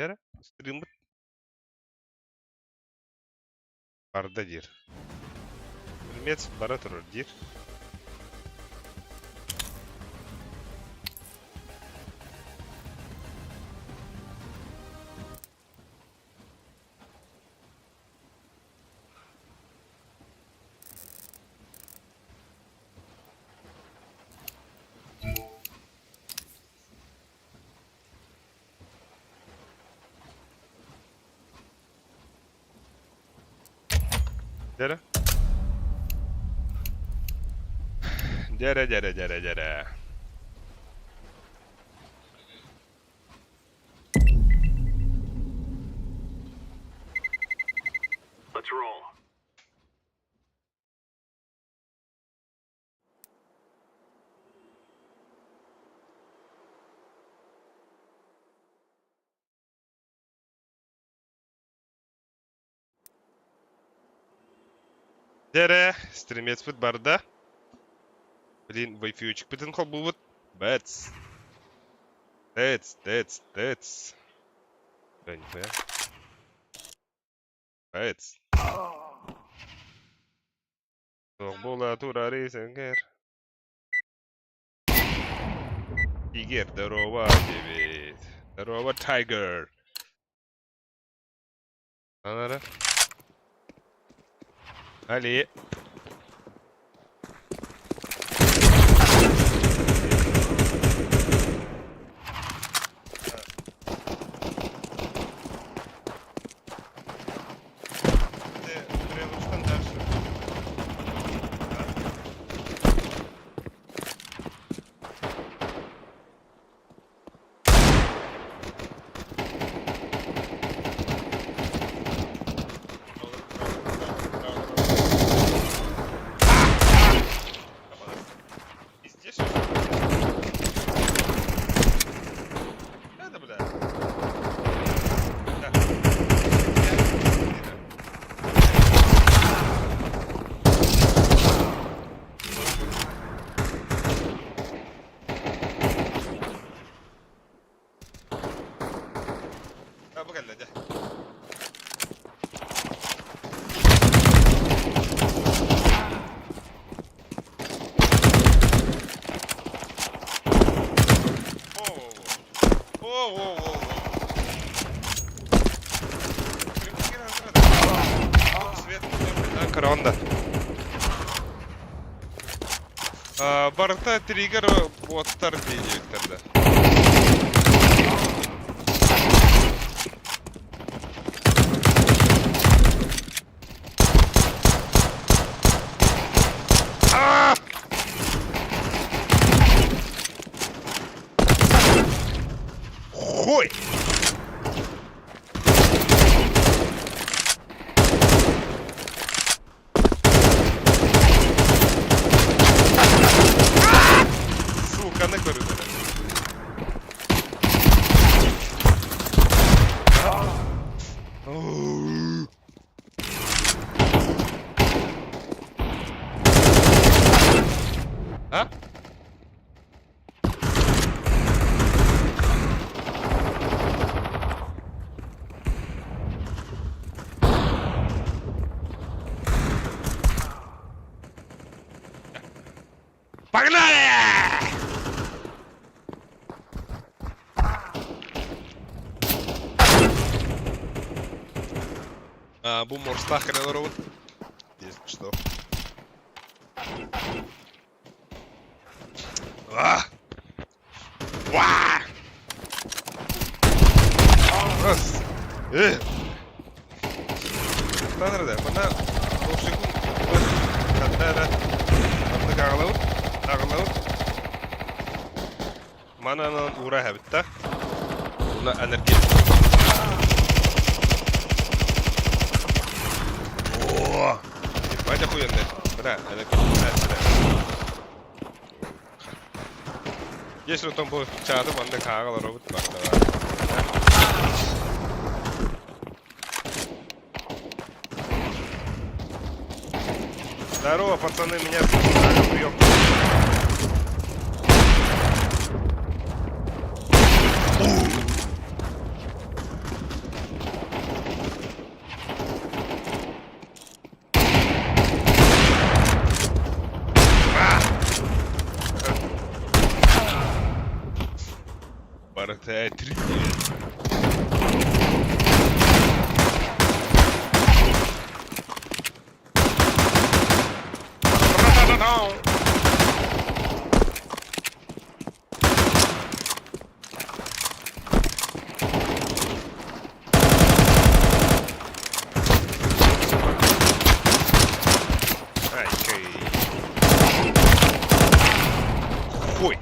Жара, стрим barda dir. Bilmez bara turur dir. Jara. Jara. Let's roll. Jara, streamets put barda. Блин, вайфючек битен кол бубут. Бэтс. That's. Да, нихуя. Бэтс. Була тура рейсенгер. Тигер, здорово, девит. Здорово, тайгер. Анара. Али. Коронда. Барта триггер боттар дiyeceklerdi. Хуй! Сука, не коридор. А? Погнали! Бумор стахаря народ. Если что. Раз. Tanrı'da bana boşlukun hatta artık ağlıyor. Mana'nın uğra habitta. Buna enerji. Oo. Baca koyun de. Bırak, enerji. Если там будет чаты, он так ağlar робот başlar. Здорово, пацаны, меня прием. Хуй.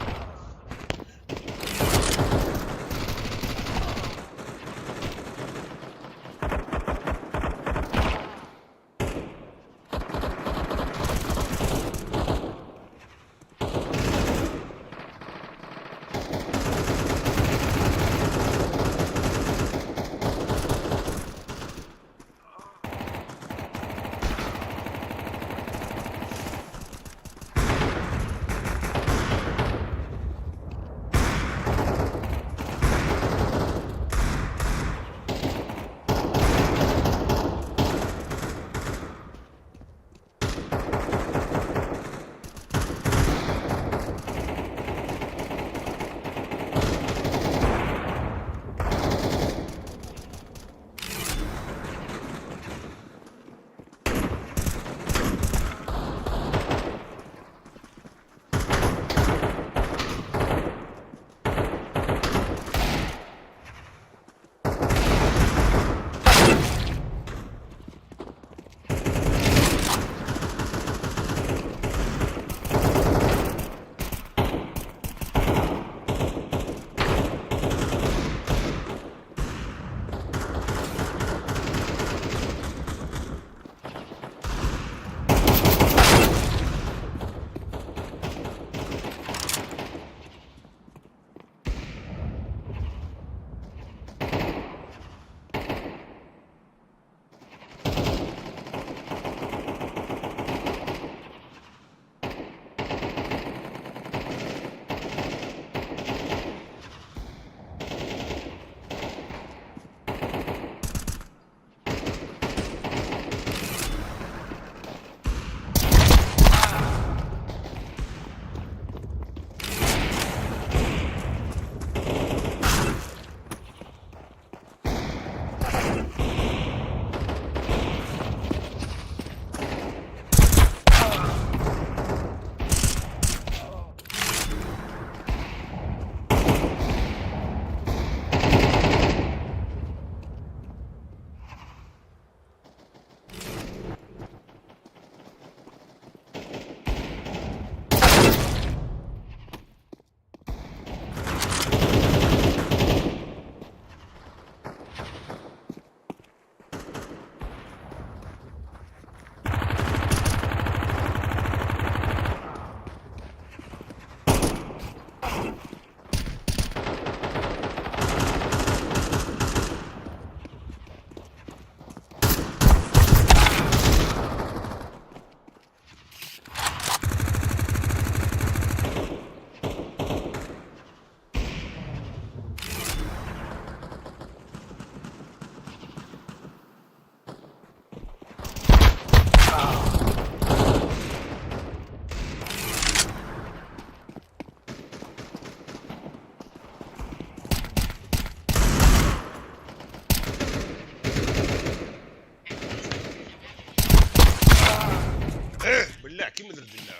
Bля, kim öldürdün ya?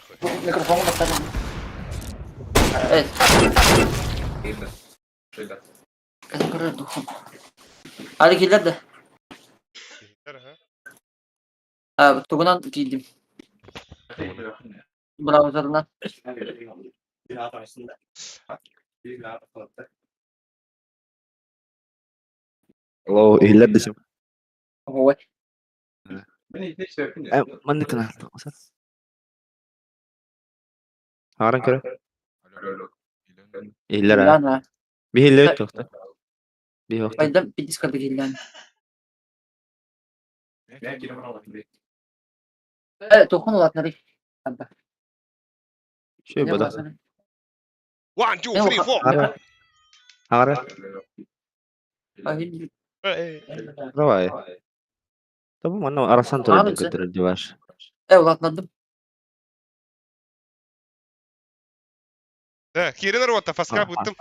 Mikrofonu bakalım. Evet. Kızım kırıldı. Hadi gidelim de. Ha? Abi Togun'dan giydim. Browser'dan. Hello, ihilad siya. هو Mandi ka na. Harang ka na. Ihilad ha. Gillan ha. Bihilad ito. Bihilad. Pwede pitis ka Gillan. Togun olarak nereye? Abi. Şey Ne bada. var sana? 1, 2, 3, 4. Harang. Harang. Ay, Rawai. Tabu mana arasan tuh Ahmet din sen. ka jelas. Evlatladım. Да, Кирилл Рота, фаска быттым.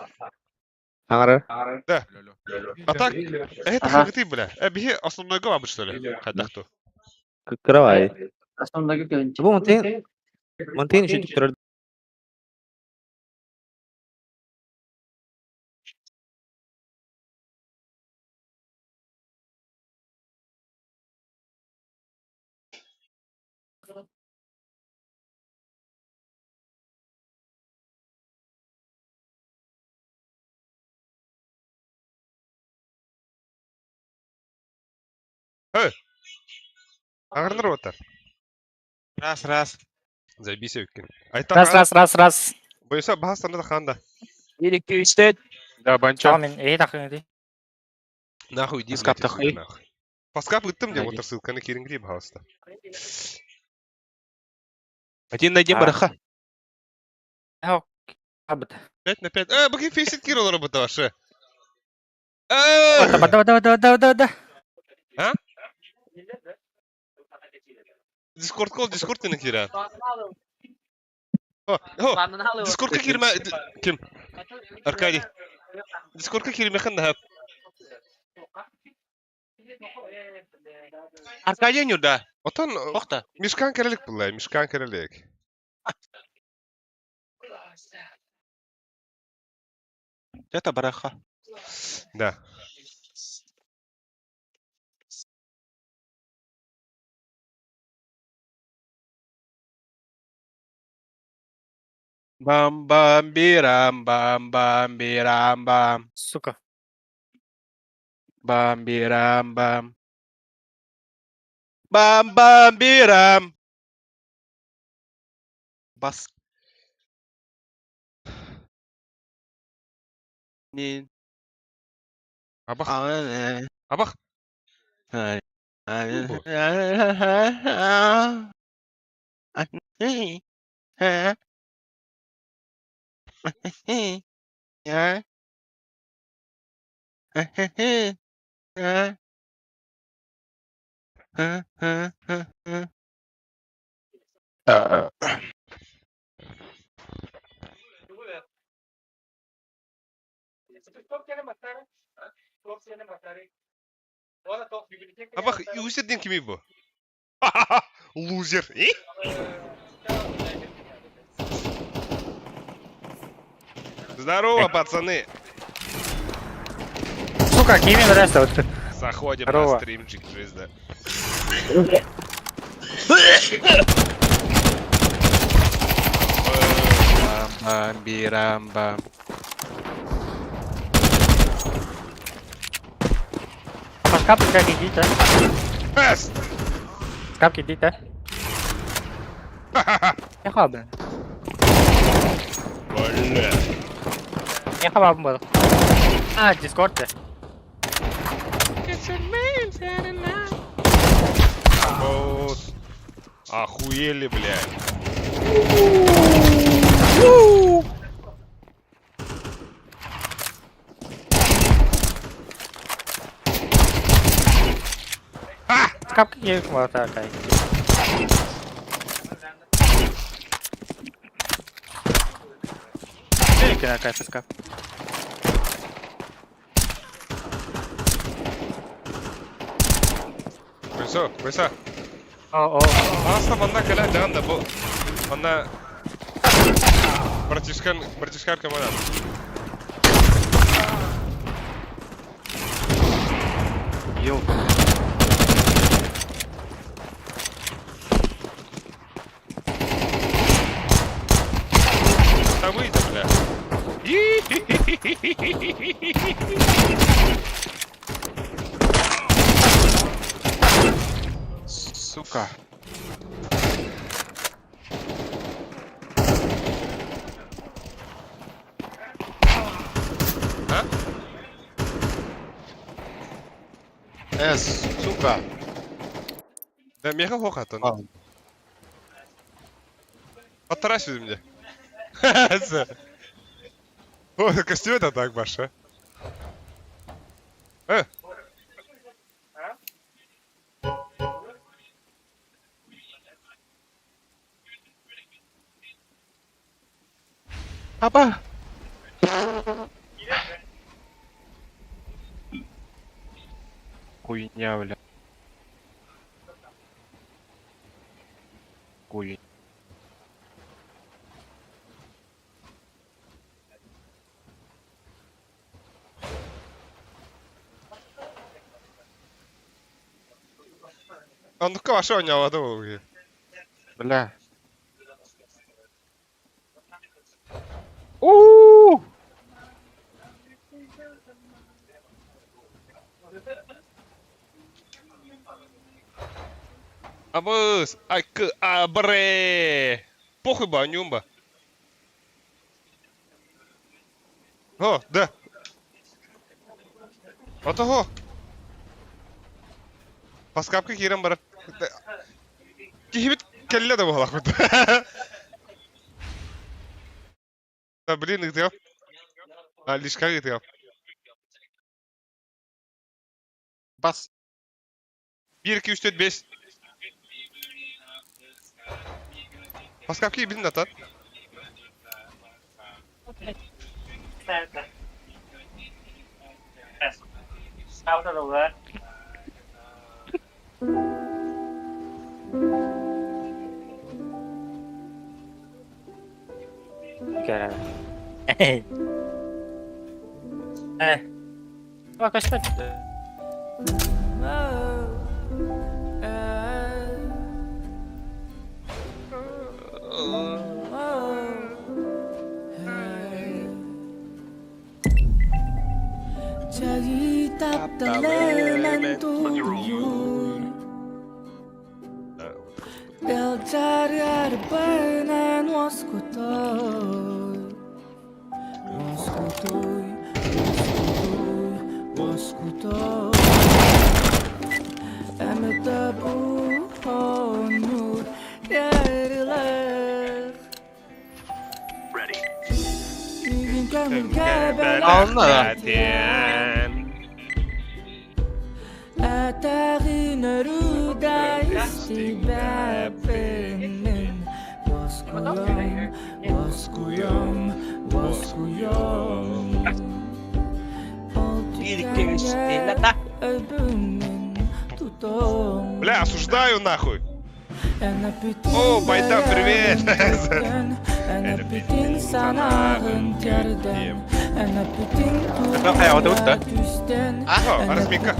Hangar? Да. А так, это Ага. хагты, бля. Бихи основной главы, что ли? Хадахту. Кровай. Основной görünce. Bu Montaigne еще тепер. Агарнар отар. Раз. Заебись өйткені. Раз. Бойса бағастанда да қанда. 1, 2, 3, 4. Да, банча. Tamam iyi takın hadi. Нахуй, иди, Паскап блядь, тахуй. отсюда, нахуй. Паскап ыттым деп Найди. отыр ссылканы керіңдей, пожалуйста. Один на один А. бараха. Yok. Abi. 5 на 5. Bakayım Faceit Kiro работа ваша. Давай. Discord call, Discord ne kiran? Discord'a girme. Kim? Arkadi. Discord'a girme kan hab. Arkaya nyurda. Otan Toxta. Mishkan kerelik bullay, Mishkan kerelik. Jata бараха. Да. Бам бам бирам бам. Сука. Бам бирам бам. Бам бирам. Бас. Нин. Abak, Ане. abak. Ане. Bu. Abak, user kimi bu? Loser. Здорово, пацаны. Сука, kimi вырастил? Заходим Здорово. на стримчик, жизнь. Бам бирам бам. Кап как иди, да? Фест! Кап иди, да? Я хабы. Бля. Я хабы был. А, Discord. Вот. Охуели, блядь. Кап какие вот такая. Какая кайф. Бойса. О. Аста банда кala jangan da bu. Banda братишкан команда. Йоу. Да выйди, бля. Сука. А? Сука. Да мега хохатын. А. Потарась мне. О, костюм это так, Баша. Apa? Хуйня, бля. Хуйня. А ну кого шо няла долги? Бля. Ууу! Абыз, айкы абре. Похуй ба, нюмба. О, да. Отого. Паскапка кирен барат. Кихибит келле да бахала худ. Да блин, их А, лишка их Бас. 1, 2, 3, 4, 5. Паскапки bilin atan. Sao ra rồi á? Kìa. Ê. Ê. Qua cái spot. Cerita terlena tuyul Belajar berbaikan waskutoy Waskutoy, waskutoy, waskutoy Emete bu onur yerler İnginkan mülkebel Atari neruda istibabinin Waskuyom, waskuyom, waskuyom Бля, осуждаю нахуй. О, Байдан, привет! Bak hayata usta. Aha, разминка.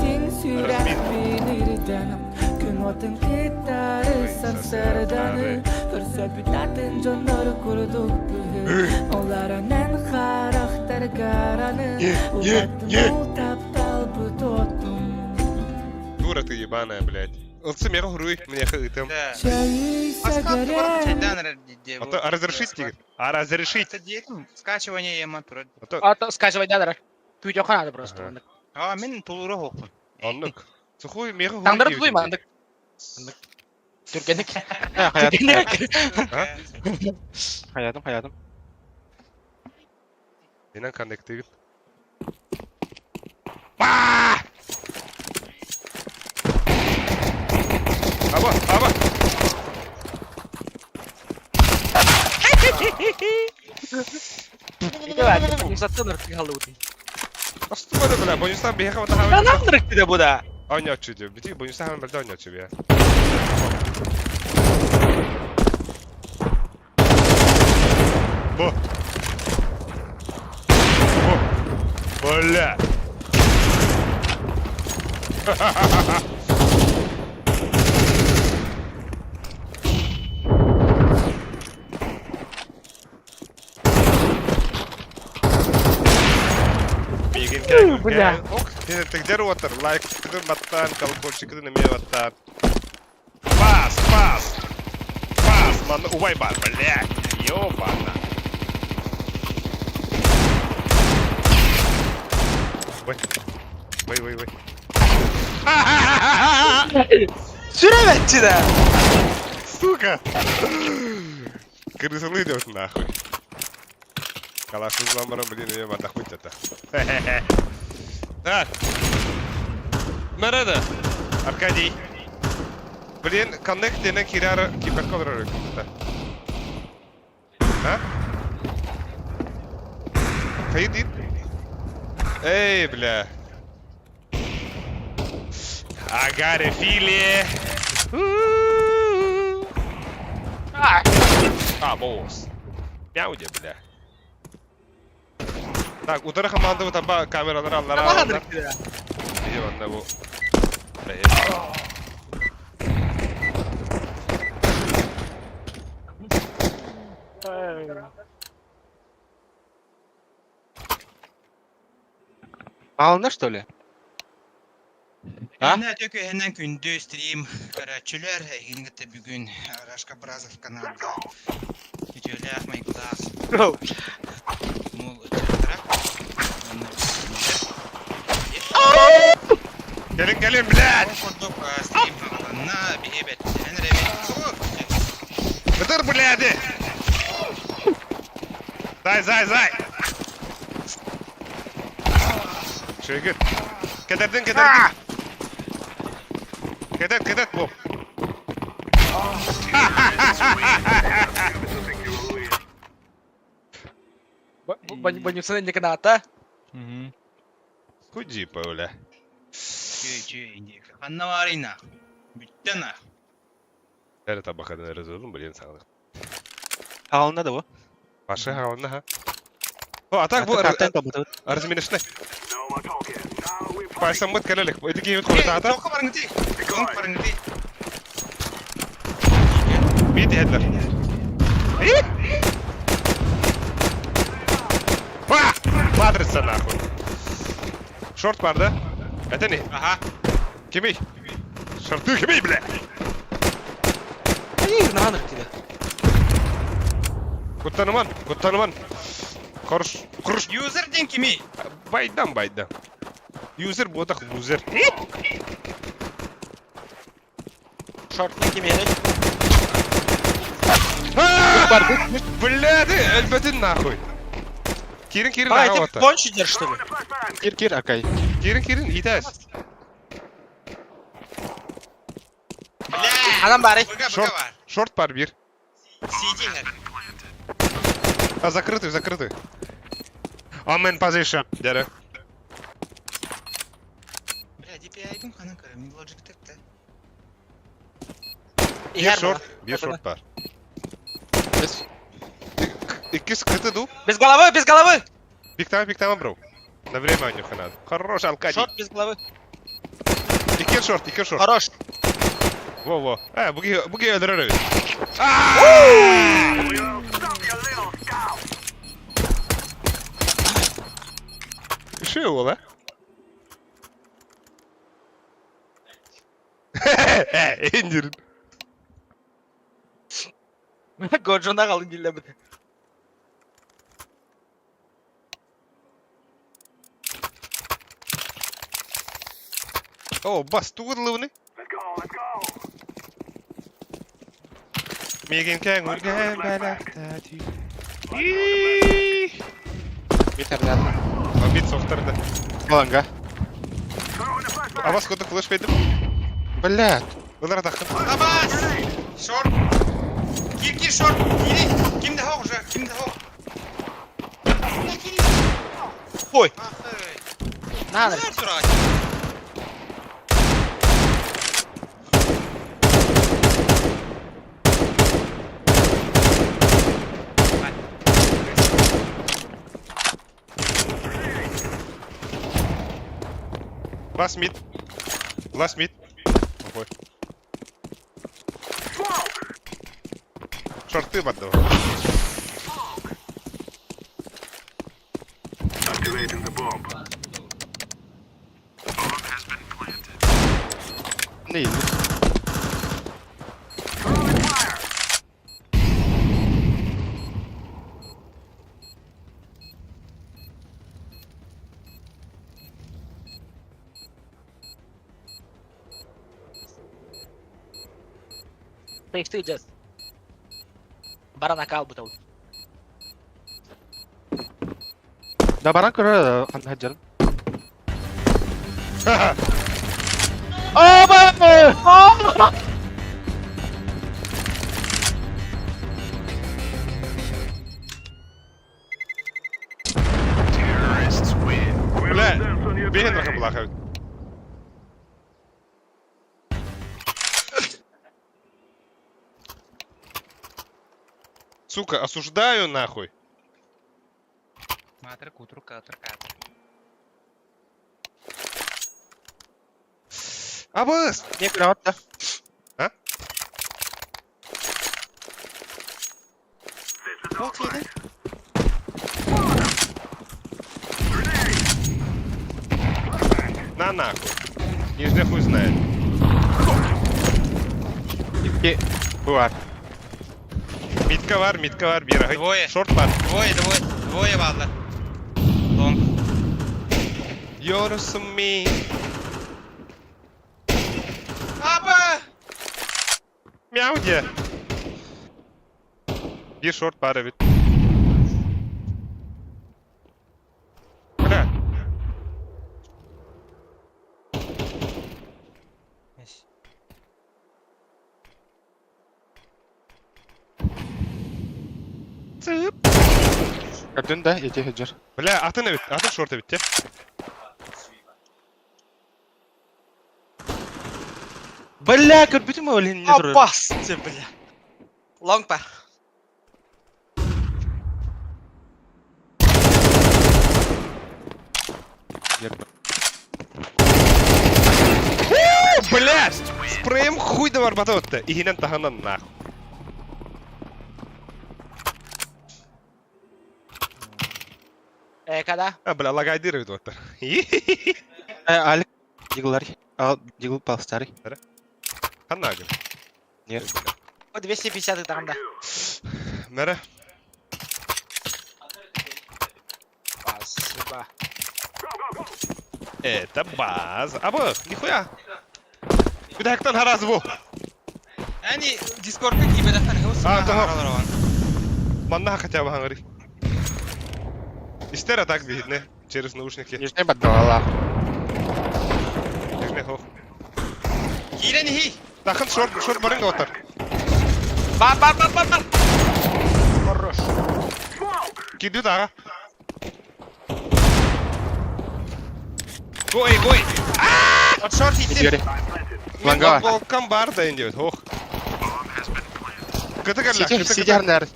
Gün otun gitarı sardanı Försöpütatın jonları kuruduk bühü Onların karakter garanı Uzattım taptal bu totum Дура ты ебаная, блядь. Лцы меня хуруй, мне хытым. Çayı А разрешить тебе? А разрешить? Скачивание ема турат. Ото скачивай дадыр. Видео канады просто. А мен тулура хокмун. Аннык. Сухой мега хуруй. Таңдырып дuyma андык. Türkiye'deki. Hayatım, hayatım. Senen connected. Aba, aba. Itu aja pusatnya ngerti hal itu. Астыма да, бля, бонустан беха вот хавай. Канам нgerti deh buda. Аня чуди, бити бонустан хавай бля, аня чуди. Бо. Бо. Бля. Бля. Ок, тегдер отыр, лайк кыдын баттан, колокольчик кыдын эме баттан. Пас, пас. Пас, маны убай бар, блядь. Ёбана. Вай, вай, вай. Süremetçi de. Сука! Крысу идет нахуй. Калашу с ламбаром, блин, я отдохнуть это. Так. Nerede? Аркадий. Блин, коннект дenen кирара киберколор рекомда. А? Кайдит? Эй, бля. Агарофилия. Босс. Мяуди, бля. Так, у тары команды bu tabi kameraları aldılar. Bahadır ya. İyi bende bu. Alınır что ли? Ha? Әнә төкө һәннән күндү стрим карачылар, һәйгенгә бүген Рашка Бразов каналда. Видеолар май класс. Мул чатрак. Gelin блядь. Курдук стрим каналына бихебет. Әнрәбет. Бытыр, бляди. Зай. Şöyle Kederdin. Kedet bu. Банюсына не каната. Худи öyle. Чүй инде. Ханна варина. Бүттәна. Her tabakadan arız oğlum bilin sağlık. Alınır bu. Başı havanla ha. O atak bu Kapten topu. arız minişne. Paysam mut kelelik. Bu ediki yut koyta ata. Тоққа барыңыз ди. Тоққа барыңыз ди. Mid headler. Вах! Матрица нахуй. Шорт vardı. Это не. Аха. Kimi? Şortu kimi bile? Ай, наханыр киде. Kuttanıman. Kuruş. Юзер ден кими. Baydan. User bu da loser. Шорт не кимерек. Бляди, эльбетин нахуй. Кирин А, daha это вата. кончидер, что ли? Kir akay. Кирин, идес. Анам барый. Быга Шорт, бар. шорт бар bir. Сиди хәр. А, закрытый. Amen position. Дәрі. Бля, DPI-дің қаны кәрі, мен лоджик тәкті. Bir short var. İki скрыты ду. Без головы! Пик там, бро. На время у них надо. Хорош, Алкадий. Шорт без головы. İki short. Хорош. Во. Буги öldürür. Şey o la. İndirin. Годжона қалың келді бұды. О, басту ғырлығыны. Меген кәң өлген бәләқта түй. Biter zaten. Бит соқтырды. Alanga. Авас көді флеш бейдім. Блядь. Бұлар атақын. Абас! Шорт! Кир, шорт! Кири! Кимді хоқ уже, кимді хоқ. Ой. Ахы. Наханыр. Бұлар тұрады. Last mid. Ой. Шорты в одного. Değil. Престижес. Барана кал бұтау. Da barang kira kan hajar. Бля, бегин рахым бұлақ әуді. сука, осуждаю нахуй. Матер, кутрук, катер, катер. Абыс! Не кірават та. Вот еді. На нахуй. Нижний хуй знает. İki bu var. Митка var, bir ahı. Двое. Шорт var. Двое varlar. Long. Yorusun mi? Apa! Мяу где? Bir short var evet. Bırak. Tıp. Gördün de iki hücür. Bля, atın evet. Atın short evet ya. Бля, көрбүтүм өлен не тұрыр. Опас! Бля. Long па. Блядь! Спреем хуй да барбатотты. Игинен таханан нахуй. Kada? Бля, лагайдирует вот. Alik. Дигулар. Ал дигул палстары. Ханнагы. Нет. 250 тағымда. Мәрі. Спасибо. Это база. Абы, нихуя. Güdəkdən harazı bu. Yani Discord'da gibi de hani hıvısı Tamam. Манна хотя бы говори. Истера так видно через наушники. Нижний поддавала. Нижний хох. Gireni hi. Тахын шорт барынга отыр. Бар. Хорош. Киду тага. Гой. От шорт hittim. Hücürü. Langa var. Volkan бар да инде. Хох. Сиди арнар.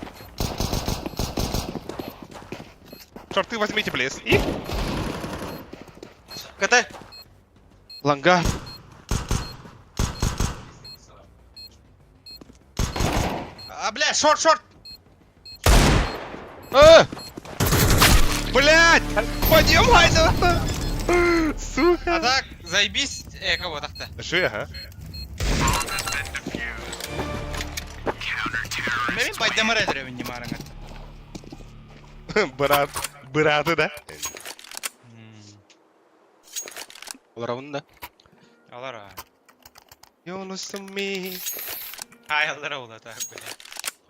Шорты возьмите, плиз. КТ. Langa. А, бля, шорт. Блять! Пойдем, Хайда! Сука! А так, заебись, кого так-то. Что я, а? Мен пайдамар эдеревин не мараңа. Браты, да? Оларавын да. Алара. Юнусum ми. Ай, алара ола так, бля.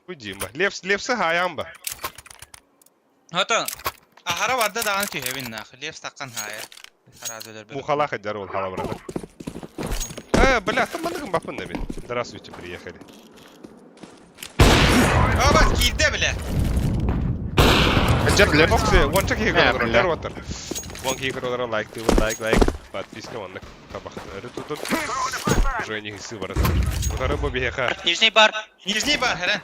Худима. Лепсы хаямба. Хата, ахара варда даган түйевин нах. Лев стаккан хая. Харазылар бля. Мухала ходят ол хала брата. Бля, там манагам бапын да мен. Здравствуйте, приехали. Абас кирде бля. Hücür lep. Фокси, one check here, бля. there water. One here, there like, подписка, он кабахтары тут. Уже не хисы брата. Утары бо бихеха. Нижний бар, херен.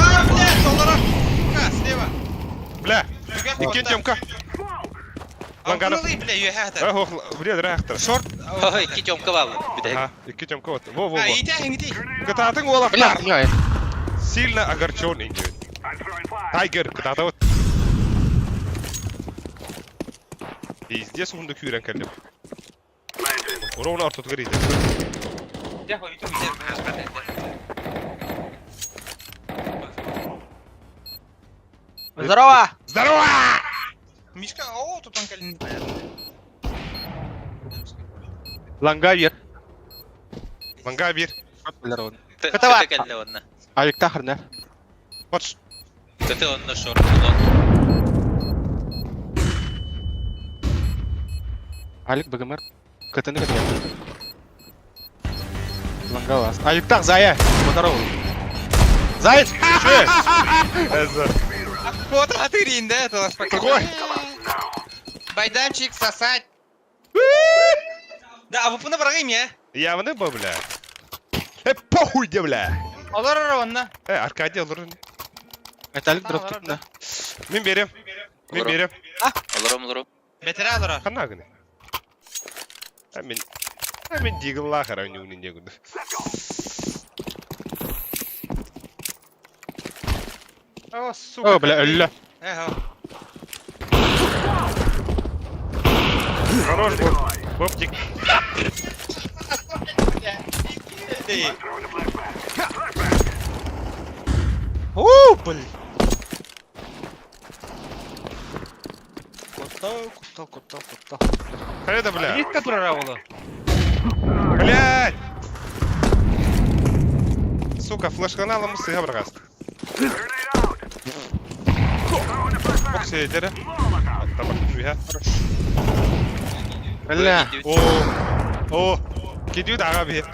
А, бля, солдара. Слева. Бля, икен темка. Лангана. Аңғылы, бля, юхата. Хох, бред рахтар. Шорт. Ой, китем кавал. Ага, икен темка вот. Во. А, иди, иди. Кататын олафтар. Бля, не. Сильно огорчен индивид. Тайгер, куда-то вот. Пиздец, он докюрен кәлем. Ровно артут горит. Здорово! Здорово! Мишка, о, тут он калин непонятно. Langa bir. Манга бир. Bilir onu. Kıtava! Ayıkta harnar. Watch. Alik bagaimana? Katanya kan ya. Langa was. Ayıkta Zaya. Motor ol. Zaya. Это. Вот, а ты ринда, это вас Какой? Байданчик, сосать. Да, AWP'ni bırakayım ya. Явно bu bля. Похуй de bля. Olur onunla. Arkadiy olur. Metalik Tamam, drop orada. tuttu. Min berem. Min Olur. berem. Olurum. Betere alır o. Kana gını. Amin digilla karan yunin de gını. Oh, suka. O bile öldü. He o. Хорош, Бобтик. Değil. Ууу, блин. Кутал. Это, бля. Есть которая ола? Блядь! Сука, флеш-канал мысы габрагас. Бокс едері. Табак түя. Бля. О, gidiyor da aga bir.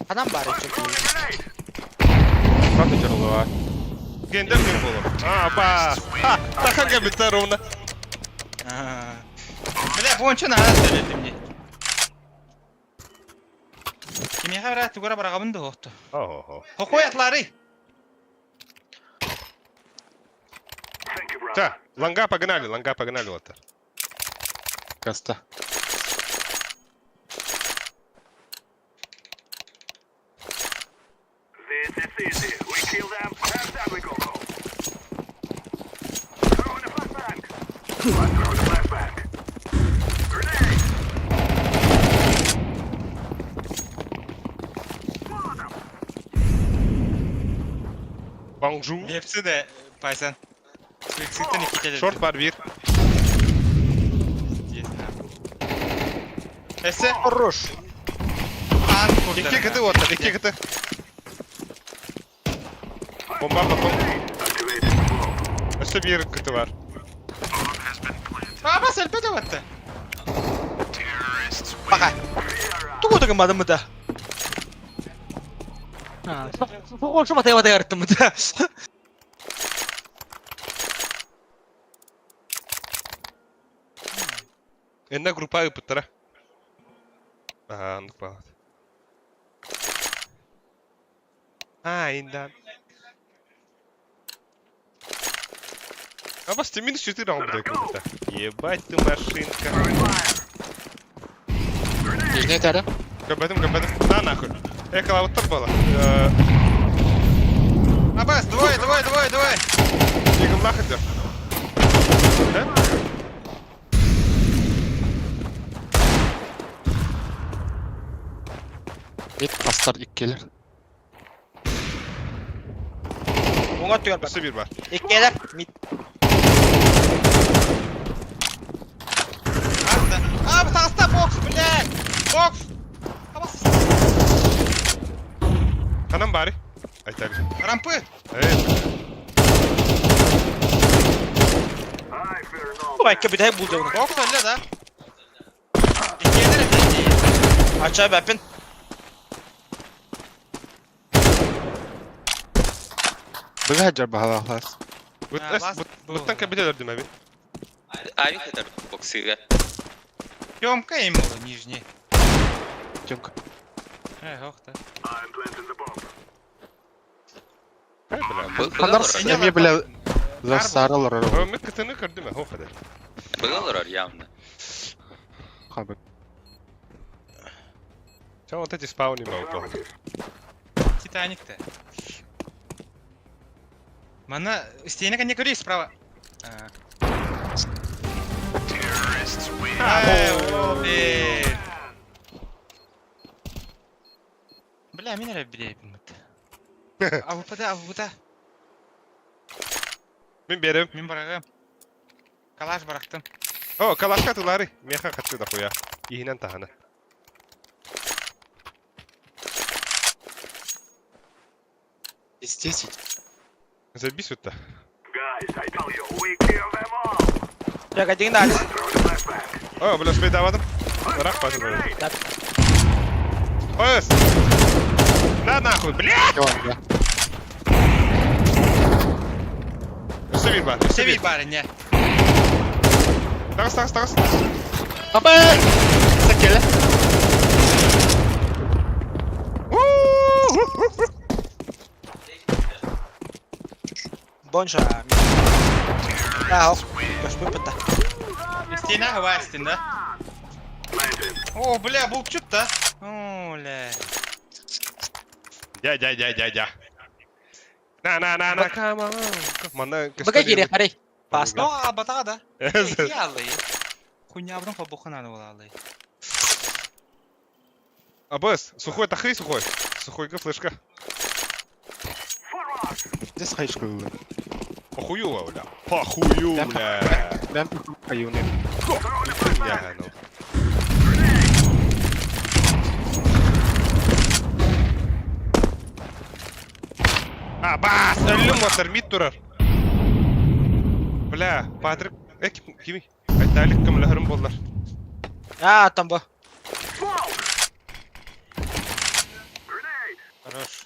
Adam bari çok iyi. Правда тяжело, а? Gender mi olur? Ба! Ха! Таканга бiter ona. Бля, бончу надо söyledi мне. Кимге бара тугара барагабын да хохту. Ого. Хохой атлары. Та, ланга погнали вот. Каста. Bonjour. Hepsi de Paysan. Sıktan iki kere. Short var bir. Ese. Хорош. An İki kıtı otur, iki kıtı. Bomba patron. Üstü bir kıtı var. Aa bas elbette battı. Baka. Tugu da gamadım mı da? Ha. Soğuk bataya yarıttım mı da? Една група и пътра. Ну това. Инда. Бас ты минус 4 раунда круто. Ебать ты машинка. Нижняя тара. Кабатым. На нахуй. Эхала вот так было. Абас, двое. Игл нахуй дер. Да? Git paslar ilk gelir. Onu atıyor bak. Üstü bir var. İlk gelir. Mid. Abi hasta box блядь. Box. Abas. Kanam bari. Ay tabii. Rampı. Evet. Bu belki bir daha bulacağım onu. Box öyle da. İki gelir efendim. Aç abi yapın. Bıgacar bahala has. Бұттан кабинет өрдім әбі. Авик это боксига. Ёмка им было нижний. Тёмка. Охта. Әй біля. Хандар Синяла эме бля засарылар. Мен кітіні көрдім әй, хоқадар. Было явно. Хабык. Чау вот эти спауни мауто. Титаник-то. Мана, стенка не курись справа. Бля, мен әрі білейбін мұтты. Авупада. Мен берем. Мен барағым. Калаш барақтым. О, калашка тулары. Меха қатты да хуя. Ихінен таханы. Из 10. Забись вот-то. Yok hadi de aç. О, бля, шпей давадым. Рак пазы böyle. Ой, на нахуй, бля! Devam ya. Üstü bir var, üstü bir. Sevil bari ne? Tağız. Apa? Sakit. Бонжа. А, кашпы пыта. Стена, хава, стена. О, бля, был чё-то. О, бля. Дя. На, come on. Мана Бага керек, арай. Пас. Ну, а батага да. Yes. Ялый. Хуйня брон фабуха надо валалый. Абас, сухой тахый, сухой. Сухойга флешка. Здесь хайшку. Похую, бля. Похую, бля. Ben ayuni. Я, ну. Бас, ölüm отыр, мид турар. Бля, Патрик, кими? Айтайлык кимлерим болдулар. А, там бо. Хорош.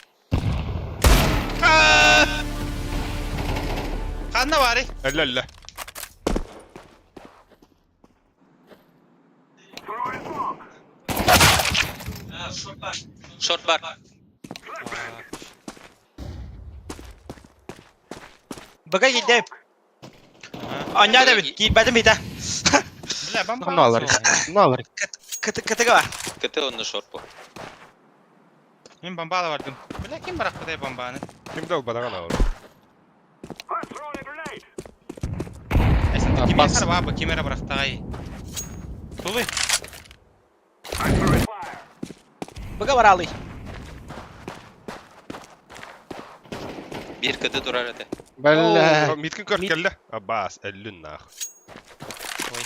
Kanna bari. Ля. Short bar. Бага келдеп. Anya da bit. Giymedim bir de. Bля, бомба. Ne alır? Ne alır? Kıtıga var. Kötü onda short bu. Мен бомбалы бардым. Бля, ким барак будай бомбаны? Ким дал бадаган ауыр? Эсен А, кимер пас. бар бабы, кимер барак тагай. Тулы. Бага var alый. Bir kötü durar hadi. Bella. Мидкин көрт келді. Бас, әллін нах. Ой.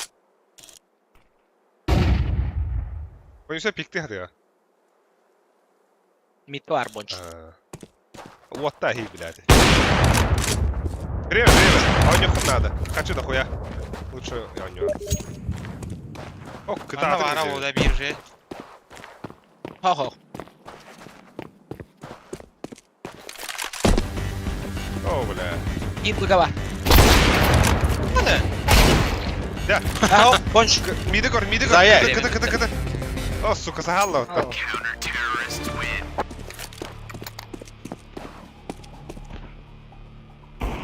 Oyunsa pikti hadi ya. Mid var bonç. Уотта хей, блядь. Время. Аунёхун надо. Хочу дохуя. Лучше аунё. Ох, Kanna var кыта. o da bir же. Ho. О, бля. Bir bага var. Hadi. Ya, Ha, bonç. midi gör. Zaya. Kıtı. О, сука, сахалла.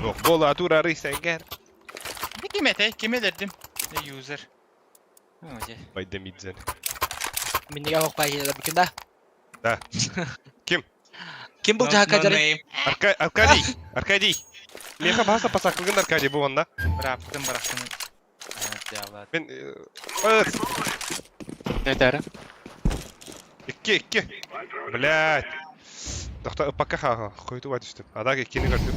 Yok, bola dur arıysan gel. Ne kimete? Kime dedim? Ne user? Hadi. Bayda midzen. Minniga hoq bayda bugün de. Da. Kim? Kim bu hakacari? Arkadi. Meha bahasa pasaklıgın Arkadi bu anda. Bıraktım. Evet ya. Ben... Evet. Ne der? İki. Блядь. Doktor ıpaka ha. Koydu var düştüm. Adak ikini gördüm.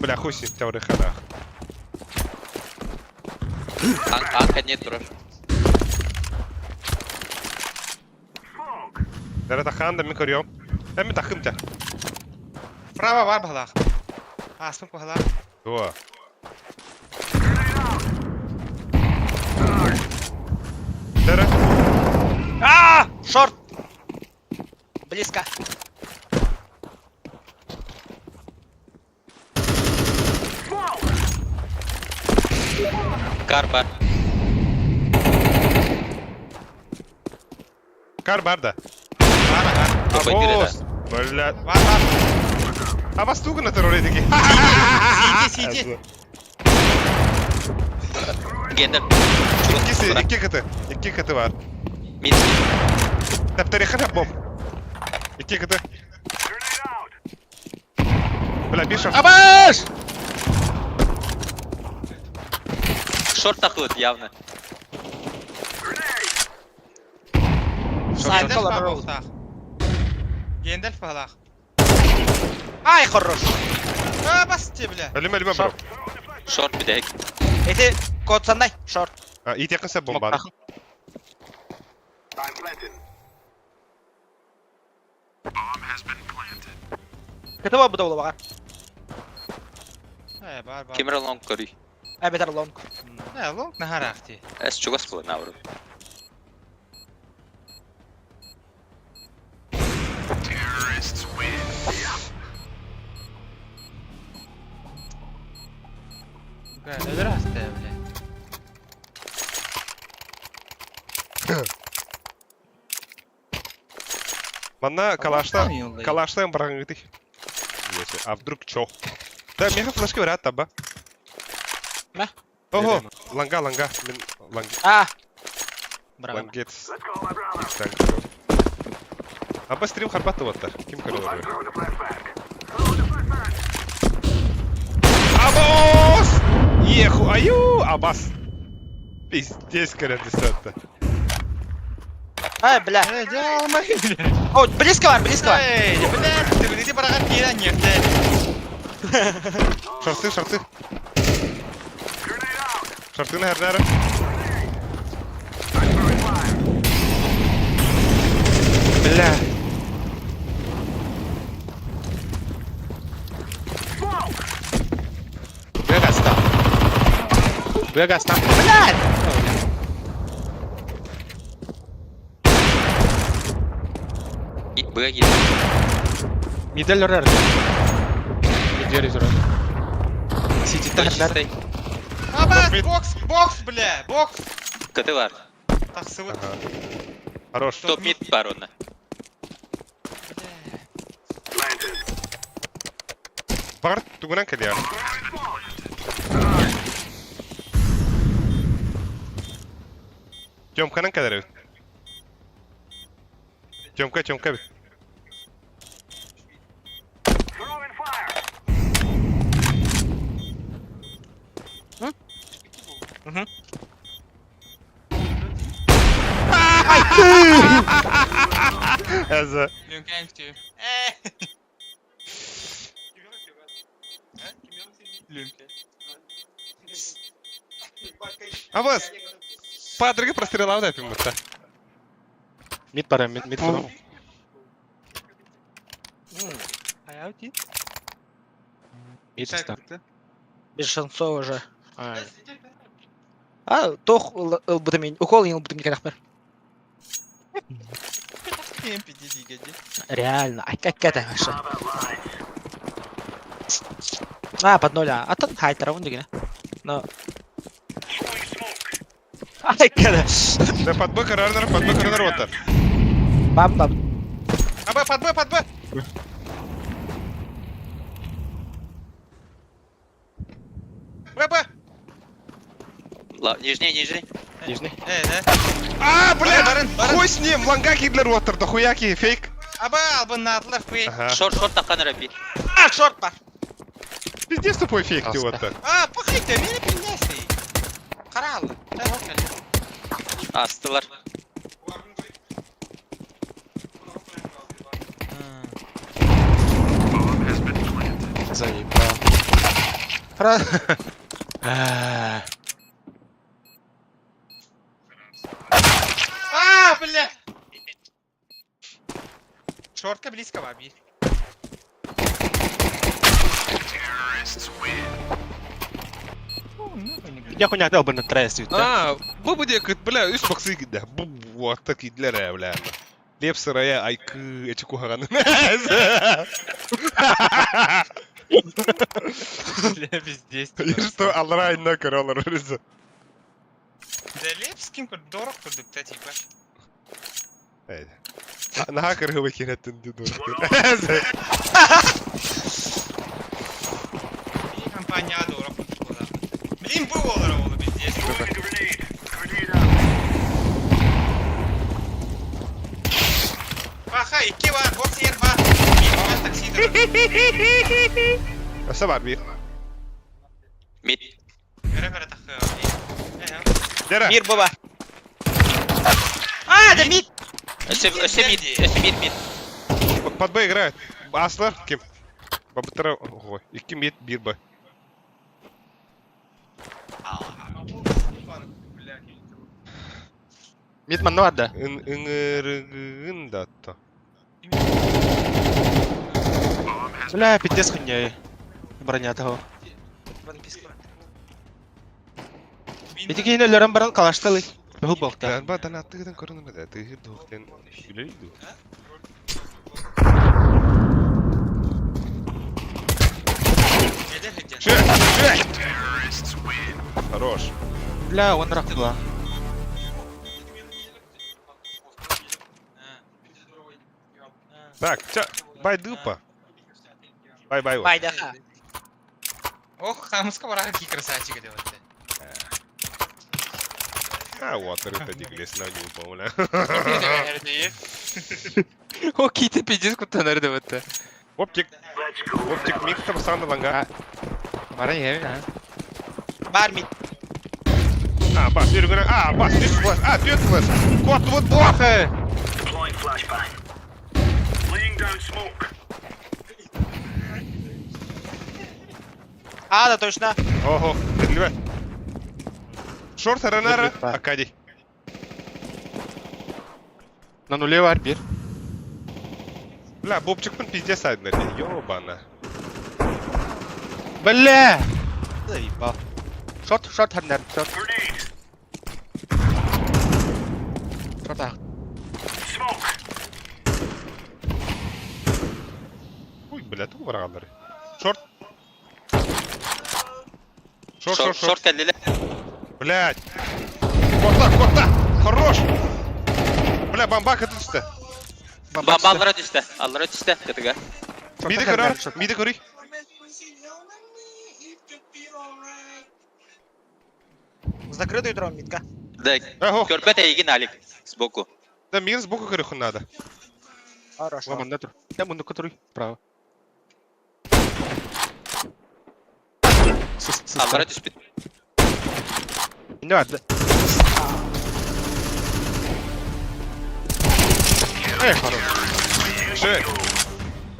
Бля, хуй с ним, теория хана. Anka net durar. Dere takan da mı koruyorum? Hem mi takım ta? Prava var balak. Asmak balak. Dua. Dere. А! Шорт! Близко. Kar bar. Kar barda. Kopay dire da. Блядь. Var. А вас туго на терроре-таки? Сиди. Gender. İki katı var. Mid. Tarihine bom. İki katı. Bля, bir şaf. Abaş! Short takılır явно. Гендель балак. Гендель балак. Ай, хорош. Bas bля. Ölüme bro. Short bir de. Eti kod sanday. Short. Ha, iyi yakınsa bomba. Kötü var bu da var. Var. Kimera long koruy. Ay beter long. Long nahar akti. Es çok az bu navru. Ölür hasta bля. Манна калашта... Йолай. Калаштан бараңгыты. А вдруг чё? Да, мега флешка вариант таба. Ма? Ого, ланга. Мен А! Браво. лангец. Аба стрим харбаты ваттар. Ким көрөөр? Абос! Еху, аю, абас. Пиздец, көрөндү сотта. Ай, бля. О, близко бар. Эй, блядь, ты вроде бараган киера нефть. Шорты. Шортын әрнәрі. Бля. Вегас там. Блядь! Git B'ye git. Middle order. Middle order. City taraflar. Абас, бокс, бля, бокс. Кыты var. Тахсы вот. Хорош. Топ mid var onda. Бар, тугунан келе. Тёмканан кадары. Тёмка. Эза. Mümkün tüy. Абас. Падрыгы прострелал да пимутта. Mid para mid para. Hayati. Mid start. Без шансов уже. А, тох ылбытымен, укол ылбытымен рахмет. Kim pidi digedi. Реально, какая-то вообще. А, под ноль, а тут хайтер, вон дигина. Но... Ай, когда. Да под Б коронер оттар. Бам. Аба, под Б. Б. Нижний. Нижний. Да. А, бля! Барын. Хуй с ним! Ланга Гитлер оттар, да хуяки, фейк. Аба, албын натлар куй. Ага. Шорт таққан рапи. А, шорт бар. Пиздец тупой фейк ты оттар. А, пахайте, мені принеси. Қаралы. Астылар. Заебал. А, бля. Шортка близко баби. Я хуйня дал бы на трейс. А, bu bu diye kıt bile üst baksı gider. Bu vakta gittiler evler. Lep sıraya aykı içi kuharanın. Бля, пиздец. Что Аллара айна кыралар рызы. Да Лепским дорог продукта типа. Haydi. Naha kırgı bakın ettin diyor. И компания дорог продукта. Блин, было олар пиздец. Аха, iki var, box yer var. Bir taksidir. Nasıl var bir? Mid. Göre takıyor. Dere. Мир, баба. А, да мид. Öse mid. Под Б играет. Аслар ким? Бабытара. Ой, iki mid bir Б. Mid man var da. Ыңырыгын да атты. Бля, пиздец хуйня. Броня того. Эти кинолерам баран калашталы. Был болта. Ben badan attıgıdan korunur da. Tığır doğukten güleriydi. Шесть! Хорош. Бля, он рак была. Так, бай дупа. Бай. Байдаха. Ох, хамска варага ки красавчик это вот. А, Water это диглес на дупа, бля. О, ките пиздец кутанар да вот. Оптик микстер санды ланга. Бара я. Бар мид. Бас, yürü. Bas, düz flash. Düz flash. Kod вот плохо. Да, точно. Ого, Леве. Шорт, РНР, Акадий. На нуле var bir. Бля, Бобчикпен пиздец айднер. Ёбана. Бля! Заебал. Шорт хандар, шорт. Шорт ах. Ой, бля, тут врагандар. Шорт. Шорт кәллелі. Блядь. Корта. Хорош. Бля, бомбака түсті. Баллара түсті. Аллара түсті. Кітіға. Миді көрей. Закрытый дрон мидка. Да, Ого. көрпет әйген алик. Сбоку. Да, мир сбоку көрей хун надо. Хорошо. Ламан тур. Я мунду который право. Аллара түспет. Не var. Шей.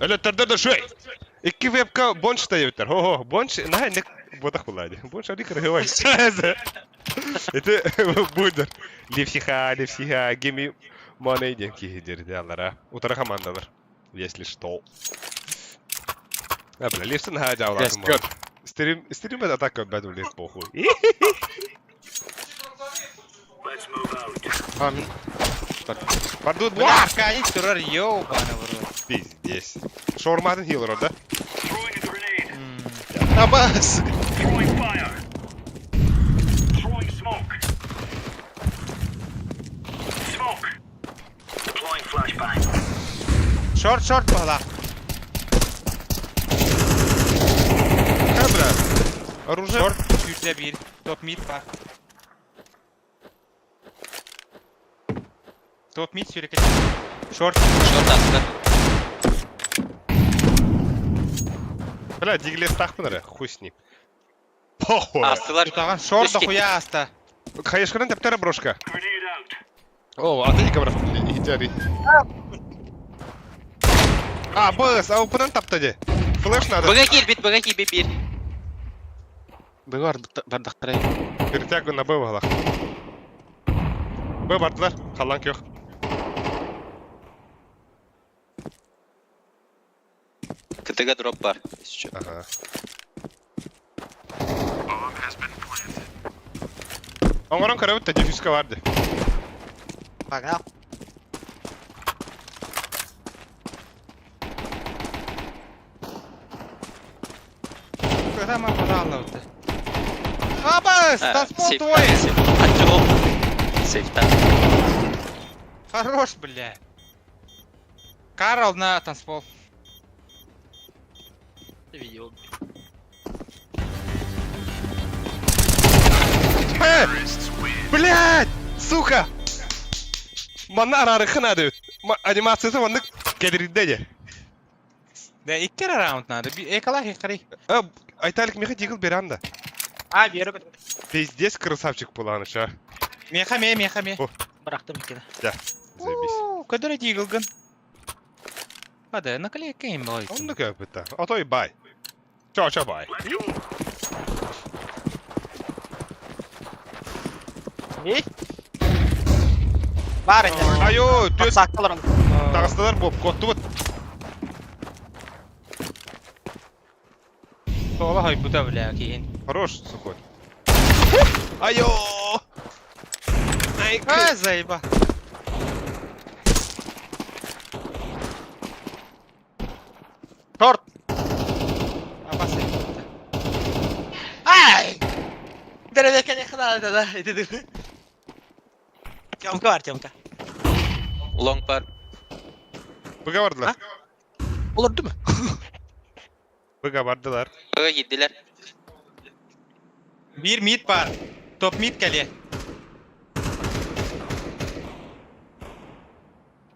Өлеттерде de шей. İki webka bonç da yeter. Ho, bonç ne bodak bulaydı. Bonç ali kırıyor. Это будет. Левсиха, геми money деньги гидерди аллара. Утра командалар. Если что. Бля, Левсин хаджа аллахым. Стрим это так бәд улет похуй. Амин. Пардут Бля, бла. Аркадий турар ёбаный в рот. Пиздец. Шорматын хилер, да? Абас! Шорт пала. Бля. Оружие. Шорт, yüzde bir. Top mid var. Top mid sürekli. Short. Шорт асты. Бля, диглес тахпынары. Хуй с ним. Похуй. Астылар. Tutağın short da Eski. хуя asta. Хаешкадан тептері брошка. О, атылика брат. Идеали. Бэс, опынан тапты де. Флэш надо. Бұға кел бит. Бывар бардақтарай. Перетягу на Б вағалақ. Б бардылар. Қалан кеуқ. Кітіға дроп бар. Ага. Оңғаран көрәбітті, дефюска барды. Погнал. Когда мы пожалуйста. Абас, танцпол твой. Ачығыл. Сейфтан. Хорош, бля. Карл на танцпол. Видео. Блядь! Сука! Манна арарықы надо. Анимациясы манны кәдірді де. Да, iki kere round надо. Экалах екарай. Айталық меха дегіл беранда. Беру. Пиздец красавчик боланы ша. Мехаме. Бырақтым екені. Да, заебись. Кадыр дигілгін. Hadi, накали кейм бой. Онды көк бітті. Атой бай. Ча бай. Бар енді. Айо, төс Сақталырын. тағыстылар боп, котты бұт. Сола хай бұта бля кейін. Хорош, сухой. Айо! Заеба. Шорт. Абас. Ай! Дәрәбекке не қынады да. Темка бар, темка. Лонг бар. Бұға бардылар. Olur değil mi? Bıga bardılar. Baga gittiler. Bir mid var. Top mid geliyor.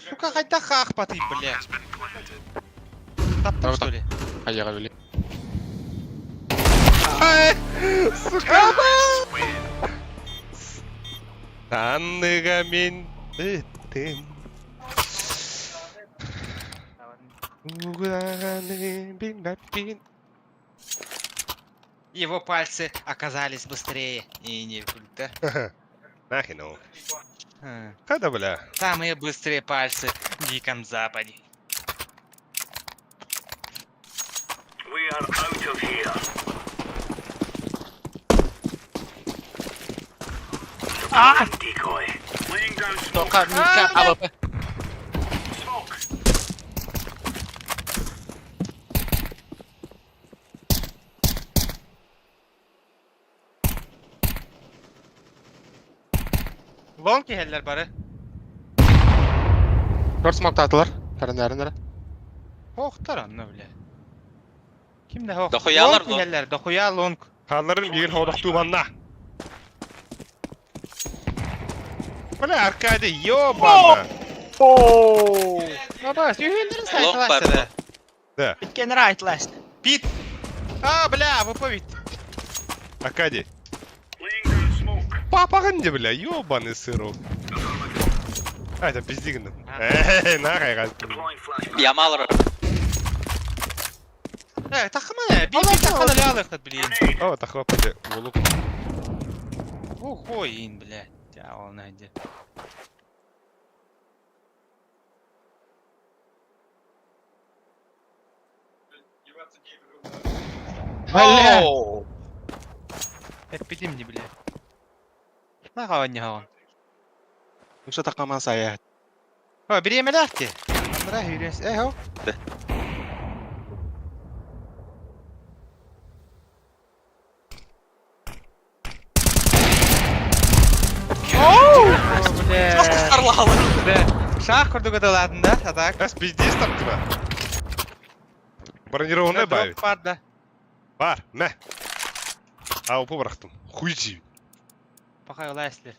Сука, қайда қақ батый, бля. Таптым, что ли? Аяға өле. Сука! Танныга мен біттім. Уганы бин-бапин. Его пальцы оказались быстрее. И не круто. Нахи ну. Kada бля? Самые быстрые пальцы в Диком Западе. Тока, мидка, АВП. Long geldiler bari. 4 smoke attılar. Tarın. Hoqtar anna bile. Kimde hoq? Dokuyalar Long long. geldiler. Dokuya long. Kanların bir hoğdaktu banna. Bля, Arkadi, ёбана! Baba, tüyündürün Long var. saytlaştı. Да, Bitken rightlaştı. Pit. А, бля, выповедь. Arkadi. Папа где, бля, ёбаный сырок. А, это пиздигн. Нахай гастым. Yama alırım. Takıma ne? Bir takıma ne alıqdı bileyim. О, тахлападе, улуп. Ухойин, блядь. Ya o neydi? Бля! Hep bildim bile. Ne kavan ya kavan? Yoksa takaman saya. Ha bir yemeli attı. Bırak yürüyüz. Ho. Шах kurdu gıdaladında atak. Раз пиздец там тебя. Бронированный бавит. Var da. Бар, мә. Алпы бырақтым. Хуй жей. Bakay olay esler.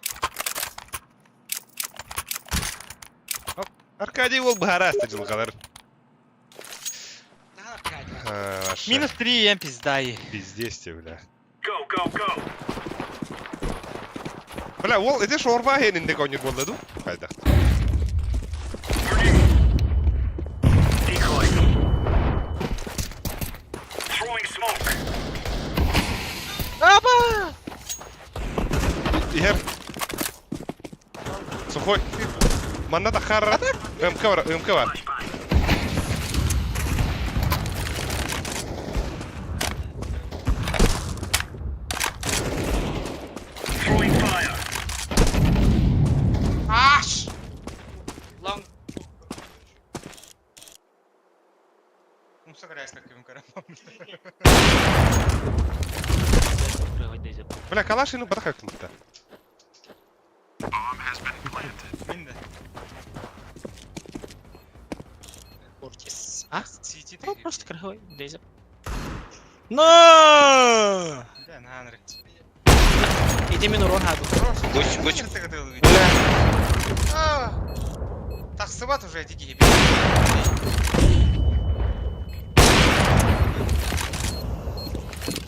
Аркадий ол бахарасты жылғалар. Минус 3 ем пиздаи. Пиздец те, бля. Бля, ол, это шорба хенінде көңір болды, ду? Қайда? Аба! Ихер. Сухой. Манна да харра. МК бар. Аш! Long. Musa karayas как им Бля, калаш ину батахак тумта. Минде. Кортис. А? Сити ты. Просто крахой, Дейзи. Да, нанры. Иди мен урон хаду. Гуч. Тахсыбат уже эти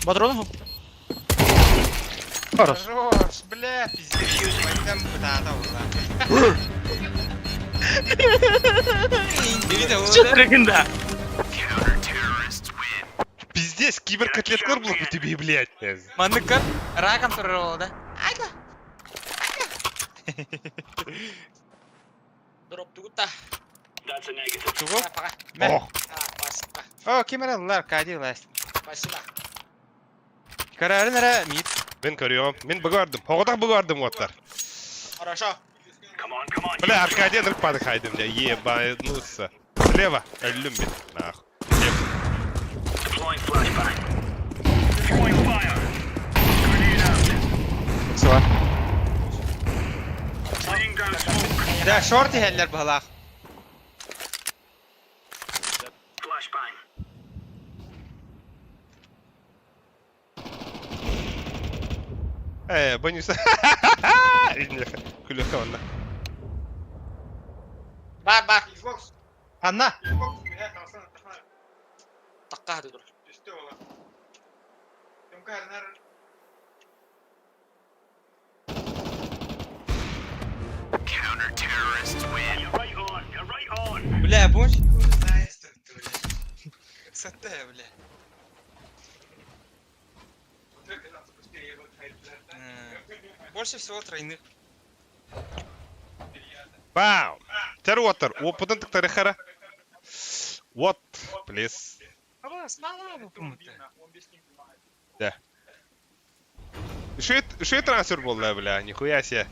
Бодрону. Хорош, бля, пиздец. Пойдем куда-то уже. Не видел, Рыгында. Пиздец, киберкотлеткалар бұл тебе, блядь. Манныка раком турыры да. Айда. Дроп тугута. Тугу? Ох. О, кемералар кадилас. Спасибо. Карарын ара мид. Мен көрüyorum. Мен бұғардым. Оғыдақ бұғардым оттар. Хорошо. Бля, Аркадия нырпады қайдым, бля. Ебануться. Слева. Өлім мен. Нахуй. Sıva. Да, шорты хеллер балах. Banyosu. Külüyor valla. Bak. Anna. Takka hadi dur. Бля, помнишь? Красота, бля. Больше всего тройных. Бам! Тервотер, опытын тактарихара. What, please? Слава кому-то. Да. Üşüye transfer boldu bля, нихуя себе.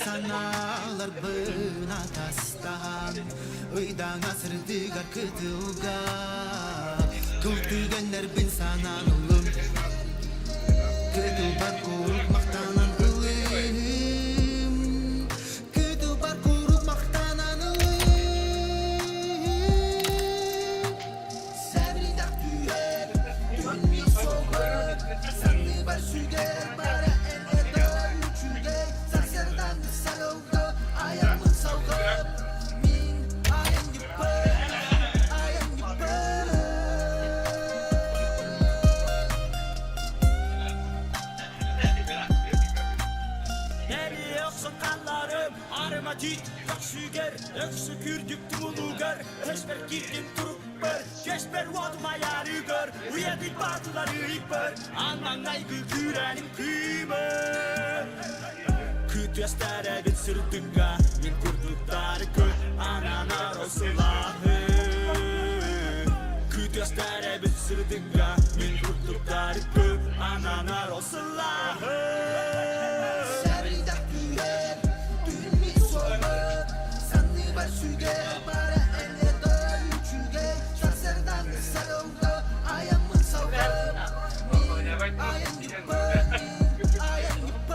Sanalar bına tastan Uydan asırdıgar kıtılga Kıltügenler bin sananılım Kıtılbar korukmaktanan ılım Kıtılbar korukmaktanan ılım Sevridak tüyer Dönmüyor soğuk Sanlı bar süger Bara el edar Üçüge Sarsardan sarıldı Ayağımın savgı Min ayağın yüpü Ayağın yüpü Nereye yoksa kallarım Arıma dik Yok süger Öksü kürdük tumulugar Eşber girdim turup bör Geçber vaduma yarı gör Uyadık batıları yıpır Anman aygı kürenim kıyımı Küt yastere bir sırtıga Min kurdukları kör Ananar o silahı Küt yastere bir sırtıga Min kurdukları kör Ananar o silahı Sevridak tüyer Dönmüyor soğuk Sanlı bar süger Bara el edar Üçüge Sarsardan sarıldı Ayağımın savgı Min ayağın yüpü Ayağın yüpü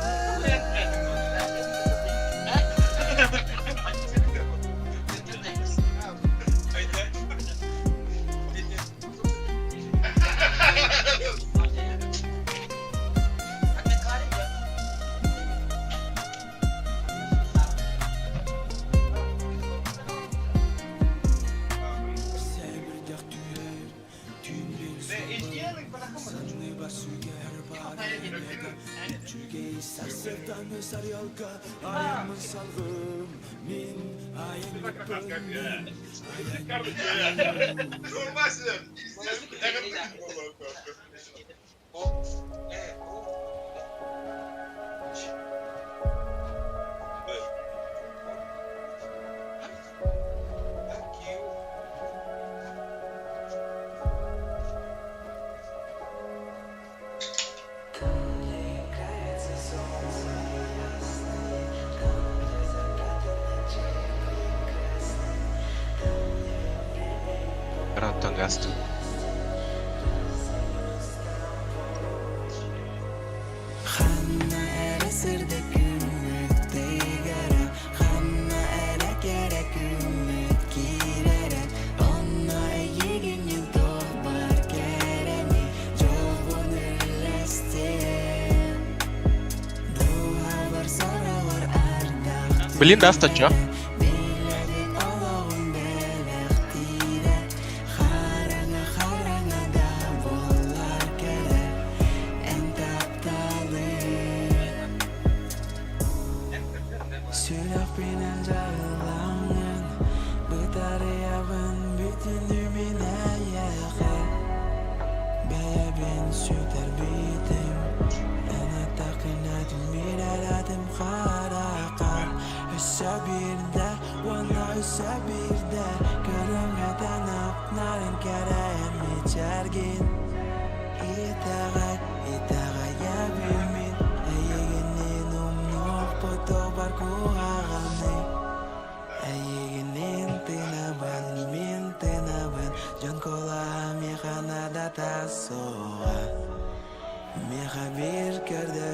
Granattan gastu. Hamma era sirda gümrükte gara Hamma era gerek ümit girere Onna yegin yılda var keremi Çoğun ülestim Duha var sonra var ardak Блин, да, стача. Biledik Allah'ın belektire Harana harana da bollar kere Entaptalı Sülak binen cağılanın Bıtar yavın bütün ümine yakın Beye ben süter bitim Ana takın adım bir aradım karakar Hüssa bir de, vana hüssa bir de Körüngeden apnarın kerem içergin İtağa ya bilmin Ayeginin umnuq puto barku ağamni Ayeginin tinaban, min tinaban Jon kola mihanada tasoa Miha bir körde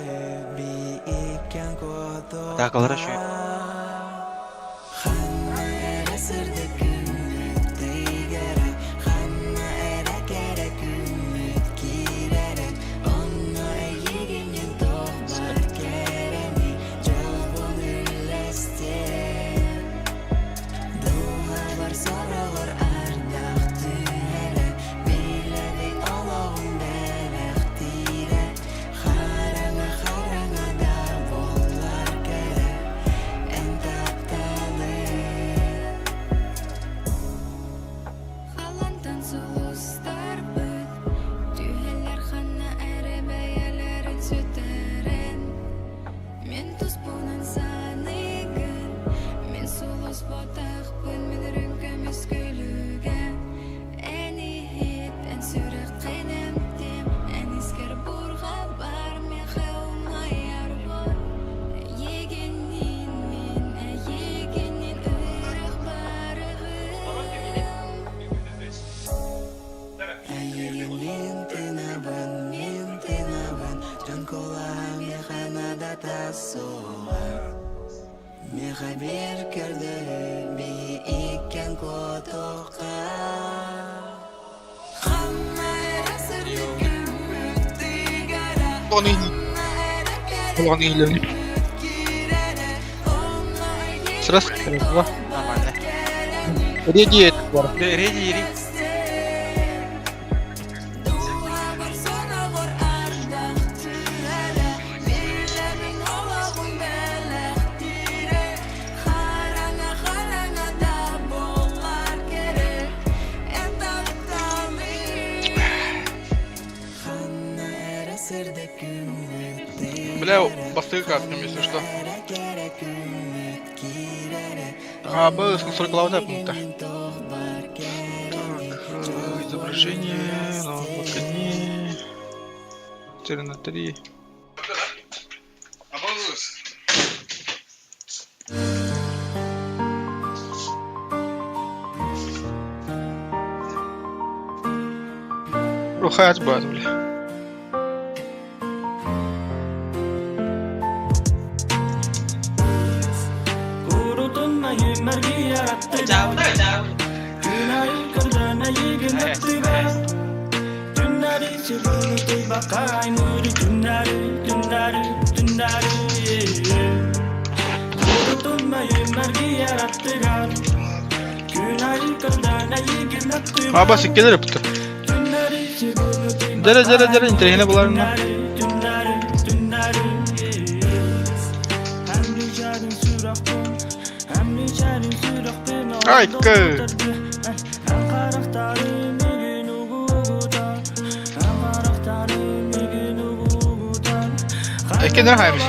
bi iken koto Takılır şu. Hamma era sırda gümrükte gara Hamma era gerek ümit girere Onna yegin yılda var keremi Çoğun ülestim Duha var sonra var ardak tühere Biledik Allah'ın belektire Harana harana da bollar kere Entaptalı Halandan sulustar böt Tüheller xanna erebeyelerin süteren Men tuz bunan sanigin Men sulus botak bun men rünkam üskülüge En ihit en sürek qenemtim En isker burga bar men xevmayar var Yegenin min yegenin ürek barıgım Ayeginin tinaban Jon kola mihanada tasoa Miha bir körde bi iken kotoqa Hamma era sırda gümrükte gara Onu iyi. Ulan iyilerini. Sırası var. Нормально. Ready et var. Реди, Бля, бастыгы картным, если что. А, был смысл главная пункта. Так, изображение, ноутбук одни. 4:3. Рухать базу, бля. Aba sikkeler yaptı. Dere interehine bularına. Ай, кы. Ekine haymış.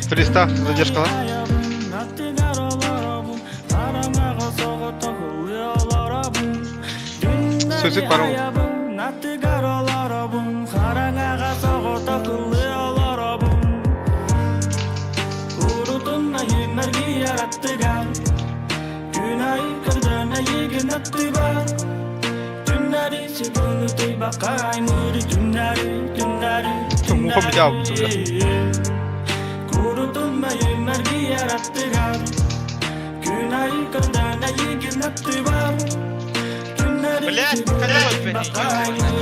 Пристав, задержка. Suicide var oğlum. Muha bir daha bu turda. Блядь, когда вот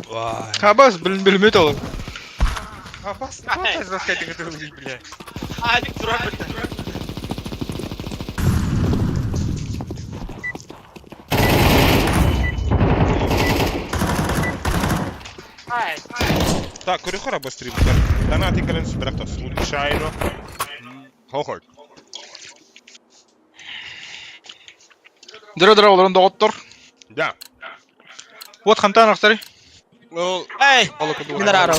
Vay. Ha bas, bilmet oğlum. Опасно. Опять рассказать, который, бля. Alik durar bitti. Так, Курихора быстрее. Донаты колен собирать случайно. Хохой. Дыры оларын доғыттыр. Да. Вот хамтан ақсары. Ол, Эй, Минараро.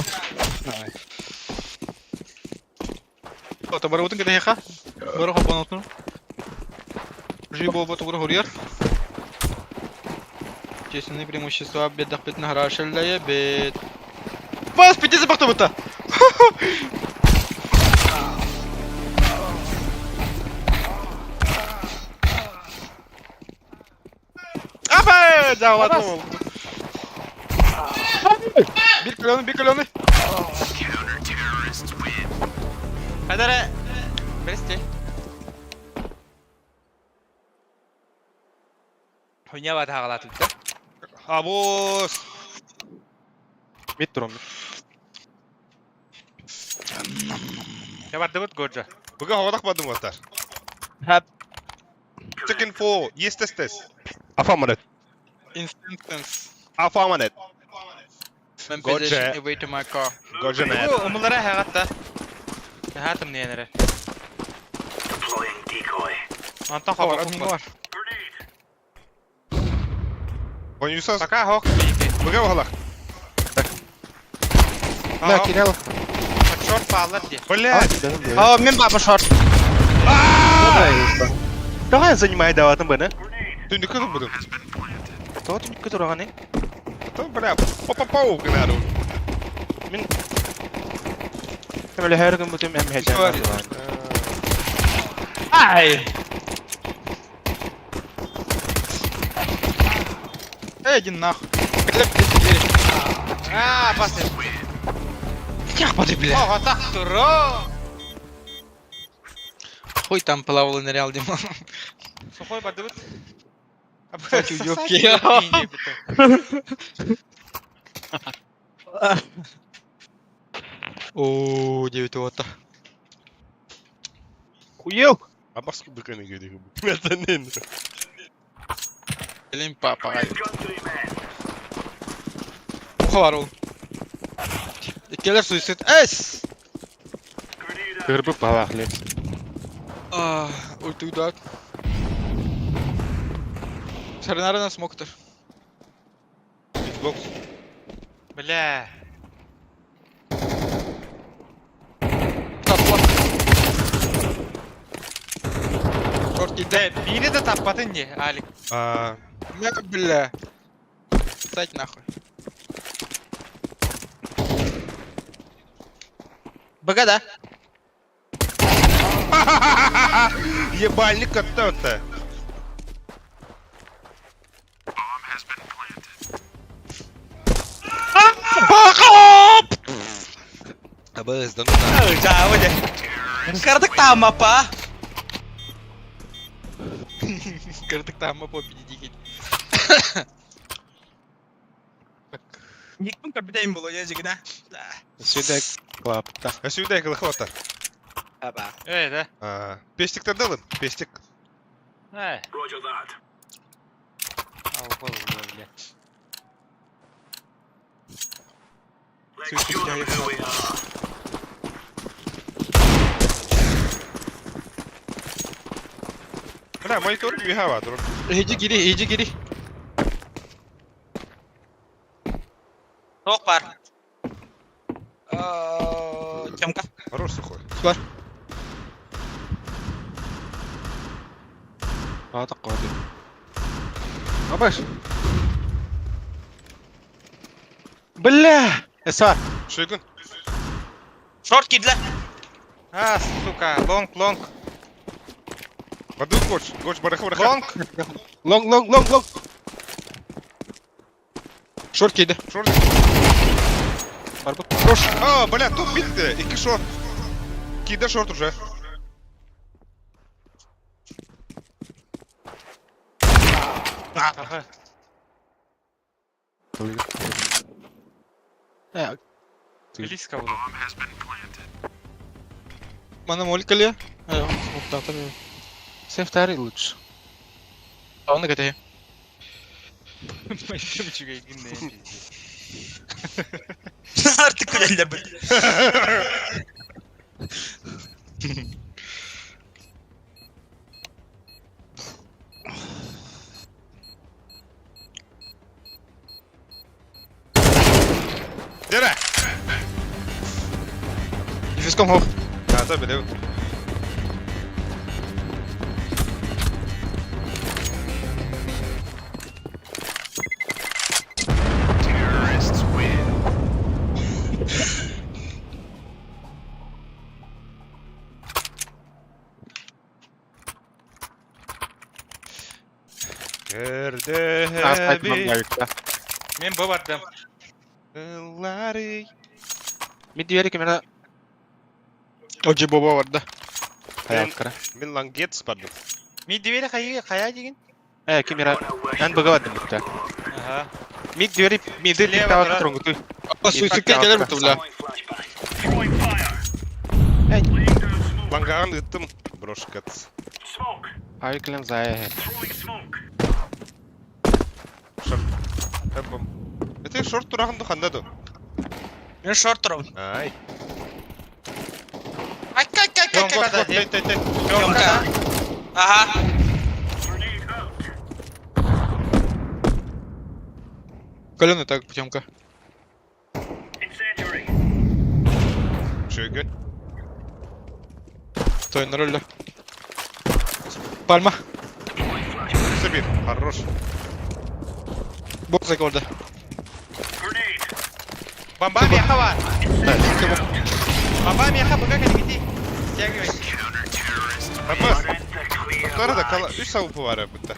Вот, бару утын кеде хеха. Бару хапан отын. Жибо вот угры хурьер. Честные преимущества бедах бедна харашеллая бед. Бас, пяти забахта бута. Абе, да, ладно. Bir kılonu. Kadere. Бересте. Хуйнява тағалат үтті. Абос. Bit durum. Ябарды бұт көрді. Бүгін хавадақ бадым ватар. Хәп. Chicken 4, yes. Affirmative. Instance. Affirmative. Ben Gotcha. position away to my car. Goja net. О, умылара хағатта. Хәтім нейенері. Антон Var, қабақ admin құқпа. var. Бон Юсас. Пока хоқ бейді. Бүгін вахалақ. Да, Кирилл. Шорт bağlar diye. Блядь. Aa, мен бапы шорт. Давай занимай даватын бana. Ты не куда будем? Тот который не. То, бля, пау гнару. Böyle her gün bütün MHC. Ay. Иди нахуй. Aa, bastı. Ебаный, бля. О, так durun. Хуй там плавал нырял, Дима. Сухой барды бұт. Хочу ёбки. О, 9 отта. Хуел. А баску быканы геди. Это не. Elin papa. Muha var oğlum. İkkeler suicide. Es! Kırbı palaklı. Ah, ulti dağıt. Serenara nasıl smoke'tur? Xbox. Бля. Tapla. Short кидай. Бiri de tapmadın ya Alik. Бля. Сать нахуй. Бага да. Ебальник кто-то. Abaz, da nuna. Jauh aja. Kartek tama pa. Картык там попи дикий. Никто как бедейм было, я зигна. Сюда клапта. А сюда их хвата. Apa? Evet Пестик то дал? Пестик. he. Avrupalı böyle. Бля, монитор бегава, друг. Иди гири. Tok par. Темка. Хорош сухой. Ата қоды. Абаш. Бля! Эсар. Шейгун. Short kidla. Сука, лонг. Воду гоч, бараха. Лонг. Шорт киді. Шорт. Барбут. Бля, тут бит-то. Iki шорт. Кида шорт уже. Aha. Близко было. Mana молика ли? Смуктата ли? Все втори лучше. А он где? Мальчик гинне. Artık öyle bir. Dere. Nefes kom hoog. Ja, dat ben ik. Men babardım. Mid verik mina. Oji boba vardı. Hayat kara. Min lan get spaddım. Mid diveri kaya digin. Kimira. Ben baga vardım bitti. Aha. Mid verik mid verik tava tutrongutu. Suisikler gelir mi tuvla? Langaan ıttım. Broşkat. Ayıklam zaya. Tamam. Ete short durağında kandadı. Ben short turun. Ay. Ay. Tey. Темка. Aha. Колено так путемка. Шейгун. Стой на ролле. Пальма. Sabir. Хорош. Боксик orada. Бомбами яха var. Бомбами яха бага gitti. Стягивай. Tamam. Sonra da kala 3 savupu var burada.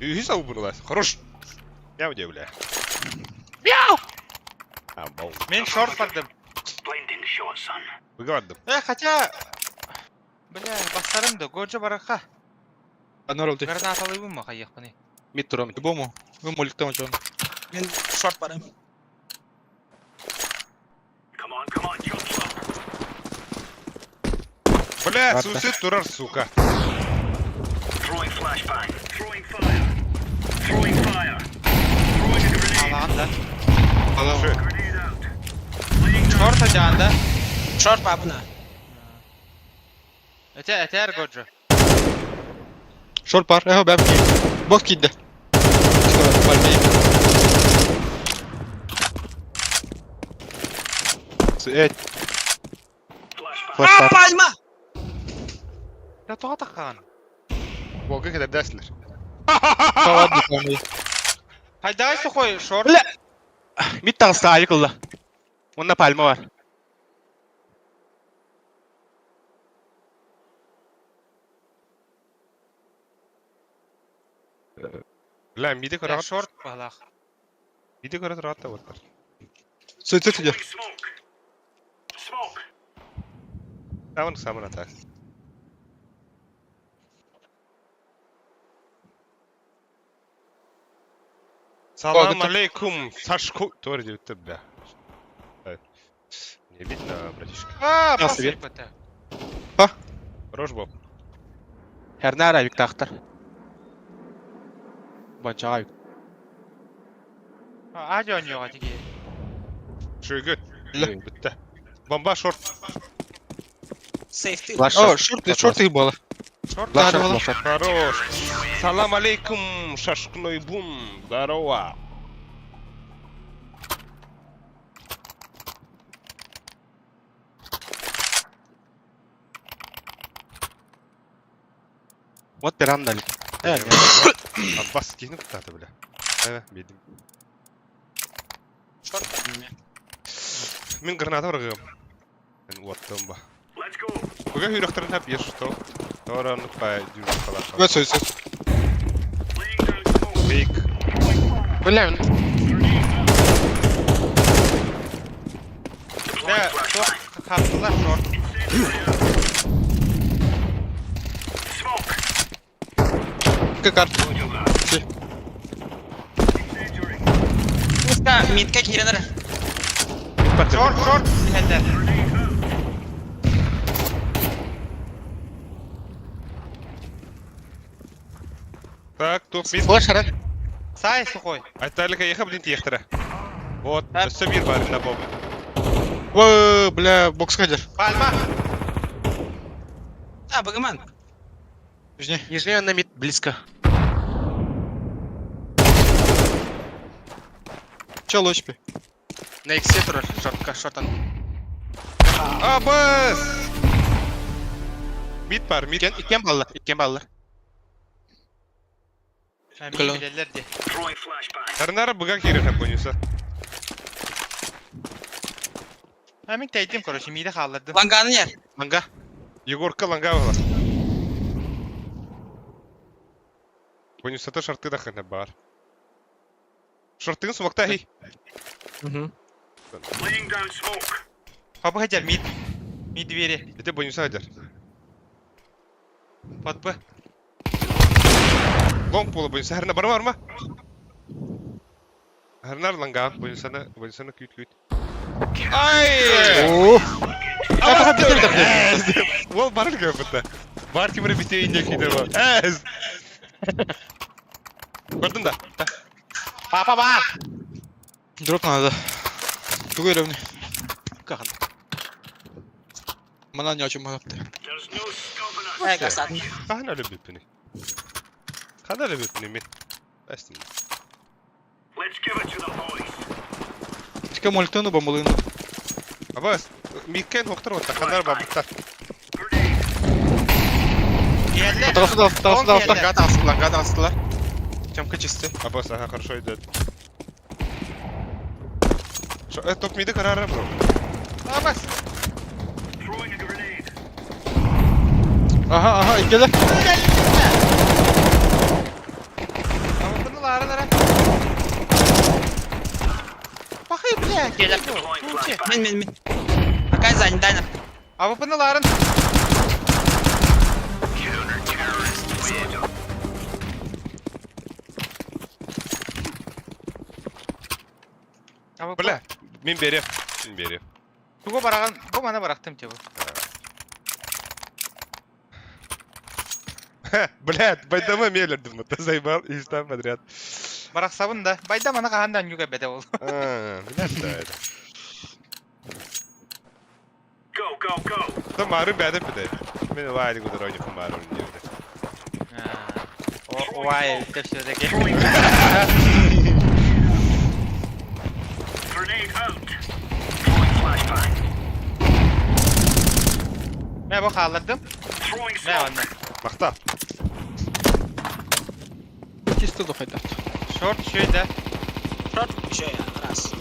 3 savupu var. Хорош. Я удивляю. Мяу! Амбол. Men short vardım. Выгодно. Хотя... Бля, бастарым да, Годжа бараха. Одна ролл ты. Гранаталы вымма қайық бұны. Мид турам. Любому. Вы моликтам очон. Ben short barım. Бля, Ладно. сусед турар, сука. Алаған да. Алам. Short ajağında. Short var buna. Öter Goджа. Short par. Ben bot kiddi. Palmeyi. Evet. Flash par. Palma. Ya toğa taqқан. Smog'a kadar dersler. Ладно, помни. Hayday sokoy short. Бля! Mid tağısı ayıkıldı. Onda palma var. Lan mide kara Short balaq. mide kara rahat da var. Söyle söyle. Самый atak. Салам алейкум, Сашко. Тоже делает тебя. Не видно, братишка. Aa, Nasıl pas bir? yapata. Рож Боб. Her ne ara yük taktır. Bançağa yük. Aja oynuyor hadi ki. Şöyle. Bitti. Bomba short. Safety. О, шорт их было. Short Ладно, da. ладно. Хорош. Салам алейкум, шашкной бум. Здорово. Вот пиран дали. Аббас кинуп таты, бля. Бедим. Мен граната врагым. Мен уаттым ба. Бага хүйрөктөрүн хап еш что. Торанып па жүрүп калат. Вот söyle. Бейк. Бля, Ne? Çok kaptılar short. как Mid'e girenler. Short. Hende. Так, топ мид. Флеш, ара. Say sokoy. Айтарлыка еха блин тиехтера. Вот, Самир бар на бомбе. О, бля, бокс ходер. Palma. А, Багаман. Нижний на мид, близко. Че лучпи? На иксе турар, шортан. Аббас! Mid бар, mid. İkken ballar. Şamil bilerler de. Тарнара бага кирен хап oynuyorsa. Hemen teydim koruşu mide kaldırdım. Langanın yer. Манга. Егорка ланга была. Oynuyorsa da şartı da хана бар. Şartın smokta hi. Kapı hacer mid. Mid veri. Bir de oynuyorsa hacer. Patpı. Long polo oynuyorsa her ne var mı? Her ner langa oynuyorsa küt. Ay! Kapağı bitirdim. Wol barıl göpütte. Var ki böyle bir şey inecek yine var. Ez! Gördün da. Papa var. Дроп надо. Другой ровный. Как он? Мана не очень много. He gasat. Kahan öyle büyüpünü. Kahan öyle büyüpünü mi? Bestin. Тика мультану бомбулину. Abbas, Mikken hoktar otta. Kanar babukta. Geldi. Tarafı da Лангада astılar. Темка чисты. Abbas, ага, хорошо идет. Топ миды карара, бро. Abbas. Aha, ikili. Ama bunu larılara. Bakayım bile. Gelip. Tuğçe. Min. Какая занят, Дайнер? Ama bunu ların. Ama Бля, мен берем. Мен берем. bu bırakan, bu bana bıraktım ki bu. Блядь, байдама мелердим, ты заебал, и там подряд. Bırak sabun da. Bayda bana kahandan yuka bede ol. Блядь, да это. Там мары бәді бәді. Мен лайды кудыр ойнап мары ойнап. O vay, tepsideki. Ben bu kaldırdım. Ne anne? Мақта. Pistol da haydat. Short şeyde. Short şey ya, ras.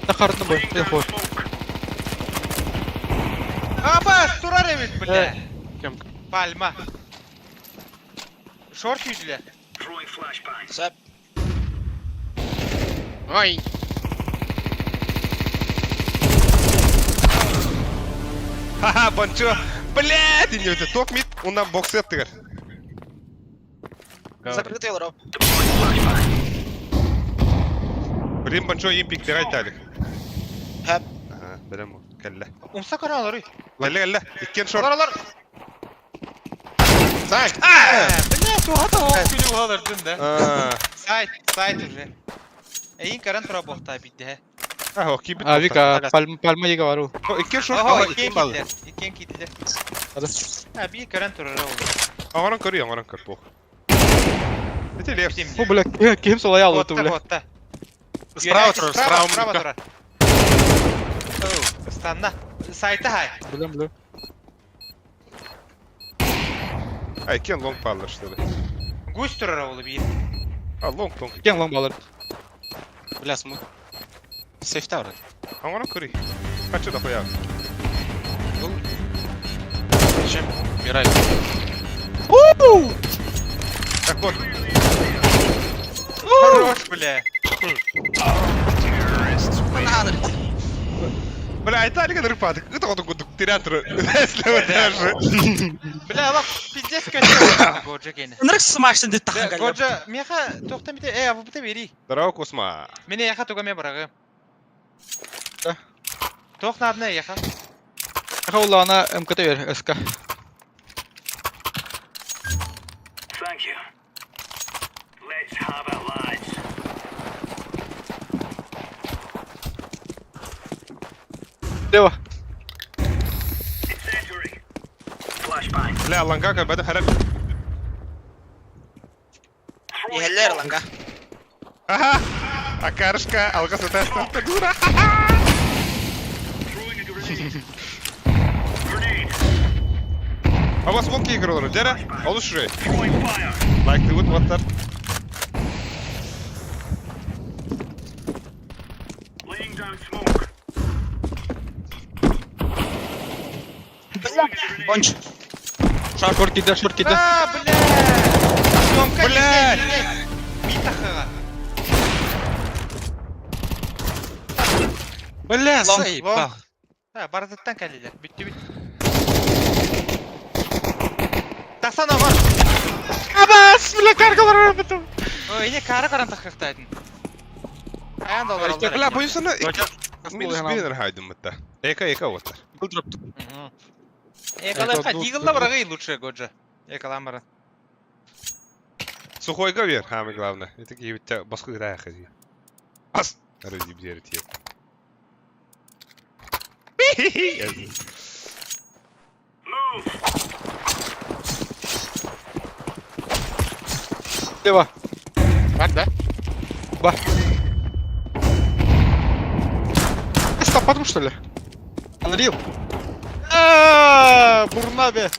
Da kartını boy. Telefon. Bas durar evet bile. Kim? Palma. Short yüzüler. Sep. Ay. Ха-ха, Банчо. Блядь, и не это ток мид, он нам боксет тыгар. Закрытый лоп. Блин, Банчо им пик тырай талик. Hep. Ага, білем ол, кәллә. Umsa karaları. Кәллә, иккен шорт. Karalar. Сайт! Bile tuhata o külü alırdın da. Сайт уже. Эйин каран тура бохта бидде. А, о, кибит. А, Вика, пальма ега бару. Иккен шорт. Ага, Ага, икен бал. китлер. Икен китлер. Hadi. Ha bir каран тура oldu. Аңаран көрі, аңаран көр, пох. Это лепс. Bu bile kim solaya aldı Котта, bile. котта. Справа тұрар, справа Справа мұнка. тұрар. Оу, станна. Сайты хай. Bilem. А, иккен лонг паллар, что ли. Гусь тұрар олы bir. А, лонг. Ken lan balır. Бля, смог. Сейфта вроде. Аңаран көрі. Қачы да қояғы. Чем? Мирай. Так вот. Хорош, бля. Бля, айтали кадыр падык. Это вот гудук тирятры. Если вот даже. Бля, бak pizdes kötü. Goca gene. Нырык смашты дит тахын галып. Goca, meha toxta bir de bu bite veri. Здорово, Косма. Mene yaxa toga me bırakı. Da. Tox nadına yaxa. Hawla ana MKT ver SK. Deva. Бля, ланга как бәді хәрәп. Yeheller langa. Ага. А карышка, алға сатастан тагура. Ама смоки игралар, дәрі? Алу шурай. Лайкты өт ваттар. Конч. Short kidde. Ha, bля. Tomka Bля. Bir taxığa. Бля, Лонг, заебал. лонг. Ha, barazattan kəlliler. Bitti. Taxsana var. Abas bile kargalar arabadım. O yine kara karan taxıqtaydın. Ayağın da olur olur. Бля, bu insana Goca. minus binir haydın мытта. Ека ваттар. Экалайка дигылда бұрағы лучше Годжа. Экаламбары. Сухойга вер, самое главное. Это какие-то тебя баску играя ходи. Ас! Ради бзеры тебе. Deva. Var da. Ба. Стопадым что ли? Unreal. Бурна be.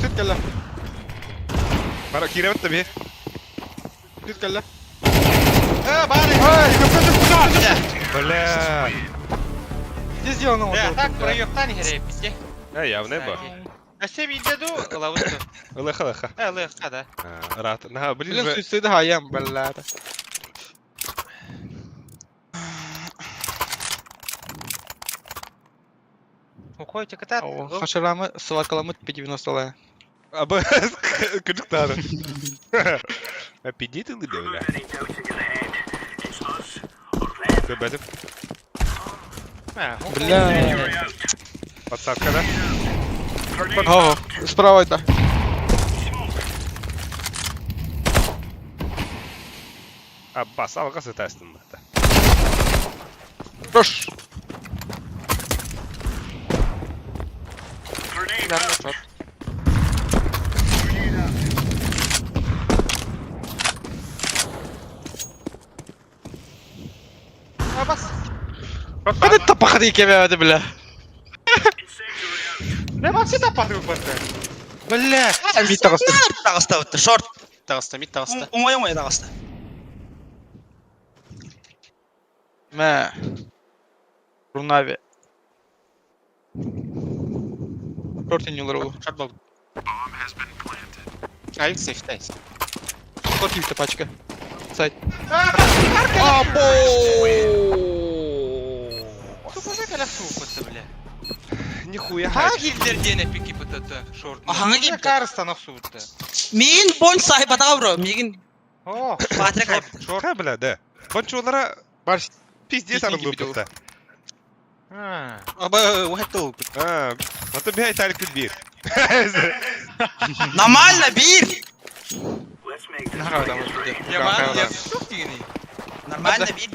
Tüt gel lan. Bana kirevet tabi. Tüt gel lan. Bari. Ay, köpürdüm. Бля. Ne сделано вот? Так, проёктан хереп bizde. Явно ба. Асебиде ду лавуту. Леха. Лыхка да. Рат. Наха, блин Блин, же. суициды хаям, бля. Уходите катар. Хашарамы свалкаламы 90-лая. Абы кыжыктары. Пиди ты лыбе, бля. Ты бәдім. Бля. Подсадка, да? Ого, справа да. Аббас, алға сатастын мыта. Рош. Бas. Hadi tapakadi kememedi bile. Ne baksa tapatı bu batı. Блядь! Мид тағысты. Тағыста өтті, шорт. Тағыста, мид тағыста. Оңай тағыста. Мә. Рунави. Шорт инюлар ол. Шарт болды. Айк сейфтайс. Шорт юйті пачка. Сайт. Сука, кәлі суық batı bile. Нихуя. Ха gildir dene peki batı short. Ahanga gildi. Karıstanaq suğuttu. Мен бонч сайып атаға бро. Мегін Oh. батыры қайып. Ха, бля, да. Бончулара Бар. пиздец Песни арым gibi выпил-то. Ha. Аба, ухет тол. А ты бегай тарик тут бир. Нормально, бир. Наға адам өтті. Yaman ya çok diyeni. Нормально, бир.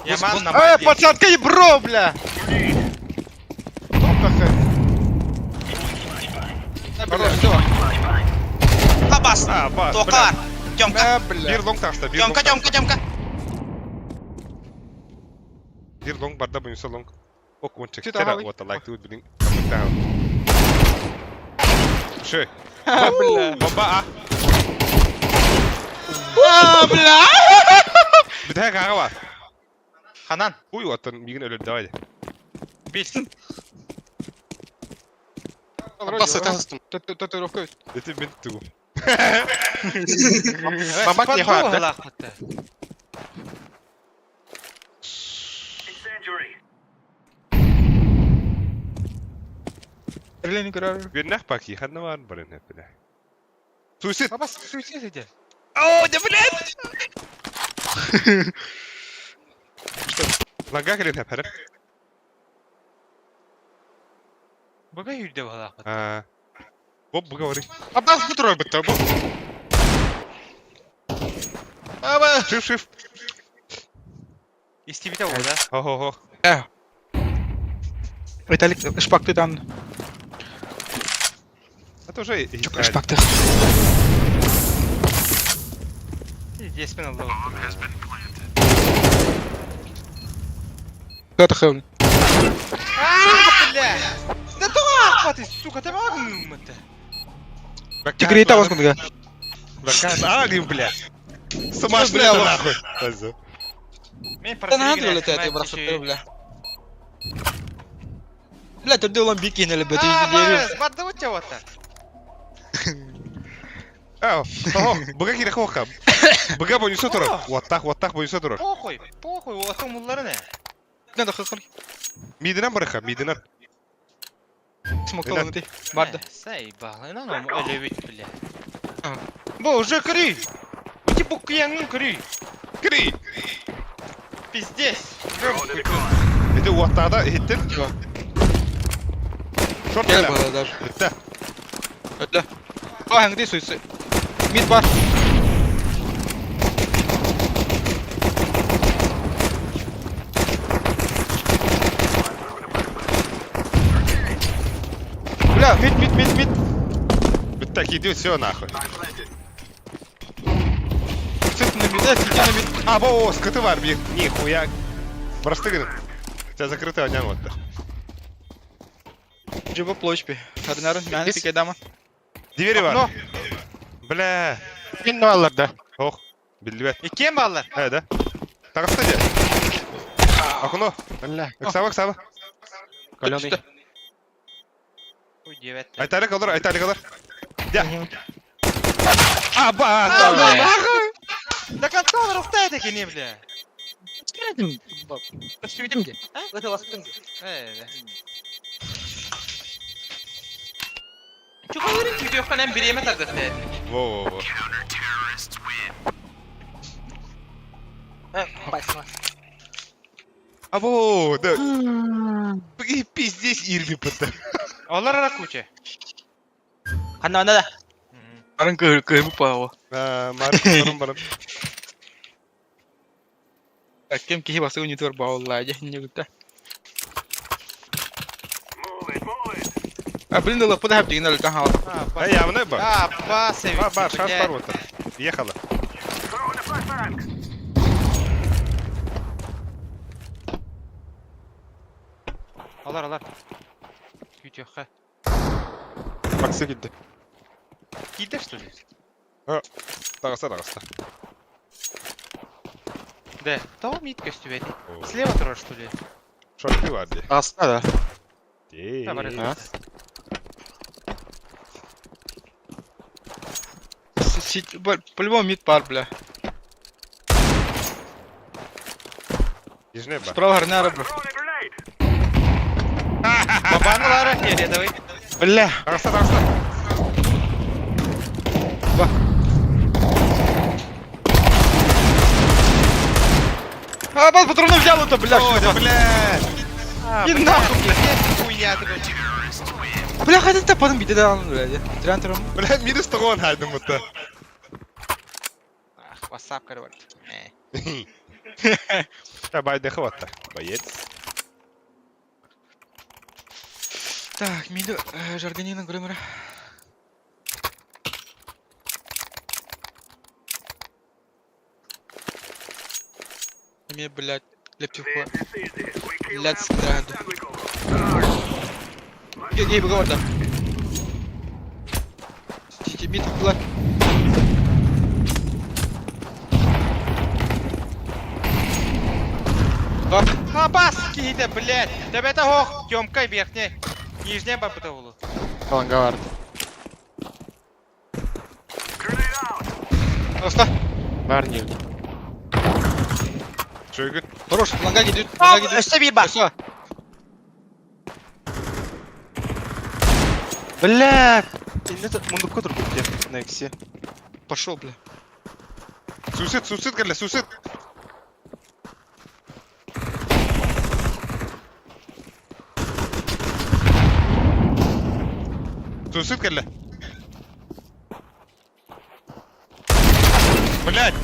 Yaman Эй, пацанка, бро, бля! Бля, всё. Табас. А, Тоқа бар. Тёмка. Бир Бля. лонг тақста, бир лонг. Тёмка. Бир лонг барда бұйынса лонг. Ок, он чек. Sit Get out down. what the like dude being coming down. Шö. Бля. Бомба А. Бля! Bir tane kanka var. Hanan. Uy atan bir gün ölür daha iyi. Bil. Бас тағыстым. Татуировка. Eti ben tuğum. Бабак не хватит, да? Halaq batı. Релейни көрөр. Bir nak bak iyi. Hanna var mı barın hep bile. Suicide. Baba suicide eder. Oh, ne bilen? Lan gel gelin hep herif. Baga yürüdü halaq batı. Ha. Bob bu gavri. Абас bu тұрар бітті, бұл. Аба. Shift. İstibite orada. Ho. Виталик, шпак ты там. Это уже... Шпак ты. Despen aldı. Кто то хэвн? Бля. Да тугақ батı, сука, ты мағын мыты. Тигрей тавас кудыга. Алим, бля. Сумасшедший это нахуй. Азу. Мен Да надо профилигіне летать, я айтмай бросаю, кеше. бля. Бля, ты делал бикини, или бля, ты А, не веришь? барыз, барды өте ота. Ау. Бұға керек оқам. Бұға бойынса тұрыр. Уаттақ бойынса тұрыр. Похуй, ота мұллары не? Надо хахар. Мидінен бұрыққа, мидінен. Смоктал ты. Барда. Сай, бағлайнан ому өлевет, бля. Бұл, уже кірі. Өте бұл кияңын кірі. Кiri. Пиздец. Еді уаттағда еттін. Шорт Гел келі. было даже. Бітті. Öyle. O hangi suyusu? Mid var. Бля, мид. Бітті, иди, все нахуй. Сыт на мид, сиди на мид. А, во, скрытый var bir. Нихуя. Простыгын. Тебя закрытый огнян вот. Джиба площпи. Однарın, yani fikir dama. Двери var. No. Бля. Мен аларда. Ох, билбет. İkiye mi bağlar? He de. Тағысты же. Акуно. Бля. Ксава. Каленый. Uy, evet. Айтарлық алыр. Я. Аба! Да контроль рухтает эки не, бля. Geldim. Söyledim de. Ha? Öte bastın de. Çok ağırın ki video falan bir yeme tarzı dedi. Во. Ha, başla. Або, да. Пиздец, Ирби пытта. Onlar ara kuçe. Anda da. Barın kıyımı pahalı. Марым. Kim ki bası ünlü tur bağlı aja nyuta. Блин, лапы да хапти гнали каха. Эй, я мне ба. Басевич. Бар, шанс бар вот. Ехала. Алар. Video ha. Баксы кидді. Киде, что ли? Тағыста. Да. Того мид костюме. О. Слева трое, что ли? Шорты var diye. Ағысқа да. Да, бар А? По-любому мид пар, бля. Нижняя бар. Справа горняра, бля. Бабанулары, фиолетовый. Бля. Тағыста. А, патроны взял это, бля. Ой, да, блядь. И нахуй, бля. Хуя ты, короче. Бля, хай ты потом биде да, бля. Трянтером. Бля, минус тоғын хайдым бұтта. Ах, вассап, короче. Я байдың хватта. Боец. Так, миду, жарганинын грымыра. Мне, блядь, лептюхуа. Блядь, скраду. Гей, бога вода. Тити, мид, блядь. Хабас, киде, блядь. Тебе того, тёмкай верхняя. Нижняя баба того. Қаланға барды. Оста. Бар не. Çögün. Хорош, нога идет, Aa, нога идет. üstte bir bak. Оста. Бля. Мұндыққа тұр көтке. Нексе. Пошел, бля. Сусід, кәлі, сусід. Сусід кәлі. Блядь.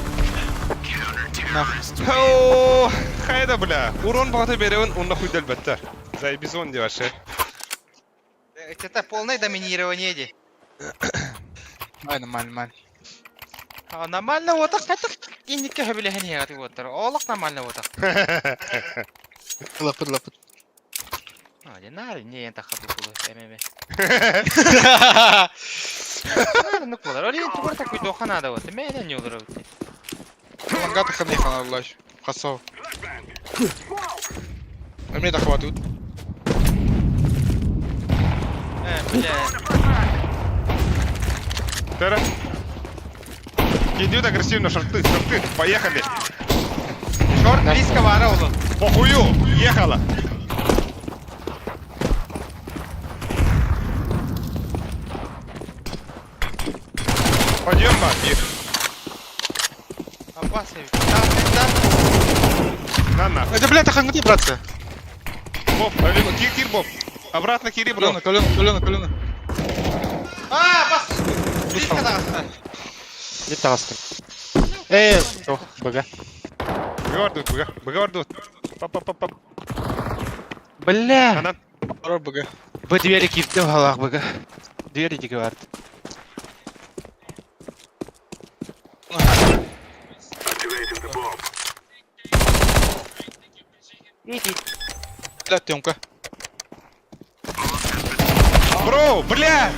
Ооо, хайда, бля. Урон бағыты береуін, онна хуйды әлбәттер. Заебизон де ваше. Это полное доминирование, ди. Нормально. А нормально вот так, хотя индикке хөбіле хәне ягаты вот так. Олақ нормально вот так. Лапыт. А, динар, не ента хабы кулы, әмеме. Ну, кулар, ори енті бар такой доха надо вот. Мәйден не олар вот. Лангата хамни хана, блядь. Хасау. А мне так хватит. Бля. Тера. Идет агрессивно, шорты. Поехали. Шорт близко вара олу. Похую, ехала. Пойдем, бабир. Аббасович. На. Это, блядь, хангати, братцы. Боб, кир, Боб. Обратно кири, бро. Колено. А, бас! Близко да. Не тағысты. Ох, бага. Быга ордут. Пап. Бля. Анан. Пора, бага. Бі двері киптім халақ бага. Двері деге барды. Блядь, Тёмка. Бро, бля!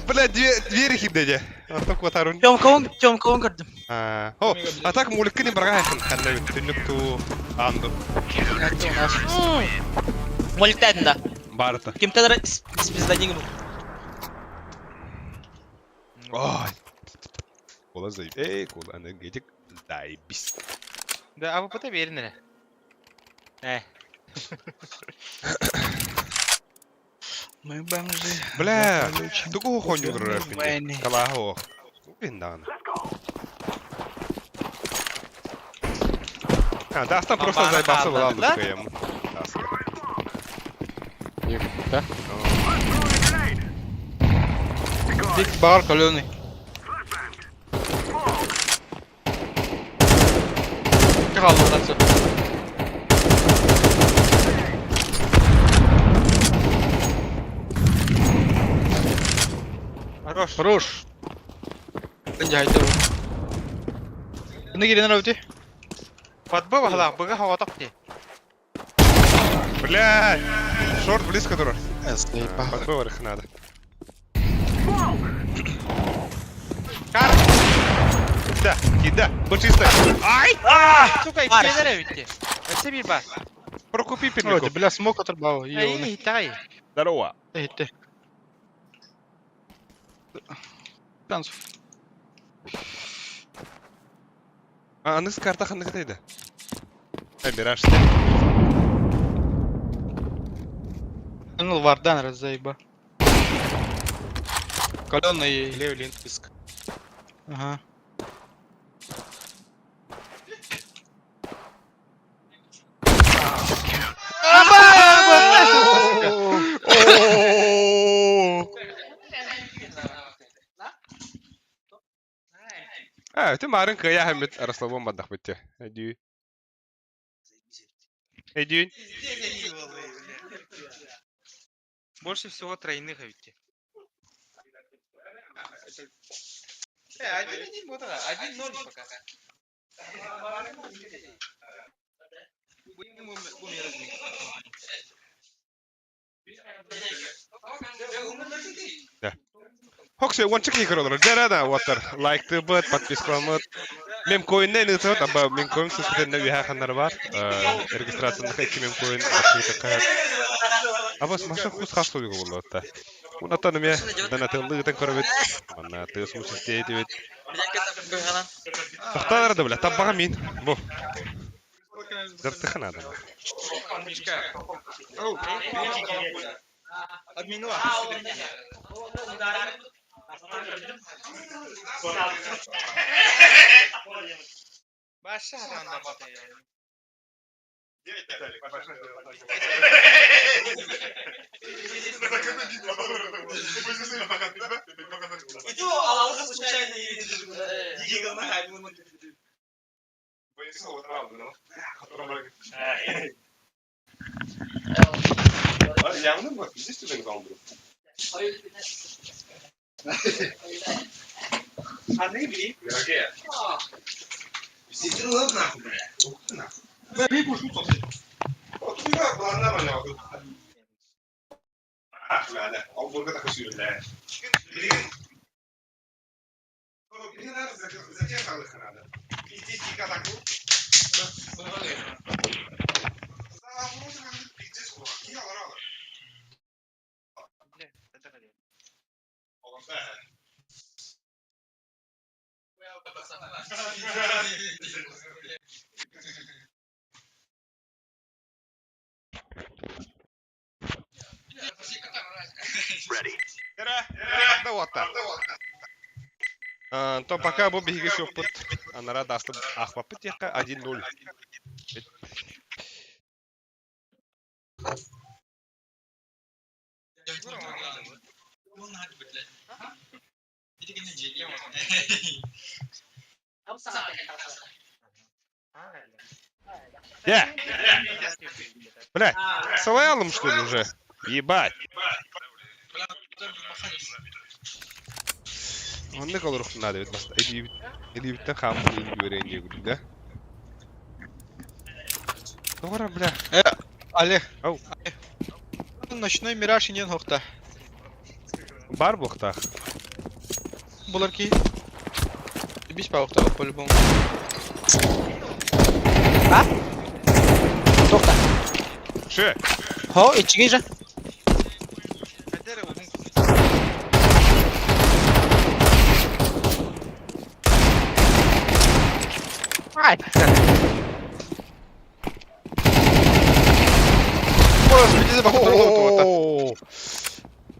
Бля, двери хидеде. Анток ватарун. Тёмка он gördüm. О, а так муликкини брага ханна түнүкту анду. Это у нас. Molitten da. Барта. Kimteler спизданигну. Ой. Кола заеб. Кола энергетик. Заебись. Да, а вы потом верили. Мы бомжи. Бля, туку хоню грыппини. Калахо. Виндан. Дастан просто заебался в ландушку ему. Да? Биг бар, колёный. Кахал, братцы. Хорош. Penjahit daw. Ano gina na uti? Подбыл, гала, быга хава так ти. Бля, шорт близко, дура. Заебал. Под повар их надо. Да, кида, был чисто. Ай! Сука, и пидоры ведь. Это бирба. Прокупи Ой, перлику. ты, бля, смог оторвал. Ёвный. Эй, тай. Здорово. Эй, ты. Шансов. Аны с картах аны катайды. Мираж ты. Ну, Вардан раз заеба. Каленый. Левлин писк. Ага. Ты марын кая хамит арславон бадах битте. Эдюн. Эдюн. Больше всего тройных ведь. Один вот это, 1-0 пока. Да. Хоксе ванчик не королор. Джерада ватер. Лайк ты бот, подписка мод. Мемкоин не нытот, аба мемкоин сусуден на виха ханарбар. Регистрация на хэки мемкоин. Аба смаша хус хасту его болота. Унатан мне дана тылы тен корбет. Мана ты смусил тейдивит. Тахтар да бля, табага мин. Бо. Зартыхана да. Админуа. Баша ранда батая. Иду, а уже случайно едет. Да вот так. То пока Бобби Хиггис опыт, она даст ахвапытека 1-0. Да. Блядь, салаялом что ли уже? Ебать. Он не колор надо, ведь просто или там хам или верение говорит, да? Добра, бля. Олег. Ау. Ночной мираж инен хохта. Бар бухтах. Буларки. Бись паухта по-любому. Тохта. Ше. Хо, içi же. Ай.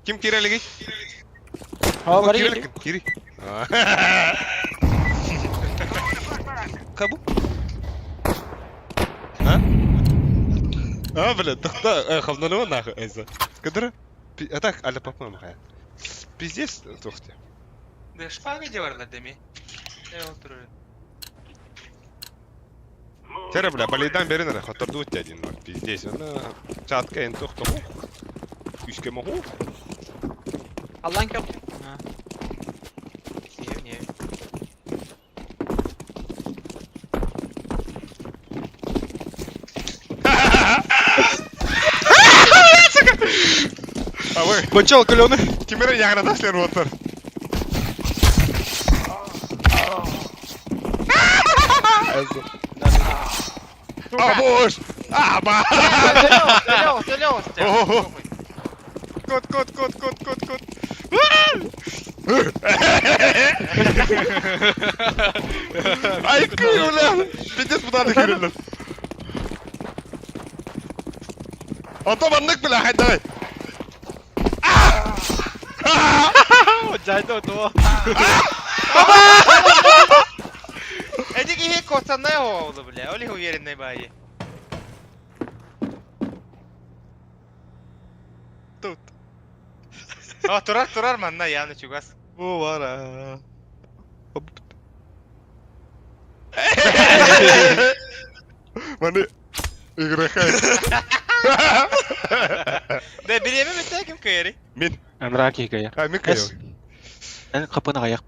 Kim kira lagi? Хо, Kiri бари. lagi, kiri. Kamu? Hah? Блядь, да, хавнано нахуй, это. Кадра? А так, аля по-моему, хай. Пиздец, тухте. Да шпага деварла деми. Я отрую. Тера, бля, балидан берин ана, хатар дуйте один, пиздец. Она чатка эн тухте. Üçke mohu. Allah'ın köp. Не. Бачал, каленый. Кимера ягына ташлар оттар. Boş. Ba. Ого. Кот. Ay kıyım lan. Piddes bunlar da kıyırlar. Otobanlık bile haydi. Caydı o tuo. Эдик ihe kosanday oldu bile. Oli hu yerinde bayi. Tut. Turar manna yani çugas. Bu var ha. Mani. İgrekay. De bir yeme mi kim kıyeri? Min. Emrah hikaye. Ha min kıyıyor. Ben kapına kayak.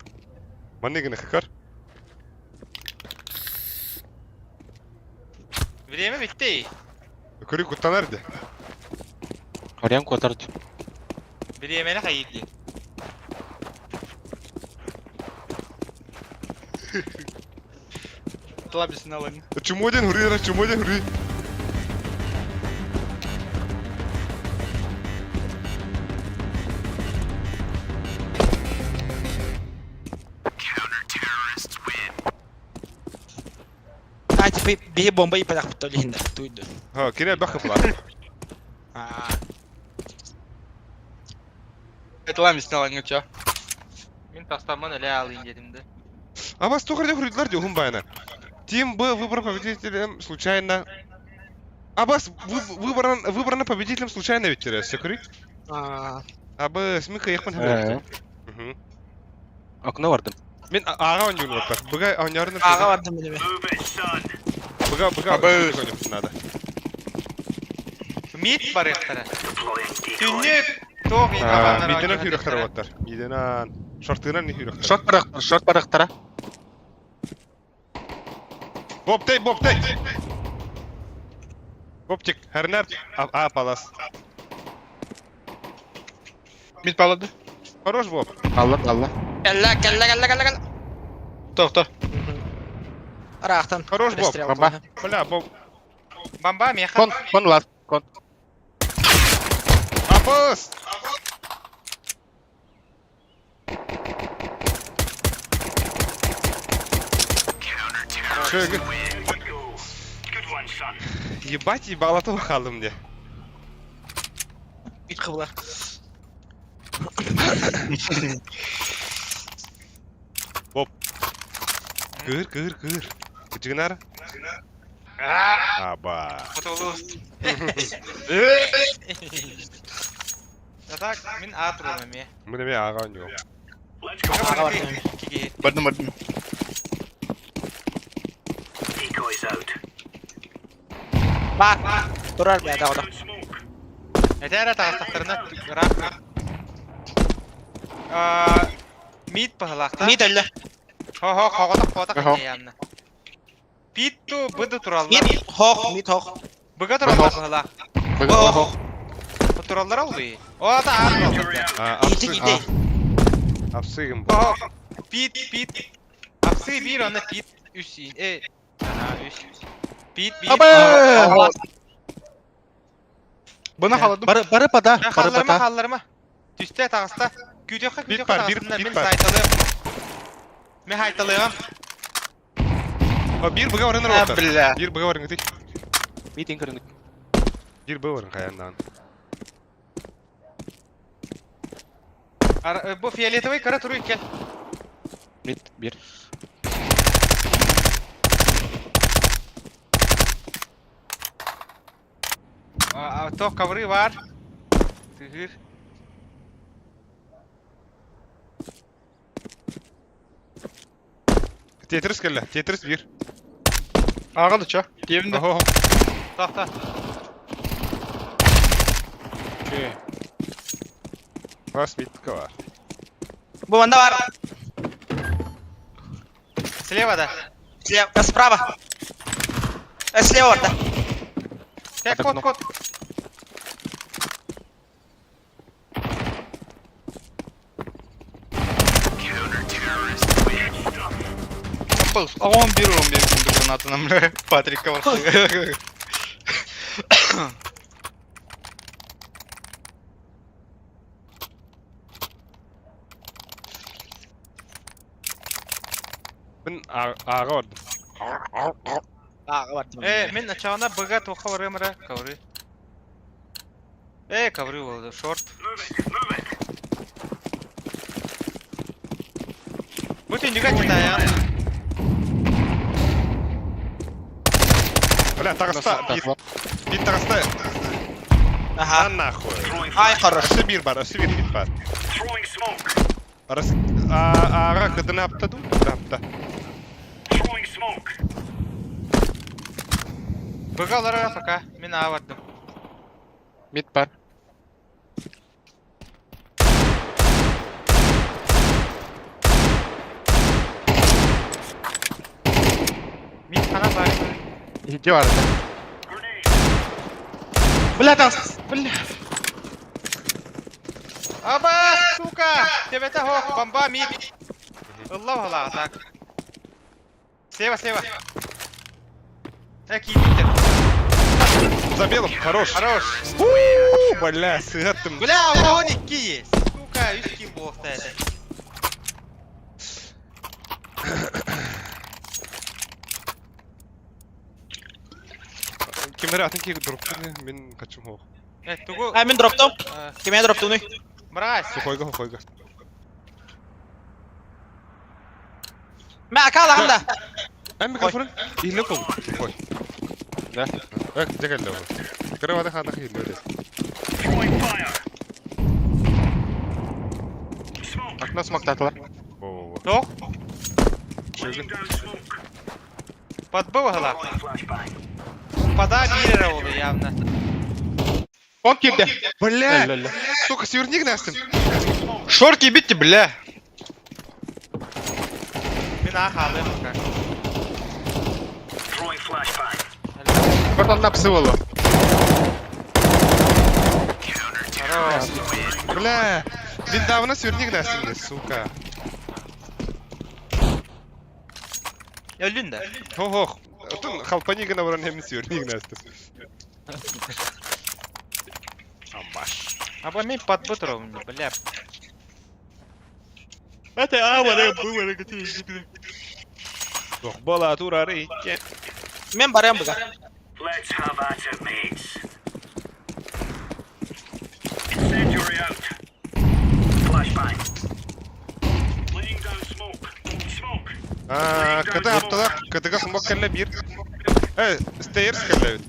Mani gine kıkar. Bir yeme bitti. Kuri kutta nerede? Oraya kotardı. Bir yemene kayıtlı. Tlabisini alayım. Чумодин хури. А, типа, бей бомба и подах потолинда. Туйду. Ha kine bakıp lan. Tlabisini alayım ço. Min taslaman ele alayım dedim de. А вас только хуридlar diyor bayana. Тим Б выбран победителем случайно. А вас выбрано победителем случайно ведь теряешь, все кури? А Б смыка яхман хабер. Okuna vardım. Мен ага oynuyorum otlar. Быга oynuyorum. Ağa vardım benim. Быга надо. Mit var yaktara. Tünlük. Toğ yıkamanlar. Midden hürüktер otlar. Midden şartlarına ne hürüktер. Shot baraktara. Bobtey. Bobtik. Her nerede? A palas. Mid bağladı. Хорош Bob. Allah. Kella. Tohta. Araqtan. Хорош Bob. Bamba. Бля, Bob. Bamba meha. Kon last. Kon. Apos. Şöyle. Ебать, ебалата kaldım diye. Üç kıvılar. Kır. Kıcığın ara. Aba. Otolus. Yatak min atrolum ya. Bu ne bir ağa oynuyor. Ağa vardım benim. Kiki. Bardım. Bak. Durar bir adam. Yeter at astaklarına rak. Mit pahalakta. Mid öldü. Ho kodak ne yanına. Pit tu bıdı turallar. Mid hoq. Bıga turallar pahalak. Hoq. O turallar oldu. O da ağır oldu. Gitti. Apsıyım bu. O pit. Apsı bir ona pit üstün. Pit. Bana haladım. Barı pada. Hallarıma. Tüste tağısta. Güdüyor Bit var, tağısından bit men var. saytalıyım. Men haytalıyım. Bir bıga varın Ha orada. billah. Bir bıga varın gıdık. Meeting kırındık. Bir bıga varın kayandan. Bu fiyaliyeti kara turu gel. Mid 1. Toh cover'ı var. Tühür. Tetris kelle. Tetris bir. Ağa da ço. Diğerinde. Oho. Tahta. Bas bit bıga var. Bu banda var. Слева да. Слева. Справа. Слева orada. Tek kod. Apples. 11 күндік гранатынан бля. Патрикка бар. Мен аға бардым. Ağa vardım. Мен ачағына быға тоқа барымыра, кавры. Кавры болды, шорт. Бүтін жүгі кетті аян. Бля, тағыста. Бит тағыста. Aha. Нахуй. Ay хорош. Асы бир бар, асы бир бит бар. Аға кыдыны аптаду? Апта. Быға оларға фака, мен аға бардым. Мид бар. Мен қана барым. Иди бар. Бля, там. Бля. Аба, сука! Тебе-то хох, бомба, мид. Аллах Аллах, так. Слева. Кибитер. Забелов, хорош. Бля, сыгаттым. Бля, у него никки есть. Сука, 3 килл болықта это. Кемері атын кейгі дұрыптың, мен қачым хоқ. Тугу. Мен дроптым. Кеме дроптым ну. Мразь. Сухойга. Мен акалағында. Әмі кафырын? Ийлі қол. Қой. Да? Жегелді ол. Кірівады қандақ ийлі өді. Окно смоктатылар. Тох? Шөгін. Подбыл ғала. Пода бирера oldu явно. Он кирді. Бля! Сука, северник настым. Шорки битті, бля. Мен ақалым. Бұрдан напсы болу. Бля! Мен давно северник настым, сука. Өлін да. Хоқ. Отын халпанигана баран хемін северник настым. Амбаш. Аба мен подбы тұрым, бля. Әті ауада бұвара көтірі. Жоқ, бола тұрары еткен. Men barayım bıga. Let's have at it, mates. Incendiary out. Flashbang. Laying down smoke. Smoke. Кыды аптада, кыдыға смок кәлі бір. Стейрс кәлі өт.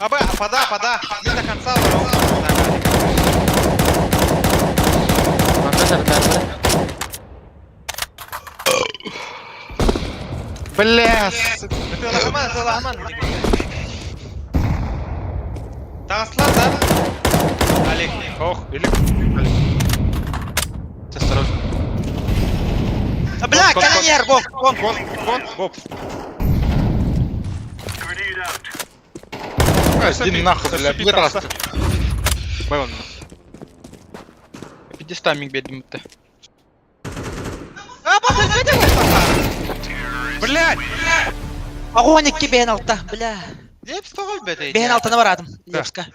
Аба, пода. Мен до конца ұрау. Бля. Тылағыман. Тағысылар да? Олег. Хоқ, елік. Осторожно. Bля, kanonier, gol. Гоп. Grenade out. Иди нахуй, бля, вырасты. Бай он. 50 миг бедім бітті. Аба, ты не делаешь? Блядь! Огонь iki beyin altta, bля. Деп стоғыл бәді. Beyin altına var adım. Levska.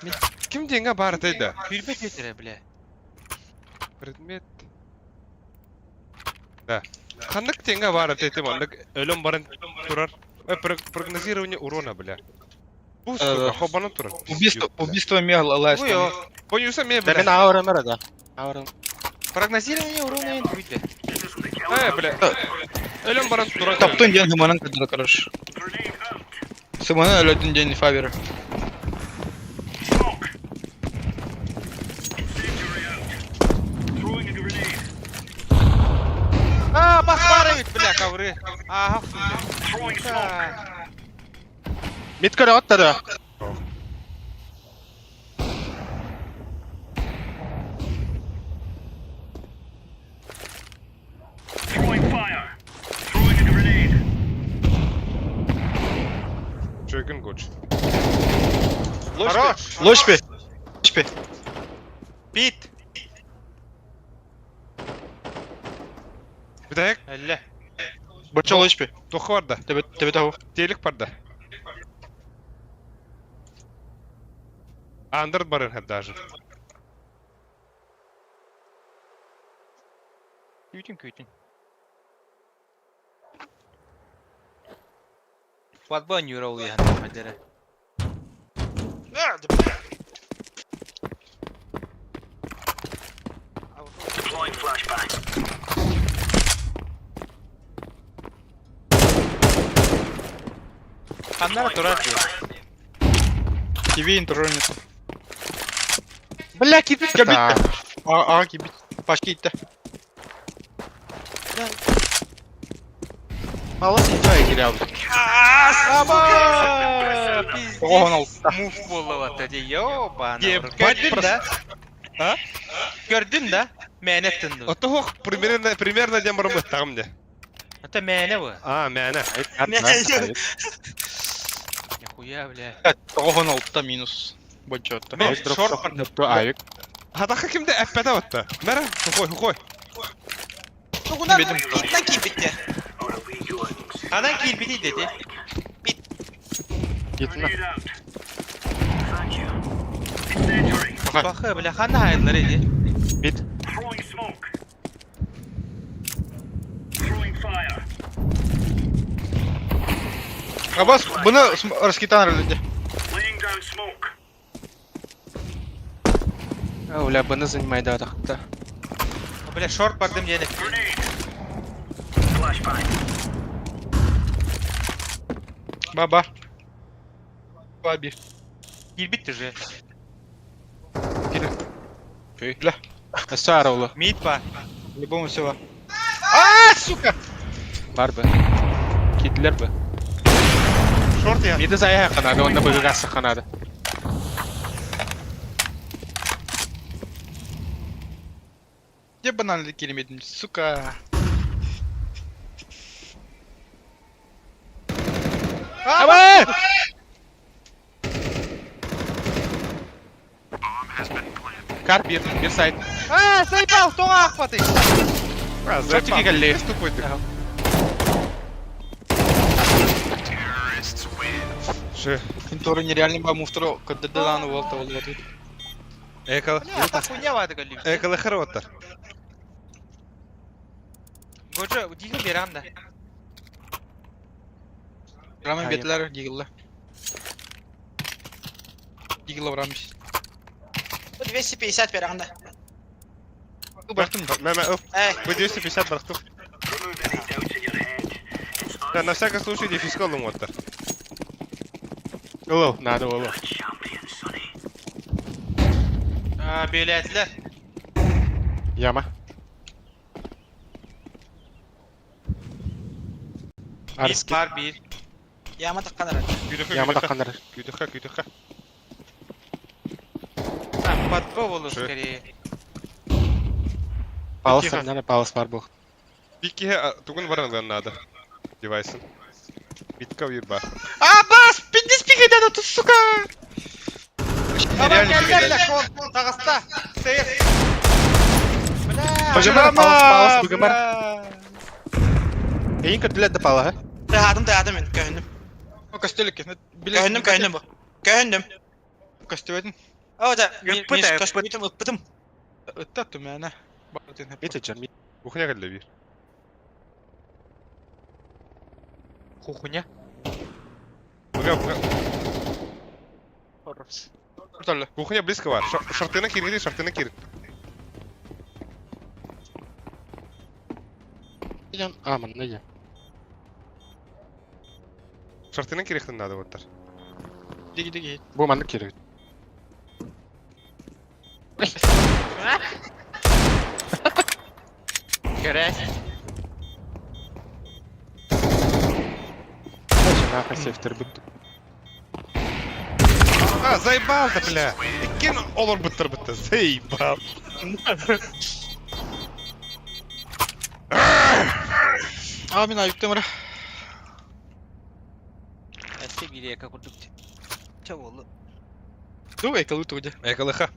Кім денге бар дейді? Күлбет етірі, бля. Предмет. Да. Қандық денге бар дейді, мандық өлім барын тұрар. Прогнозирование урона, бля. Пусто, хобаны тұрар. Убийство мега лайс. Уйо. Понюса ме, Мен бля. ауырым әрі, да. Прогнозирование урона енді бүйтті. Бля. Өлім барын тұрар. Таптың ден хыманын кадыры, короче. Сыманын өлөтін ден фабері. Smoke. Incendiary out. Throwing a grenade. Бас бары бит, бля, кавры. Ага, Throwing smoke. Мид көрі оттады. Throwing fire. Throwing a grenade. Чөгін көч. Хорош. Лоч пе. Бит. Бидайық? Әлі. Бочол HP. Тухы бар да. Тебе того. Телек бар да. Андерд бар ен даже. Күйтін. Фатбан юра ул яһан мәдәре. Ханнар турар ди. Кивин туронит. Бля, кибит. Ага, кибит. Пашки итте. Мало сенчай киряв. Аба! Оған алды. Мув болып атады, ёбаны. Ебать, Көрдүн просто- да? А? Көрдүн да? Мәне тынды. Отох примерно дем бармы тагым де. Это мәне бу. Мәне. Нихуя, бля. Оған алды минус. Бочотта. Мен шорт барды. Авик. Хатаха кимде әппәтә отта. Мәре, хой. Тугунан итнан киіп бітті. Адан кийл бити dedi. Гитна. Бахы, бля, хана айдылар еді. Бит. Абас, бұны раскитан рөлінде. Оля, бұны занимайды атақта. Бля, шорт бардым дені. Баба. Баби. Кийл битті же. Бля. Әсі араулы. Мид бар. По-любому села. Сука! Бар бы. Кидлер бы. Шорт я. Миді зая қанады, онда бұғығасы қанады. Где бананы келемедім, сука. Абай! Кар, бір сайт. Сайпал, тоға ақпаты. Шорт теге кәлі. Тупой ты. Ше. Инторы нереальный ба муфтро, когда дану волта волта. Экал. Бля, ата хуйня вады кәлі. Экал хәроттар. Годжа, дигіл берам да. Рамен бетлер дигилла. Дигилла врамис. 250 берағанда. Бартым. Мәмә оп. Эй, Вы 250 барту. Да, на всякий случай дефискал лумотта. Олу, надо олу. Бөләтілер. Яма. Мид Арыски. бар bir. яма таққанар. Яма таққандар. Күтіха. Подко болу Ше. скорее. Палыс, Тихо. надо палыс бар бұл. Бикке тугун баран надо. Девайсын. Битка уйба. Абас! 50 дана тут, сука! Нереально фигня. Тағыста. Сейс. Бля. Бұгымар, палыс, бұгымар. Эйін көттілер де палы, Тағадым мен, көхіндім. Костелик. Көхіндім бұл. Көхіндім. Костелик. О, да, Үппіт, үппітім. Ыттатты мәні. Эти джерми. Кухня кәлді бир. Хухуня. Буга. Құрталы. Кухня близко бар. Шартына киргиди. Аман, неге? Шартына киректен надо воттар. Деги. Бұл маңды керек. Грязь. Нахуй сефтер бұдды. Заебал да, бля. Кин олар бұттар. Заебал. Мен айыптым ұра. Әсте бір ека күрдік. Ча болу. Ду, экал ұтуды. Экалыха.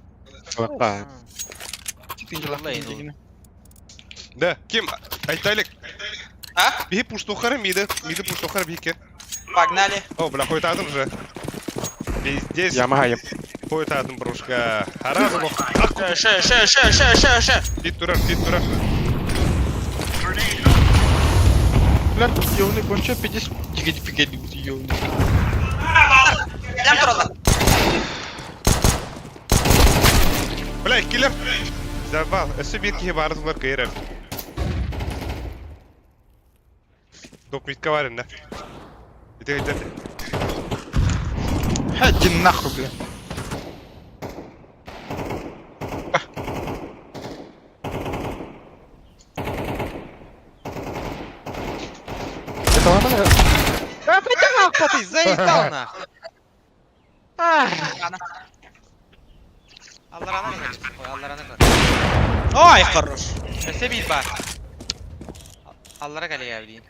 Лапа. Vallahi Да, Ким, айтайлык. А? Бихи пуштухары, миды пуштухары бихи. Погнали. О, бля, хуй татым же. Здесь Ямагаем. хуй татым, брушка. Харазмов. Ше. Пит тура. Блядь, ёвный конча 50. Тиги ёвный. Лям тұрады. Бля, киллер. Завал. Эссе бир кихи барызылар кайрар. Топ митка варен, да? Иди. Иди нахуй, бля. Это ладно? А, притягал, ты заебал нахуй. Алларана көр. Ой, алларана көр. Ой, хорош. Эсе бит бар. Аллара калия блин.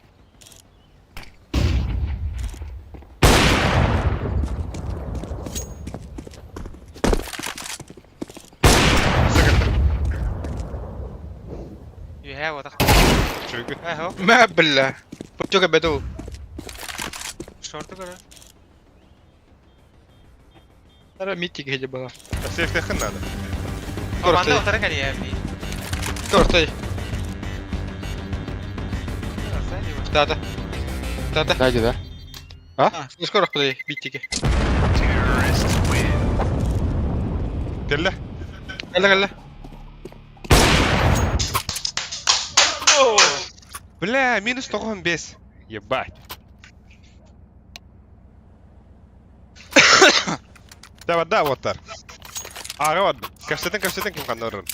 Юхэ вот так. Чуйку. Эхо. ما بالله. بتوقع بدو. Шорты көр. ترى ميتي كده بقى. Эссе ихтэхэн надо. Команда отара калия блин. Тортай. Тата. Дайте, да? Ну скоро подай, битики. Келле. Гала. Бля, минус 95. Ебать. Да, вот так. Вот. Каштетен ким кандырын.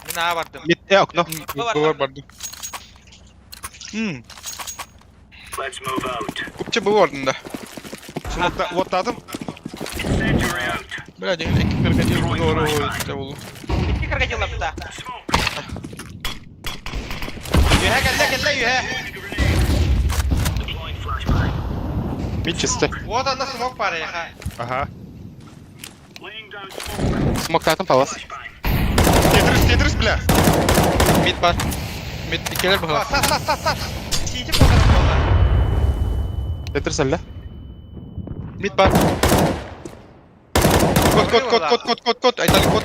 Мен аға бардым. Мит окно. Бар. Бар барды. Kupça bu orada. Вот татым. Бля, денег iki крокодил doğru işte oldu. İki крокодилlar burada. Yuhe kelle yuhe. Мид чисто. Вот анда смок бар яха. Ага. Смог татом палас. Тетрис, бля. Mid var. Mid ikiler bakalım. Сас. Сийтип отырып болду. Тетрис әлі. Mid var. Kod. Айталы kod.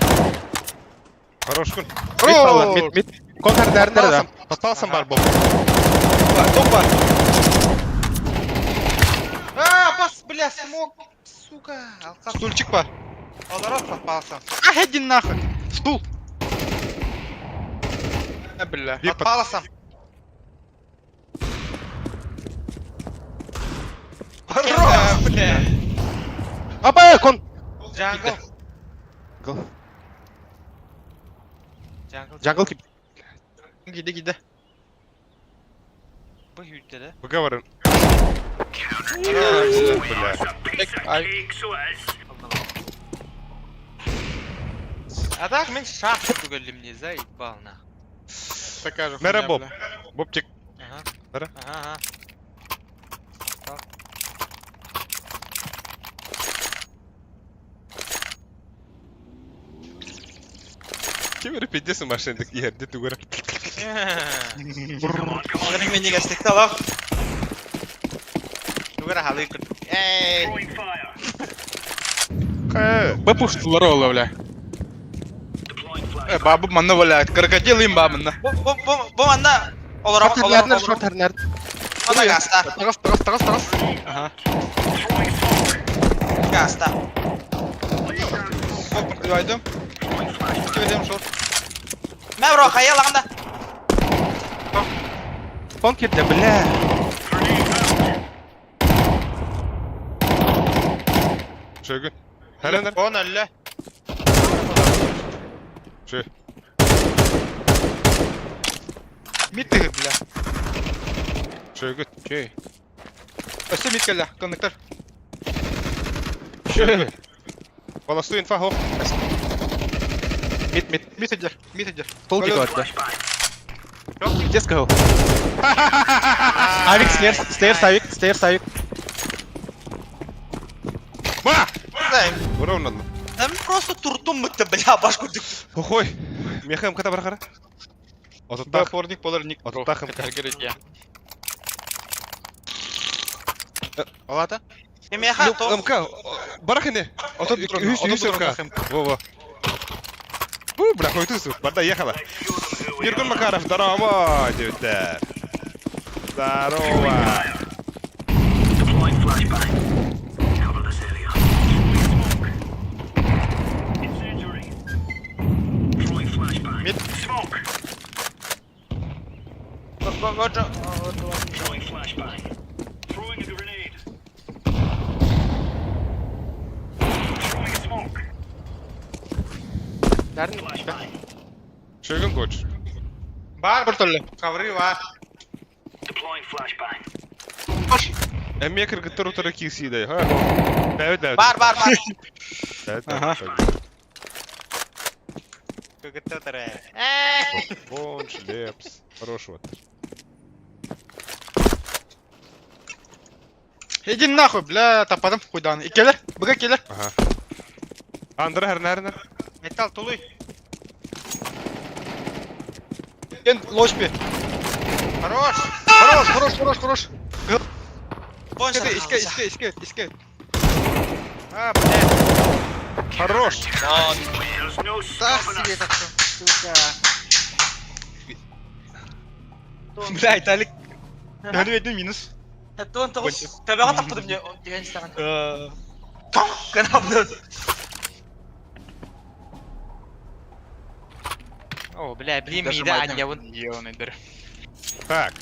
Хорош күн. Мид палас, мид. Контар дәріндері да. Пасталсам бар бұл. Top var. Бас, бля, смок. Сука. Алқап. Stulчик var. Оларот попался. Иди нахуй. Стул. Бля. Отпаласам. Хорош, бля. Апа, кон. Джангл. Джангл кип. Gitti. Bu hüddede. Выговорен. Бля. Ay. А так мен шах түгелім не заебал на. Такая же. Мера хуйня, Боб. бля. Бобчик. Ага. Ара. Ага. Кемері пендесің машиндік ерде түгірі. Oğlum beni geçtik tamam. Түгірі халый күрді. Эй! Выпустил ролла, бля. Бабу манна валяет. Крокодил им бабна. Bu anda olarak Шорт нәрді. Ona gasta. Тарас. Ага. Gasta. Сколько продевайдем? Идем шорт. Mevro hayalanda. Кон кирді, бля. Шөйгін. Хәлендер. 10-50. Шөй. Mid de bля. Шөйгін. Чей. Өсі mid келді. Коннектор. Шөй. Баласту инфа хоп. Мид. Mid идер. Толки кладді. Где сказал? Авик, стейрс, авик. Ма! Güzel. Vuram lan. Ben просто turtum mıktı bela baş kurduk. Хохой. Мехаем ката барахара. Ототтақ. Бапорник болар ник. Ототтақым. Кәргерет я. Алата? Мемеха, то. МК, барах ине. Отот тұрын. Үш МК. Во. Бля, қойтысыз. Барда, ехала. Миргун Макаров, здорово, девятер. Здорово. Шөгін көч. Бар, Bir türlü. кавры бар. Әмме кіргіттір отыра кесейді. Бәуіт. Бар. Көгітті тұры. Вон, шлепс. Хорош вот. Иди нахуй, бля, тападым хуйдан. Икелер, быга келер. Ага. Андыры әрін. Металл тулуй. Ген лошпи. Хорош. Хорош. Боншар. Иске. А, блядь. Хорош. Так себе так что. Сука. Бля, Италик. Hadi edin minus. Тон тоғыз. Табаға таппадым деген істаған. Канапны. О, бля, блин, мида аньявын. Ёнайдыр. Так.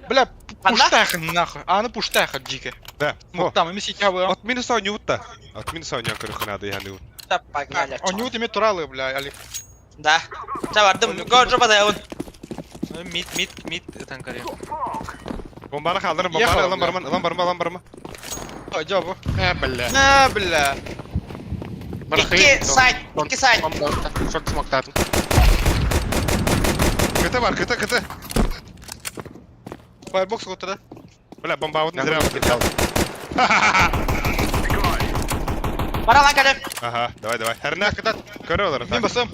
Бля, Анда? пуштахын нахуй. Аны пуштахын жике. Да. Вот там, ими сетя вы. От мені сау не утта. От мені сау не көріхін ады яны ут. Погнали. Он не вот ими туралы, бля, Алик. Да. Чабардым. Го жопа да явын. Мид танкары. Бомбаны қалдырым, Ехала, бомбаны ылан барма. Жабы. Бля. Iki сайт. Шорт смоктатын. Кіті бар, кіті. Фаербокс отырды. Бля, бомба аудын зря вот. Бара лан кәлем. Ага, давай. Әріне көрі олар. Мен басам.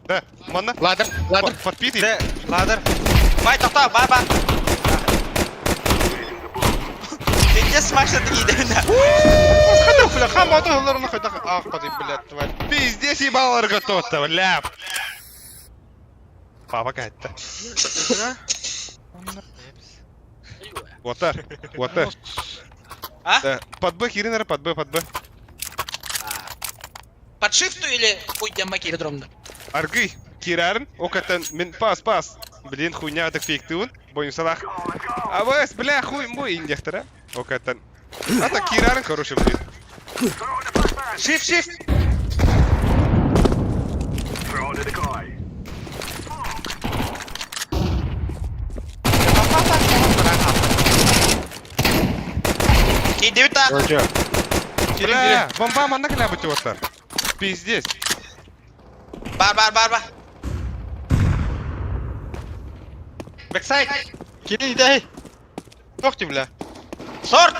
Да, манна. Ладер. Подпитый. Де, ладыр. Бай тоқта, бар. Сенде смашты дейді. Ходок, бля, хамады оларына қайда ақпады, блядь, тварь. Пиздец ебалар готовта, бля. Папа кайтты. Отар. А? Под Б, Киринер, под Б. Под шифту или хуйден маки дромда? Аргый, Кирарин, окатан, мен пас. Блин, хуйня так фейктуын, бойым салах. А вас, бля, хуй мой индектора. Окатан. А так Кирарин хороший, блин. Шифт. Кейдеуіт та. Бля, бомба манна кіля бұты отар. Пиздец. Бар. Бэксайд. Келin идай. Тоқти, бля. Сорт.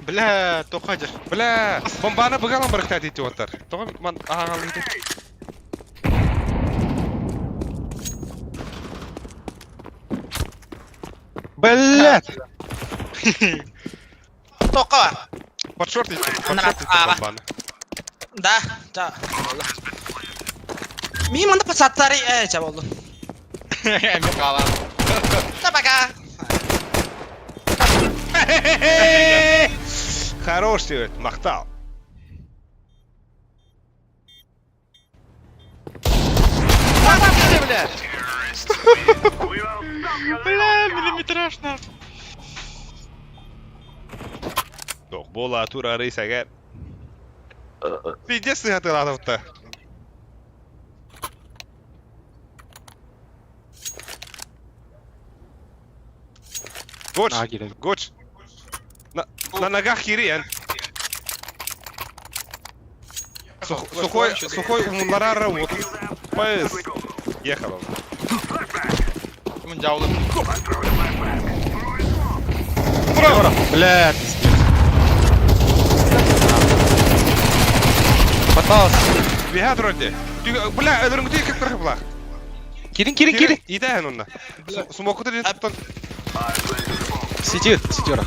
Бля, тоқадыр. Бля, бомбаны бұғалан бірікті дейті отар. Тоғы ман ағал дейді. Блядь. Тоққа бар. Под шорт дейді Ага. бомбаны. Да. Мен мында пацаттары жа болды. Әме қалам. Табака. Хорош тебе, мақтал. Бля, миллиметраж нахуй. Тоқ бола тура рейс әгер. Пиздец сыйаты латыпты. Гоч. На ногах Кириен. Сухой умунлара работает. Поезд. Ехал он. Мен жаулы. Браво! Блядь. Батас. Виха дроде. Бля, öldürün tüy kıp kırıp la. Кирин. İyi onunla. Smoke'u da tutun. City ora.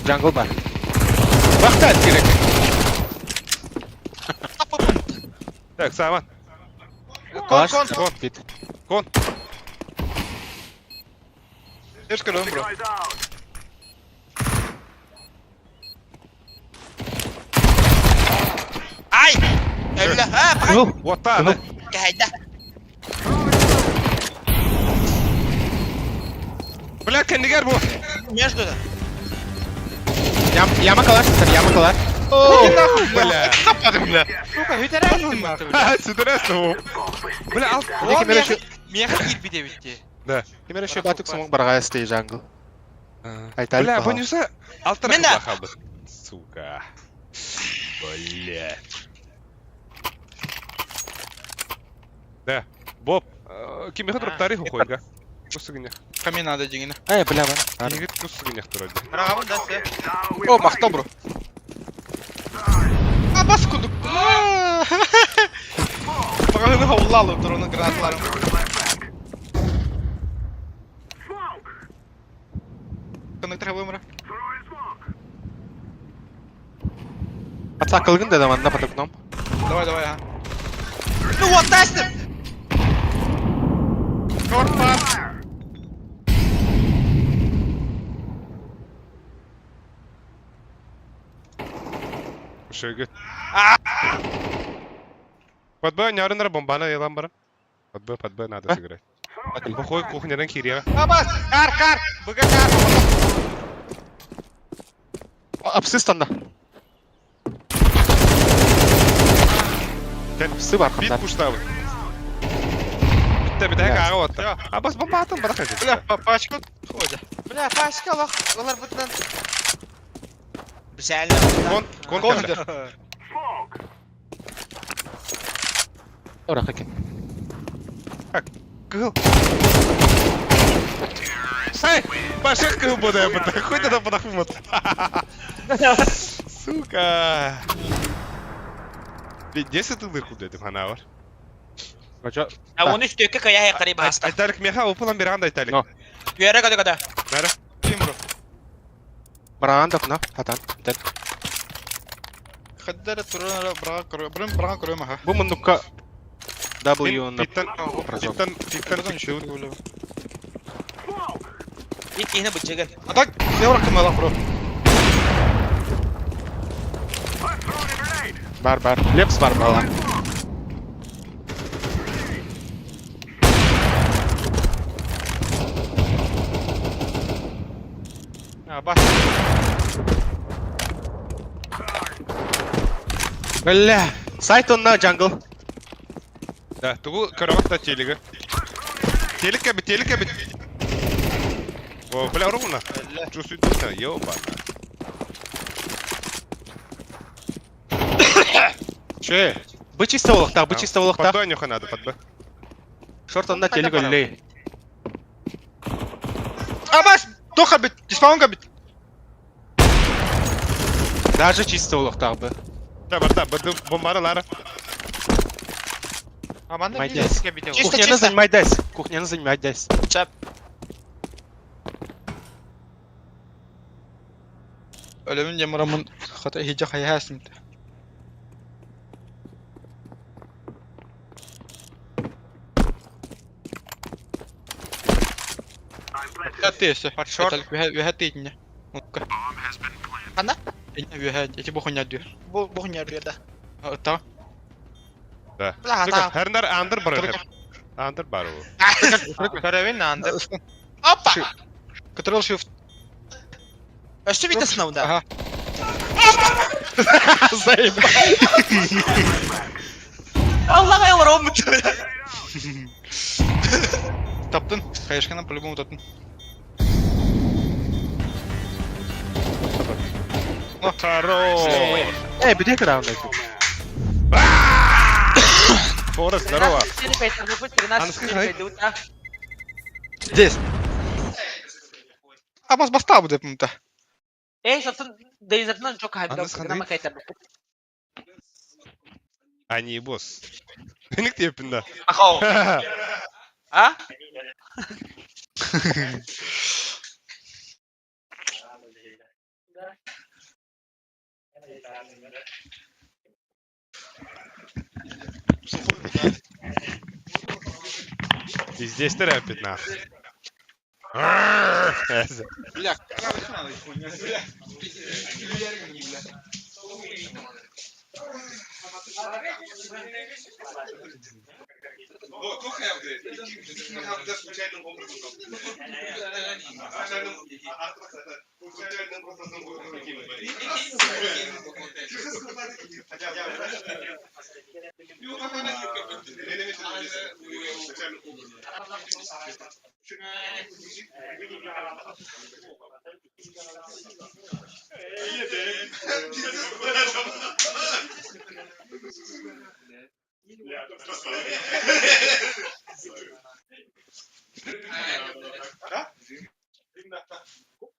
Jungle бар. Вахта керек. Так, Саман. Кон. Бит. Кон. Ешка ром, бро. Ай! Öyle. Ha, bak. Вот так, да? Geldi. Бля, kendi gel bu. Между. Яма калаш. Бля. Сука, hüterersin bak. Sütürüz bu. Бля, al. Меха гир биде битти. Да. Кемер еще батык смог барга стей jungle. Айталик. Бля, бұнысы алтын Мен де. қалды. Сука. Бля. Да. Боб, кемеха тұрып тарихы қойға. Құсығыне. Каме надо дегені. Бля, бар. Егет құсығыне тұрады. Рағабын да се. О, мақтал, бро. А, бас күдік. Бағаны хаула алып тұр оның гранаталарын. Коннектор вымра. Атса кылгын дедім анда патокном. Давай, а. Ну вот, тестим. Шегет. Под Б, нярындар бомбаны елан барым. Под Б надо сыграть. Бухой кухнядан кирева. Абас, кар. Бұға кар. Апсист анда. Апсы бар. Бит пуштавы. Бітті кағы отты. Абас бомба атын бара қажет. Бля, пачку ходя. Бля, пачка лох. Олар бұтынан. Güzel. Кон. Ора, хакен. Кыл. Ай, Паша кыл буде я бұты. Хоть это подахмут. Сука. 10 дырку дедім хана var. Ya 13 dakika kaya yakarı bahasta. Айталик меха опылан бері анда айталик. Yere kadar. Нәрі? Ким, бро? Бараган да кына, хатан. Ден. Хаддара турана браға көрөм аха. Бу мындукка W на Биттен İlk yine bıçağın. Атак, не бырақтым алақ, бро. бар. Лепс бар бала. Бас. Бля, сайт онна jungle. Да, тугу караватта телеги. Телек кәбіт. О, бля, ровно. Чувствует душа, ёба. Че? Бы чисто волохта. Под Б нюха надо, под Б. Шорт онна телек өллей. Абас, тоха бит, диспаунга бит. Даже чисто волохта бы. Да, барда, бомбаны лара. Аманда Майдас. бизнеске бите. Кухняны занимайдайс. Çap. Ölümün yamuramın hata hiç hayasın. Катese. Шорт. Ви хатитня. Ана? Ви хат, эти бухоня дür. Bu nerede da? Та. Да. Бля, Сука, да. Хернар андыр бар. Андыр бар ол. Каравин андыр. Hoppa. Control shift. Östü bir de sınavda. Ага. Allah'a yalvar o mutu. Таптın. Кайышканан по-любому таптın. Хорош. Бедек раунд эту. Фора, здорово. здорово. Здесь. Абас баста bu depimde. Satın Denizat'ın çok hayırlı Anladın olsun. Ama kayıtlar. А не босс. Ник тепинда. Ахау. А? Здесь терапит нахуй. Бля,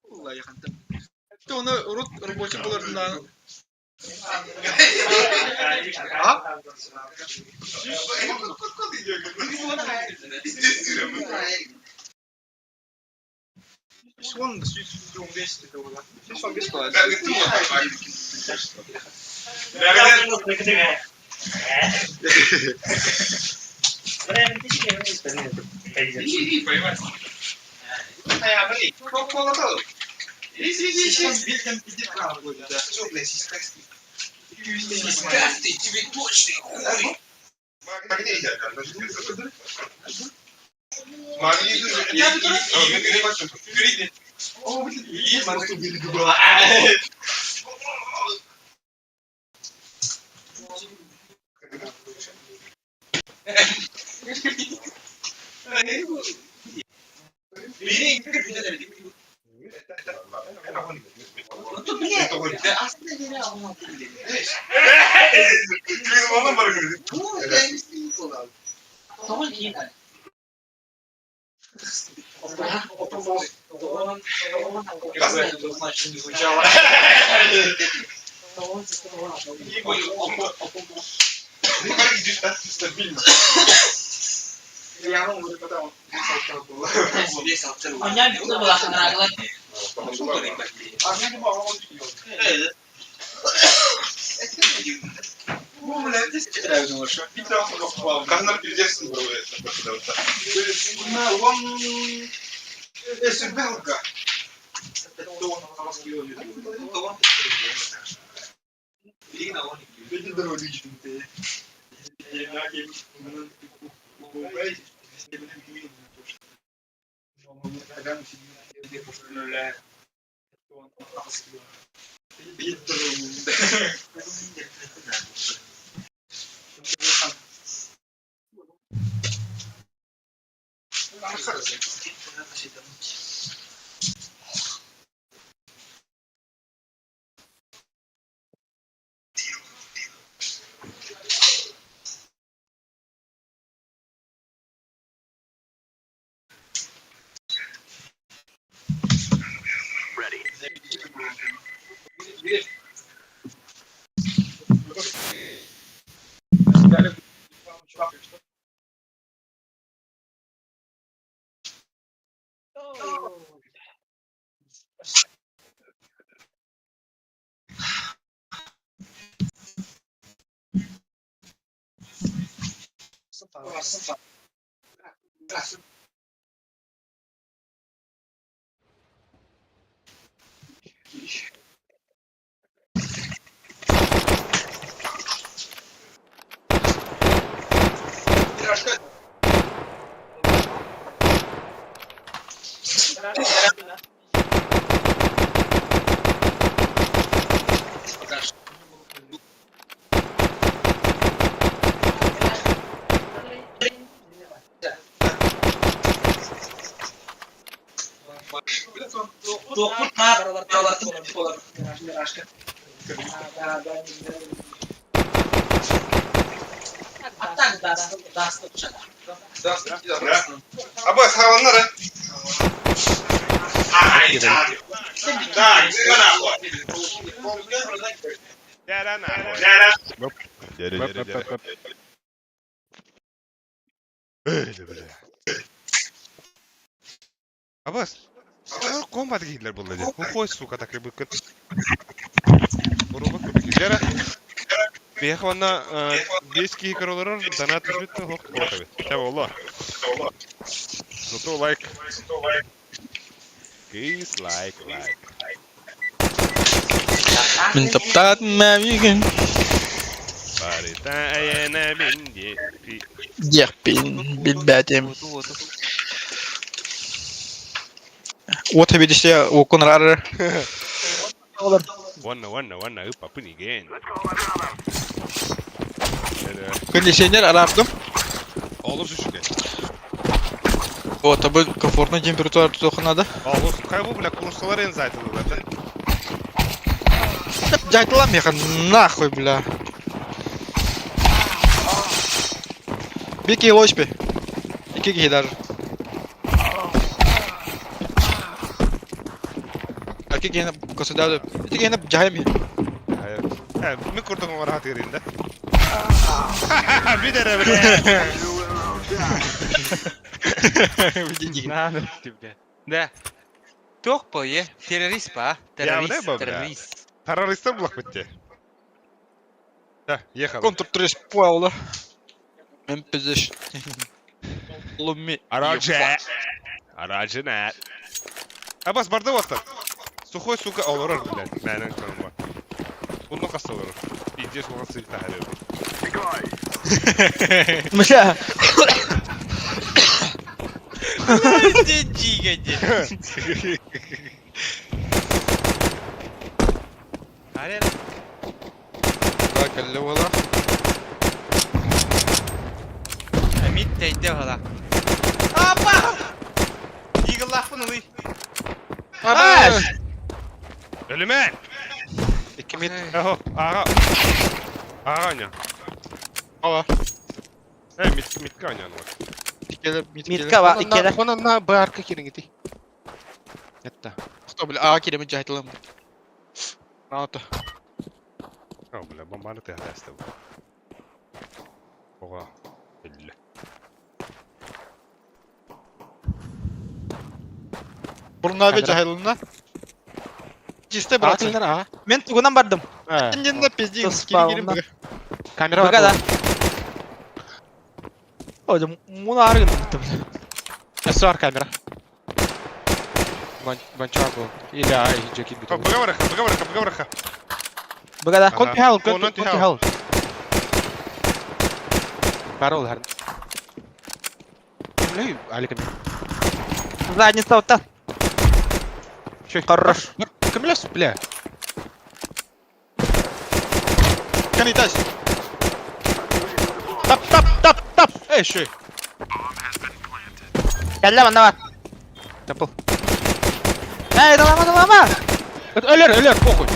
Vallahi yakındım. İşte onu röportaj bularından. Ha? Şu an 115 dedi ola. 115 dolar. Kanlar bileceksin buraya. Або схаваннары. Да, нахуй. Dere. Öyle böyle. Abbas. Kombat giydiler bunları. Bu koy suka takri bıkkın. Burubak bıkkın. Dere. Бех вона 10 кикаролорор, донат бит хок бокаве. Чао Allah. Зато лайк. Кейс лайк. Min taptat mavigen. Барита ayana bindi. Yekpin bilbatim. What have you to say? Okun rarar. Wanna uppa puni gen. Kırlı şeyler arardım. Oğlum şu gel. O tabi комфортный температура tutaqanada. Oğlum kaybı bile konuşsalar en zaten zaten. Жайтылам я нахуй, бля. Беги лочпи. İki kişi даже. Erkek yine kasada. İki yine cahil mi? Hayır. Ha, mi kurdum ama rahat yerinde. Bir dere bile. Надо тебе. Да. Тох по е. Террорист па. Явно, бля. Террорист. Teröristler bulak bitti. Heh, yakalım. Контр-трес пойло. Мен пиздеш. Луми. Aracı ne? Abbas barda vaktan. Сухой, сука, olur bilen. Mənim kanım var. Bunu kasa olur. İyice sonra sıyık tahir olur. Бля. Деньги годи. Арен. Так, алло, вала. Амит тейде hala. Апа! Eagle lafını uy. Ара. Ölümen! İki mit. Eho, ağa. Ağa oyna. Ала. Mitki oynayan var. İkele, mit. Митка var ikele. Ona na bu arka kirin gidi. Yatta. Кто, бля, а кире ми жайтылам. Ната. Ha bile bombanı tehdi este bu. Oha. Belli. Burunlar ve jahilunlar. Ciste bırakın. Atılır ha. Мен тугунан бардым. Kendinde pizdi. Sus, Girin bağımda. girin bırak. Kamera var. Бага да. Ой, муна аргын бардым. Nasıl var kamera? Ben çarpı. İlla ay ceket bir. Bıga bırakha. Бага да. Кот пихал, Ondan кот tihal. пихал. Барол her. Ne? Aleyküm. Задница вот так. Şey. Хорош. Камилас, бля. Kanitaş. Tap. Şey. Kelle bende var. Temple. Hey dalama. Ölür, pokuy.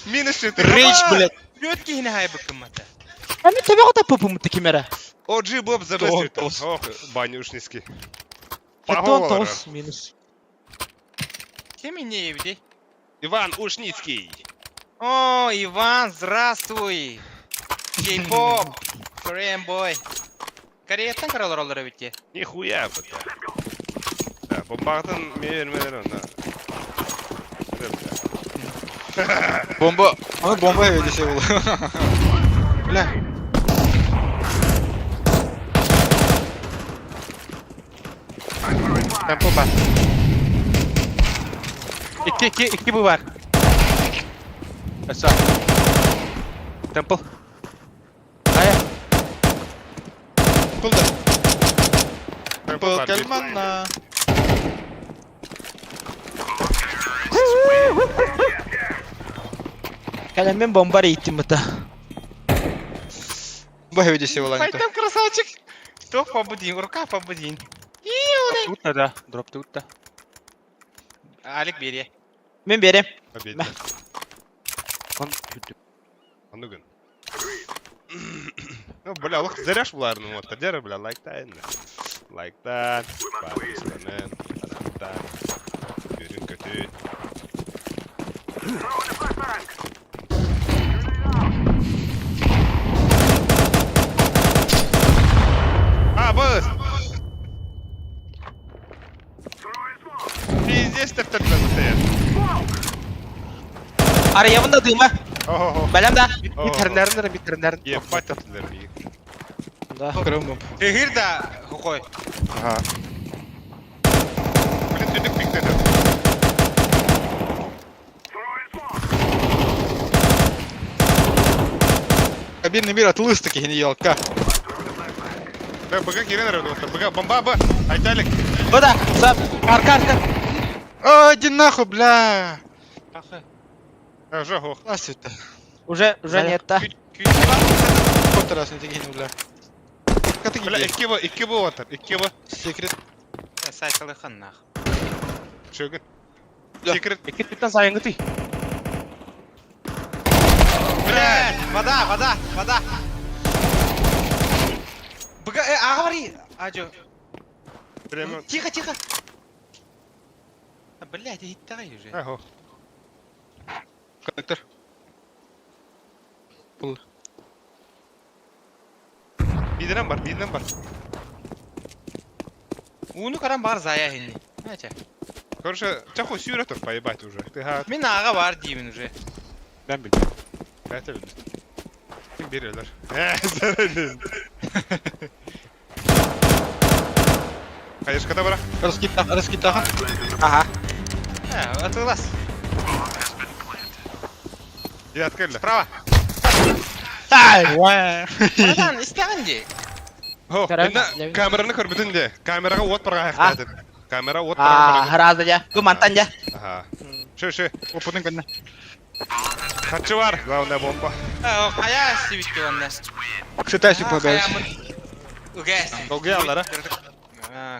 Minus çıktı. Rage, блядь. Лётки yine hay bakımata. А ми тебе гота пупу ти кимера. OG Bob за Тон, бest. тос. Ох, банюшницкий. Кетон тос минус. Кем не евди? Иван Ушницкий. О, Иван, здравствуй. Кей-поп. Korean boy. Kореяттан каралар бите. Нихуя быта. Да, бомбағдан мермелер онда. Bomba. Ama bomba öyle şey oldu. Bля. Tempo var. İki bu var. Esa. Temple. Aya. Kulda. Temple Gelmanla. Кelle мен бомба рейтим бата. Bomba öyle şey olan. Пойдем, красавчик. Что побудин, рука побудин. Тут да. Дроп тут да. Алик бери. Мен берем. Tabii. Он Anladın. No, bля, Allah заряж bularını mı atar? Dere bля, like that. Like that. Bakışlanın. Adamdan. Gözün kötü. Arayabında dıyma. Ого. Belem de. Битернерин, битернерин. Ебать таптылар биги. Да, кырым. Tehir de Hukoy. Ага. Блин, түндік пиктеді. Кабинный мир от лыстыки не елка. Да, быга керен әрі өтті. Быга, бомба, бы. Айталик. O da. Sap. Arka. О, иди нахуй, бля. Жа, ох. Здравствуйте. Уже нет, да. Сколько раз не тягину, бля. Как ты Бля, гибей? ikki bu otar. İki bu. Секрет. Saytalı xannaq. Çögün. Ya. Secret. Экипеттен сайынгы тый. Блядь, вода. Быга, говори. Аджо. Прямо. Тихо. Блядь, иди давай уже. Ого. Коннектор. Пул. Биденем бар. Уну каран бар зая хинни. Ача. Короче, чаху сюретов поебать уже. Ты га. Мен аға бар деймін уже. Ben bildim. Кәтел. Kim берелер? Зарелин. Кайышкада бара. Раскита. Aha. Атылас. И открыли. Справа. Арадан істеген де. О, Карам, енді камераны көрбүдің де. Камераға от барға А. аяқтадым. Камера от барға. Razı ya. Bu mantan ya. Ага. Ше. Опытный конна. Хатчы бар. Главная бомба. Қая істебітті онда. Кшитайсик погадать. Үгәс. Долгый аллар,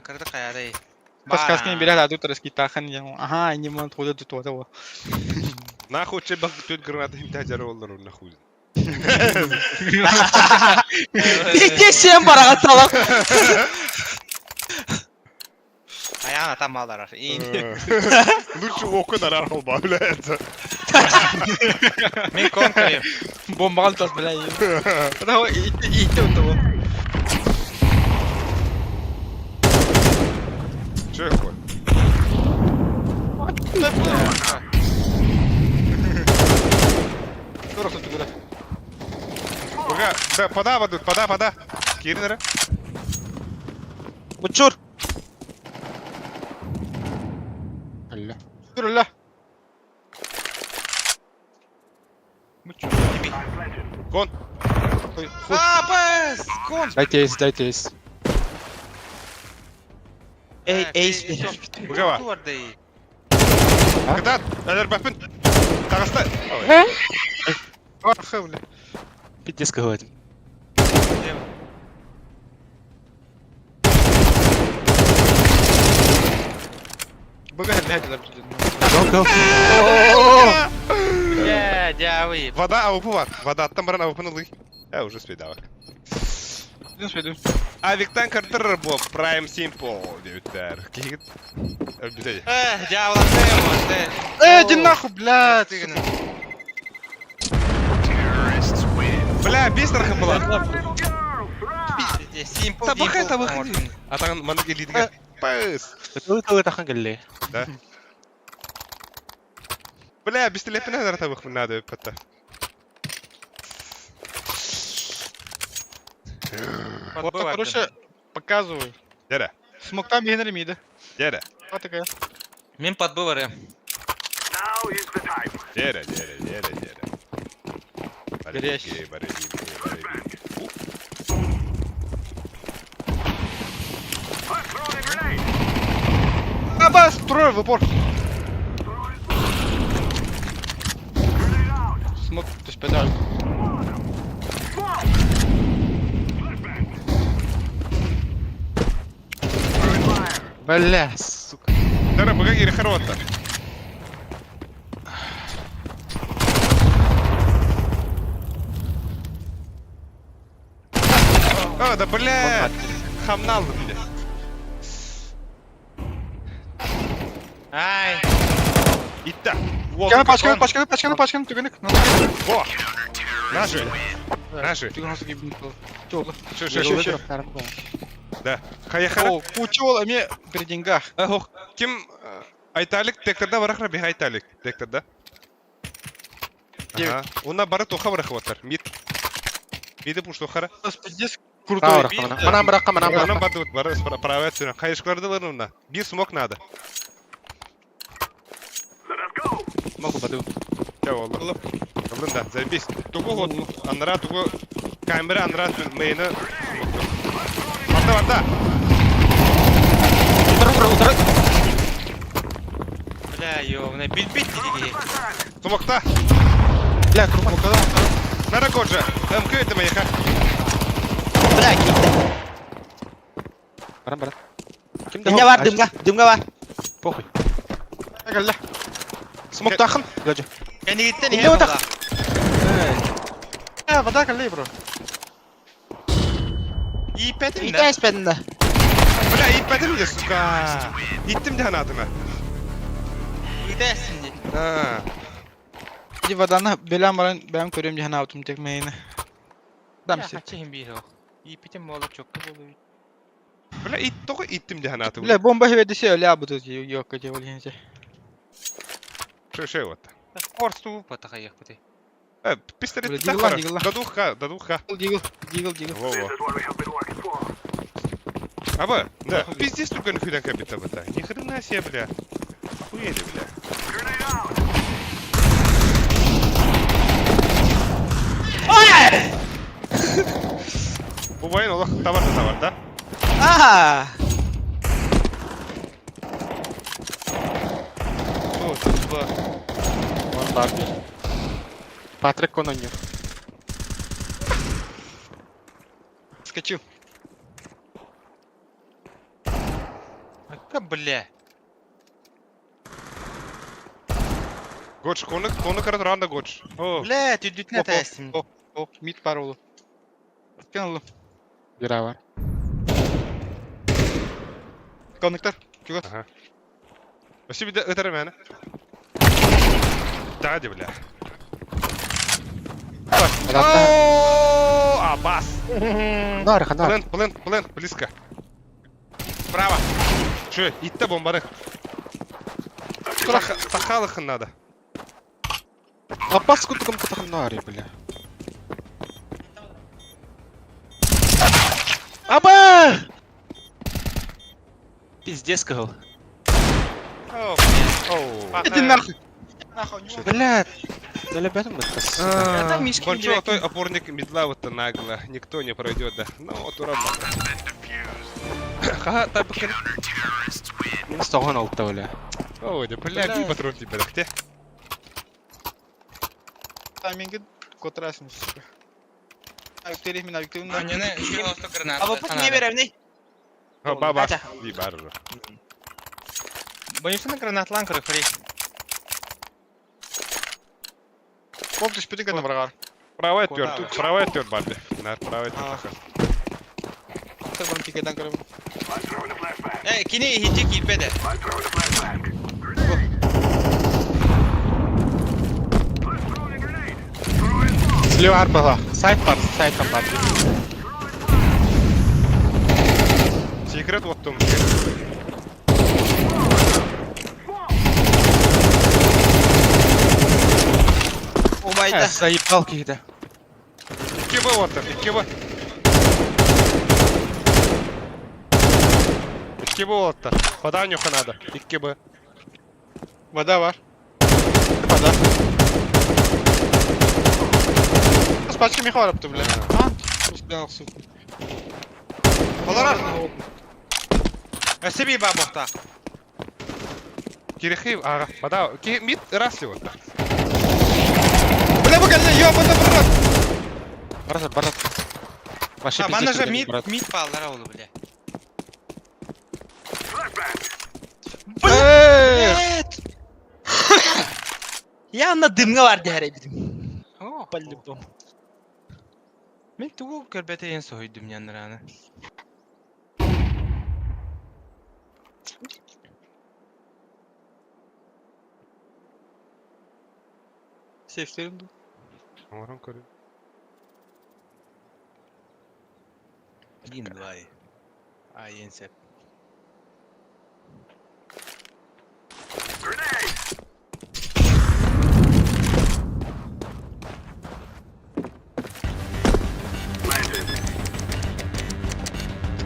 Кірді қаядай. Подсказки не берет, а тут раскитахан. Ага, не могут ходить тут того. Нахуй че бак төт граната имтиһаҗары оллар ул нахуй. İki şeyim var ağa salak. Аяғына тамалар. Лучше окон арал ба, блядь. Мен кон көрем. Бомба алтас, бля. Давай, иди вот того. Че такое? Скоро кто-то говорит. Бага, да, пода. Киринера. Uçur. Yürü la. Кон. Пас! Кон! Дайте есть. Ace. Бага ба. Туардай. Кытат, әлер бапын. Тағыста. Арха, бля. Пиздец говорит. Бага, блядь, да. Дявый. Вода аупы бар. Вода аттан баран аупын ылый. Уже спейдавак. Идем. Авиктан картыр бу Prime Simple деуттер. Кигит. Ölbüdey. Дявылатым. Иди нахуй, блядь. Бля, бистрахы была. Табахай. Атан маны келидиге. Пыс. Ты тахан галле. Да. Бля, бистелепіне әдір табық мына да өппетті. Вот, короче, показываю. Дере. Смоктам генери мида. Дере. Вот такая. Мен подбывары. Дере. Горящий. Абас, трое в упор. Смог, ты специально. Бля, сука. Дере, бага кері қаруатта. О, да бля. Хамнал бля. Ай. Итта. Пачканы, тюганик. Во. Наши. Тюганасы гибнут. Тёла. Ше. Да. Хаяхара. О, кучол, аме при деньгах. Ким айталик тектерда барахра бих айталик тектерда. Ага. Уна бары тоха барах ватар. Миді пуш тохара. Спидес Крутой крутой бит. бит. Манам быраққа, манам быраққа. Анам барды бары правая сюрен. Хайшкларды бар уна. Bir смок надо. Могу баду. Ya oldu. Oldu da. Zaybis. Tugu hot. Anlara tugu kamera anlara meyini. Varda. Утра. Бля, ёбаный, бит диги. Смокта. Бля, круг. Нара коджа. МК это маяка. Бля, килде. Барам. Дымга бар, дымга бар. Похуй. Гелде. Смок тахын. Гажа. Kendi gittin Inde ya otak. burada. Вода гелде, бро. İyi petin Иде de. спенде. Бля, итпәдім де, сука. Иттім де анатына. Gidersin dedi. Ha. Иди воданы белем баран бәм көрем жана аутум тек мейни. Дам Ya се. kaçayım bir o. İyi petin mi olur çok da oluyor. Бля, иттоғы иттім де анаты. Бля, бомба хеведисе ölü абы тут yok кете ол хенсе. Шей вот. Орсту патахаях пати. Пистолет Бля, тахара. дигла. До двуха. Дигл. Во-во. Аба, да, пиздец только на фидан кабита бата. Ни хрена себе, бля. Охуели, бля. Бубайын олақ товар, да? Ага. О, тут два. Вон Барби. Патрик Кононьо. Скачу. Aka bля. Гоч, коны кара тұрғанда гоч. О, Bля, ты dütne testim. Оп, мид бар олу. Кен олу. Бира бар. Коннектор. Кюгат. ага. Спасибо, да, это ремена. Да, де, бля. О, Абас. Нар. Плен, близко. Справа. Че, итті бомбары. Тахалыхын надо. Апас кутукам кутахын нари, бля. Аба! Пиздец, кого. Иди нахуй. Блядь. Да лебятам быткас. там мишки Большой директ. той опорник медла вот нагло. Никто не пройдет, да. Ну, вот ура. Ха, так бы. Минус 96 бля. Ой, да бля, бей патрон тебе, да где? Тайминги котырасың, сука. Виктория, мен Виктория. Annene şu hasta granat. Аба пук не берем, не? О, баба. Ача. Бей баржу. Боюшсana granatlan kırık free. Коп ты спиди на врага. Правая тёрт, Барби. На, правая А. тёрт. Ты вон тикетан кырым. Kini hitik ipede. Слева арбала. Сайт там Барби. Секрет вот там. Умайда. Заебал какие-то. Икеба вот там, икеба. Икеба вот там. Вода нюха надо. Икеба. Вода бар. Вода. Спачка меха арапты, бля. А? Успел, сука. Olarak. Sebi babokta. Кирихи, ага, вода. Мид расли вот так. Бля, погоди, ёбаный в рот. Барат. Вообще Ha bana пиздец, же брат. mid bağlara oldu bile. Блядь! Yanında dımga var diğer bizim. Oh, По-любому. Ben tuğu körbete en soydum yanlarını. Сефтерим ду. Амарон көрі. Один, два. Ay en sep.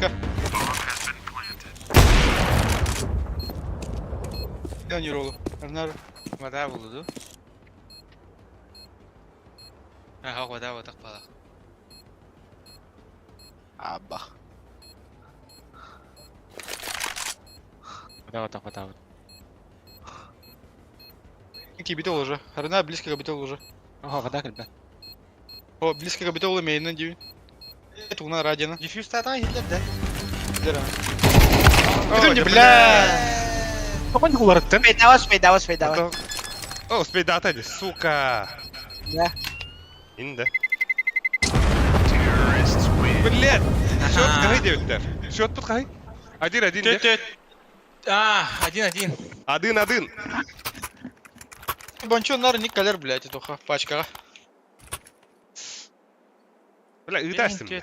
близко. Я не ролу. Арнар. Вода булду. Ага, вода вот так пала. Аба. Вода вот так, вода вот. Инки битол уже. Арнар близко к битол уже. Ого, вода, ребят. О, близко к битол мейн дию. Это уна радина. Дефьюз тата хилдер да. Дера. Ой, не бля. Попань куларыктын. Фейдавас. О, успей датать, сука. Да. Инде. Блядь! Счет какой девятер? Счет тут какой? 1-1, Төт да? төт. А, 1-1. 1-1. Банчо нар никалер, блядь, это пачка. Бля, ütәстім.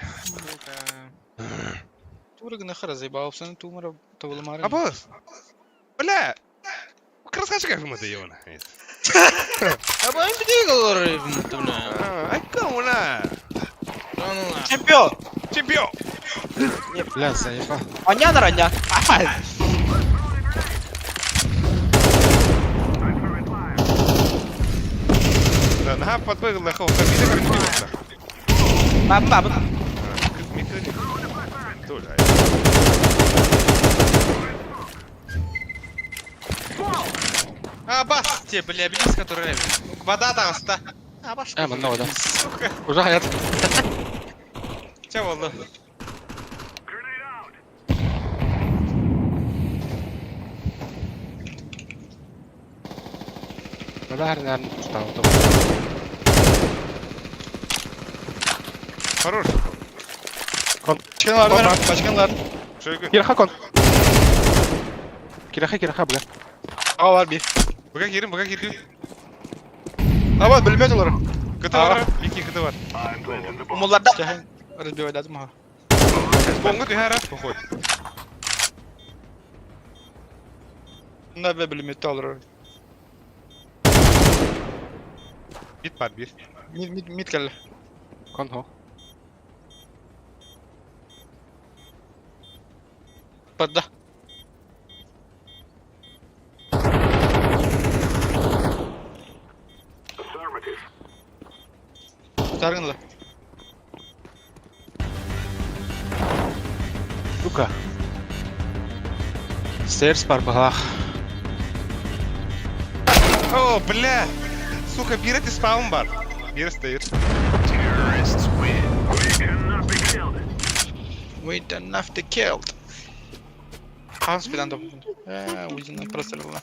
Турыгы нахара заебался, тумара тавылмары. А босс! Бля! Красавчик как мы даёна. Аба им бдигал. Ай, кому на? Чемпион! Чемпион! Бля, заебал. Оня на раня. Да, нахап подбегал на хол. Как видно, как не видно. Баба. Тоже. А, бас, те, бля, близко турели. Вода там ста. А, баш. Мында вода. Сука. Уже хаят. Че болду? Вода, наверное, встал. Хорош. Пачканлар. Шойгу. Кираха кон. Кираха, бля. А var bir. Бага кирим. А вот пулемет олар. Кыты бар, бики кыты бар. Умулlarda. Кехен разбивать lazım ha. Бомга тühәр поход. Bunlar be pulемет alır. Bit бар, bir. Mid kelle. Кон хо. Падда. Targınlar. Сука. Стейрс бар бағлақ. О, бля! Сука, бир эти спаун бар. Бир стоит. We don't have to kill. Hans bir anda bulun. Ucundan прострелила.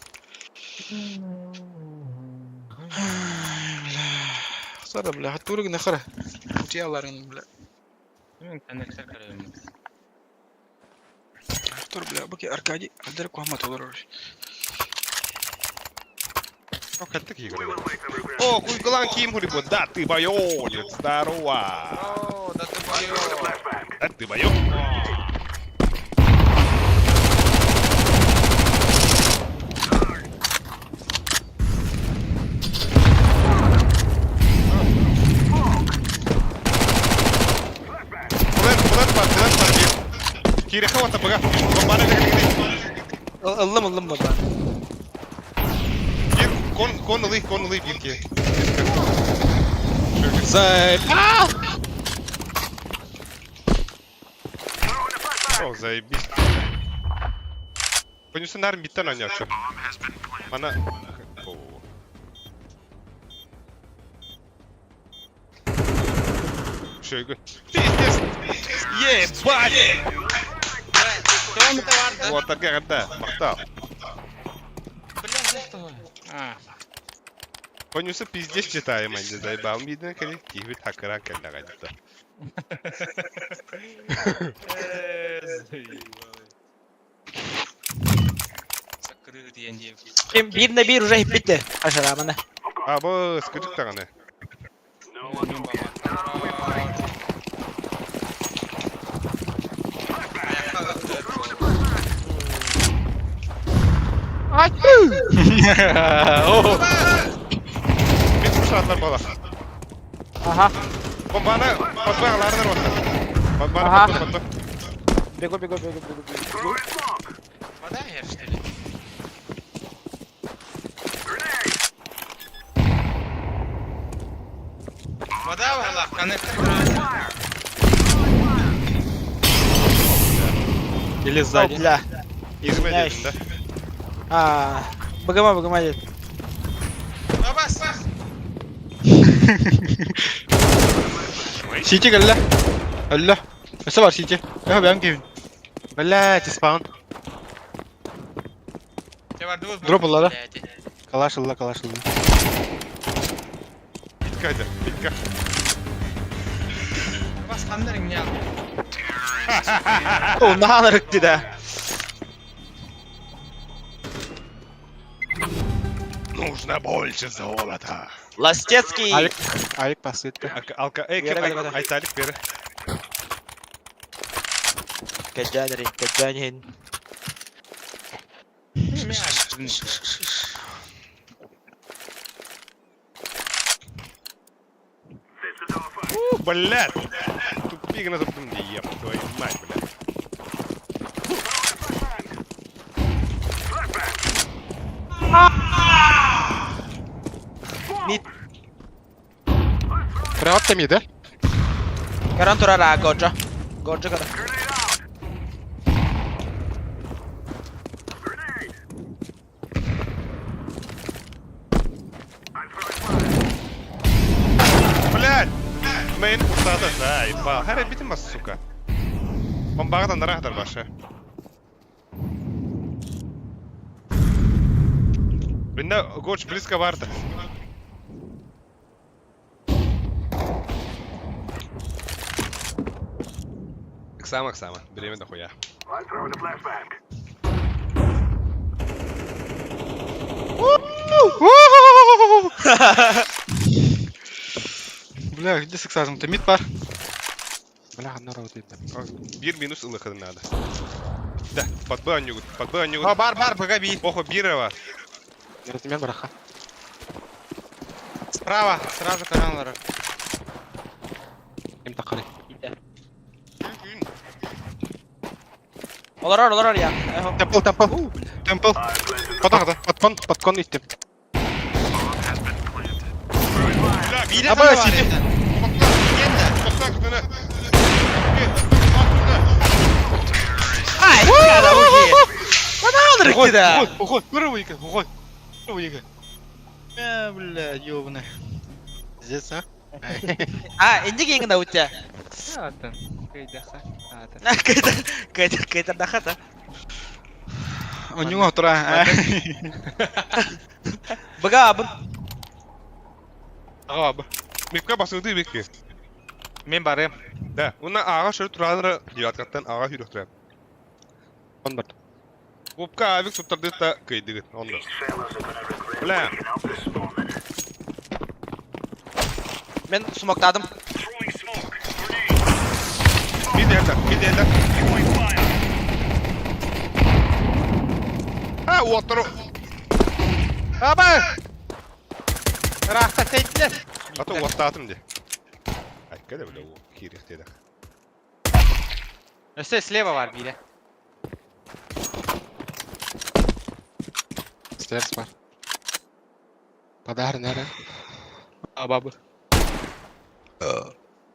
Сара, бля, турыгы нахара. Утияларын, бля. Тур, бля, баки Аркадий, Адер Куамат олар. О, кәттік егір. О, куйгылан киім хурибо. Да, ты байонец, здорово. О, да ты моё. Да, ты байон. Bulan var, bir. Kirehe vata baga. Bombana kadar Alım baba. bir konulu bir ki. Зай. О, заебись. Понесу, наверное, битта нанял, чё. Она... Шойгу. Пиздец! Ебать! Кем-то варда. Вот такая, да, махтал. Бля, за что? А. Понесу пиздец читаем, а не заебал. Видно, как кивит хакера, когда гадит. Sakırı diyen diye. Kim bir de bir уже bitti. Aşağı bana. А, бо, скажи таганы. Мен кушатлар бала. Aha. Bombana, patbağalarına bak. Aha. Patbağ. Бегу, бегу, бегу, бегу, бегу. Вода я что ли? Вода вала, коннектор. Или О, сзади. бля. Girme Извиняюсь. dedin de. Aa. Bıgıma dedi. Бабас! Сити гелла. Алла. Nasıl var Сити? Ya ben Kevin. Бля, спаун. Дроп алла. Калаш алла, калаш алла. Bitka hadi. Bitka. Бабас қандырың не алды? O nahana rıktı da. Нужно больше золота. Lastecki. Alik pas etti. Alka. Vere, vere, vere. Aytalik beri. Kejadirin, kejadirin. Блядь. Тупик на тупом не ем. Твою мать, блядь. Приват mid de. Karan turar ha, Gojo. Gojo karan. Блядь. Мейн пустата, да, ебал. Харе, битим вас, сука. Бомбардан рахтар ваша. Бинда гоч близко варта. Оксама, беременна дохуя. Бля, где сексазм-то? Мид пар. Бля, одна работает. Bir minus ılıkını надо. Да, под Б они О, бар, бага би. Охо, бира var. Яратымен браха. Справа, сразу каналları. Kim takari. Olar ya. Temple. Подкон ittim. Biri Ama var City. evden. Toprak üstüne. Ay, cara, uji. Nahana rıktı da. Уходь, первый игры, уходь. Первый игры. Бля, ёбаный. Здесь, а? Ha, ince gengin da uçya. Zaten. Kıydaha. Kayıtır daha da. Он не утра. Bıga abın. Abi. Mipka basıldı bekle. Men barım. Da, ona ağa şöyle turaları diyor kattan ağa hürü turar. Он бар. Vupka abi tutardı da kıydı onda. Bla. Ben smokladım. Bir de. Ha, otro. Abi! Rahat ettiler. Ata otlatım de. Ay, kada bile o kirih dedi. Üstte sleva var biri. Stairs var. Padar nere? Ababı.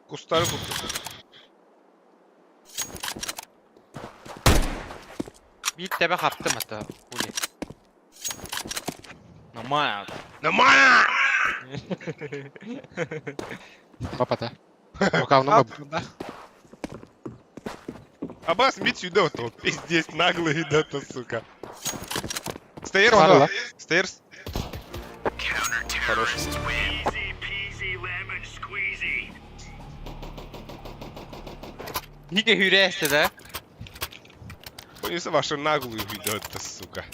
Kustarı tuttu. Bir tebe kaptım hatta. Uli. Normal. Намая! Папа-то. Рукавного. Абас, мид сюда, вот он, пиздец, наглый идет, сука. Стейрс, Ладно. Стейрс. Хорош. Нige hüreste de. Понеси вашу наглую идет, сука.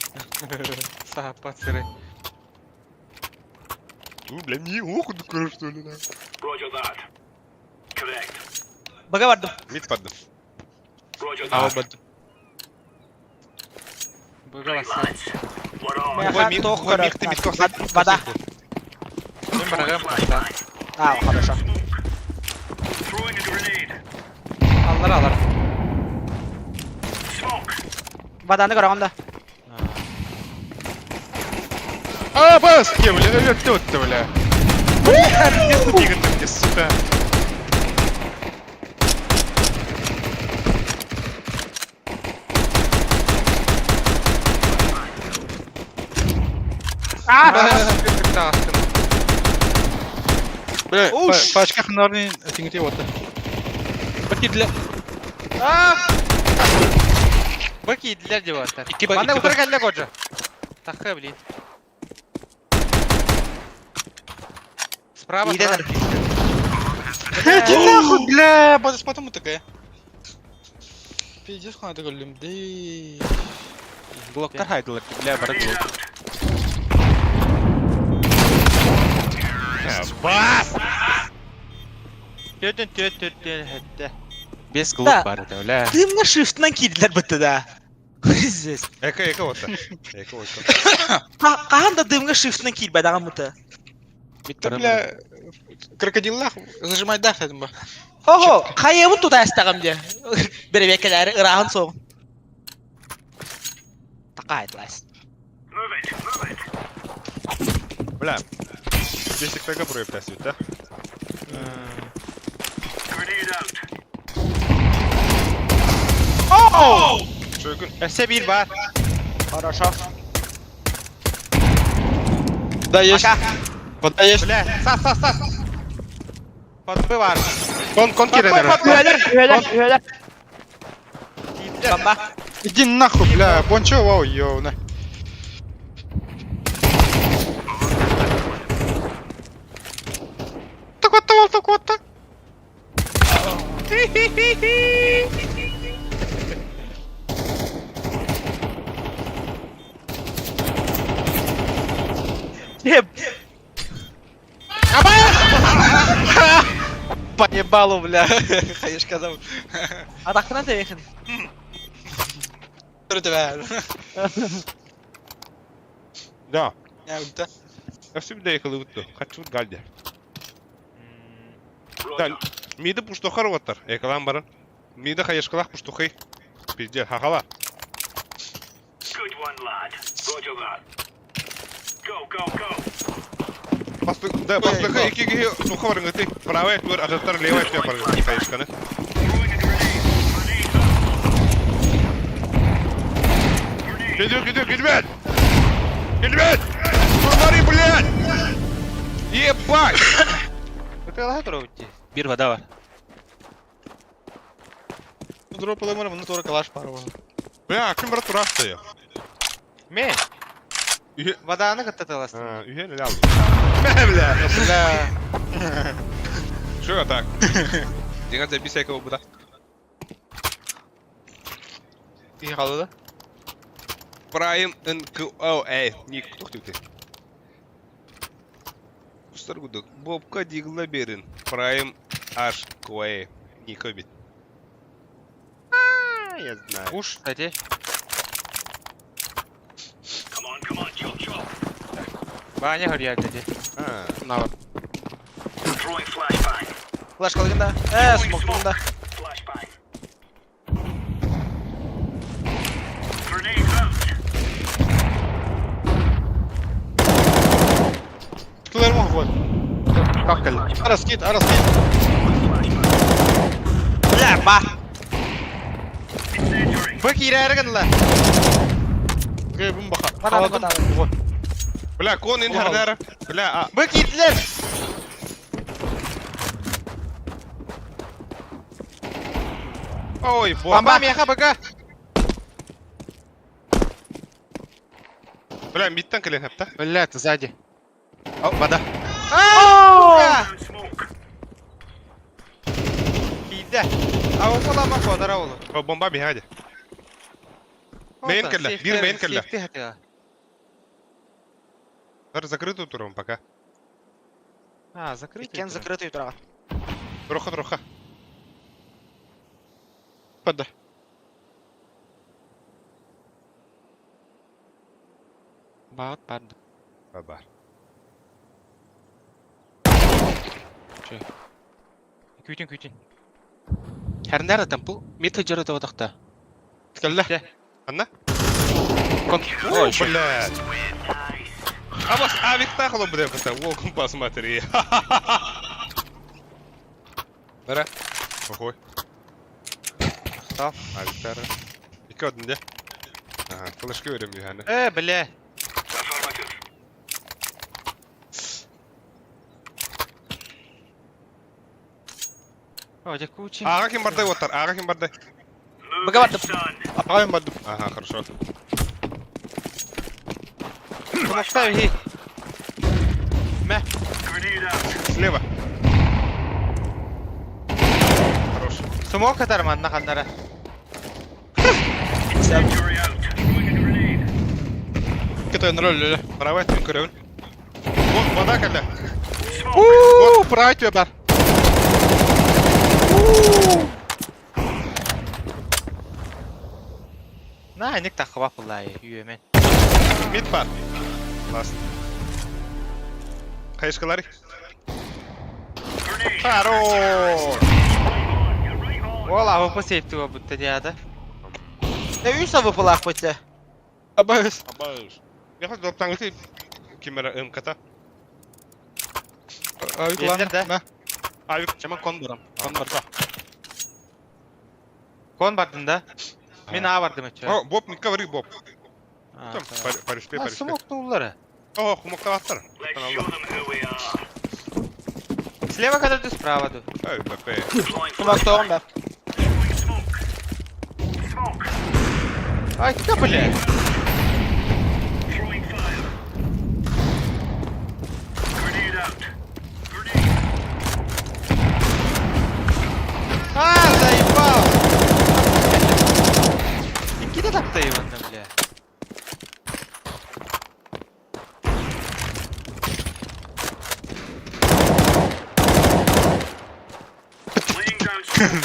Sağ patırı. Ну, бля, не охуй, короче, что ли, на. Bıga vardım. Мид поддым. Hava badım. Bıga basa. Meha мид, tok мид, kırık. ты мид, косать. Vada. Ben bırakırım hatta. Ha, хорошо. Alır alır. Badanda görəndə. Абас! Ке, бля, это, бля. Где ты бегать, сука? Бля, по очках наверное, тиңите вот. Bir kediler. Bir kiydiler diye var. İki Bana iki yukarı geldi koca. Takı bileyim. Справа, İyidən. справа. Иди нахуй, бля, потому такая. Пиздец, хана такой да. Блоктар haydılar. Bile bırak blok. Бас! Tötün hette. 5 Да. глуп бар это, бля. Дымны шифтнан кийлдилер бітті да. Пиздец. Эко вот. Эко вот. Қағанда дымға шифтнан кийлбәдіған мұты. Биттер, бля, крокодиллах зажимай дах dedim bak. Ого, қайымын туда әстіғым де. Бір векелері ұрағын соң. Тақа айтылайсың. Бля. Здесь ТК проявит, да? Çökün. Ese bir var. Хорошо. Да, есть. Вода есть. Bile. Sas. Patlı var. Кон киrenler. Üyeler. Бомба. Иди нахуй, бля, пончо, вау, ёвна. Так вот. Поебалу, бля. Хаешка зовут. Атақтына тәуекін. Что тебя? Да. Я вот так. Я всегда ехал и вот хочу в гальде. Да, миді пуштохар оттар. Экалан барын. Миді хайышқылақ пуштохай. Пиздел, хахала. Да, послыха екі суха барыңы ты. Правая тур, ажаттар левая тур барыңы хайышқаны. Кедет! Смотри, блядь! Ебать! Это ладно уйти. Bir вода var. Дроп лемер, ну тоже калаш пару. Бля, кім брат тура стоял? Men. Ühe... Vadağını kıtlatılası. Ha, ühe ne aldı? Бля. Что так? Деңіз записай кого бұда. И қалды да? Prime NQO, ник, тоқты өте. Құстар күдік, Бобка дигла берін. Prime HQA, ник обид. Я знаю. Уж, кстати. Баня hır geldi dedi. На. Флеш қалғында. Смок бұлында. Кілер мог вот. Как кіл? Араскет. Бля, ба. Bu kire ergenler. Окей, бум баха. Бада. Бля, кон инхардара. Бля, а. Bu gittiler. Ой, бомба. Бомба меха бага. Бля, миттан кілен хапта. Бля, ты сзади. О, вода. Giydi. Avu falan bak o dara oğlum. О, бомба бегаде. Мейн кілі, bir мейн кілі. Safety hadi. Дар закрытую туром пока. Ha закрытый. Кен закритий тұрға. Троха. Падда. Бағыт барды. Баба. Kütün. Хәрін әрі там бұл метр жары да одақта. Кілді. Анна? Кон. Ой, еще. Блядь. Абас, авик тахло, блядь, это, волком посмотри. Бара. Охой. Sağ. Avik tara. İki odun de. Aha, flash'ı vereyim yani. Бля. О, дякую. Аға kim barday otar, ağa kim barday. Бага бардым. Аппагаем бадым. Ага, хорошо. Смоктай, хи. Слева. Хорош. Смок atarım anna kanlara. Кетай на роль, ля. Правая твин көрөүн. Вот, вода келді. Ууу, правай тебе бар. На, ник тақы бапылай, үйемен. Mid бар. Last. Кайышкалары. Хорош. Ол авы сейфті ба бұтты деяды. Үй сабы пылақ бөтті. Абайс. Абайш. Я хочу доптаңызы кемера МКта. Авик Ендер де. лан. На. Авик. Чаман кон барам. Кон барса. Кон бардын да? Мен а бардым өтчі. О, Боб, мидка варик Боб. Там, паришпе, паришпе. Смоктың ұллары. О, хумокта аттар. Слева кадырды, справа ду. Ай, бапе. Смок тоғым да. Ай, ка, бля. Заебал! Иди так-то, Иванна, бля.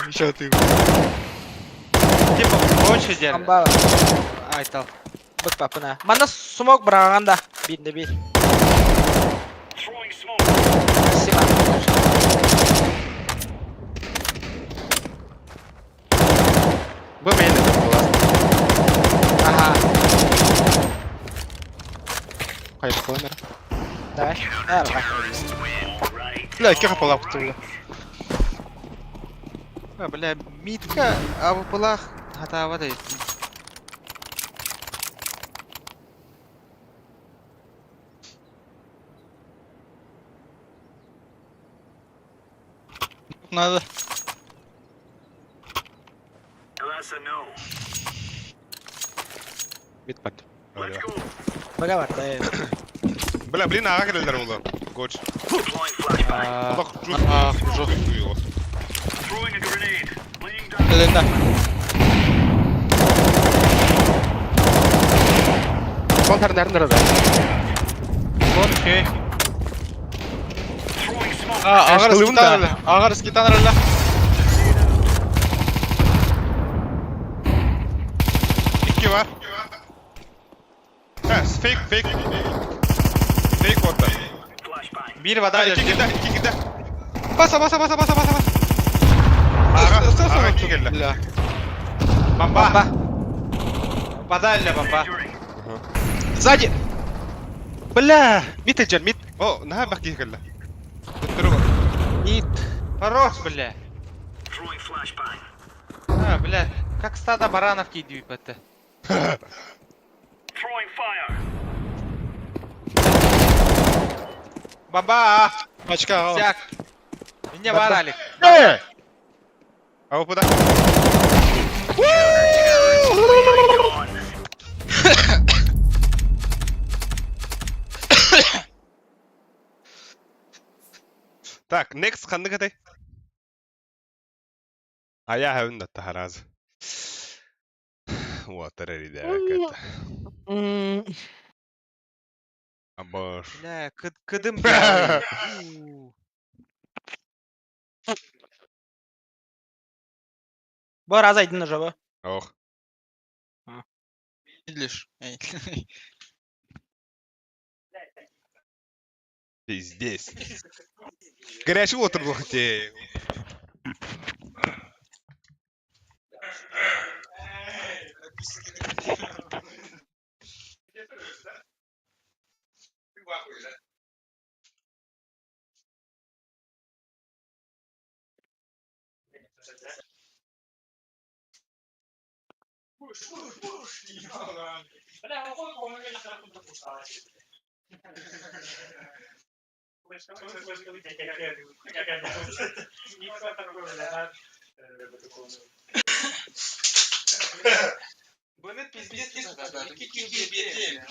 Еще ты. Типа, больше держи. Амбала. Айтал. Бұт папына. Мана смок бірағанда. Бейді бейді. Спасибо. Бұл мені болады. Ага. Hayır, koyamıyorum. Давай. Давай. Бля, кеха палап бутылды. Бля, митка, а в пылах хатава да есть. Надо. Mid part. Бага барды. Бля, блин, аға келдер олар. Гоч. Олар Жоқ. жоқ. Ленда. Кон тарнарын дырады. Кон кей. Ағар скитан рөлі. Ағар скитан рөлі. İki var. Ha, fake. Fake orada. Bir Ha, vada iki ile. gide. Basa. Ağa iki geldi. Бля. Бомба. Vada ile bomba. Сзади. Бля. Мид Эджен, мид. О, наha bak iki geldi. Tutturу var. Мид. Хорош, бля. А, бля, как стадо баранов кидают это. Баба! Очка. Сяк! Меня барали. А вы куда? Так, next қанды қатай? А я хәвін да тахараз. Вот, рәриді әкәті. Абаш. Бля, кыдым белый. Бар азайдың жабы. Ох. Видишь? Ты здесь. Горячий отр был хотел. Bunu пиздец не сказать. Какие бедные,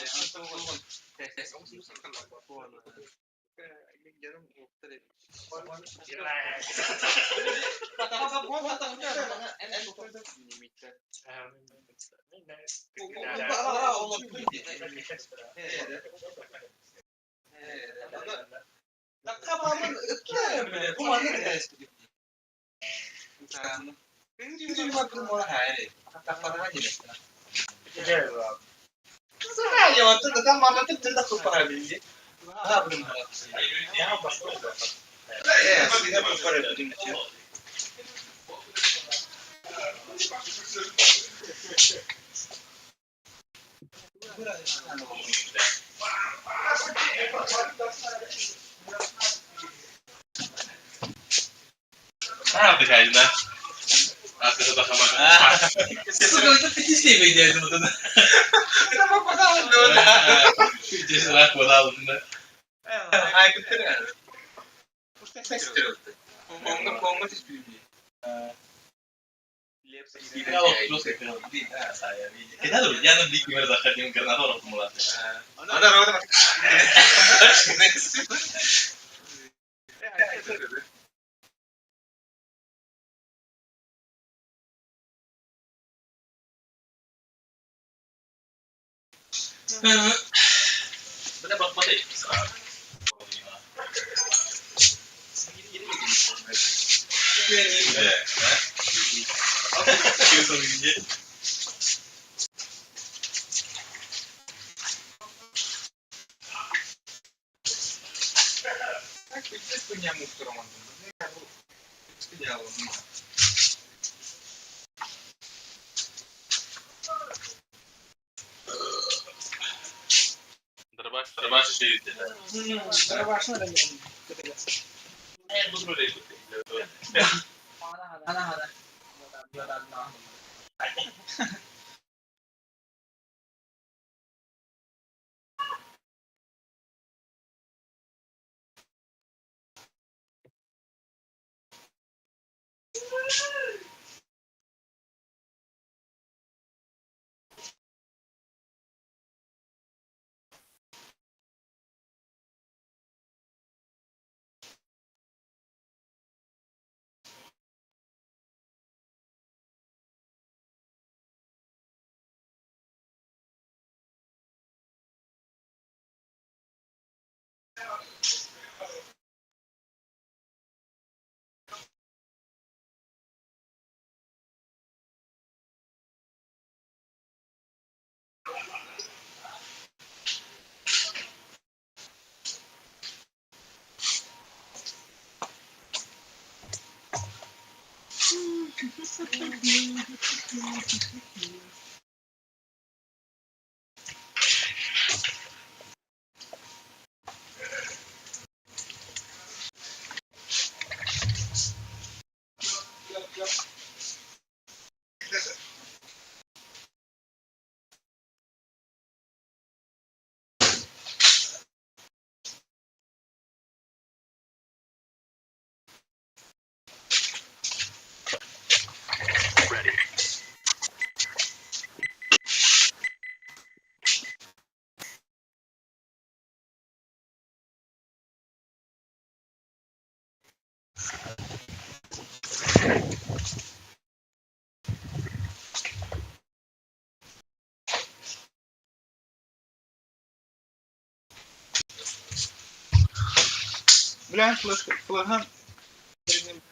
Бля, флаган.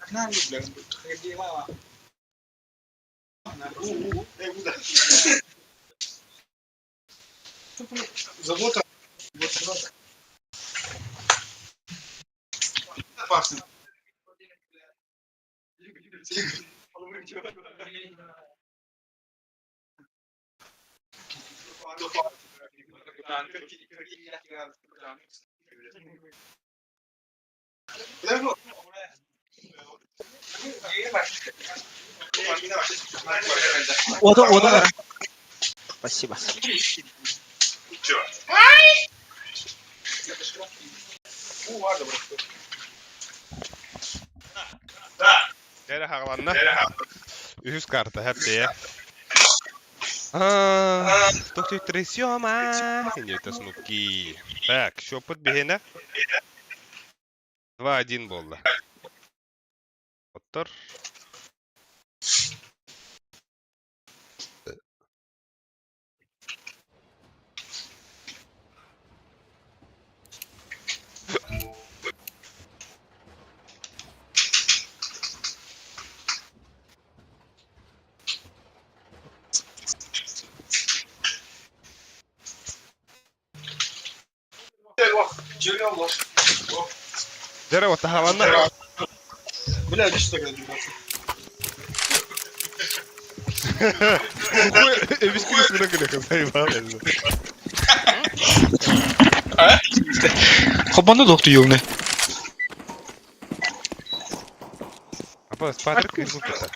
Флаган, бля, ходи, мама. Завод. Вот. Опасно. Oda Спасибо. Тере хағаланна. Үз карта хәппе. Тохтый трясёма. Не это снупки. Так, шопот бегена. 2-1 болды. Оттор. Тере вот хағаланна. Бля, что такое ебаться? Эбискрис мына гылыхы заебал эле. Хабанда доқты югны. Апа, Патрик кыргыл кетті.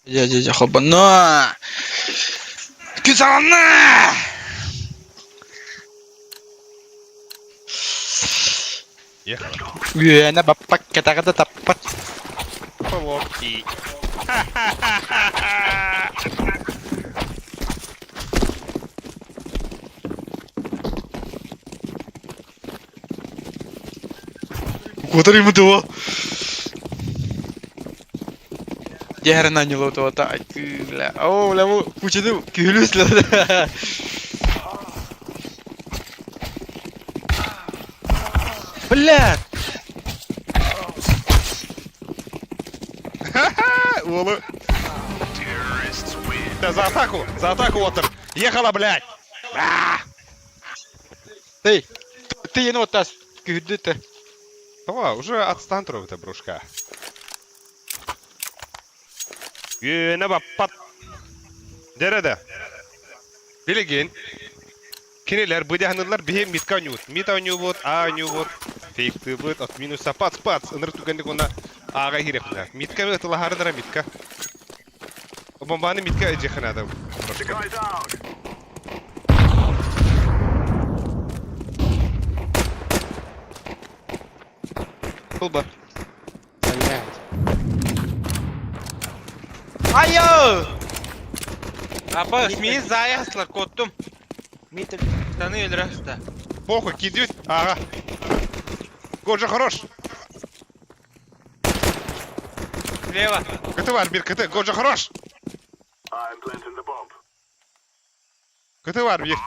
Я, хабанда. Күсалана! Ехала. Үйәне баппак кетағыда таппат. Полопки. Кутар ему того. Ярына не лото та. Бля. О, бля, bu puçede külüs la. Бля. Улы. Да, за атаку, Уотер. Ехала, блядь. Ты ені оттас. Күдді ты. Ова, уже отстань это брушка. Yöne bappat. Derede. Bilgin. Kineler bu dehanırlar bihe mitka oynuyut. Mit oynuyut, A oynuyut. Fake bud, at minusa pats. Anır tükendik onda A'ga hirepler. Mitka mı atıla harıdara mitka. O bombanı mitka ecekhin adam. Kulba. Айо! Апа, смей заяслар, коттум. Митер. Таны өлрәсті. Похуй, кидют. Ага. Годжа хорош. Слева. КТ var bir КТ. Годжа хорош. КТ var bir.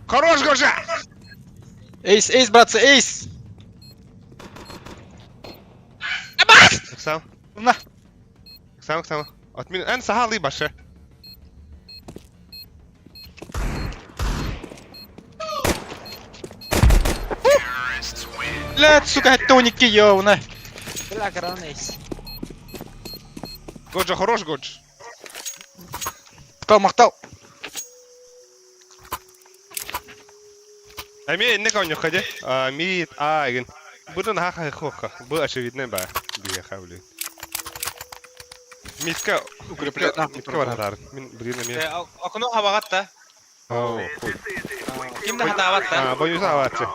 Хорош, Годжа! Эйс, братцы, эйс! Сам. На. Сам. Отмин. En sahalı başı. Бля, сука, это уники ёвна. Бля, гранейс. Годжа хорош, Годж. Мақтал. Ами не коню ходи. Мид ген. Будun хаха хоха. Bu очевидно ба. Бия хавли. Митка Укреплять нахуй. Митка var hatar. Min birine mi? Окно хабағатта. Oo, хуй. Кимді хатағатта? Boyuza avatçı.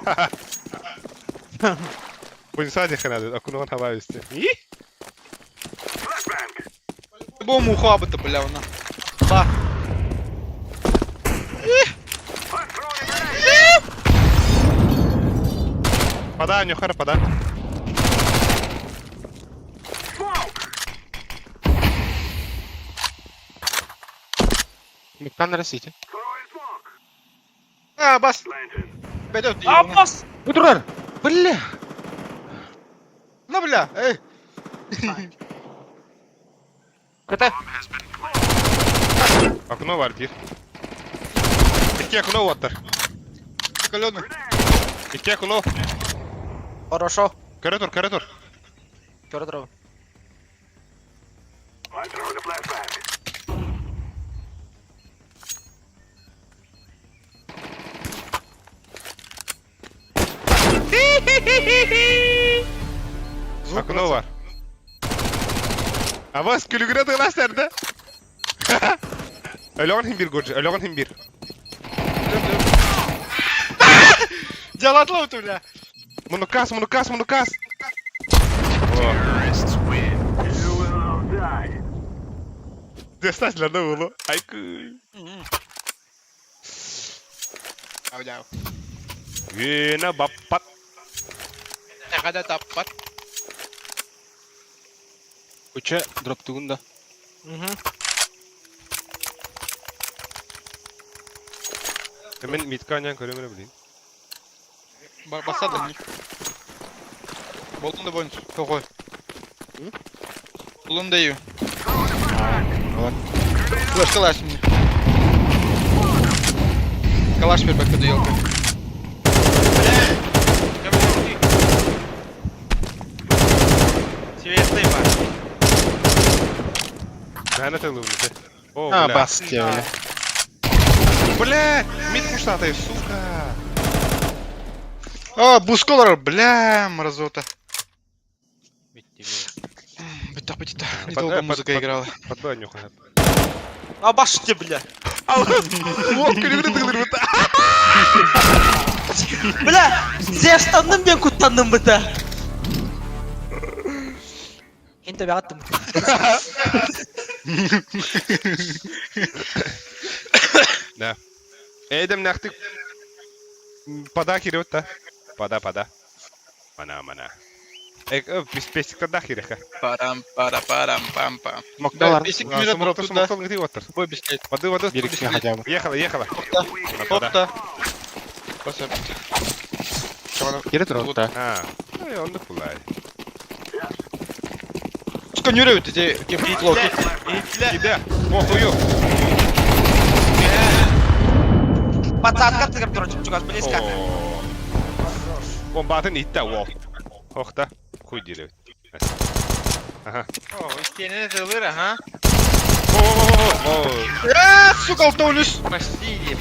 Boyuza dehanadı. Akunuğun hava üstü. İyi. Бо муха бы-то, бля, на. Ба. Подай, Нюхара, подай. Миткан растите. Бас. Пойдет. Апас! Утрар! Бля. Ну, бля, эй. КТ. Окно var bir. İki окно Уотер. Каленый. İki окно. Хорошо. Коридор. Коридор. Окно var. Abbas külügüne tıklaş nerede? Öyle him bir gorcu. Öyle him bir. Jalatla otur ya. Bunu kas. Destaş lan da oğlum. Ay kıy. Avlav. Yine bappat. Ne kadar tappat. Uça drop tuğunda. Hemen mitkanyan körümüne bileyim. Basar da. Bolun da bonus. Koy. Bolun da iyi. Kalaş şimdi. Kalaş ver bak da yok. Светлый бар. Lanet oğlum bize. О, А, бля. бас тебе. Блядь! Мид пуштатый, сука! А, бусколар, бля, мразота. Быта. Недолго музыка играла. Под Б нюхает. Обошли, бля. Вот, külügüne tıkılır bu. Бля, зештанным ben kutlandım bıta. Енді бе аттым. Да. Эйдем нахты. Пода кирет, да? Пода. Мана. Без пестик тогда хиреха. Парам, пам. Смокталар. Бесик мира дроп туда. Где отыр? Бой бискет. Воды. Берегте хотя бы. Ехала. Топта. Басап. Geri dur orta. Ha. Onu da kulay. Сканюрю эти кефритлоки. Giде. Похую. Пацанка тыгыр тұрып чугас близко. Бомбатын итті, ол. Оқта. Хуй дереу. Ага. О, стены тылыр, ага. Сука, алтаулюс. Почти.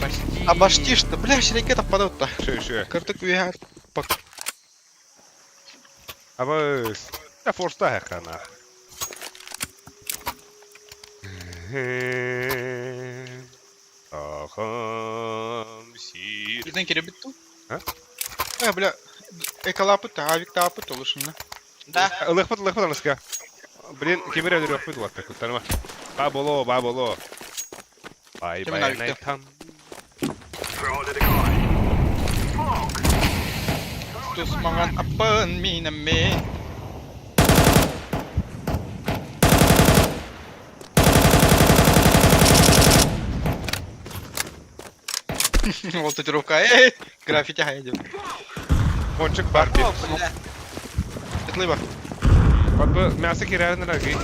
Обошти что, бля, шерекетов подают-то. Шö. Картык вигар. Абыз. Я форста хақана. Ахам сир. Bizden kere bitti. Ha? Bля, эколапыт, авик апыт oluşumda. Да. Лыхпыт аныска. Блин, кемере дөрөк бит латта куттарма. Ба боло. Бай Кемен авикте? найтам. Тусмаган апын минемен. Вот татуировка. Граффити хайдем. Кончик бар бит. Бля. Петлы бар. Вот бы мясо кирәрен раги.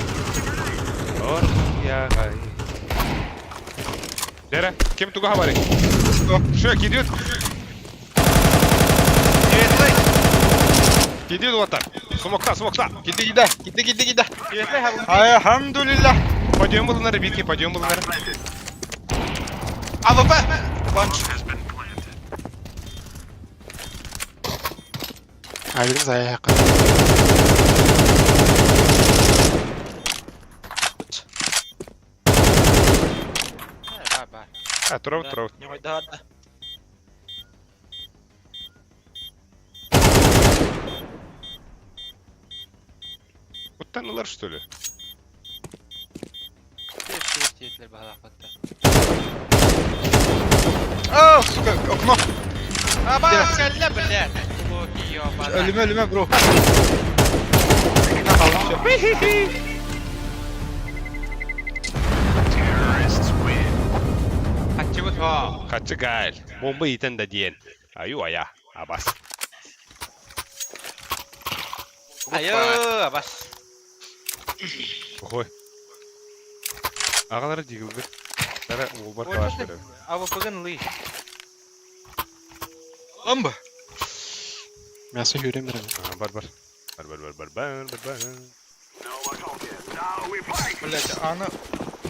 Ор я гай. Дера, кем туга хабари? Шö, gidiyor. Gidiyor ватар. Смокта. Gitti. Светлый хаб. Elhamdülillah. Пойдем bunları bitki, пойдем bunları. АВП. Банш. Aydın zaya yakın. Бар. Ha, трав. Не ой, да. Куттанылар что ли? Светлер бағалақ батты. Aa, suka, okno. Аба, кәлі, блядь. Блоки, ёбана. Ölüme bro. Ne kalmış ya? Хачы бұт о. Хачы гайл. Бомба итен да диен. Аю ая. Абас. Айо, бас. Ой. Ағалары дегілді. Дара олбар қалаш берем. Ава пыгын лый. Lamba. Мясо yürüyorum. Бар. Блять, она...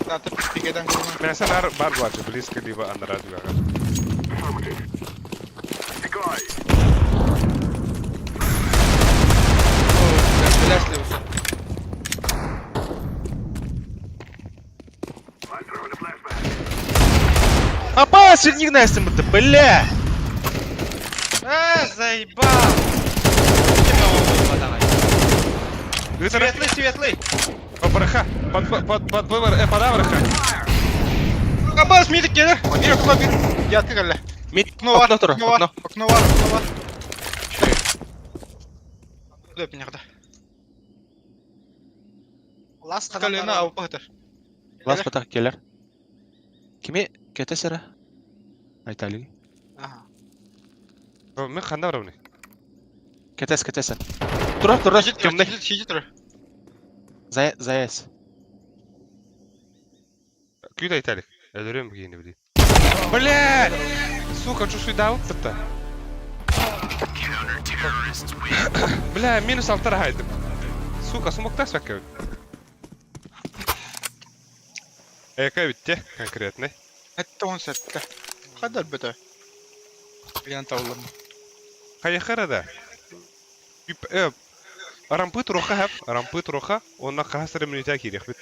Да, ты пикедан курма. Мәсен ар бар блачы, близко либо анара дугага. Блять, ли Аббас, сверни Настя, бля! Заебал! Светлый, светлый! Под браха. Под выбор. Под авраха. Аббас, мидик келе. Мидик окно бир. Ятты келе. Мид, Окно бар, окно тұр, окно бар, окно. окно бар, окно бар. Дөп мынақта. Лас Калена алып бақтыр. Лас батақ келер. Кеме кетесері? Айталығы. Мен қанда барамын? Кетесін. Тұра, темный. Шеде тұр. Заяц. Күйді айталық. Öldürüyorum bu yeni bir. Блядь! Сука, что сюда вот это? Бля, минус 6 haydım. Сука, смогта свакать. Эка bitti конкретный. Әтті 10 сәтті. Қадар бөті. Білген таулым. Каяхарада. Рампы троха хап, рампы троха. Онна қасыры минута керек бит.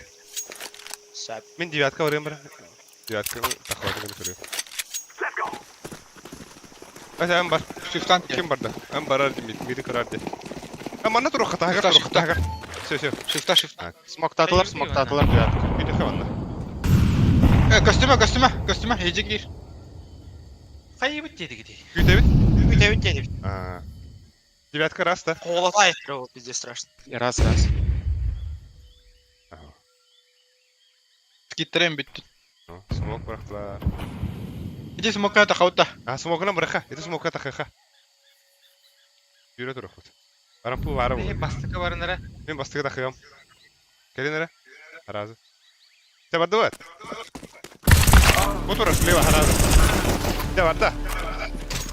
Сәп. Мен девятка орем бар. Девятка тахвады мен көрем. Аса ам бар. Шифтан Ким барда? Ам барар демейді, миді көрарди. Амана троха тағар. Все. Шифта. Смоктатылар. Девятка. Миді хаванна. Костюма. Ежек еш. Қайыбыт деді кеде. Күйде бит? Үйтеуін деді. Девятка раз да. Қолатай. Ол бізде страшно. Раз. Скиттерем бітті. Смок бырақтылар. Иди смокка тақауытта. Смогынан бырақа. Это смокка тақиқа. Yürü dur okut. Рампу бары бұл. Бастықы барынара. Мен бастығы тақиғам. Келін әрі? Харазы. Те барды бат? Бұтыры, слева харазы. Те барды.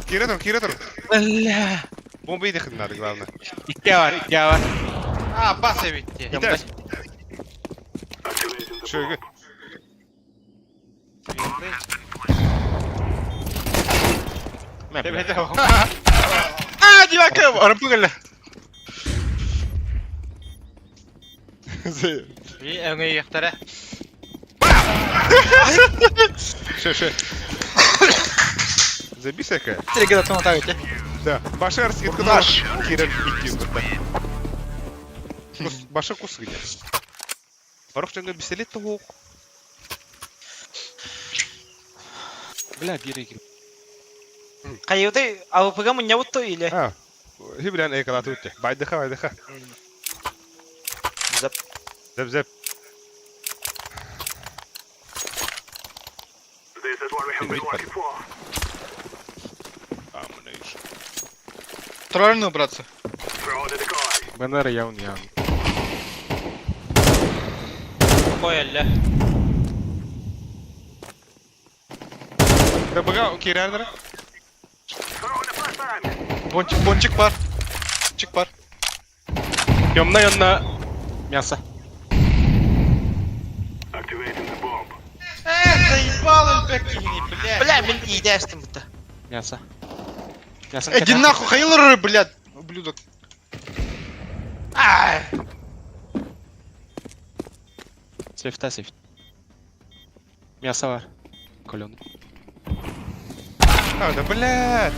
Кире тұр. Бля. Бомба едіқін надо, главное. Икке бар. Бас әбетте. Итәш. Шөйгі. Девака, арапы келі. Өңе еқтара. Шö. Забись яка. Тірегеді атын атақ ете. Да. Башы арсы кеткен наш. Кирен битті бұрда. Башы құсы кеде. Барық жаңға беселет та оқ. Бля, береги. Қайыуды ауыпыға мұння бұтты или? Хибілен әйкалаты өтті. Байдыға. Зәп. Тұрарыны, братцы. БНР яун. Қой әлі. Бұға керәрдірі? Бончик бар. Темна мясо. Заебал пекини, Бля, мен идеястым бұтты. Мясо. Иди нахуй, хайлыры, блядь, ублюдок. Сейфта. Мясо бар. Колёный. Да, блядь.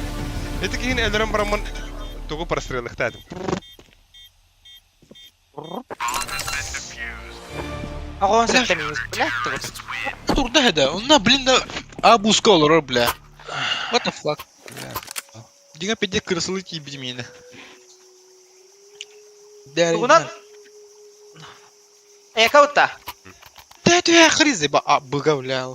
Это кейін әлірім барамын тұғы прострелықтадым. Ағуан сәттемейіз, блядь, тұғыз. Турда хеда, онна, блин, да, абуска олар, бля. What the fuck? Дига педе кырсылы тиби мені. Тұғынан? Эка ұтта? Тәтуя хризы, бұға, бля.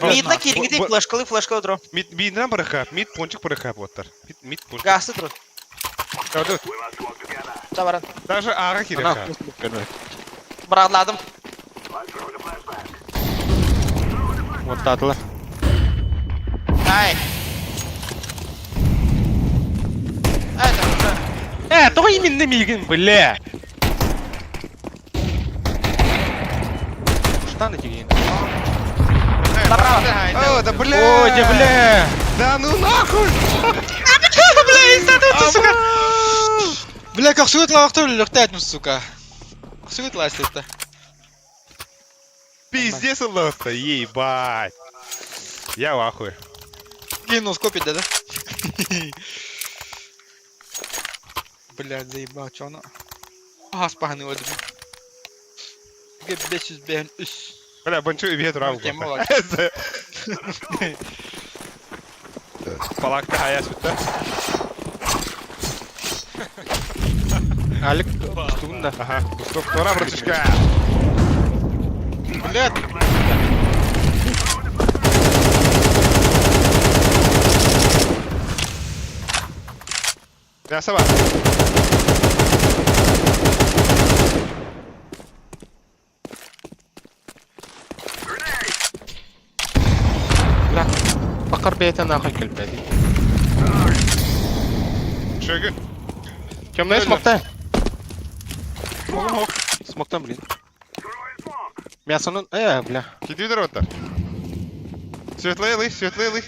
Мидна керіңгідей флешкалы тұру. Мидна бұрықап, мид пончик бұрықап оттар. Мид пончик. Гасы тұру. Кауды? Табаран. Даже аға керек. Бұрадладым. Оттатылар. Ай. Тұғы именді мейгін, бля. Штаны тегейін. О, да бля! Ой, да бля! Да ну нахуй! Бля, как суетла вахту лёхтать, ну сука. Суетла это. Пиздец лоста, ебать! Я в ахуе. Геноскопить, да? Блядь, заебал, чё оно? Ага, спаханы вот. 500 бен üs. Бля, бончу и бьет рамку. Тема olarak. Palakta hayat bitti. Алик, стунда. Ага, Кустов, тора, братишка. Блядь. Мясо var. لا فكر بيت انا اخر كلمه دي Şöyle. كم ناس مقطع смоктан блин мясонун бля Gidiyorlar onlar. Светлый, светлый.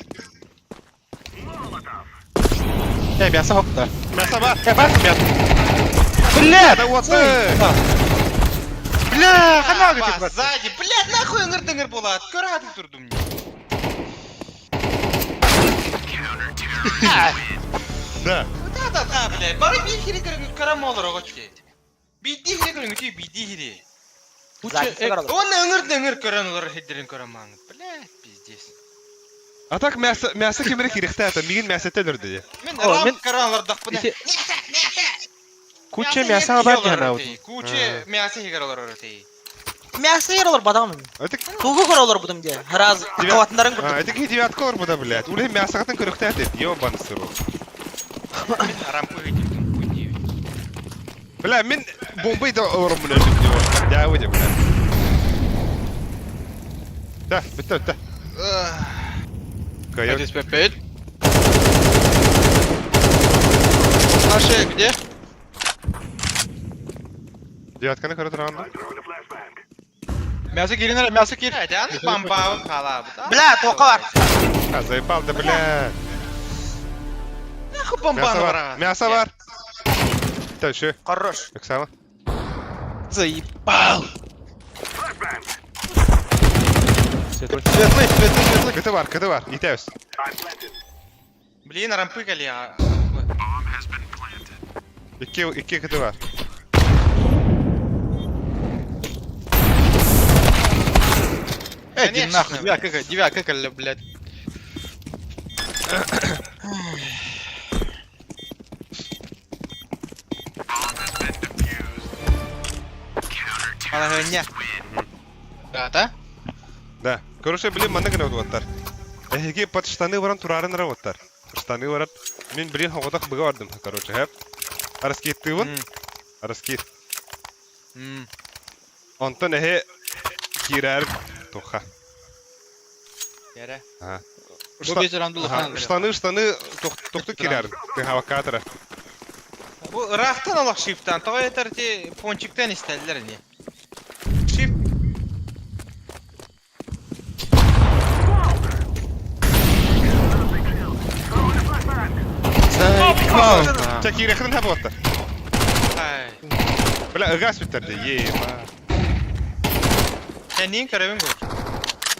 мясо хокта Мясо var. бак мясо блядь Да вот ты. бля хана Ба, сзади. Блядь, нахуй ыңыр-дыңыр болады. Көрәтіп тұрдым. Да. Да, блядь. Бары bir хири көрәм olur оғы тей. Бидді хири көрәм тей, бидді хири. Оны ыңыр-дыңыр көрән olur хиддерін көрәм аңы. Блядь, пиздец. А так мясо кемерек еректі мигин мясо төлірді де. Мен рам көрән olur дақ бұны. куча мяса бар жана Куча мясо хигер olur тей. Мясо yer olur badam. Этик, Тугу көр olur budum diye. Раз каватындарын күрдüm. этик не девятка olur bu da блядь. Уле мясо қатын көрікті әдет. Ёбаны сыру. Мен рампы өйтіп. Бля, мен бомбой да ұрым мұны өтіп деп. Я өйде, бля. Да, бітті. Кайок. SP5. Наши где? Девятканы көрі тұрғанда. Мясо киринер, мясо кир. Әдән бамбауы қалабы. Бля, тоқа var. А, заебал да, бля. Нахуй Мясо бомбаны бар. бар. Мясо бар. Да, еще. Хорош. Оксана. Заебал. светлый Светлый. Кыты бар. Етәуіз. Блин, рампы кәлі. Икки кыты бар. Иди нахуй, девятка, блядь. Алағыня. Да? Да. Короче, блин, маны гына өтіп Эге под штаны баран турарын ара оттар. Штаны баран. Мен блин хоғодақ бұға бардым, короче, хэп. Араскетті вон. Араскет. Онтон эхе кирар тоха. Яра. Ага. Bu bir randulu falan. Штаны тоқты кирар. Ты хавакатора. Бұл рақтан алақ шифттан. Тоға етәрде пончиктен істәділер не? Шифт. Ча кирехтен хап оттар. Ай. Бля, ыгас біттерді. Ема. Сен нең көрәбін бұл?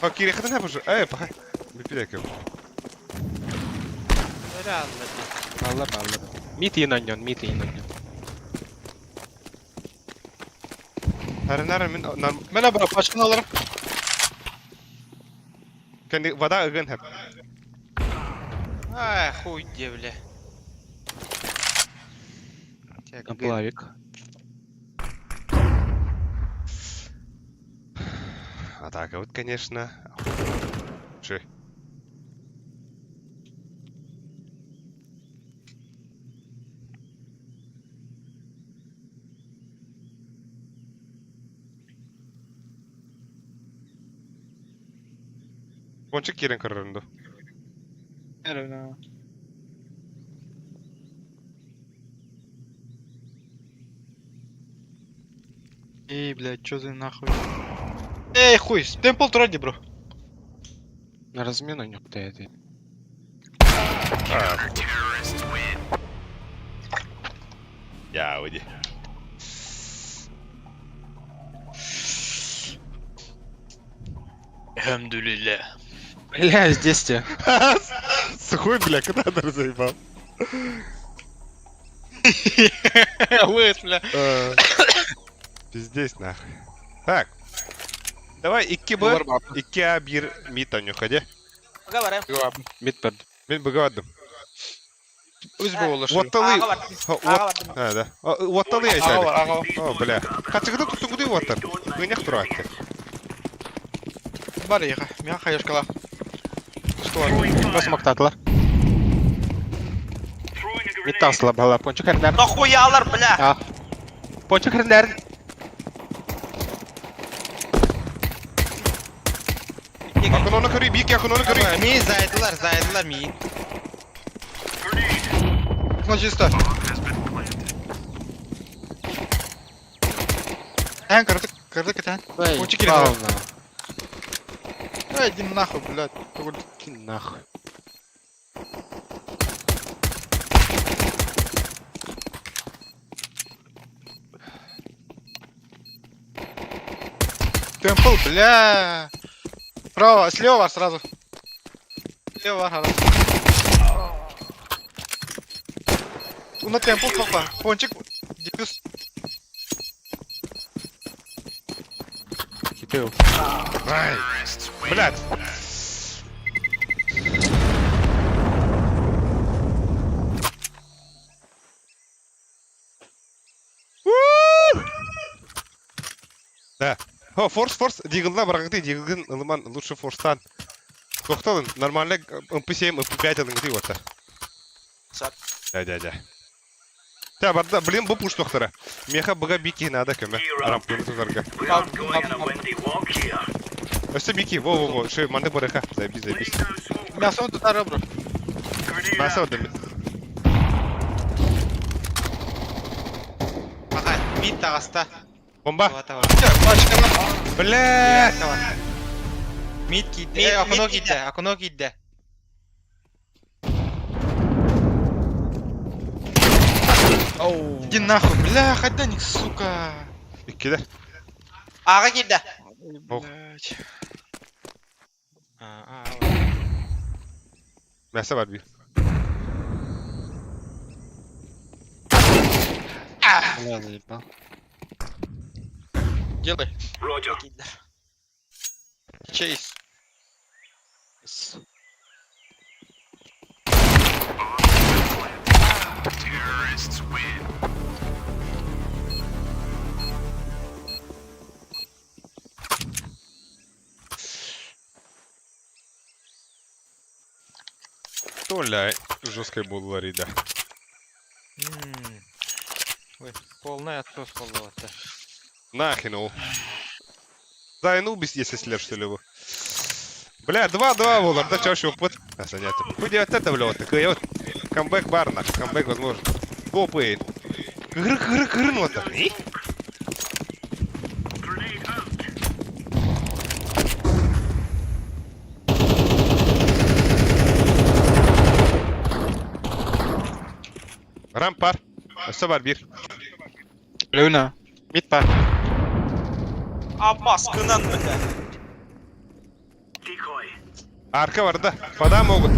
Ха кирехтен хап уже. Пахай. Бипидек yok. Öyle anladım. Anladım. Мит onion. Harın min Bana bırak, başını alırım. kendi vada ıgın hep. Ай, хуй девля. Плавик. Атака вот, конечно. Че? Пончик керен кырырынды. Наверное. Эй, блядь, чё за нахуй? Эй, хуй, темпл троди, бро. На размену нюкта это. Я уйди. Elhamdülillah. Бля, здесь те. Сухой, бля, катадор заебал. Лыс, бля. Пиздец нахуй. Так. Давай 2Б, 2А1 мид Танюха, Бага барам. Мид берді. Мен бұғадым. Өз болар. Уатталы. Аға бардым. Аға бардым. А, да. Уатталы айтады. О, бля. Қачығыды тұтыңғыды уаттар. Гынях тұрады. Бар еға. Мен қайышқала. Басым ақтатылар. Мид тағысылар бағалар. Пончы кәріндерін. Нахуялар, бля. Пончы кәріндерін. Ақын оны көрей, бейік ақын оны көрей. Мен зайдылар мен. Ну, чисто. Тән кірдік, тән. Пончы кереді. Ай, иди нахуй, блядь. Иди нахуй. Темпл, бля. Справа, слева var сразу. Слева var hala. Bunda tempo topla. Ponçik diffuse. Gidiyor. Ай, блядь. Да. О, форс, дигылна барагыты, дигылгын ылыман лучше форстан. Тоқталын, нормально МП7, МП5 алыңгыты вот. Сап. Да. Та, барда, блин, бұл пуш тоқтара. Меха бұға бики надо көмі. Арампын тұзарға. Өсті бики, во, шөй, манды бұрыға. Заебись. Мясо тұтары, бро. Маса өдімі. Аға, мид тағаста. Бомба. Бля! Бля! Мид кидді. Акуно кидді. Иди нахуй, бля, ходяник, сука. Иккиде. Аға келді. Блядь. Маса бар бир. Бля, заебал. Делай. Келді. Чейз. Толя жесткой был да. Ой, полный отсос полного-то. Нахрен его. Зайнул без если след что ли его. Бля, 2-2 волар, да чаще опыт. А, занятно. Худи вот это, бля, вот такой вот. Камбэк бар, нахуй, камбэк возможен. Попает. Кыр, вот так. Rampar. Öste var bir. Luna. Mid бар. Abbas kınan bля. Arka var da. Fada могут.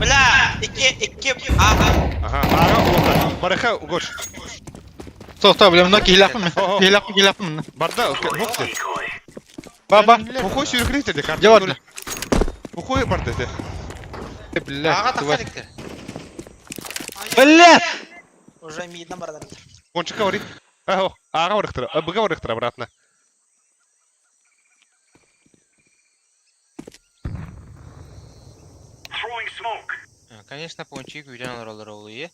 Бля, iki. Аға. Ага, ага, олда. Бараха, гош. Тоқта, бля, мына келаппын. Келаппын. Барда, вокте. Ба. Пухой сюркрейте де карта. Где вот? Пухой барда де. Бля, Аға давай. тақаликтер. Бля! Уже мидна бардан. Кончика варит. Ага, ага варыктыра. Быга варыктыра обратно. Конечно, пончик үйден оралар олы, е?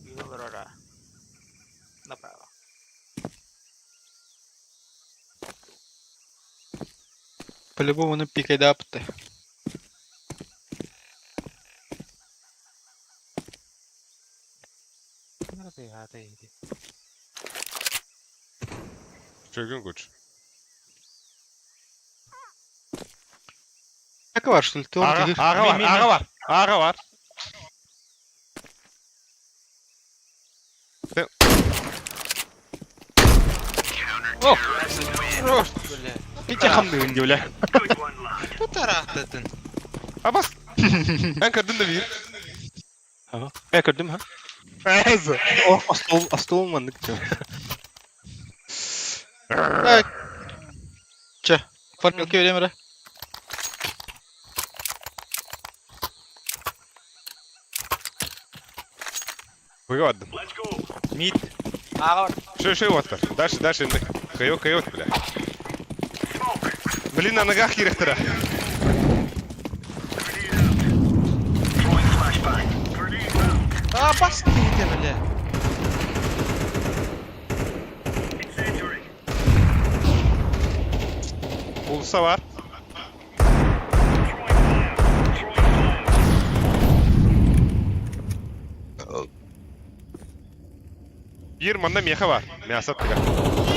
Юлрара. Направо. По-любому на пикай апты. Çögün koç. Как var, что ли? Ты Aga, aga var. Oh! Просто, бля. Пить хамды, бля. Тут арақтатын. Abbas. Ben kırdın da bir. Ben gördüm ha. Ayazı. Oh, hasta olmadık. Evet. Fark yok öyle mi? Выводим. Мид. Ага. Шей, Уоттер. Дальше, индик. Кайот, бля. Блин, на ногах херехтера. Бас кейде, бля. Улса var. Bir manda meha var. Mehasat bile.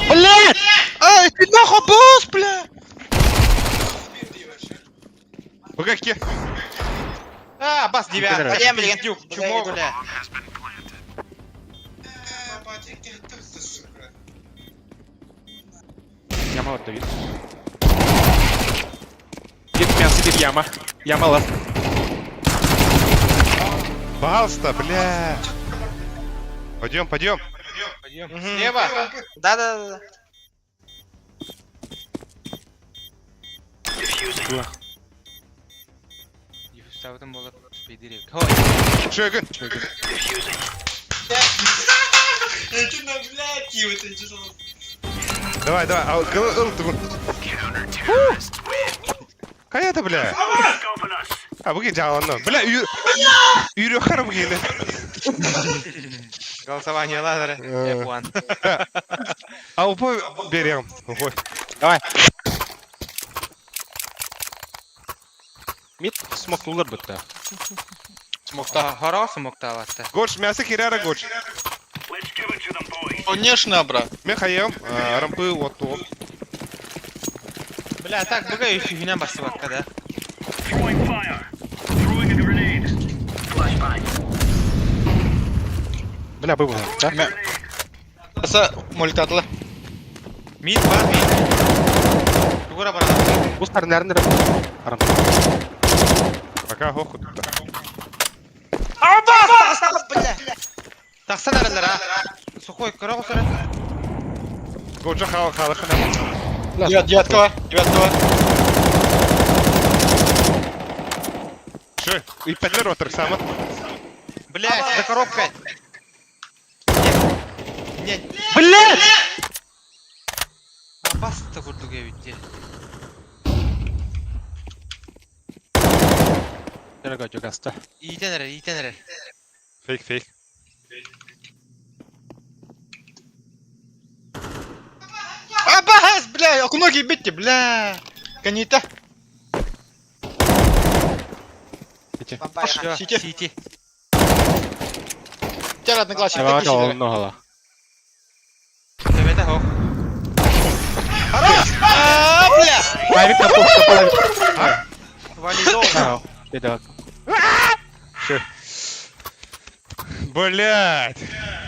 Блядь! Ай, ты нахуй босс, бля! Bu какие? Бас, девятка. Я, блин, чумок, бля. Яма вот Давид. Гиб мясо, гиб яма. Яма ласт. Пожалуйста, бля. Пойдем. Слева. Да. Диффузтаудың болар спейдерек. Шегін. Давай. Ыл ты. Каяда, бля. А bu gece anlam. Bля, yürüyor karı bu gece. Голосованиялар. F1. А упой берем. Упой. Давай. Мид смокнулар бітті. Хора смокта ватты. Горш, мясо херяра горш. Конечно, брат. Мен хаем, рампы вот то. Бля, так быга еще фигня басыватка, да? Бля, был. Да? Аса молитатлы. Мид бар, мид. Тугура бара. Бус тарнарны арам. Пока хохут. Бас! Бля. Тахсан аралар, а? Сухой, карагу сара. Горша халахана. Девяткова. Что? И петлер отр сама. Блядь, за коробкой. Нет. Блядь! Бас-то курдуга битти. Дорога жогаста. Ийтенер. Фейк. Абас, бля, ноги битти, бля. Канита. Сити. Тяга одноклассник. Давай, много. Тебе хох. Бля! Майвик на половину. Валидол. Беда. Блять.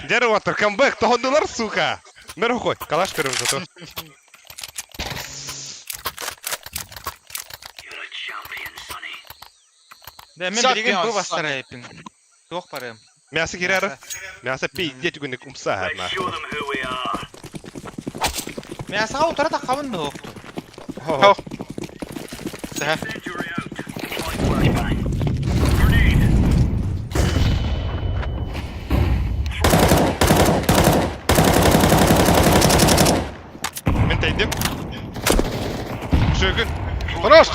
Дер отр, камбэк, тоғындылар, сука. Мер хой, калаш берем зато. Да, мен береген бу бастара епин. Тоқ барым. Мясо херяра. Мясо пиздеть күнік умса харна. Мен асыға отыра таққабын да оқты. Хо. Да. Мен тайдым. Шөгін. Хорош!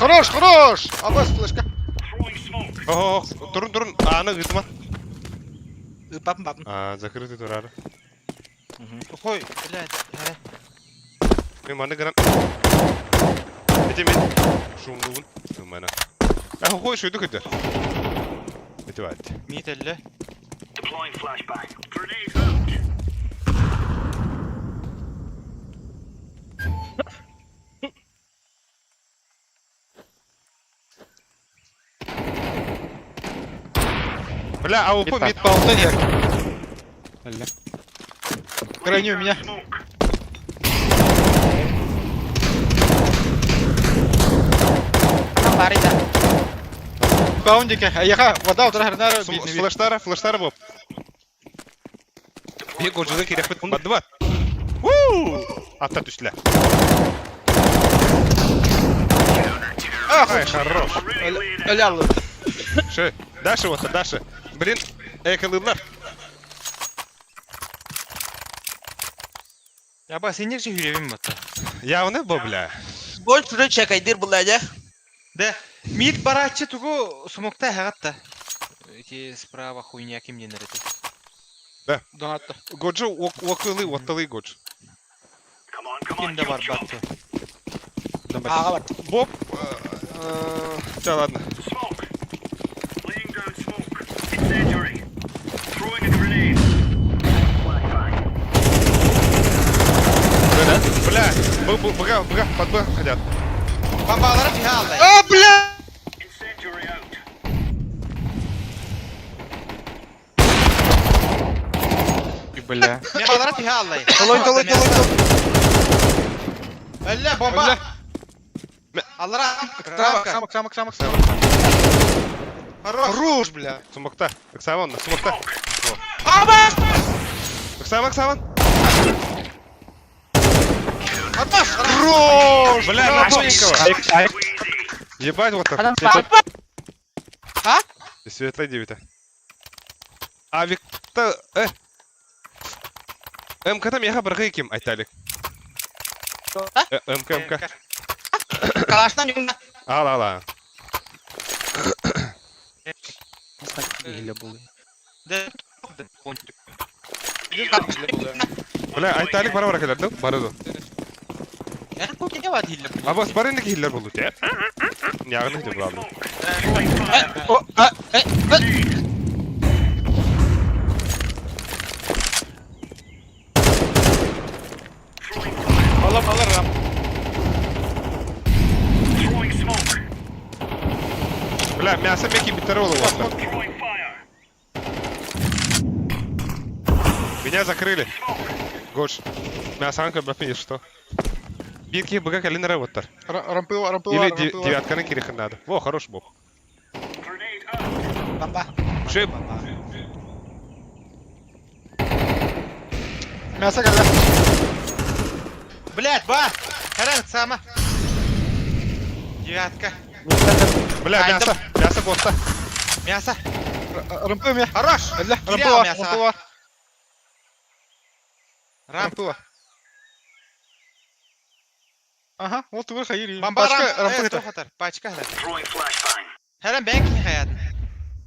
Абас, флешка. Ого, тұрын. Аны ғытыма. Бапын. Закрытый турары. Сухой, блядь. Мен маны гранат. Эти мен шумлуғын. Тумана. Хой, шойды көтер. Эти вад. Мид әлі. Бля, а упы мид. Болтай. Крайне у меня. Барида. Спаун деке. Аяха, вода утра хернара. Флештары боп. Bir golculuğa kirek bit baddı bat. Woo! Atla düştüler. Ай, хорош. Öyle aldı. Şu, дальше вот, дальше. Блин, yakaladılar. Ya bak sen nerede hürevim batta? Ya o ne bu bля? Gol türü çekaydır bulayca. Да, мид барачы тугу смокта хагатта. Эти справа хуйня ким не нарыты. Donatlı. Годжу отталы годж. Ким да бар батты. Ağa var. Боб. Да ладно. Бля, бга, под Б хотят. Бомбалары тиhe aldı. Aa bля! Bля. Бомбалары тиhe aldı. Толой. Ölle bomba. Аллара. Самок. Хорош, бля. Сумокта. Таксамон, сумокта. Аба! Таксамон. Хорош! Бля, нахуйненького. Ебать вот так. А? Светлая 9. А Виктор... МК-там яха бірге екем, айталық. МК. Kalaştan yönde. Ал. Бля, айталық бара келерді, бары ду. Я тут не var hille. Абас бар ендeki hiller болду, те? Яғыны де бұлалды. Alırım. Бля, мясо меки биттеролы вот. Меня закрыли. Гош. Мясо бапи, что? Бирки бга калина работар. Рампыла. Или девятканы кирихен надо. Во, хорош бог. Bamba. Шип. Мясо geldi. Блять, ба! Харан сама. Девятка. Бля, мясо коста. Мясо. Рампым я. Хорош. Рампыла. Рампыла. Ага, вот вы хайри. Бомба Рампы рампы это. хатар. Пачка хатар. Харан бэнки хаятын.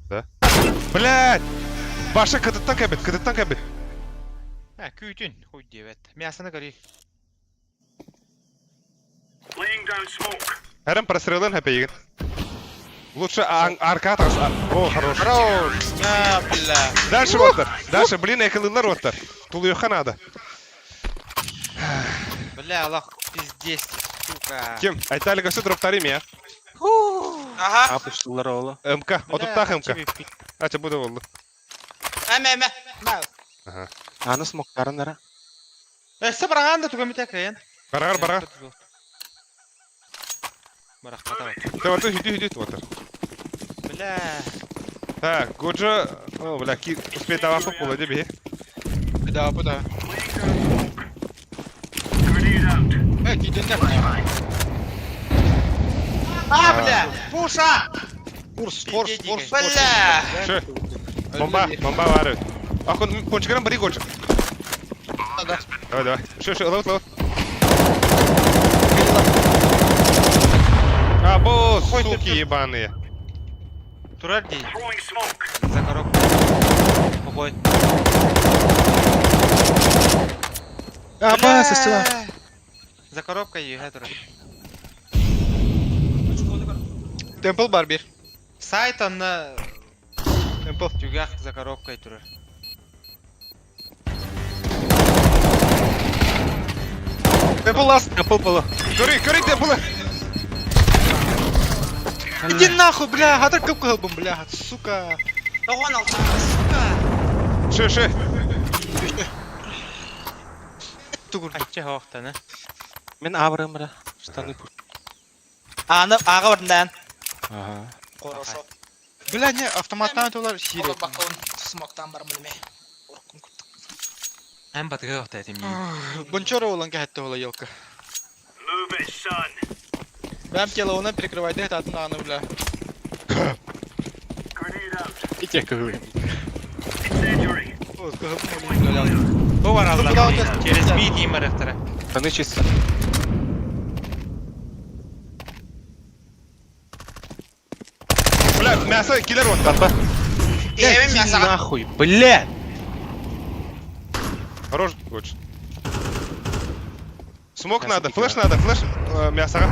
Да. Блять! Баша кыдыттан кәбет. Ha, küytün. Хуй девет. Мясоны көрейік. Әрім прострелын әпейген. Лучше арка атас. О, хорош. А, бля. Дальше оттар. Дальше, блин, экалылар оттар. Тулуюха надо. Бля, Аллах, пиздец, сука. Кем? Айталик өсі дроптарым я. Aha. Apıştılar oğlu. МК. Отуптақ МК. Ача буде oldu. Eme. Mal. Аны смоктарын нара. Сабрағанда тугамы тәкәйін. Барар. Барақ қатавай. Ты хүйді оттар. Бля. Так, Годжа... О, бля, успеть давапы болады бе. Да. Гиденler. А, бля. Пуша. Форс. Бля. Шы. Бомба var. Ахун, пончикарам бари Годжа. Давай. Шы, ловут. Або, суки ебаные. Турар дей. За коробку. Похой. Apa sesila. За коробкой егә турар. Temple бар bir. Сайт анна. Темпл тюгах за коробкой турар. Temple last. Temple было. Көрей, темпулы. Иди нахуй, бля, хатар кып кылбым, бля, сука. Doğan altı. Suka. Шы. Тугур. Айтча хоқтаны. Мен авырым, бля. Штаны пур. Ağa var bundan. Ага. Korosov. Бля, не, автоматтан аталар сирет. Ola bak on smoke'tan var mı ne? Korkum kurtuk. Hän batı kohta etim. Бончора olan кәһәтте ола елка. Бәм телефонна прикрывайды хататын аны бля. Итек кыгы. Bu var Allah. Через bir diyeyim arahtara. Штаны чисто. Бля, мясо киллер вот. Evim ya sana. Нахуй, бля. Хорош, очень. Смок надо, флеш надо, флеш мясоға.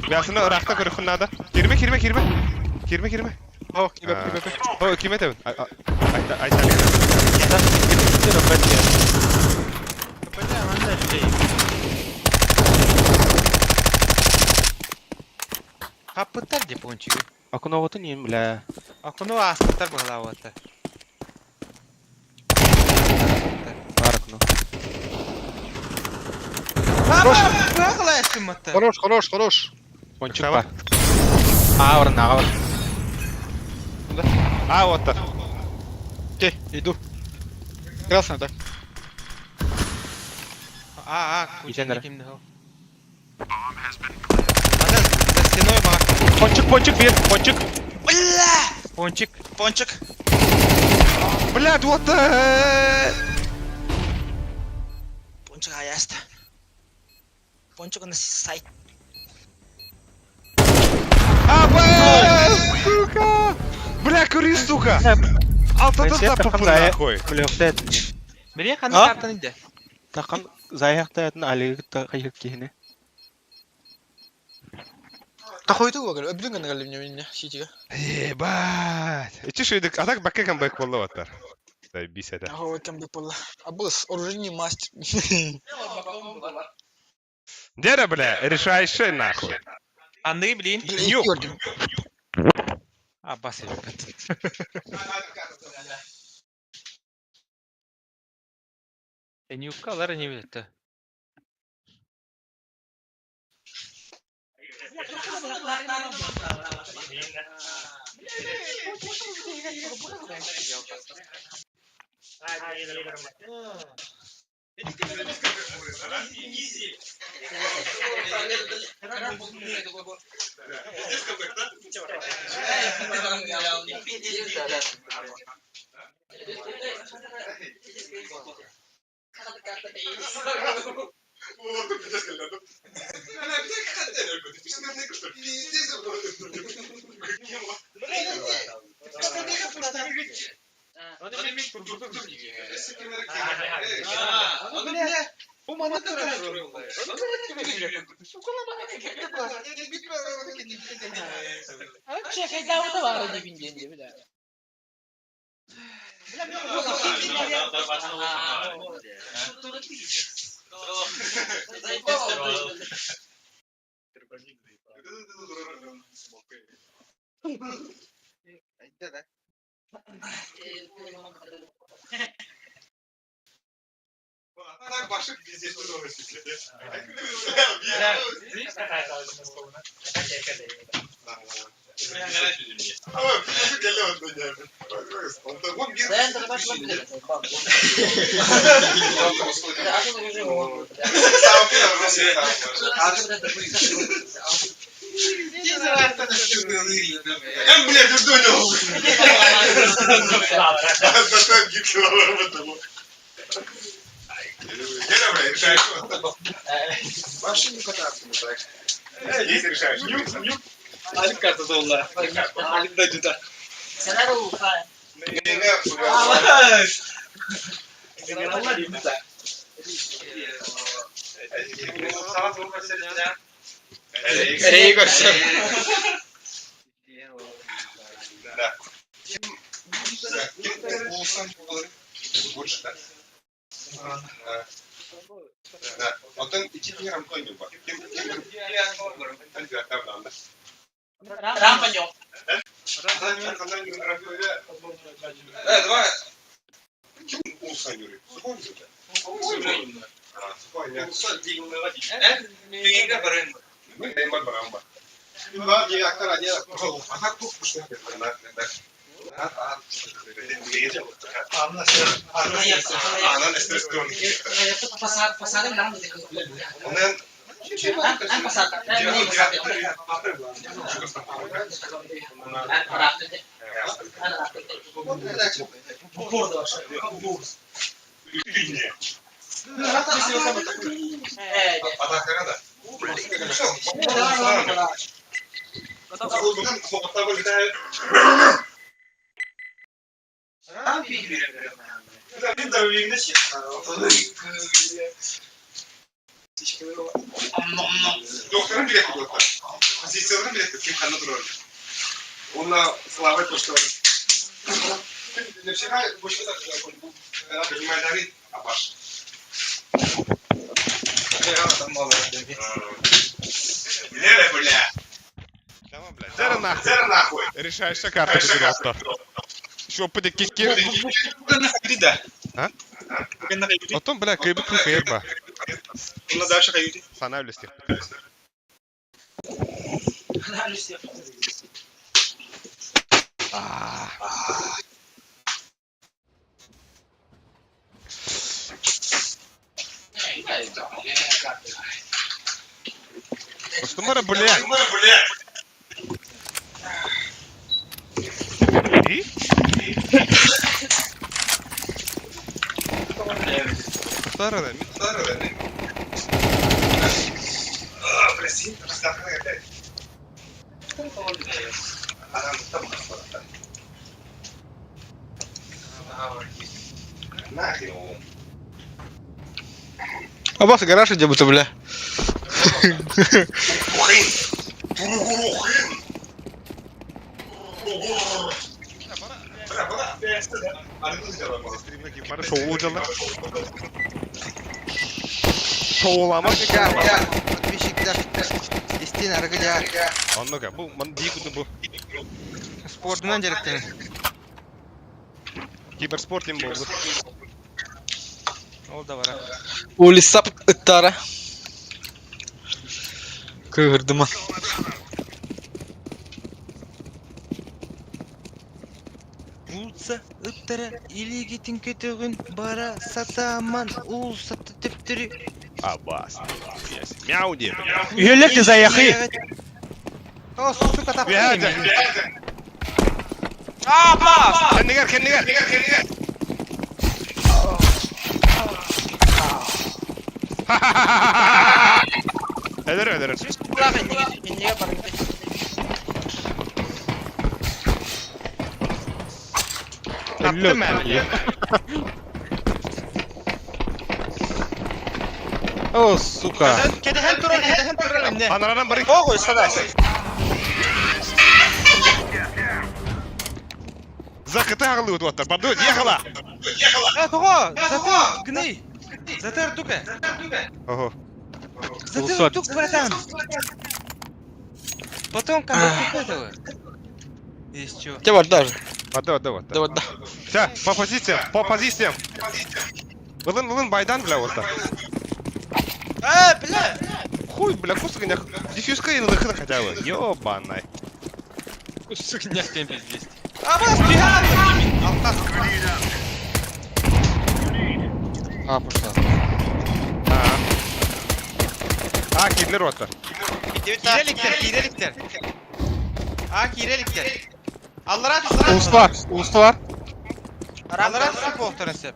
Мясоны рақта көріқін надо. Кирме. О, кибе. О, киме тебін. Kapıtlar de ponçiği. Акуна отын ем, бля. Akunu asıtlar bu halavatı. Бар акуна. Bırakılaysın mıhtı. Хорош. Пончик Давай. па. Авр, навр. А, вот так. Окей, иду. Красно так. Итенер. Kimdi o? Hadi stenoy bak. Пончик, бир, пончик. Bля! Ponçik. Ponçik. Блядь, вот Ponçik ayasta. Ponçik on the side. сука! Бля, кури, сука! Алтыда тапып нахуй. Бля, втет. Nereye kanı Ha? kartın indi? Такан заяхта ятын алиги кайык кихне. Тахойду багыр, өбдүн гана галым не ситиге. Ебать. Ичи шуйдык, а так бакка камбэк болла ваттар. Дай биседа. Ой, там бы пола. А босс, оружейный мастер. Деда, бля, решающий нахуй. Anlayı bileyim. Yok. Gördüm. Abbas yok. Yukkaları ne bildi? Doktorun bileti doktor. Asistanın bileti kim kanı durur. Onunla slavay poştaları. Nefsine boşuna takıyor. Benim aydarı yapar. Bilere böyle. Tamam, блядь. Зерна нахуй. Решаешься карта пидоротто. Еще подикки. А? Потом, бля, кайбы кайба. Останавливайся. Костюмера, бля. И? Старая, Абас, гараж где будто, бля. Шоу уcala. Şoğlama. Beşiktaş. İsteyen argılar. Anladım. Bu man değil bu. Sportundan gerektiğini. Киберспорт им был. Ол да бар. Улисап ыттара. Кырдыма. Улса ыттара илигитин көтөгүн бара сатаман ул сатты тептери. Абас. Мяу диye. Üyelik de zayıfı. О, сука тап. Hadi. Абас! Kendine gel. Eder. Kulağın niye bakın. Attım ben. О, сука. Kedehen durun ne? Anaran barık. O koy sada. Закыты ағылы өтіп отыр. Барды, ехала. Того, затер гни. Затер тука. Ого. Затер тук, братан. Потом как этого. Есть чё. Где вот даже? Отда. Да вот да. Все, по позициям. Вылын байдан, бля, вот так. Бля. Хуй, бля, кусыгыня. Дефьюзка и надо хотя бы. Ёбаный. Сука, не хотим бездействия. Абас бігав. А, пошла. Кидлер отта. Kirelikler. Kirelikler. Allah razı olsun. Usta var. Allah razı olsun pohtarın sep.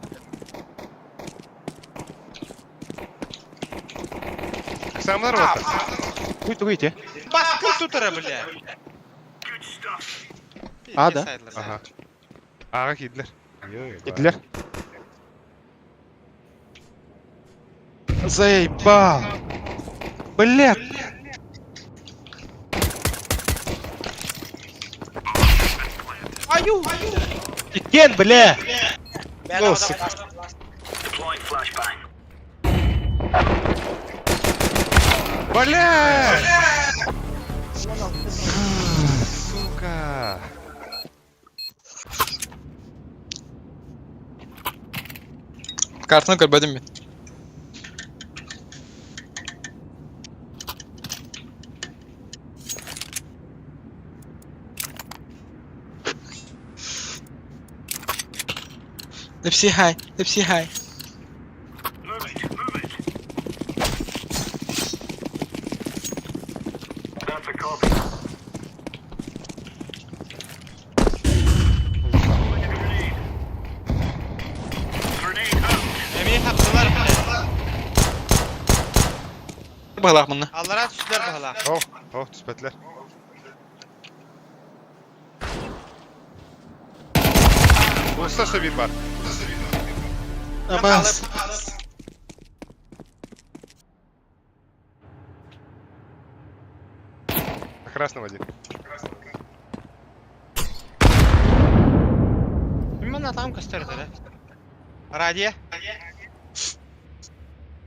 Самlar отта. Уйдите. Baskın tutarı bile. Да. Ага. Аға кидлер. Идлер. Заебал. Блядь. Аю. Кен, бля. О, сука. Бля! Сука. Kartını görmedim mi? Лепси хай, лепси хай. Emin haklılar. Bağlaq bunlar. Allara düştüler bahala. Oh түспәтләр. Уста что бит бар. Абас. На красном один. Мен атам көстөрдө эле. Радио.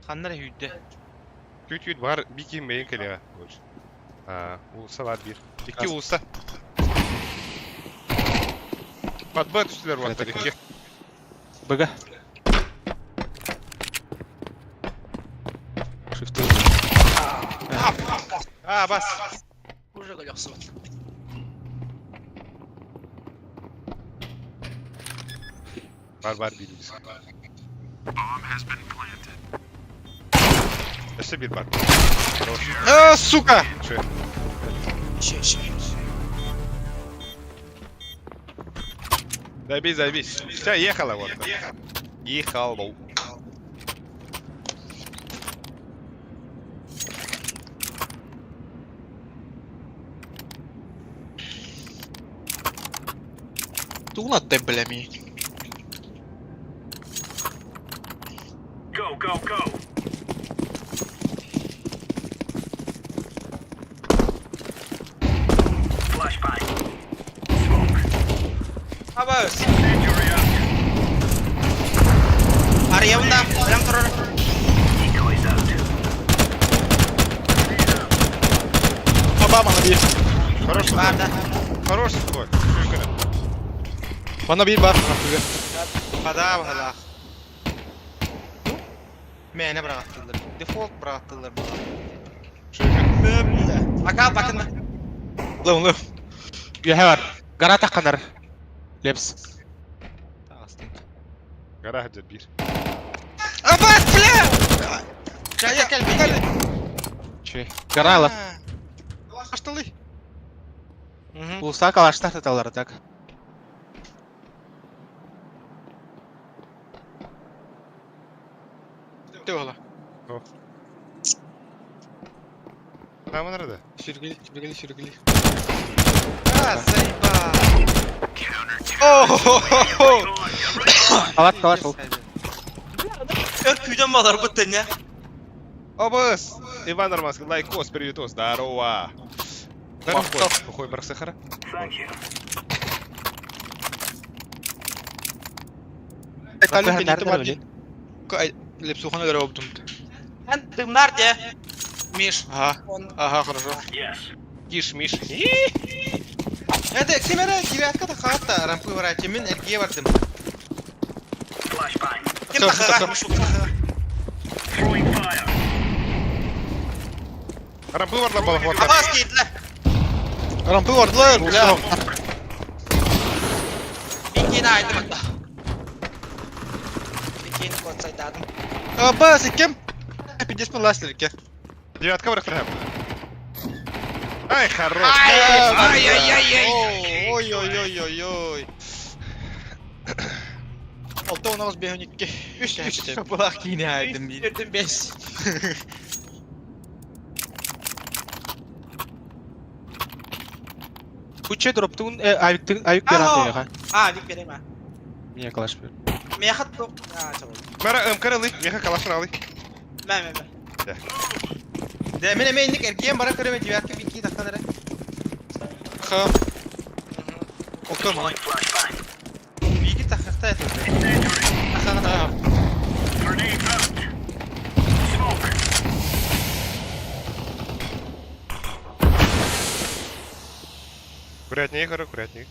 Ханнар үйдө. Küt var. Bir kim beyin kaleye. Улса var bir. İki улса. Подб түстілер вақтар iki. Бага. Шифты. Бас. Уже галяксы var. Var birimiz. Jeszcze bir var. Сука! Şey. Заебись. Все, ехала вот. Ехал. Туна темпелями. Абас. Ария бунда. Прям турар. Обама набив. Хорош Бар да. Хорош сухой. Bana bir var. Бада бала. Meni bıraktılar. Default bıraktılar. Aka bakın. Lım. Bir var. Garata kanar. Leps. Garaj bir. Абас, бля! Çaya gel beni. Şey. Garayla. Açtılı. Улса калаштар теталар так. De ola. Tamam nerede? Sürgülü. Ha, sayba. Калаш ol. Örküden bağlar bu tane. Обыс! Иван Нормандский, лайкос, приветос, здорово! Похуй Барсахара. Kalın penaltı var. Лепсухана göre oldum. Ben dımlar diye. Миш. Ага, хорошо. Киш, Миш. Это камера девятка да хата рампы варачи мен эрге бардым. Ким тахага? Рампы var lan balık var. Абас кейтле. Rampı vardılar. Bля. Бикини айдым ата. Бикини консайдадым. Абас kim? Hepiniz mi lastik? Девятка var храм. Ай, хорош. Ай-яй-яй-яй. Ой. Altta ona az bir iki. Üç. Bak yine aydım. Verdim 5. Kuçe droptun ayık yaratıyor ha. Vik vereyim ha. Niye kalaş bir? Meyhat yok. Tamam. Mara ımkaralı. Meha kalaşını alı. Ben. De men emeğinlik erkeğin bana kırımı девятка бики dakikaları. Ha. Okey mu? Biki takakta yatıyor. Ha. Курятник.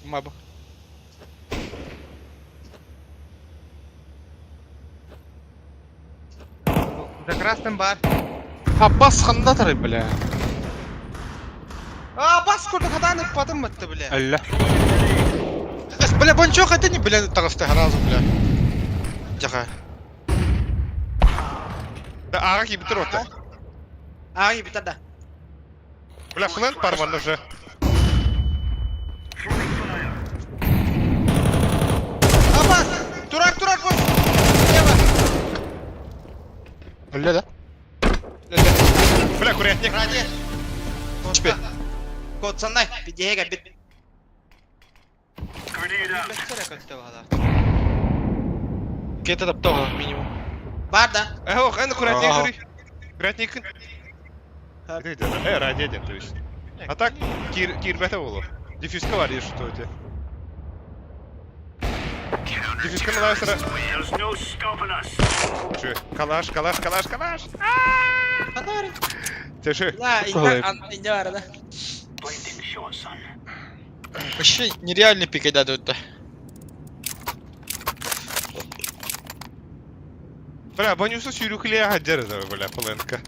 Mab. За красным бар. Abbas kandadır bile. Bas kurdu kadan ıkpadım mıttı bile. Allah. Бля, бончок, это не, бля, тарасты разу, бля. Жака. Да, ага, кип битер отта. Ай, битер да. Бля, флэн парман уже. Абас! Турак, бос! Лево! Бля, да? Бля, курятник. Ради! Теперь. Код санай, бидега бит. Кета таптого, минимум. Барда! Ох, эн курятник Ага. жури. Курятник. Ради один, то есть. А так, кир бета болу. Дефюзка var ya şu tuvalete. Дефюзка мына sıra. Şu, kalaş. Te şu. Да, инде бар да. Вообще нереальный пикать тут. Бля, бонюса сүйрүклея хаджары да, бля, пленка.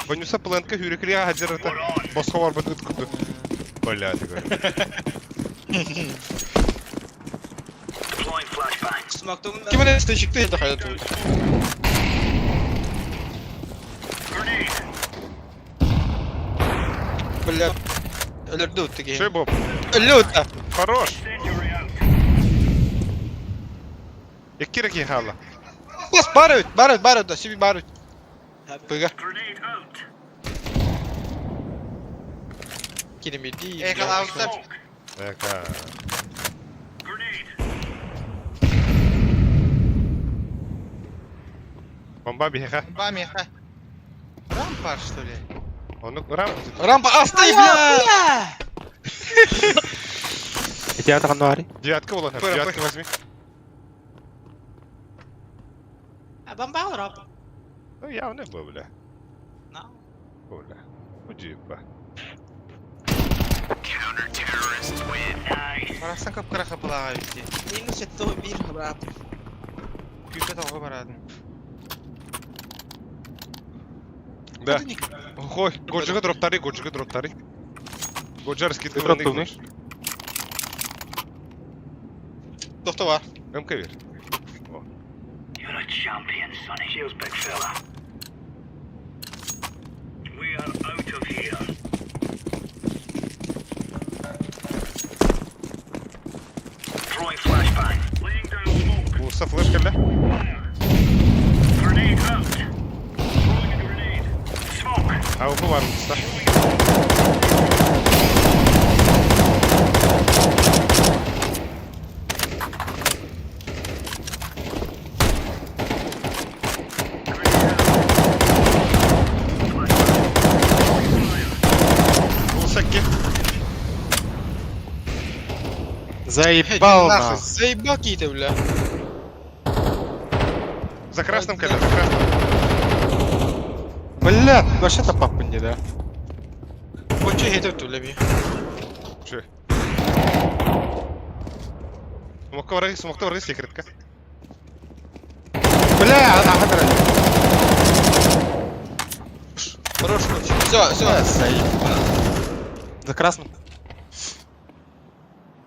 Бонюса пленка сүйрүклея хаджары да. Босқа бар бөт күтті. Бля, тегой. Смоктун. Кем это стычек ты это ходят тут? Бля. Лердут такие. Şey Bob, Люта. хорош. Які раки хала? Бас, барают, да, себе барают. Пыга. Кинемеди. Экал аутсап. Ека. Бомба беха. Бамеха. Рампар, что ли? Onu ram. Рампа, оставь, бля! Девятка была, девятка возьми. А бомба роп. Ну явно был, бля. No. Бля. Уджипа. Барасан капкараха пылага битти. Минус етті бир брат. Күйке тауға барадым. Да. Хой, годжига дроптари. Годжар скидывай. Дроптовный. Тофта var. МК вер. Уса флешка, бля. А упу var usta. Усаки. Заебал Нахуй, на. заебал какие-то, бля. За красным коля, за красным. Бля, вообще-то папа не, да. Вот че хейтер тут, бля. Че? Смокта враги секретка. Бля, ага, Хорош, все. заебал. За красным.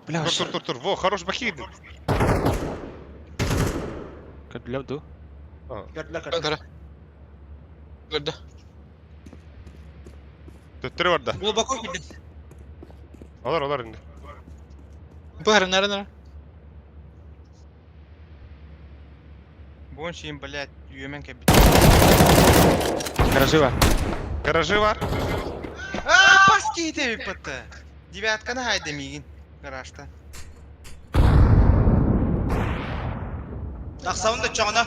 Бля, вообще. Тур. Во, хорош бахид. Как бля, ду. Кара. Görde. Töttürü var da. Глубоко кидdim. Olar indi. Бара, нара. Бон şeyin, блядь, üyemen kebit. Гаражи var. Ааа, пас кейте bir pıttı. Девятканы haydi migin. Garajda. Ақсауын да çoğuna.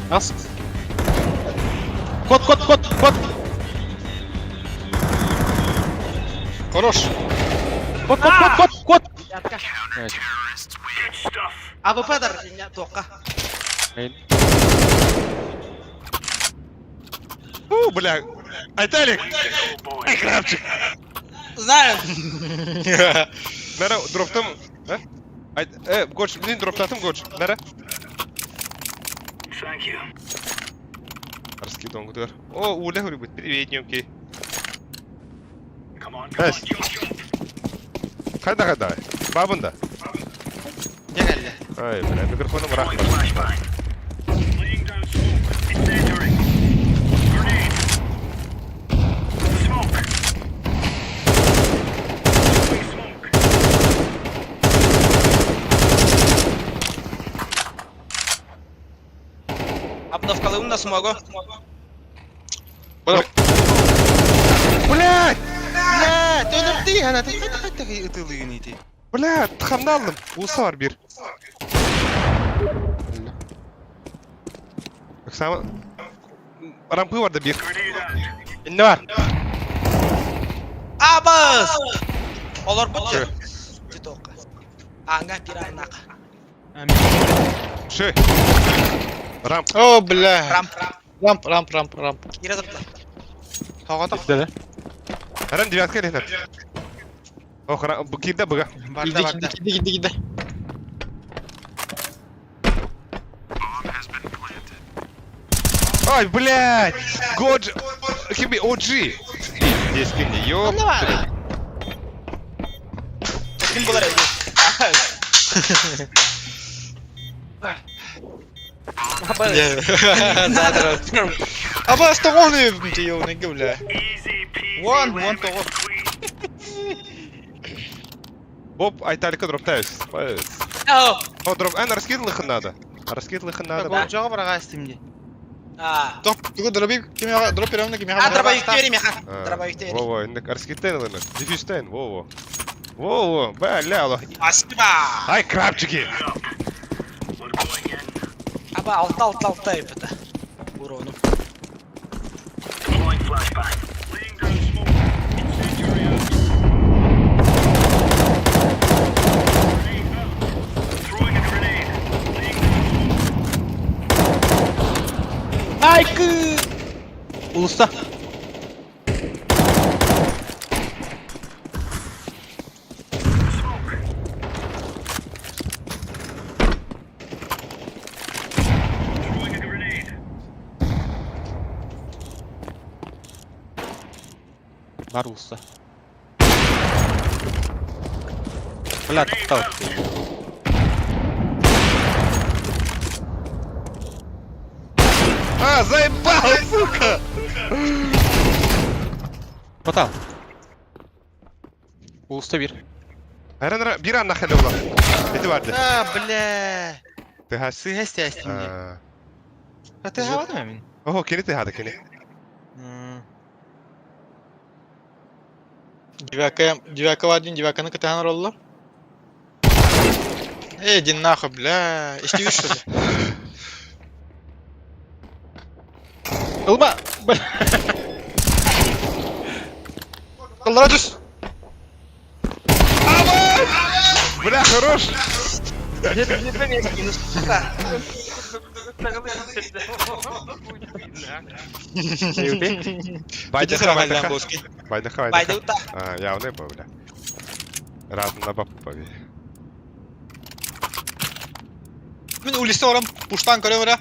Раз. Кот. Хорош. Кот. Девятка. Evet. АВП-дар тоққа. Main. Бля. Айталик. Ай, крапчик. Знаю. Нара, дроптам. Гоч, блин, дроптатым, Гоч. Нара. Арскид он гудер. О, Уля говорит, быть приветненький. Эс. Кайда. Бабында. Гel. Ай, бля, микрофоном рахмат. Обновкалы у нас много. Блять! Блядь, ölürdü ya. Hatta ıtılığın idi. Блядь, тхамны алдым. Усы бар бир. Самый... Рампы бар да бир. Indi var. Абас! Олар бутчу. Титока. Анга пиранак. Шей. Рамп. О, бля. Рамп. Кира запла. Хағата. Gitti. Ран девятка летят. Ох, кирда быга. Барда. Gitti. Ай, блядь! Годжи... Хиби, OG! Здесь кини, ёп. Kim bular öyle? Абас тоғон өбім дейо, неге, бля. One тоғыз. Боб, айталика дроптайыз. О, дроп... Эн, раскидлыхын надо. Раскидлыхын надо. Гол жоғы барға істемде. Топ, тугу дробик, дроп беремін, кеме А, дробовикте верим, яха. Дробовикте верим. Во-во, индек раскиттен ылыны. Дефюстен, во-во. Во-во, бля, аллах. Спасибо. Ай, крабчики! Аба, алты это. Урону. Айкы! Улуста. Бар улуста. Бля, тоқтау. А, заебал, сука! Потал. Улуста бир. Айран бир анна хәле була. Эти барды. Бля. Ты хас. Сыйға істемде. Ты хавады ма мен? Ого, кені ты хады, кені. Девяка в один, девяка на катана ролла. Иди нахуй, бля. Истеешь, что ли? Ылба! Колорадус! Бля, хорош! Байдыха, Байдыха. Байды ута. А, явный был, бля. Раз на бабу повели. Мен улисте орам, пуштан көрем, бля.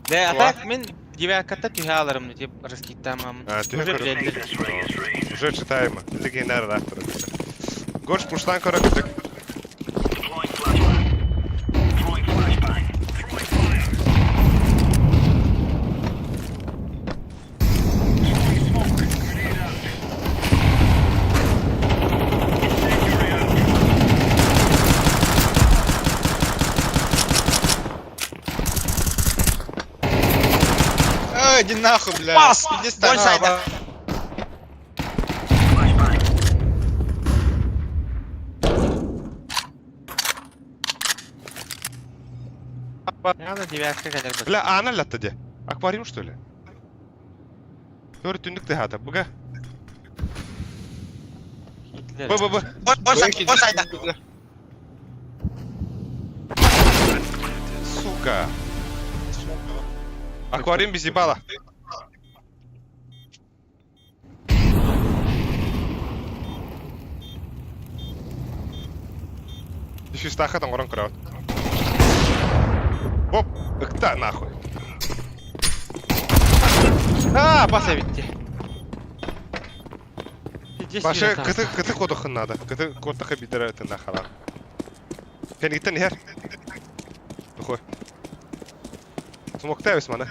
Да, так мен девятката түйе аларым деп раскиттамамын. А, түйе көріп. Уже читаем. Легендар рахтыр. Гош пуштан көріп күтік. Иди нахуй, бля. Пас! Иди стань. Больсайда. Надо девятка кәдер бір. Бля, ана латты де. Аквариум, что ли? Төр түндік те хаты. Бұға. Бы. Больсайда. Сука. Аквариум без ебала. Еще стаха там урон крауд. Оп, кто нахуй? Bas evitti. Başı kıtı kodu hınnadı. Kıtı kodtaka bidere tında kalan. Sen gittin her. Koy. Smokta evs mana.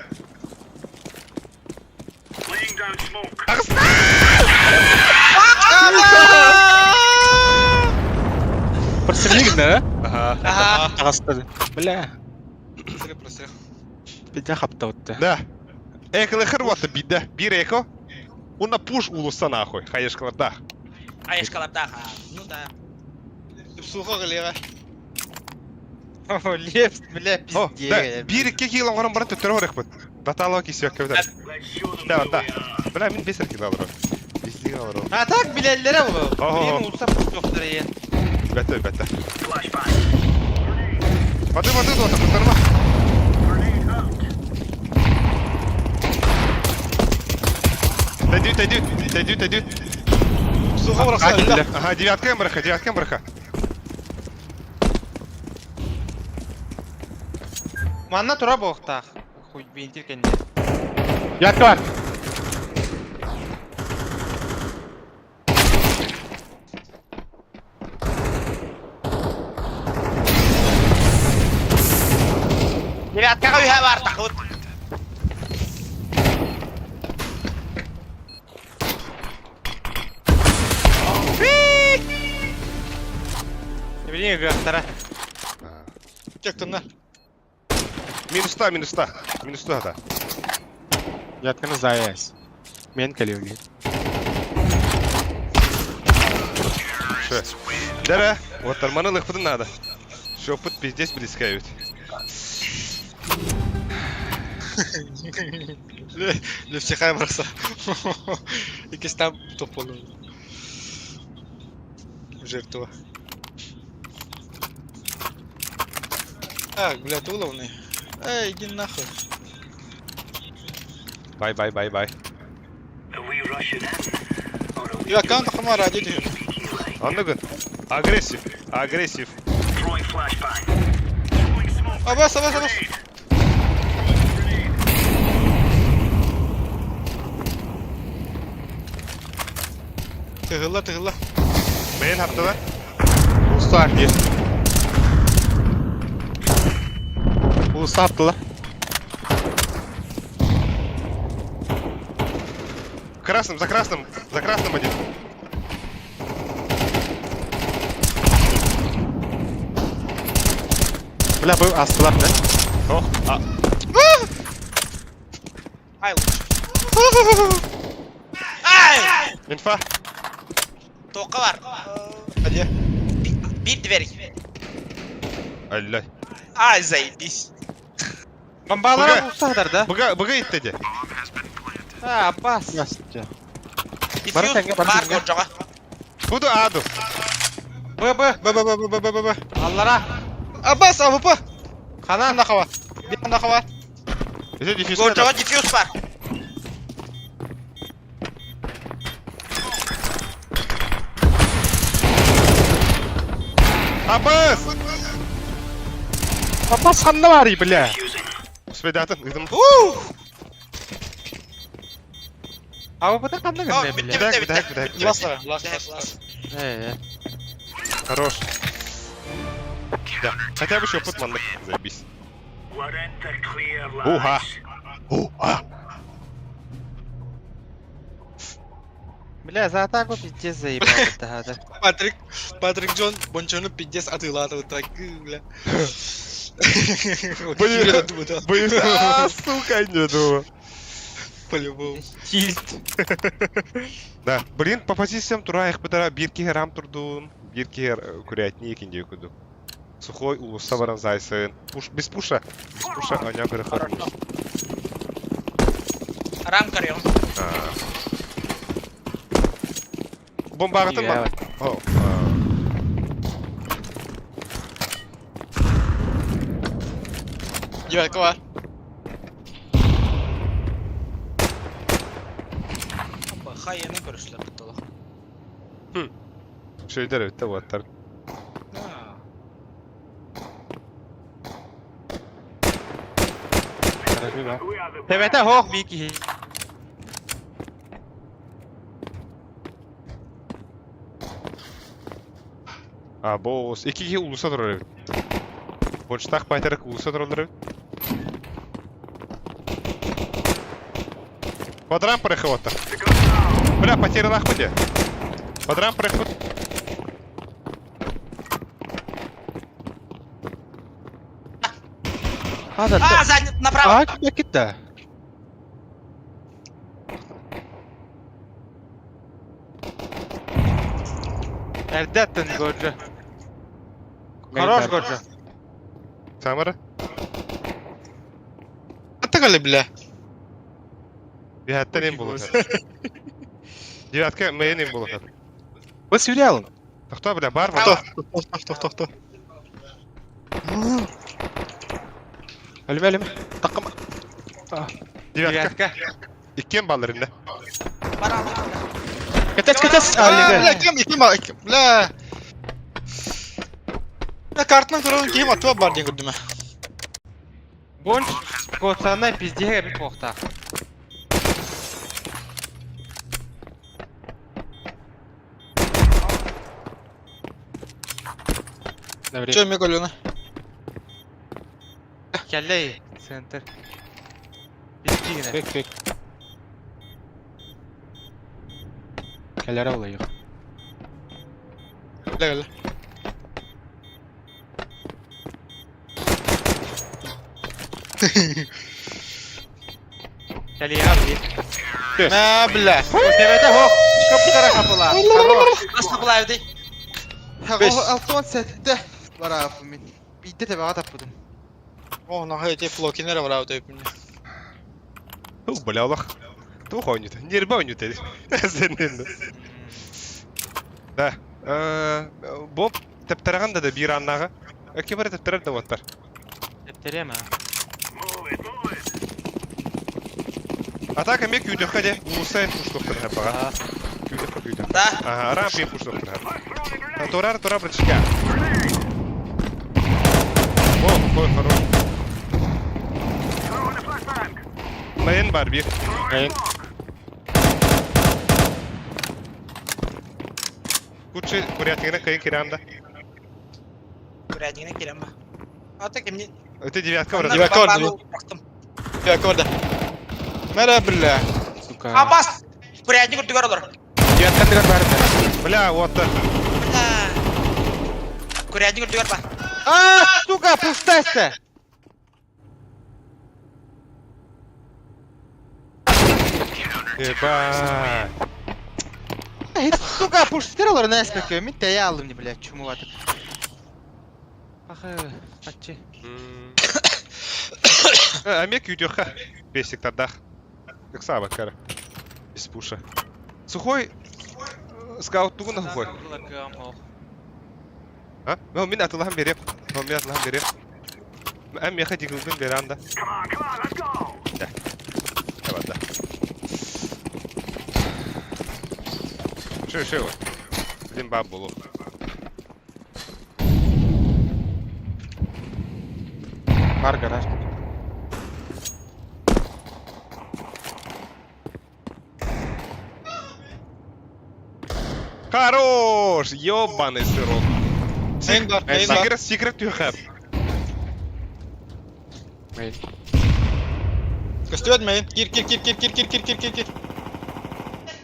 Прострелили, да? Aha. Ағастады. Бля. Просрел. Бидя хапта отты. Да. Экалы хырваты бидde. Bir eko. Una push ulussa нахуй. Хаешкаларда. Айшкаларда. Ну да. Суха галера. О, лепс, бля, О, да. пиздец. Bir iki kilo var bana tötürü var ekbet. Batalo ki siyah kövde. Da. Bela min beser ki dalır. Bizliğin alır o. Ha tak bilellere bu. Oho. Benim olsa doktor yiyen. Bette. Hadi doğru kurtarma. Тайдю. Суха бұрақса. Ага, девяткаем браха. Манна тұра боқтақ. Хуй бейінтер кәнде. Ятка бар. Девяткаға үйә бар тақыт. Ne bileyim göktara. Çektim lan. Минуста да. Ятканы заяс. Мен кәлеуге. Шо. Дара, вот торманы лыхпыды надо. Шопыт пиздец близкают. Левтихай бұрақса. Екесі там топ болу. Жертва. А, блядь, уловный. Эй, иди нахуй. Бай. Я аккаунт хама ради дию. Anladın? Agresif. Абас. Тыгылла. Beyin haftalar. Usta akıyor. Usta attılar. За красным один. Бля, bu astılar ne? Ох, Ай лучше. Ай! инфа. Тоққа бар. Hadi. Bir дверь. Аллай. Ай, заебись. Бомбалара болса қадар да. Быга ит dedi. Ha, bas. Ясытча. Диффьюз бар қоржаға. Буду аду. Б. Аллара. Аббас, АВП. Қанан нақава. Bir naqava. Bize diffuse Қоржаға диффьюз бар. Абас! Абас ханна бар и, бля. Успедатын, гыдым. АВП-да қандай О, гындай бітті, біле. бітті. Ласт. Хорош. Да, хотя бы еще опыт манлык, заебись. Уха! Бля, за атаку пиздец заебал это хада. Патрик Джон Бончону пиздец отыла так, бля. Блин, сука, не думаю. По-любому. Тильт. Да, блин, по позициям турайық бідара bir кер рам тұрдun, bir кер күрәтіне екенде өкіду. Сухой улуса баран зайсын. Без пуша, аня көрі хорош. Рам карьон. Бомба ағытын ба? О, Девятка var. Хайяның көрішлер бұттылық. şeyler ötte bu atlar. Tebete hoq bir iki. Boss. İki ulusa durur ev. Bonçtak baytarak ulusa dururlar ev. Подрам переход. Бля, потеря на ходе. Подрам переход. Задний, направо! А, тебя кита. Эрдеттен Годжа. Хорош Годжа. Самара. Атагали, бля. Девятка нем булат. Девятка мейн нем булат. Вы сверял. Кто, бля, бар? Кто? Әлем. Тақым. Девятка. İkken ballarında. Катец. Бля, кем, бля. Бля, картынан тұрған кейім атуа бар ден көрдім. Бонч коцанай пиздеге бит бохта. Чё, мне голена? Келлей центр. Пиздегене. Бек. Келер алайық. Гел. Келлей abi. Мә, бля. Temede hok. Kapılara kapılar. Хорош. Бас kapılar evde. Beş. Altın sette. Var abi min. Bitti tabi atapıdım. О, нахуй эти флокинеры врал ты мне. Бля, Аллах. Ту хонит. Не рыбанит эти. Сенен. Да. Боб тептараганда да бир аннага. Эки бар тептарар да ваттар. Teptereme. Атака мек юдёха де. Усайн пуштоктор хапага. Юдёха. Да. Ага, рампи пуштоктор хап. Торар брачка. О, кой хорош. Мейн бар бир. Мейн. Кучи курятигine кайын кирамда. Kurayacağına girem bak. Hatta kimdi? Это девятка вроде. Девятка orada. Девятка orada. Мәрә, бля. Сука. Abbas! Kurayacağını kurdu var olur. Девятка тигәр бар. Бля, вот так. Kurayacağını kurdu var bak. Сука, пустайся! Ебать. Сука, пуштер olur ne espekiyor? Min teyi aldım diye bile çumu atıp. Ахы, атчи. Амек юдёха. Бесик тадах. Как саба, кара. Без пуша. Сухой. Скаут тугу на сухой. А? Ну, мин атылахам берем. Ам яха дигилдин беранда. Да. Evet da. Şu. Bizim bab bulu. Бар гараж. Хорош! Ёбаный сырок. Мейн бар. Secret you have. Мейн. Костюм мейн. Кир.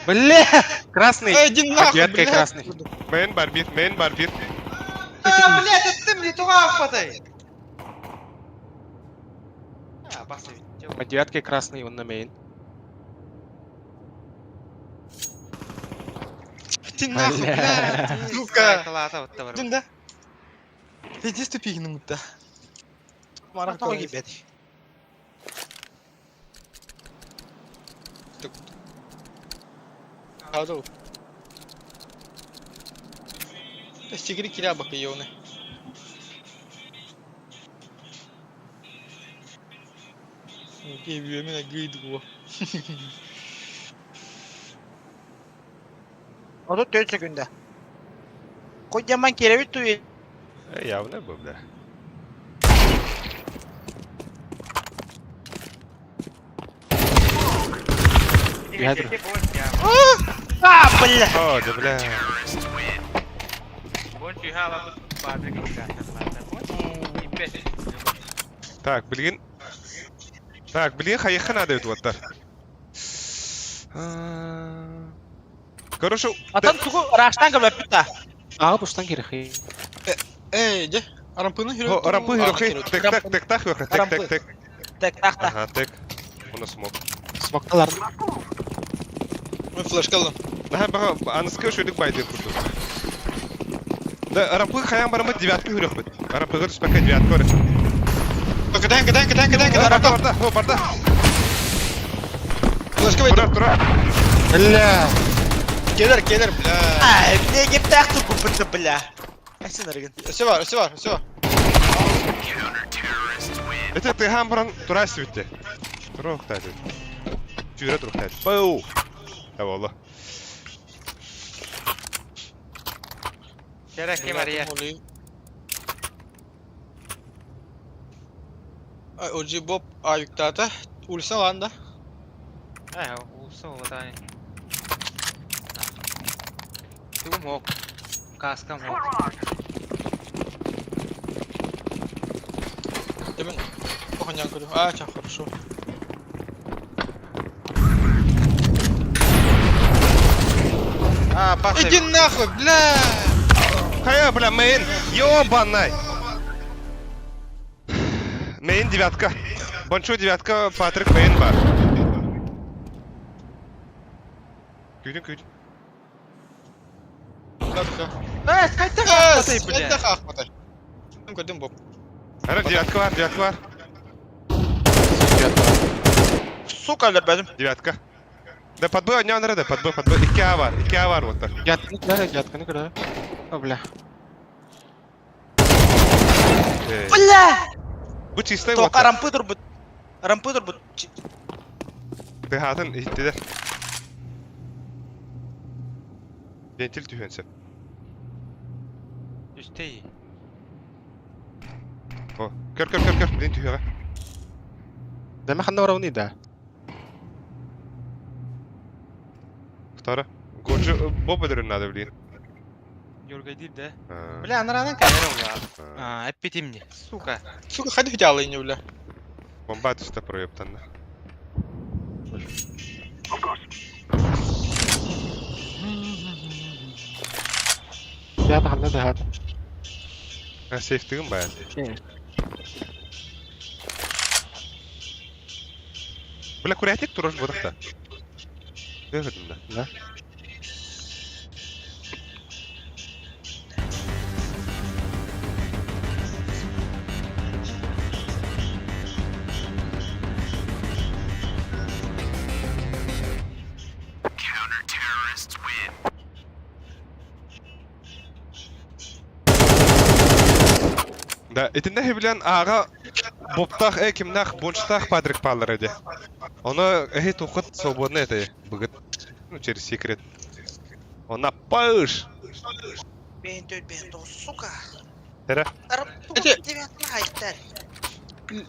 Бля! Красный! Иди нахуй, Девятка и блядь. красный. Main barбир. Блядь, это ты мне туда хватай! Баста ведь. По девятке и красный, он на мейн. Иди нахуй, блядь. Сука. Иди да. Иди ступи минута. Марак того ебет. Хадо. Стигри киля бак йоне. Geliyor hemen gıydı bu. O da 4 sekunda. Kocaman kerevit duyuyor. Ya ne bu bля? Ядра. Бля! О, да бля. hala barda geçti. Так, bilgin. Так, bilgin hayıkın adı ötüvatlar. Короче, Atan tuku raştan kabul bitta. Ağa bustan gerek. Je. Arampını hürü. o rampı hürü tek tak tek tak yok tek tek tek. Tek tahta. Aha tek. Ona smoke. Smoktalar. Ben flash kaldım. Aha bak anıskı şöyle baydı kurdu. Da rampı hayam barama девятка hürü bit. Rampı hürü spaka девятка var. Кидай. Barda. O barda. Flashka baydım. Tura. Ля. Gelir bля. Ай, мне не так тут купить, бля. Айсен арган. Все var. Это ты хамбран тура свите. Тура хтады. Тюре тура хтады. Пау. Ya valla. Gerek kim araya? Ay, OG Bob ayıktata. Ulisan lan da. Ha, olsa o da ne? Tugum hok. Kaskam hok. Demin kohanyan kırıyor. Aa, çok хорошо. А, пас. Иди нахуй, бля! Хая, бля, мейн. Ёбаный. Мейн девятка. Бончо девятка, Патрик мейн бар. Küydün. Ладно. Скайтак атay, бля. Это хахматай. Gördüm Bob. Ara девятка var. Сука, benim. Девятка. Да под Б, не надо, под Б. 2A var вот так. Ятканы кыра. О, бля. Бля! Bu çiğstay Тоқ вот так. Рампы dur bu. Ты хатын иттиде. Вентиль түйенсе. Üstey. О, көр. Блин түйеге. Дәме ханда барауны да. Втора. Годжи Боба дөрün надо, блин. Yorga değil de. Ha. Бля, нарадан кайрам ya. А, әппетим мне. Сука. Сука, ходи хотела не бля. Бомба түсті проептан. Я да ханда да хат. Сейфтігім баян. Бля, курятник тураж бодықта. Дөгідімді. Да. Да, этинде хебилен аға боптақ, кимнақ, бончтақ Патрик палыр еді. Оны эхит уқыт свободны это бұгыт. Ну, через секрет. Она пыш! Ben dört, сука. Тәрі? Эти, Девятка айттар.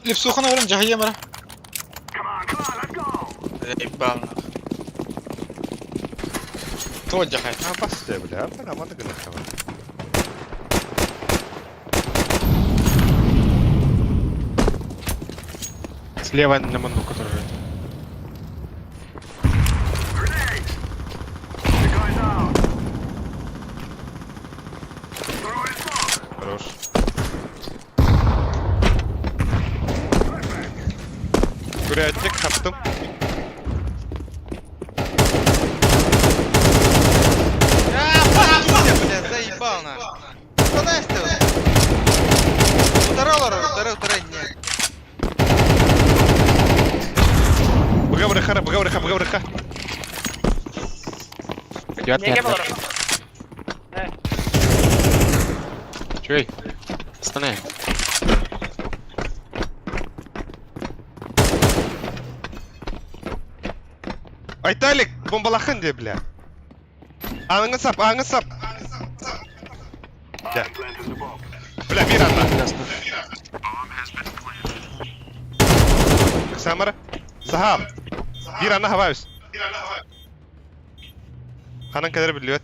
липсухана варам, жахия мара. Ебална. Кто жахай? А, басты, бля, аманы гына қава. Слева на манду, который. Хорош. Курятник хаттым. Бля, заебал на. Что настил? Второй нет. Бұға бұрықа. Чуй. Стане. Айталик, бомбалақын де, бля. Аңын сап. Да. Бля, bir anda. Самара. Sahab. Bir anda hava üst. Kanan kadar biliyor.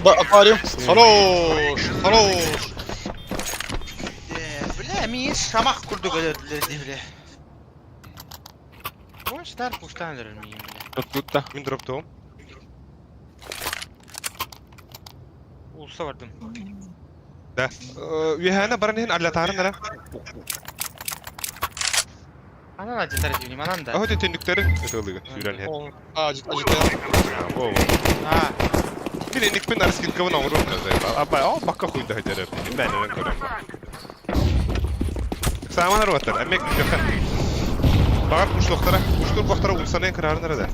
Аквариум. Хорош. Хорош. Бля, мен шамақ күрді көлерділер де бля. Боштар пуштандыр мен бля. Тут да. Мен дроптым. Улса бардым. Да. Üyehane baran hen allataren nere? Анан ажытар дегенім, анан да. Aho tendükleri ötölüge süren hen. Acıt. Bo. А, Bir enlik ben arasket kavun ağırım da. Aba bakka kuyda hederim. Ben öyle görüyorum. Samanlar vatar. Emek yok. Bağır kuştur baktara ulsanın kararı nerede?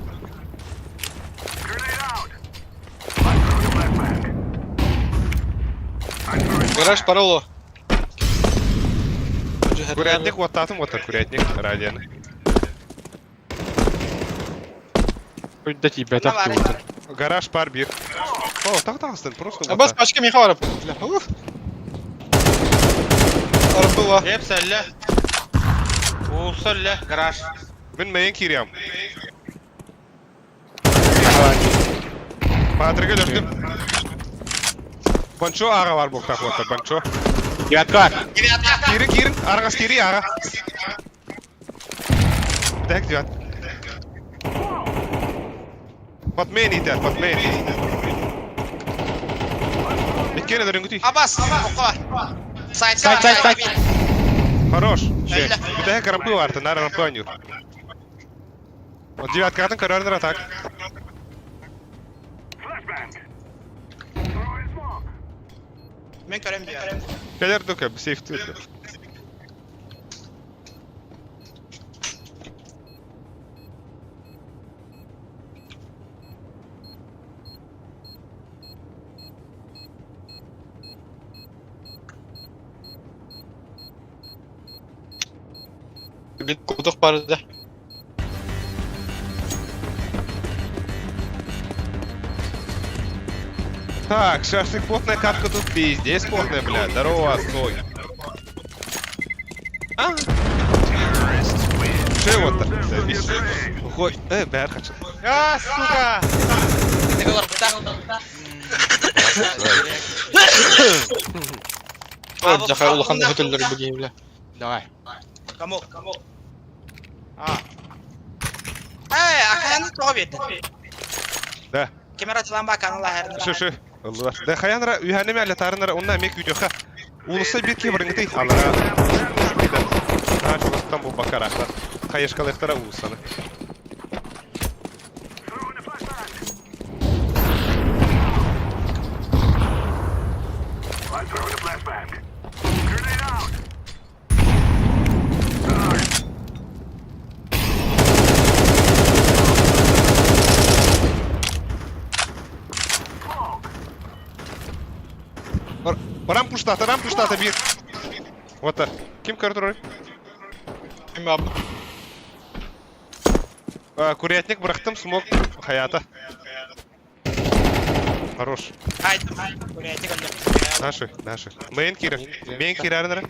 Гараж пароло. Kureyetlik vatatım vatar kureyetlik radyanı. Kuyda tibete tutun. Garaj par bir. O tak просто. Абас пачка меха var. Арбыла. hep selle. Улса ле, гараж. Ben meyen kiriyam. Patrick'e döktüm. Banço ağa var bu tak vatar banço. Девятка. Kirin argas kiri ağa. Tek diyor. Patmain iter, patmain. Ikkene de rüngütü. Абас, оққа. Сайт. Хорош. Şey. Bir de karampı vardı, nara rampı oynuyor. O девятканың kararıdır atak. Мен көрем дия. Gelir döke, bir safety öldü. Bir kuduk barda. Так, шашлык потная катка тут пиздец потная, бля. Здорово, стой. А? Что вот так? Завис. Ой, бэр хочу. А, сука! Жаха улахан хөтөллөр бигей биле. Давай. Кому? А, Акаянды тоға берді. Да. Камера açılan bak kanala her Şu. Allah. Da hayanra ühaneme ala tarınara onna emek videoha. Ulusa bir ki bırıngıtı Allah'a. Ha şu vasıtan bu bakar aklar. Kayışkalıktara ulusana. Рампуштата bir. Otar. Kim kartırıyor? Kim abi? Курятник bıraktım смог hayata. Хорош. Haydi. Buraya tıkalım. Наши. Main kiri nere?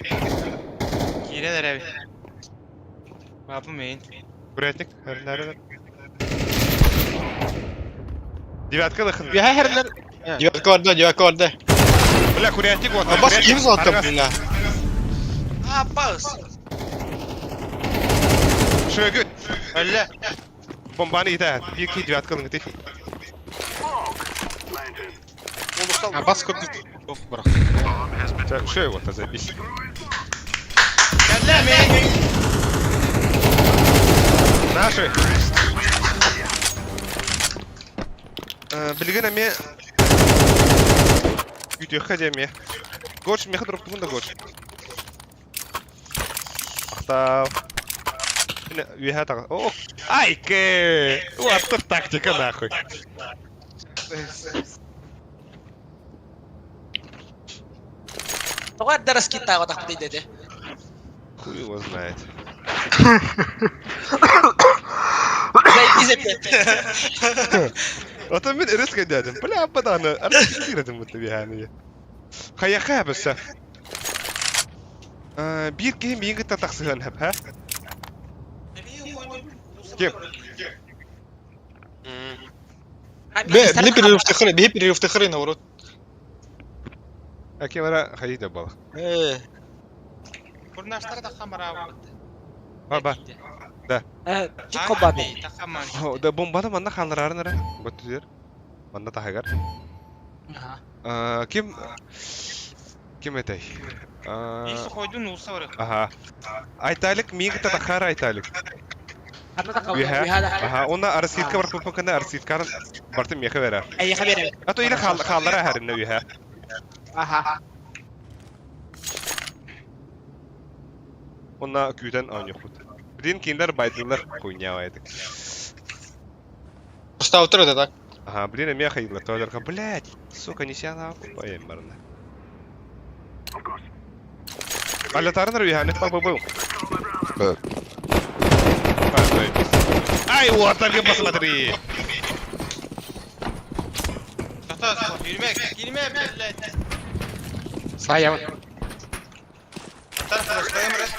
kireler abi. Kapı main. Курятник. Nerede? Девятка лыхын. Bir herler. Девятка vardı. Бля, курятник вот. Абас kim zattı buna? Abbas. Şögüt. Öyle. Bombanı iter. Bir ki девятка lıngıtı. Абас kötü. Yok bırak. Şöyle вот, zabiş. Gel main. Наши. Bilgin eme videoya deme. Goç meha droptum da goç. Ахтав. Yine üyeha tak. Oh. Ay ke. What taktika нахуй. Togar deras kita ko takti dede. Хуй его знает. Ota ben risk ededim. Bля abadana. Risk ededim bu tabii yani. Kaya bس. Bir game bir gıta taksıhan hep ha. Kim? Bir перерыв тахыры, bir перерыв тахыры наоборот. Акимара хайда бал. Курнаштар да хамара. Ба. Чик комбат. О, да бомбада манда халларарын ара. Боттузер. Манда тахагар. Ким этай? Иши койдун улса бар. Аха. Айталык мигта тахар айталык. Виха. Аха, онда арситка бар попканда арситкарын бартым яха берер. Ай хаберем. Ато иле халлара харинне виха. Аха. Онда күтен ан yok. Блин, киндер байдылар хуйнявайды. Просто утро так. Ага, блин, меня ходила, только, блядь, сука, не сяла, поем, барна. Аля тарнер виха, не папа был. Ай, вот, только посмотри. Girme блядь. Своя. Тарфа стоим раз.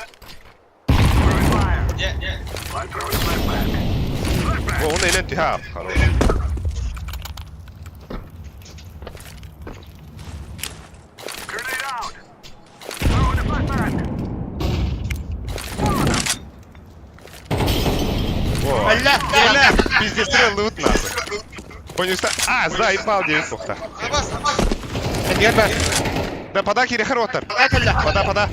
О, он элен тихап, хорош. Бля, пиздец, лут надо. Понял, что... заебал 9 пухта. Да, пода, Кири, Харотер. Пода.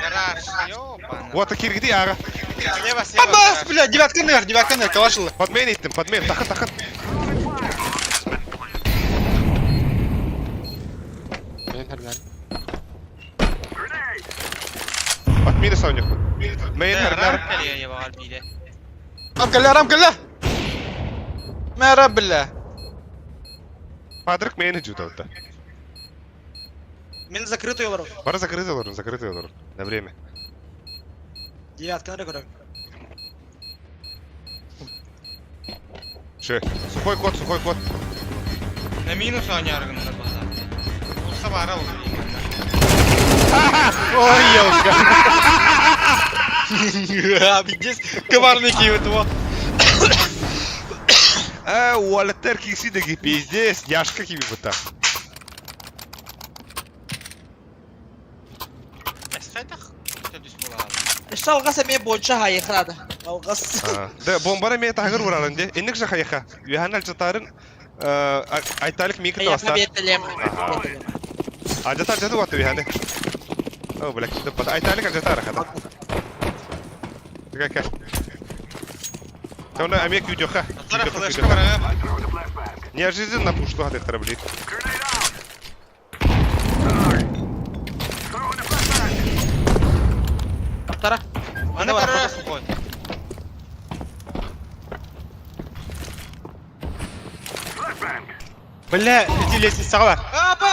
Гараж, ёбана. Вот, Кири, где ара? Слева, Абас, блядь, девятка нер, калашылы. Подмен иттим, тахын. Подмины сауник. Мейн хернер. Рамкалля. Мэра, бля. Падрик мейн джутаута. Мен закрытый олар. Бара закрытый олар. На время. Девятка нер. Ше, сухой код. На минус аняр гында бала. Улса бара ул. Ой, ёлка. Пиздец, коварный киев этого. Уолтер кисидеги пиздец, яшка киви бута. Эсфетах. Төдүс була. İşte algasa me boyunca hayıkradı. Algas. Да, бомбара ме тагыр уралан де. Инек же хаяха. Юханал чатарын айталык микро Hayıkla баста. betelem. Ажата вот юхане. О, блядь, да под айталык ажата рахада. Как? Тауна амек видеоха. Тара флешка бара. Неожиданно пушту хады корабли. Tara. Аны бара сухой. Бля, иди лестница var. Апа!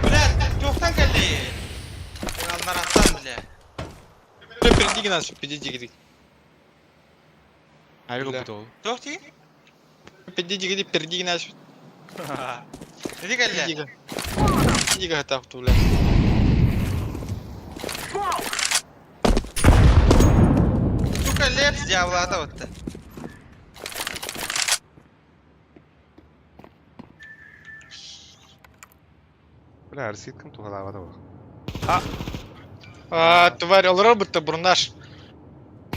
Блядь, жоқтан келди. Алмараттан, бля. Впереди нас, впереди. Айгы бутол. Жоқ ти? Впереди нас. Иди келди. Иди готов, бля. Сука, лепс дьяволата отты. Бля, арситкам тухалавада бол. Тварь, алыр бутта бурнаш.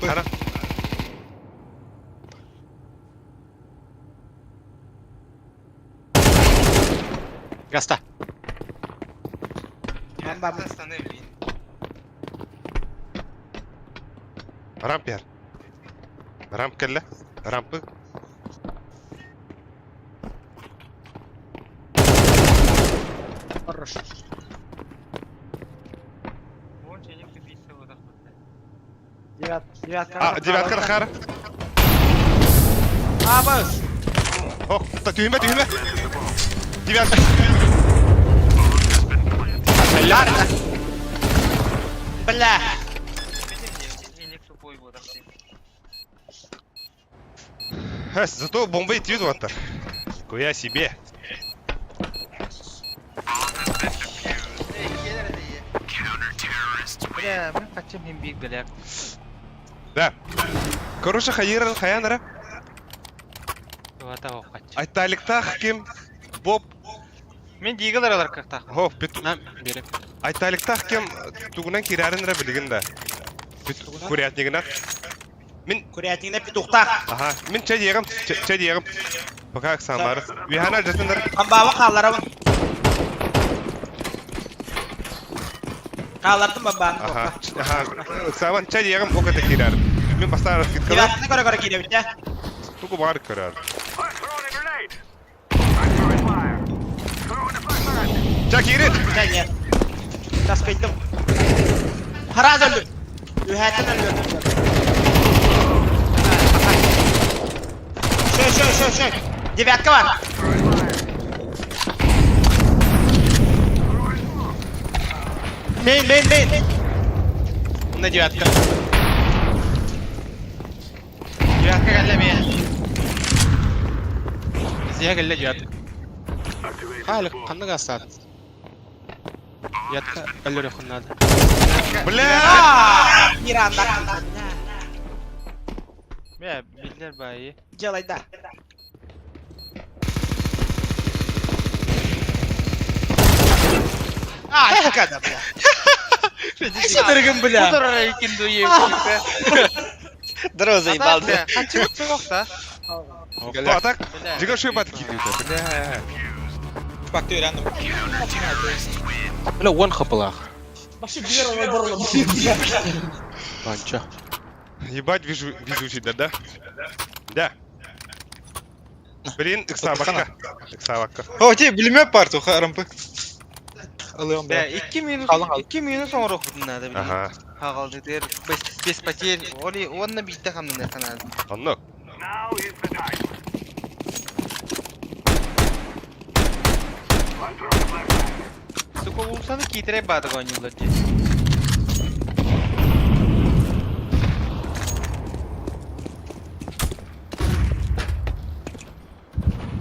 Ара. Гаста. Застаны, блин. Рамп яр. Рамп келла. Рампы. Хорош. Вон челик тупица вот так. Девятка. Девятка рахара. Абас. О, тюйме. Девятка. Бля. Челик тупой вот так. Зато бомба идти вот так. Хуя себе. Бля, мы хотим им биг, бля. Да. Короче, хаянара. Вата оқач. Айталиктах ким? Боб. Мен дигелер алар кыртак. Хоп, бит. Нам берем. Айталиктах ким? Тугунан кирарынра билигин да. Бит курятнигина. Min Kuriyatine pituqtaq. aha, min çay yiyem. Bakak sanlar. Bir hana jasınlar. Ambava qallara. Qallardım baba. Aha, aha. Saman çay yiyem o kadar kirar. Min bastar git kadar. Kiratını göre gide bitti. Tuku var karar. Çak yeri. Gel gel. Tas kaydım. Haraz öldüm. Ühetten öldüm. Şöyle. Девятка var. Main. Ne девятка? Девятка geldi mi? Ziya geldi девятка. Hala kandı gastat. Девятка öldür yakınlarda. Bля! Bir anda. Ya bildiler bayi. Делай да. А, как это, бля? Дорогим, бля. Кудора икин дуе. Здорово, заебал, бля. Kaçı soğukta. Батак. Жига шой бат gidiyor. Bля. Bak diyor öğrendim. Бля, one kapılar. Başı bir yere barla. Банча. Ебать, везучий, да? Да. Блин, иксабакка. O şey bilmiyorum parti o harampı. Alıyorum Ya ben. 2 minut sonra okudun da bileyim. Aha. Hagaldı der. Beş patir. Oli onunla bitti kamdan ne kanal. Anlık. Suko bulsanı kitire bağdı gonyullar diye.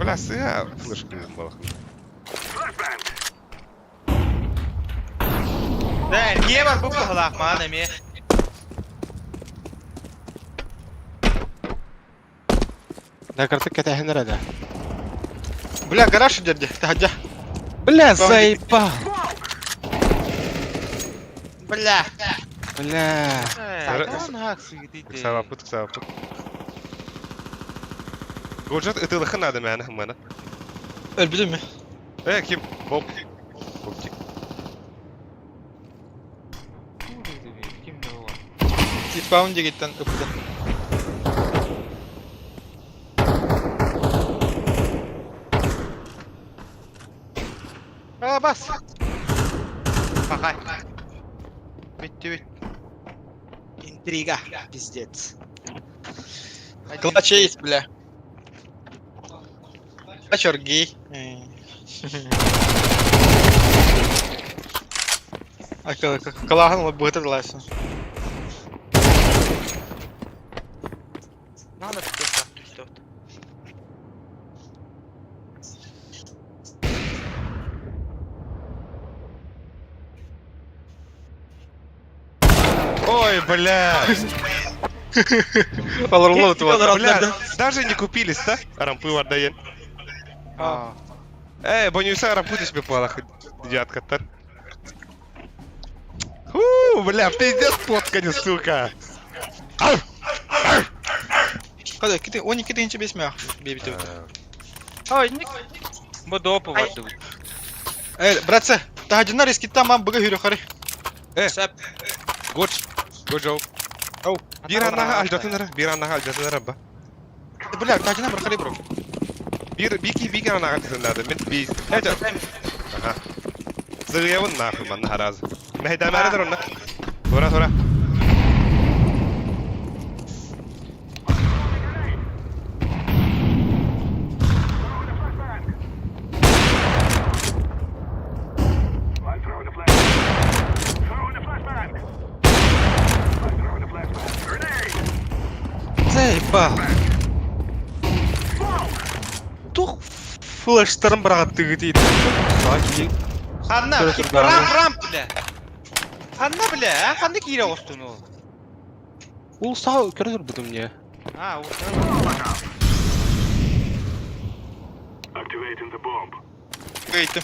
Bля, сыя флешки балах. Da niye var bu kulak madem ya? Да, картик кетехин nerede? Бля, гараж иди, tahajja. Бля, заебал. Бля. Бля. Сара- Он хаксы гидит. Иксабакка. Гожат ытылыхы надо мәні хыманы. Öldürdün mü? Kim? Bob. Bobчик. Kim de o? Titpaun diye gitten öptü. Bas. Bakay. Bitti. Интрига, пиздец. Клатч есть, бля. Клатч оргей. А Калаган вот будет отлично. Надо что-то. Ой, бля. Аларлот вот. Бля, даже не купились, да? Рампы вардаен. Бонюса рампуты себе палах. Дядка-то. Бля, пиздец поткани, сука. Когда киты, они киты инче бесмях. Бебите. Ой, ник. Bu dopu vardı. Братцы, tahajjunlar eskitten ben bıga hürü kare. Гоч. Гожоу. Ау. Bir annaha aldatınlara. Ba. Бля, tahajjunlar bırakare bro. Bir annaha aldatınlara. Bir. Hadi. Aha. Zığıyavın nafı manna harazı. Mehden neredir onlar? Sonra. Заебал. Тух флештарын бырагатты дейді. Hanna, ram bile. Hanna bile, ha? Hanna kire olsun o. Ул сау көрдүр будум не. Ha, o. Гейтим.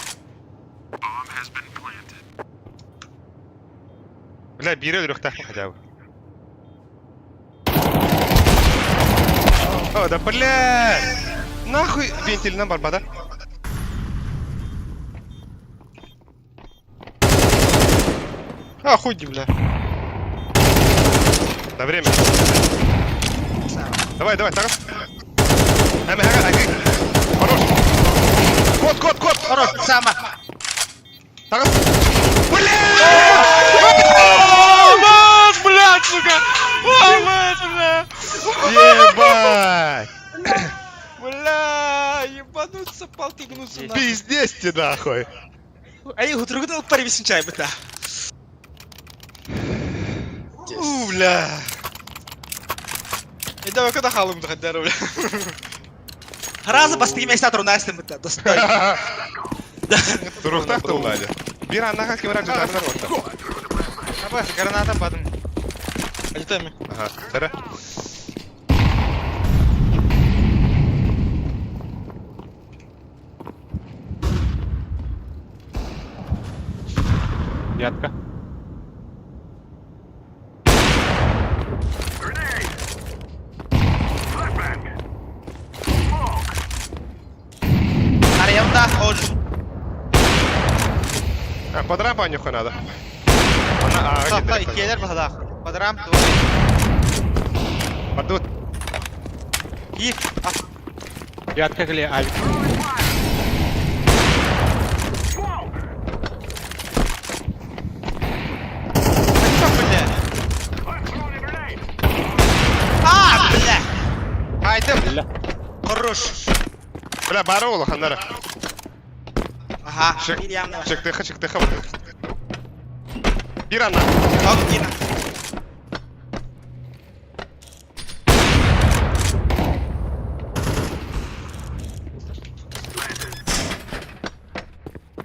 Бля, бери өліріқтақ хотя бы. О, да бля! Нахуй вентилінен барбада. А, хуй, бля. На время. Давай, тагас. Әмі, әгі. Хорош. Кот. Хорош, сама. Тагас. Валас, блядь, сука! Валас, бля! Ебать! Бля, ебануться, палки гнутся нахуй. Пиздец ты нахуй! Ай, утрудал парень чай, бля. Бля. И давай когда халым тахадер, бля. Раза бастыгы места трунастым, бля, достой. Туруқтақ та улайды. Bir annaға кемірак жүтарынан отты. Абас, гранатам бадым. Алитами. Ага, сәрі. Ятка. Аренда, ож. Под рампа нюхай надо. Она, Сақта, икелер бағдақ. Бадрам, Подут. Ир, Ятка гли, авик. бля. А, бля. Айдым. Бля. Хорош. Бля, бары олы хандары. Ага, Чек, bir yandan. чек-тыха. Bir anna. Bak yine.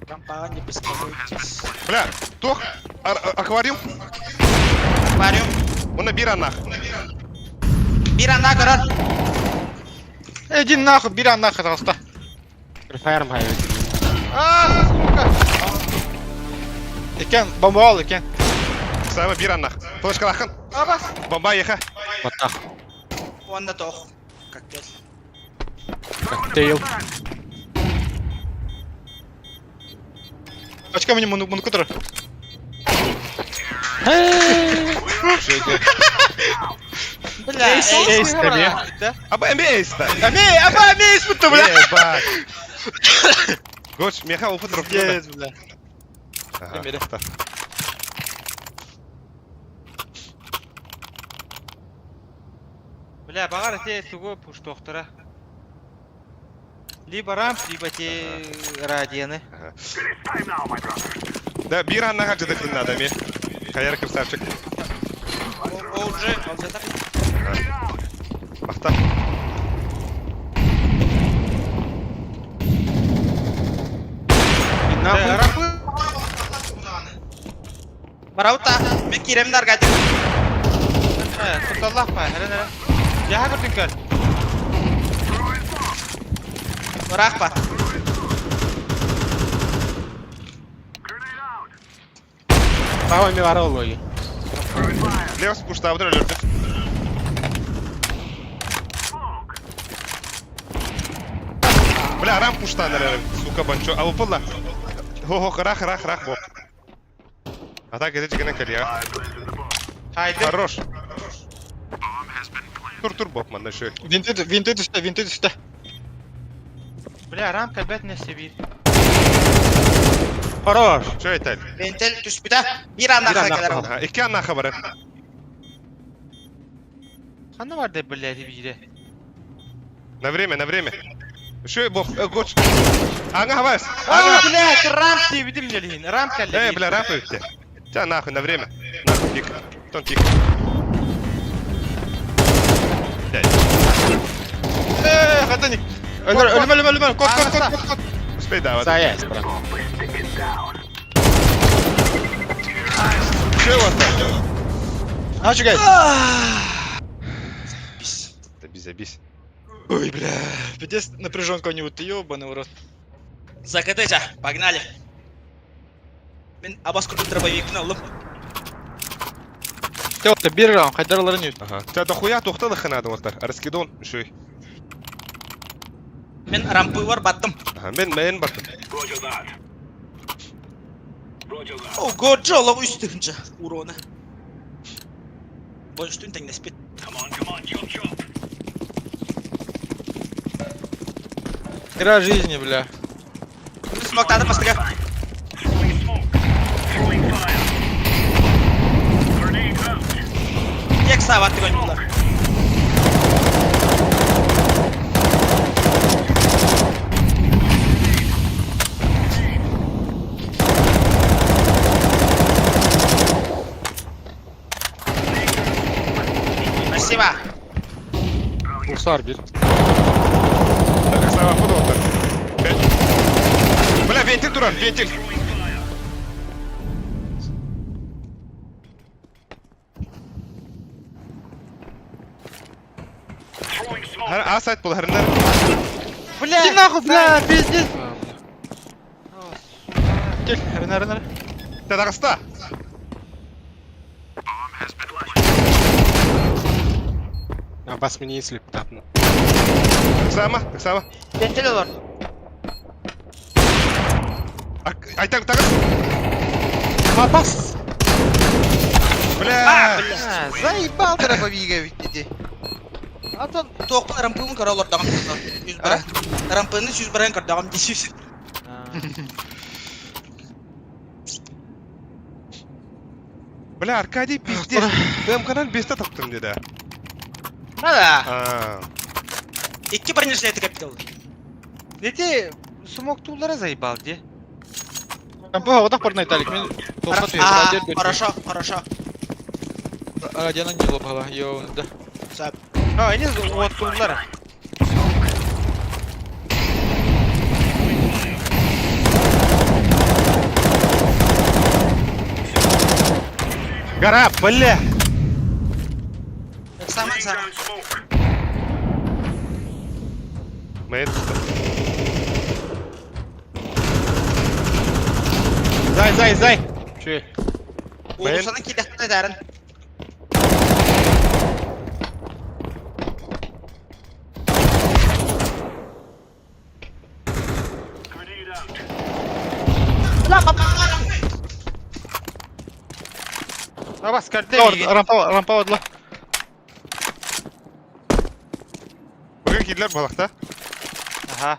Компания беспокойтесь. Бля, тох, аквариум. Аквариум. Оны bir anna. Bir anda karar. Иди нахуй, бери нахуй, пожалуйста. Префайром хайвик. А, сука. Екен, бомба ал, екен. Сәбі bir anna. Флешка лақын. Абас. Бомба еха. Батах. Onda toch. Коктейль. Коктейл. Очка мені монокутер. Бля, Эй, скамья. Аба эмбейста. Амей, аба, амей, испыту, бля. Ебать. Гоч, меха опыт друг друга. Yes, бля. Ага, Эмире. так. Бля, бағар те суғы пуш тоқтыра. Либо рамп, либо те радианы. Да, bir annaға жыдықтың адами. Қайар красавчик. Олжи, олжи так. Мақта. Рампы. Бараута, мен киремдер қайтыр. Құтталлақ па, әрі. Яға көрдің көр. Барақ па. Право ми вара логи. Лев спушта, а вдруг лёртик. Бля, рам пушта, наверное, сука, банчо. А упала. Хо-хо, рах, бок. А так, это чекана колья. Хайдым. Хорош. Тур, бок, ман, еще. Винты түсті. Бля, рамп кәбәт нәрсе бир. Хорош. Что это? Вентил түспіті. Bir anda қайқалар. Ага, iki annaға бар. Қаны бар деп бля бире. На время. Что, бок, гоч. Ага, вас. А, блядь, рамп дебидим нелин. Рамп кәлле. Бля, рампы те. Тя, нахуй, на время. Нахуй, пик. Тон пик. Блядь. Хатаник. Өлім. Кот. Успей давать. Заяц, брат. Что у вас там? А, чекай. Да без. Ой, бля. Пиздец напряженка у него, ты ёбаный в рот. Закатыша, погнали. Мен Абас Курдун дробовикін алып. Тёпта, бир раунд, хайдарларын ют. Ага. Та дохуя тоқтады ханады оттар. Арскидон, шөй. Мен рампы бар баттым. Ага, мен баттым. Ого, жолық үстігінші урона. Бұл үстін тәңнеспет. Игра жизни, бля. Смоктады пастыға. Тек саватты гонюлар. Спасибо. Пулсар бир. Так, сава ходу оттар. Бля, вентиль турар, вентиль. А сайт был, харнар. Бля! Иди нахуй, бля, пиздец! Гel, ренар. Та дағыста. Абас мені еслеп тапны. Так сама. Вентиль олар. Айтак, тағыз. Абас! Бля. Заебал дробовика ведь иди. Атын тоқпын рампымын кара олардағым. 101. Рампыны 101 кардағым дейсіз. Бля, Аркадий пиздец. БМК'нан 5-те таптым деді. Нада. Екі бір нәрсе айтып капитал. Дети, смог тулара заебал, где? Рампа одақ бар Найталик, мен тоққа түйіп, радио берді. Хорошо. Радионан не лопала, йоу, да. А, они вот тулара. Гора, бля! Сама. Мейн. Зай! Че? Олусаны келектіні дәрін. Абас, картель. Рампа одла. Бүгін келділер балақта. Ага.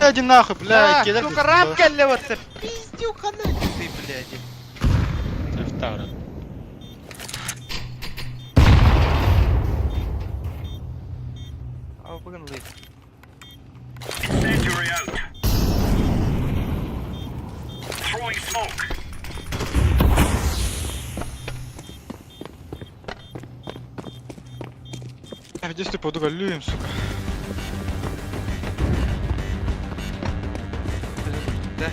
Иди нахуй, бля, кедер. Сука, раб келлеватса. Пиздюк, она ты, блядь. А бүгін лейт. Здесь ты подугалюем, сука. Да.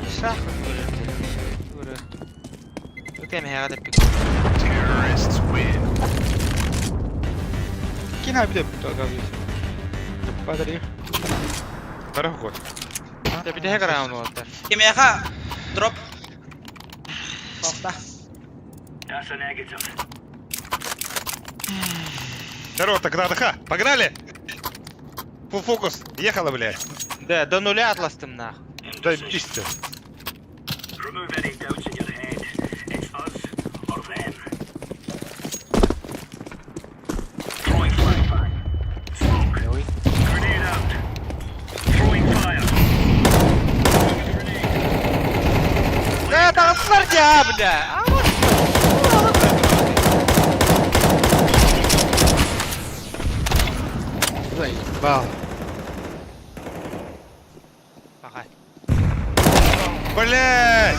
Шахмат көреді. Өтемей ағада пик. Кина bir de dalgalıyız. Падари. Бәрі ғой. Да bir de раунд oldu. Кемеға дроп. Тоқта. Народ, так надо, погнали! Фул фокус, ехала, блядь. Да, до нуля отластым нахуй. Да, чисто. Да, дағысылар жа, бля. Заебал. Ағай. Блядь!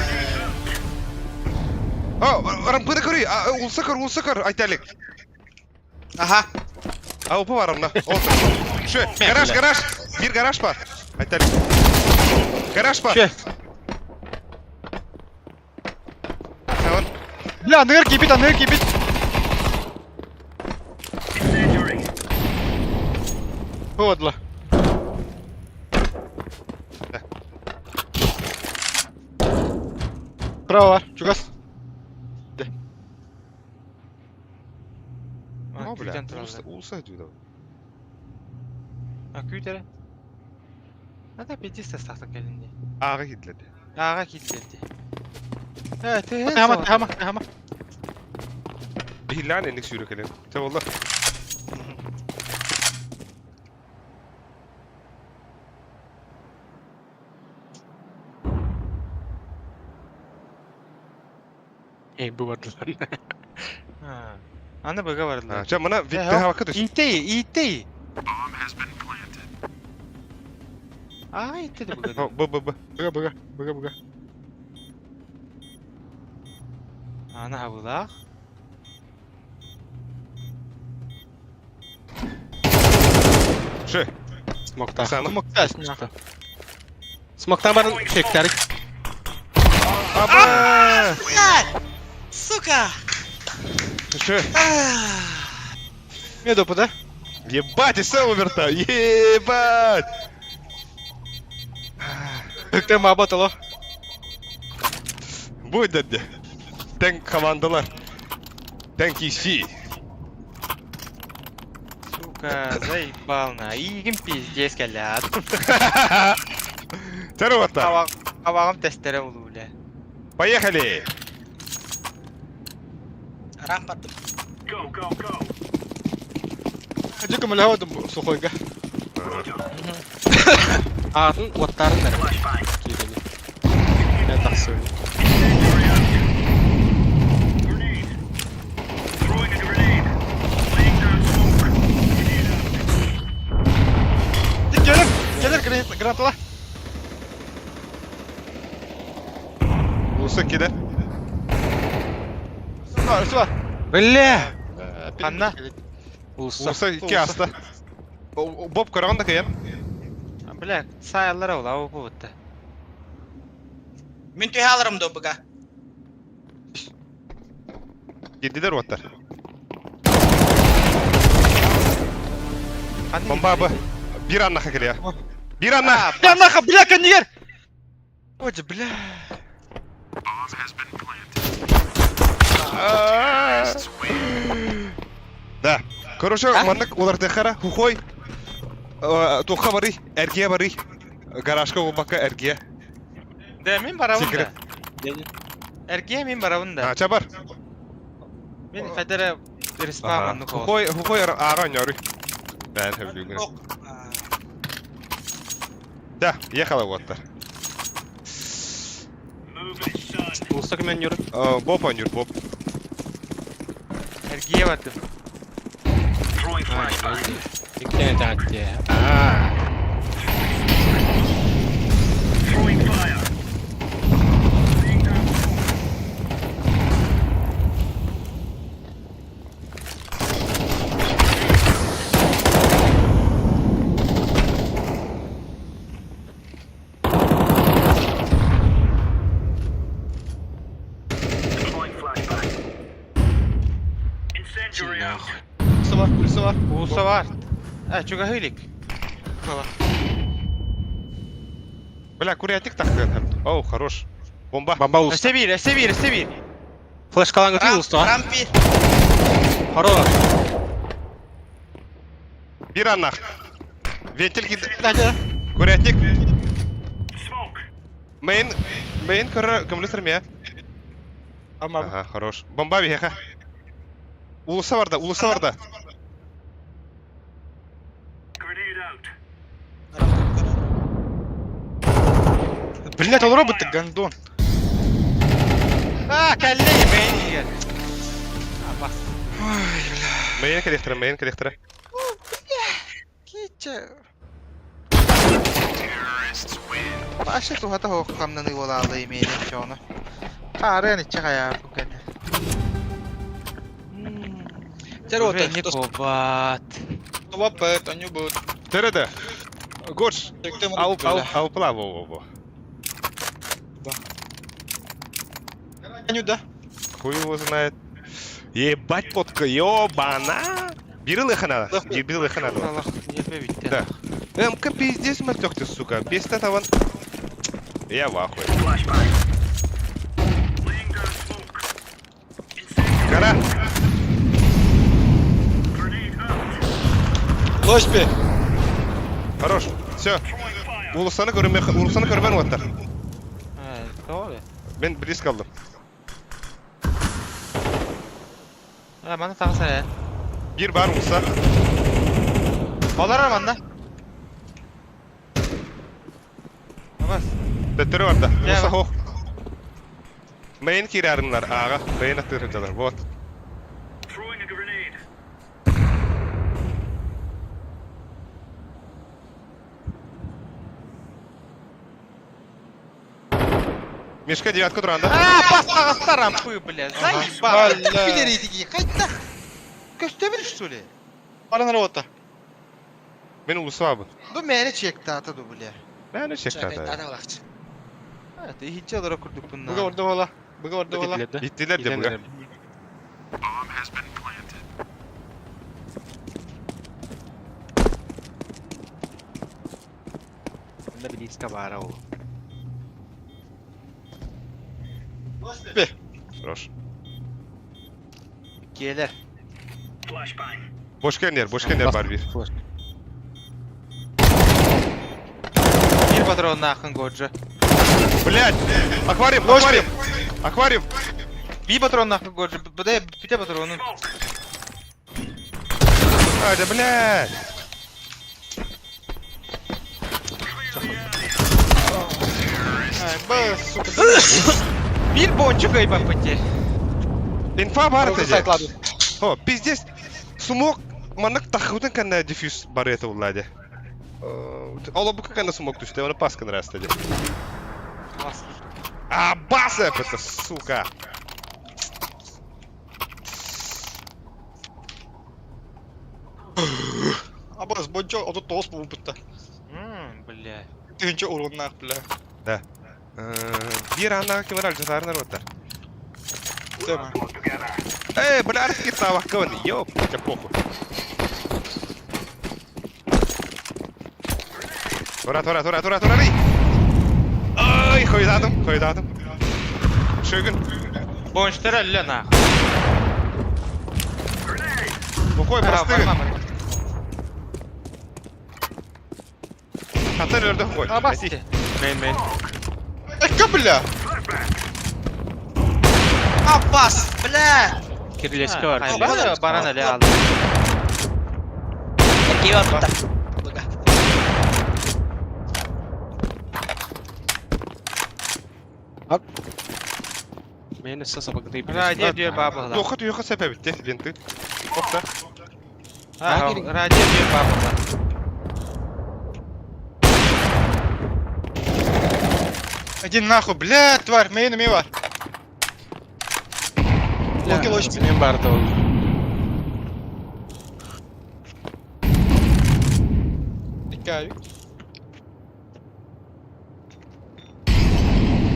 О, рампыны көрей, ул сықыр, айталик. Ага. Опа бар рамна. Шö, гараж. Bir garaj бар. Айталик. Гараж бар. Че? Tamam. Бля, ныр кипит, ныр кипит. Выводла. Право, чугас. Ama bile. Kuydan turallar. Ulsa diyor. Kuydan. Nada pediste saksak elinde. Ağa gidildi. Ağa kilitlendi. Evet, Hama. Hillan enlik sürük elim. Tavallah. Bu vardılar. Ana baga vardılar. Ha, can bana vitte hava düş. İyitteyi. Aa, itti de baga. Bu. Бага. Ana havulaq. Şey. Smokta. Sana. Smoktan barın çekterik. Aba. Сука! Şey. Не допу, да? Ебать, и сам уверта. Ебать. Ты маботало. Bu dedi. Tank komandalar. Tank isi. Сука, заебална. Игим пиздец келят. Тарвата. Кабағым тестере болу бля. Поехали. Рампаттым. Acıkım öyle havadım bu sokoyga. Ağzın otların da. Ne taksı öyle. Gelir granatla. Ulsa gider. Var. Бля! Анна. Ulsa iki hasta. Bob karan da kayar. Бля, sayallara ola o bu bitti. Мен түйе алырым добыга. Gidiler otlar. Bomba abi. Bir anla kakır ya. Bir anla. Я нахуй, бля, коньер! Оди, бля. Да. Короче, маннык олар тахара хухой. Тоққа барый, әргия барый. Гаражка олбаққа әргия. De min barabında. Secret. Erkeğe min barabında. Ha, çabar. Min federe respamanlı kol. Hухой аған ярый. Ben hevlüğüne. Ок. Да, ехала оттар. Olsa ki ben yürü. Bob oynuyor, Bob. Erkeğe vardım. İki tane taktiği. Pulsu var. Uğulsa var. Çuga hıylik. Бля, курятник так. Оу, хорош. Бомба. Bamba usta. S1. Flash kalan götürüyor usta. Рамп 1. Haro. Bir anla. Ventil gidiyor. Hadi. Курятник. Main kırı kımlısır mı ya? Ama Aha, хорош. Bomba bir heka. Ulusa var da. Блять, он робот гандон. Kelle yemeğini yer. Main kadehtere. Kicha. Başka tuhata hokamdan yolalı yemeğini şonu. Karen içe kaya bu kadar. Уже не кобат. Лапет, они будут. Nerede? Goç. Çektim Au plavo. Они да. Хуй его знает. Ебать подка, ёбана! Бир лыхана, бир лыхана. Allah yerbe bitti. Да. МК пиздец матёк ты, сука. Без этого... Я в ахуе. Кара! Flash B. Хорош. Все. Ulusana görmen vattар. Ha, doğru. Ben risk aldım. Ha, bana taksana ya. Bir bar Ulusa. Olar var bende. Bas. Tetleri var da. Gel Ulusa bak. hoq. Main kirarınlar ağa. Main attırıcılar. Bot. Мишка девятка duranda. Bas ağızda rampı bile. Zaybal. Bileriydi ki. Kayıtta. Gösterir şöyle. Bana ne oldu? Ben Ulusa abi. Bu beni çekti atadı bu bile. Ben de çekti hata. Evet, hiç olarak kurduk bundan. Buga orada ola. Buga orada ola. Gittiler de buraya. Bunda bir iska var o. Хорош. Gelir. Boş kendiler var bir. Bir patronun akın gorcu. Блядь! Аквариум! Bir patronun akın gorcu. Bu da bir de patronun. Hadi блядь! Bas, suka. Bir boncuk ayıp apıcı. Инфа бар Просто это. сайтлады. О, пиздец. Сумок манак тахутан канна дефьюз бар это владе. Ола бука канна сумок düştü. Ona paskın rast dedi. А, бас это, сука! Абаз, бончо, ото тост bu bitti. Bля. Tühünce urunnak bile. Да. Bir anda kim var alçatarlar otlar. Tamam. Эй, бля, арскица вахкаван. Ёп, тебе похуй. Тура. Ай, cuidado. Şögün. Bonçlar öyle nak. Koy, простыгın. Hatta öldü koy. Ha bastı. Men. Ekka bile. Abbas bile. Kirleşke var. Bana ne aldı. Erkeği var burada. Beni sasa bakıntıyı Radyo diyor babala. Yoka sepe bitti. Vinti. Okta. Ha, radyo diyor babala. Иди нахуй, блядь, тварь, мейн var. Локи лоч. Senin barda oldu. Dikkat.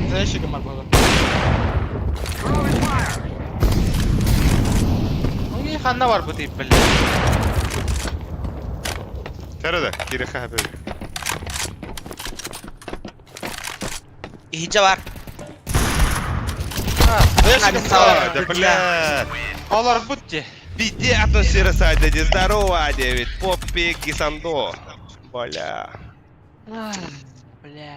Знаешь, как мармала. Hangi kanna var bu tip bля? Nerede? Kiri kahve. İyice var. Да, блядь. Olar butti. Пиздец, сиросайда, не здорово, девять. Поппи, гисандо. Бля. Bля.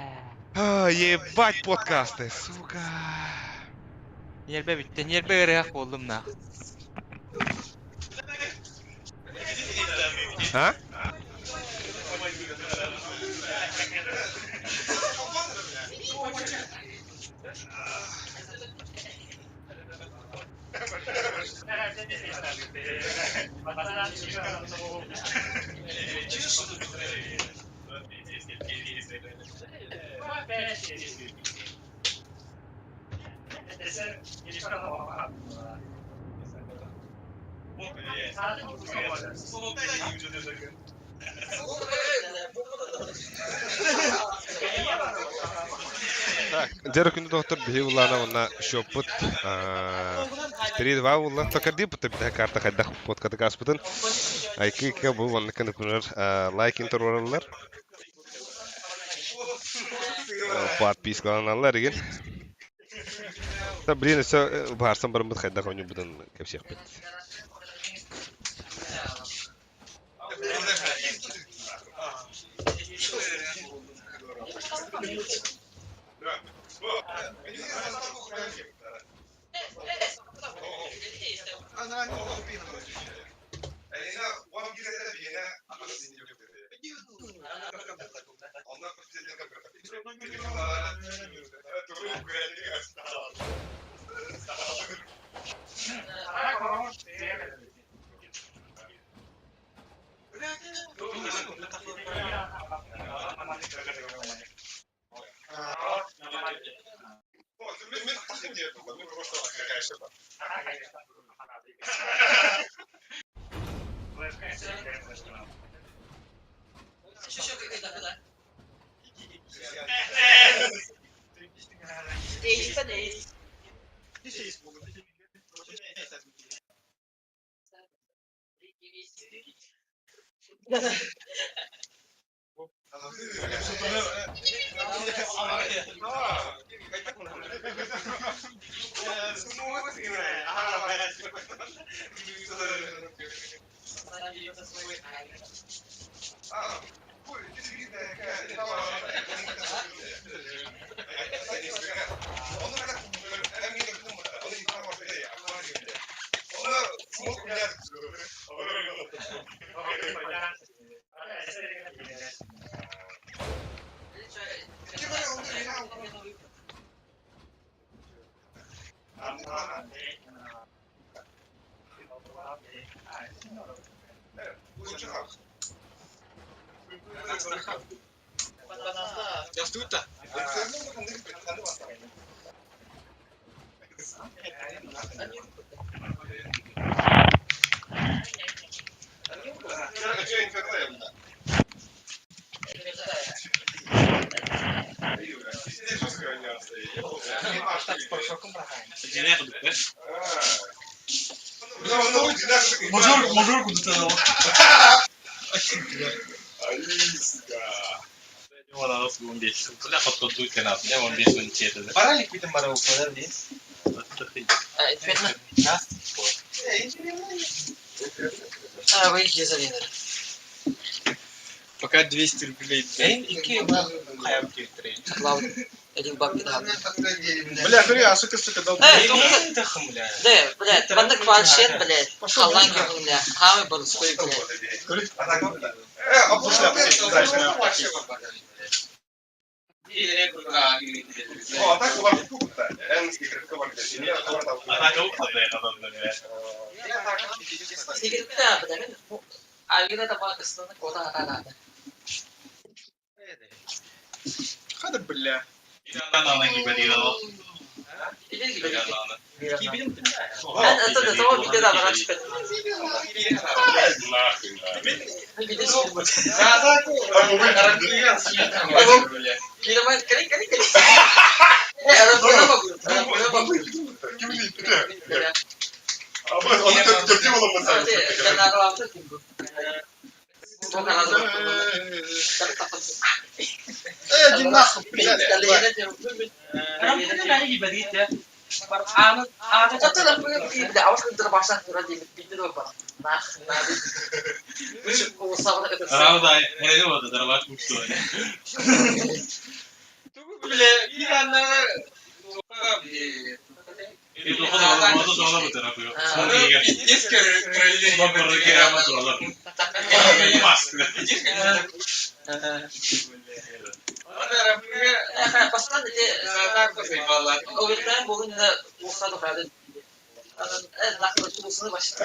Ебать подкасты, сука. Yerbe bitti. Yerbe ırıyak oldum na. А? Жара күнді доктор бихи улана онна шоппут. Перед ва улла такарди пута бита карта кайда подкаты каспытын. Айкы ика бу онна каны пунар лайк интерваллар. Подпискаланалар igen. Та блин, все барсам бармыт кайда коню будан кепсек бит. Мажор куда-то. Вона нас вон десь. Куда подходит канал? Я вон десь вон чето. Паралик питам мара упадал десь. Интересно. Вы их езали. Пока 200 рублей. Один бак да. Бля, говори, а сука, дал. Блядь, банда планшет, блядь. Халанги, бля. Хамы был свой, блядь. О, так була купута. Енський критикував десь. Секретарь, блядь. А где это было основное куда надо. Хада, бля. Это того видео да, врач. Иди нахуй, блядь. Это на принципе, а вот когда башня ради видео было. Нах, надо. Лучше голосовать это. Правда, я не буду дорвать мучу. Бля, я на... И то ходом можно зона бутерапию. Смотри, Пиздец, королеве. бабура кирама туалет. Маска. Пасхан эти овертайм бүгін оқсады қады. Нақылы туысыны башты.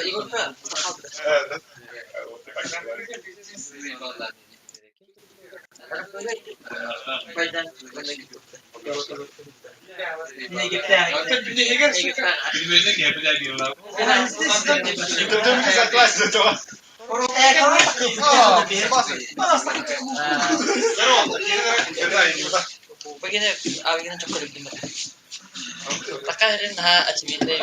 Игорька сақалды. Байдан Bilmeden ki yapacak bir olan. Ты мне согласен, этого. Begini, begini cukup gimana? Takarin ha acimite.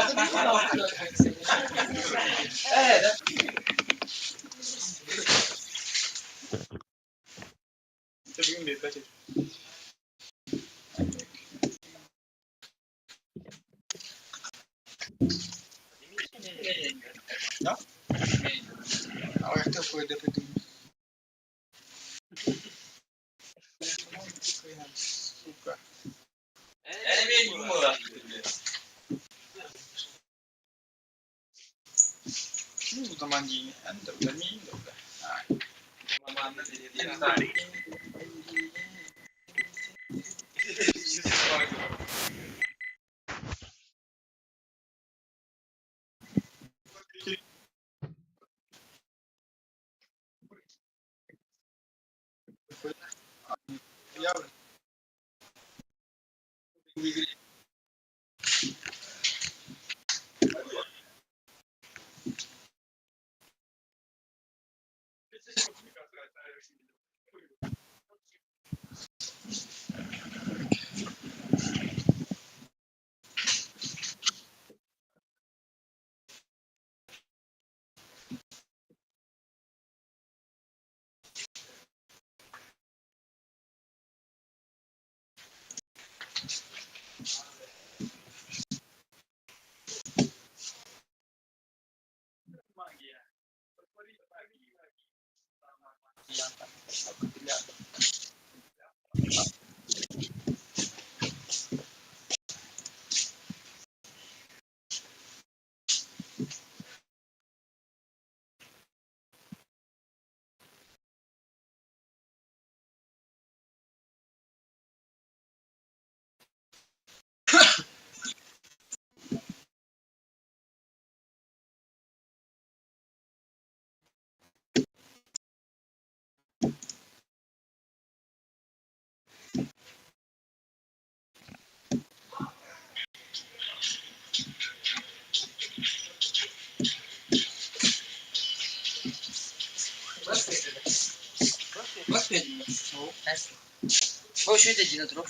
Oh şu dediğine dur.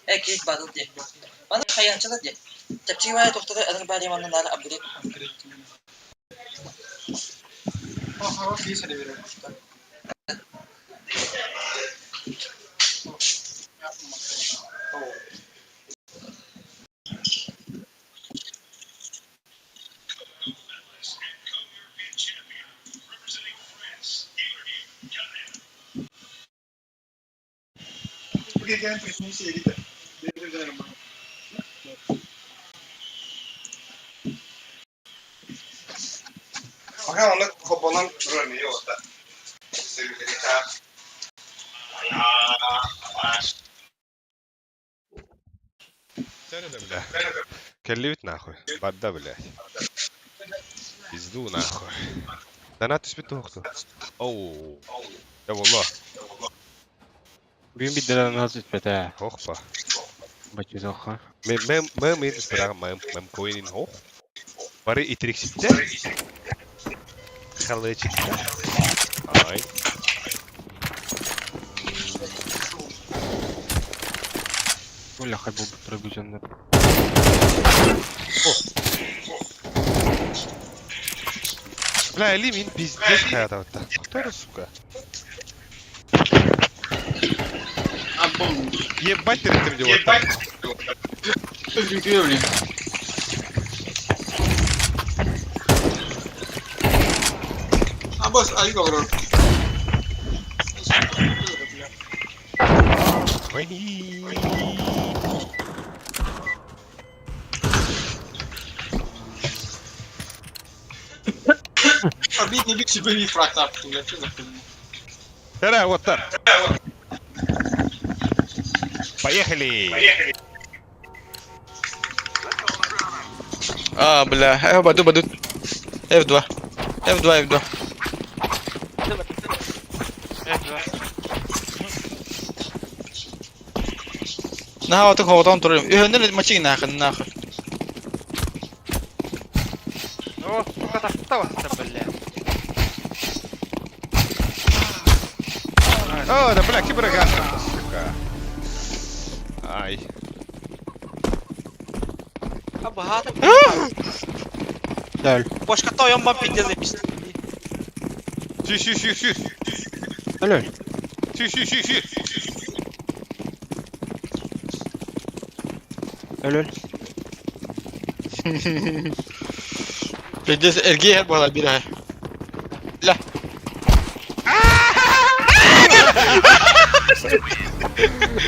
Ekmek badal diye. Bana kayancılar diye. Tepsi var doktora adını bari mandan daha upgrade. Oke, onu kopolan drone ya orada. Sevgili kita. Сёрдэ, бля. Келливит нахуй. Бадда, блядь. Пизду нахуй. Да на ты спит нахуй. Оу. Я wallah. Bugün bir delen hazır etmedi. Hochpa. Bakıyoruz oha. Men inspirar mem koinin hoch. Bari itriksikte. Halı çıktı. Ay. Валя, хай був пробіжений. Бля, Эли, мен пиздец hayata отта. Кто это, сука? Ебать ты ритм делаешь. Bos, ahí cobró. Обидно, себе не фрактап, я что за хуйня? Да, вот так. Поехали! А, бля, баду. F2. F2. Nah, otak havadan duruyorum. Önde maçı yine nahır. О, сука, досталось-то, бля. О, да бля, киберагашка, сука. Ай. А багато. Лёль. Бошка той он вам пиздец запишет. Сюсь. Лёль. Сюсь. Лёль. Пиздец, Эргей была бира. Ля.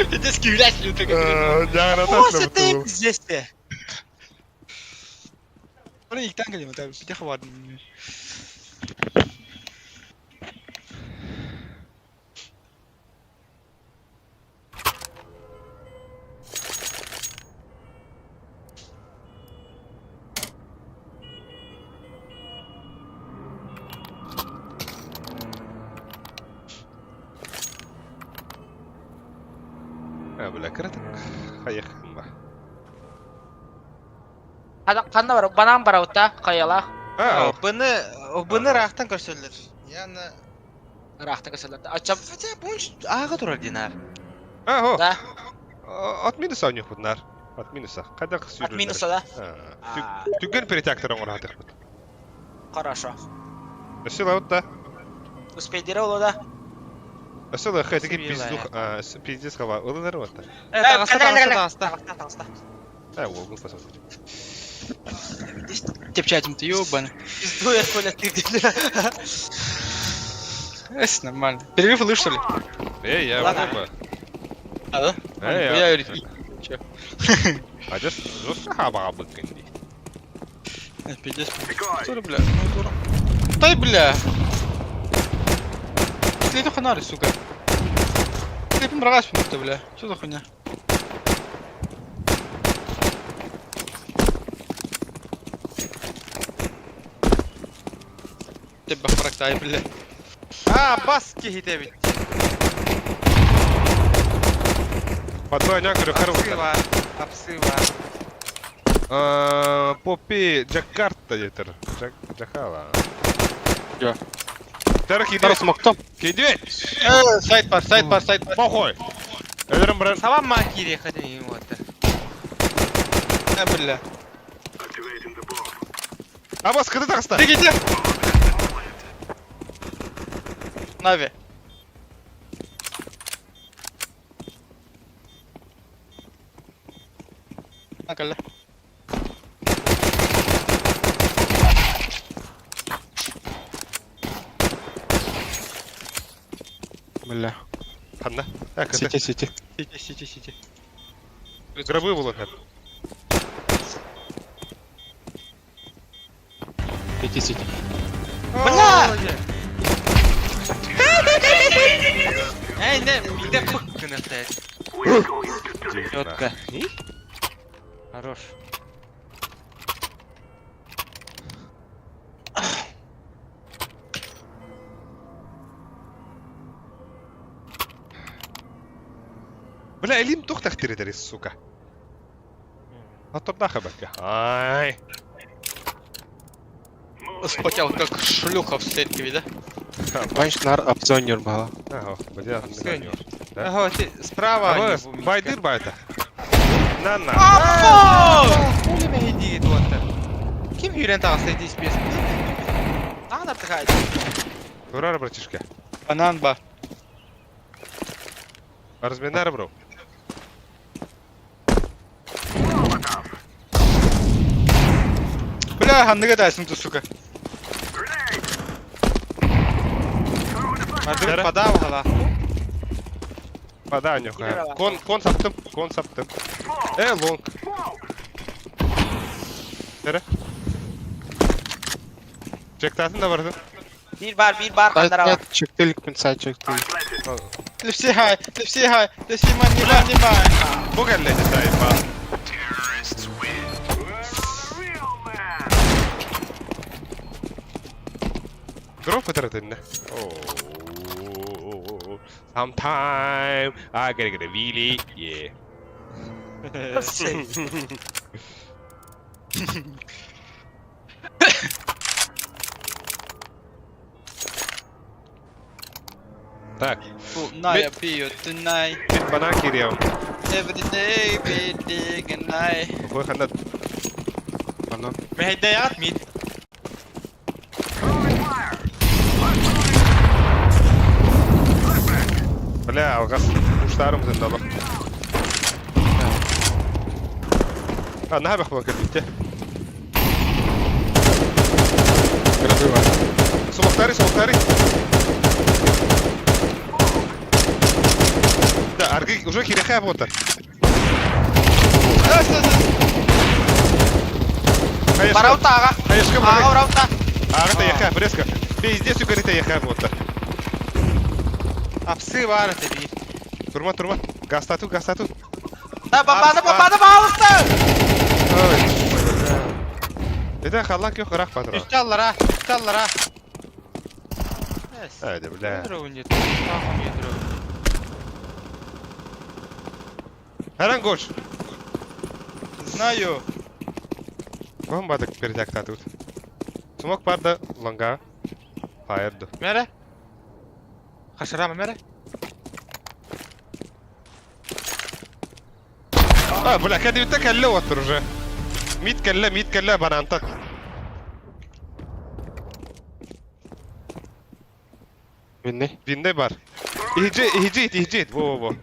Пиздец, кивлять люто. Jangan О, atas lah ты betul. здесь ты. Orang ilk tanggal yang tahu, kita khawatir. Бля, краток. Хаях. Кандай бар? Банан бар утта, каялах. Бұны рақтан көрсөлдір. Яны... Рахтын кеселерде. Ачам. Хотя бұнш аға тұрар динар. О, Да. от минуса у них буднар. От минуса. Когда От минуса, да? Түгел перетектором оратых будет. Хорошо. Сила вот да. Успейдире улу да. Сила хэтики Сибила, пиздец хава. Улынар вот да. Тағыста. Ол посмотри. Тепчатим-то ёбаный. Пизду я коля ты. Это нормально. Перерыв лыж, что ли? Я Ладно. вот А, да? Я. Я говорю, чё? А just хаба быканди. Пиздец. Что ли, бля? Ну, дура. Дай, бля. Ты это фонарь, сука. Ты помрагаш, бля. Что за хуйня? Тебе фрактай, бля. Бас кейте бит. Под двое някорю харвата. Апсы бар. Попи Джакарта етер. Джахала. Yo. Тер киде. Тарас моктом. Киде. Сайт бар. Похуй. Эдерем брат. Сава ма кире хадин им вот. Бля. Абас кыды тагыста. Ты где? Нави. Накалля. Бля. Ханна. Так, это. Сити. Гробы было как. Сити. Бля! Эй, не, биде пыккын стоять. Чётко. Хорош. Бля, Элим тухтах тиридери, сука. Оттурдаха бәкке. Ай. Спотел как шлюха в церкви, да? Байшнар обзонер была. Ага, бадя, Обзонер. Да? Ага, ты справа. Абас, байдыр байта. На. Хули мен иди вот. Ким үйрен тағыста иди спес? Ана тыгай. Урар, братишка. Банан бар. Разминар, бро. Бля, ханныга дайсың ты, сука. Мадыр падау ғала. Пода, нюхая. Кон саптым. Лонг. Нere? Чектатын да барды. Bir bar kandara var. Нет, чектылик, пинсай, чектылик. Лепси хай. Лепси мани. Bu geldi sayfa. Drop eterdin. Sometime I gotta get a wheelie. Yeah. Так, Ная пьют tonight. мид банан кирием. Every day, every day, and night. Бой ханат. Банан. Мehayda ягат mid. Бля, алгас. Уштарым зында бак. Нахабах бак битте. Грады бар. Сумактари. Да, арги уже хирехая вот. Бараута ага. Конечно, Ага, бараута. Ага, яха, резко. Пиздец, говорит, яха вот. Апсы var tabii. Турма. Гастату. Да, бабаны bağlıstı. Neden halak yok rak patron? Üstü allar ha. Hadi bля. Yedro нет. Tamam yedro. Her an goç. Знаю. Bombadık передякта тут. Смок barda longa. Hayırdı. Mere. Kaşırama mere. Bля, كده يتكلم وتر уже. 100 كله بنانتك. Binne. Binde var. İhcit. Во.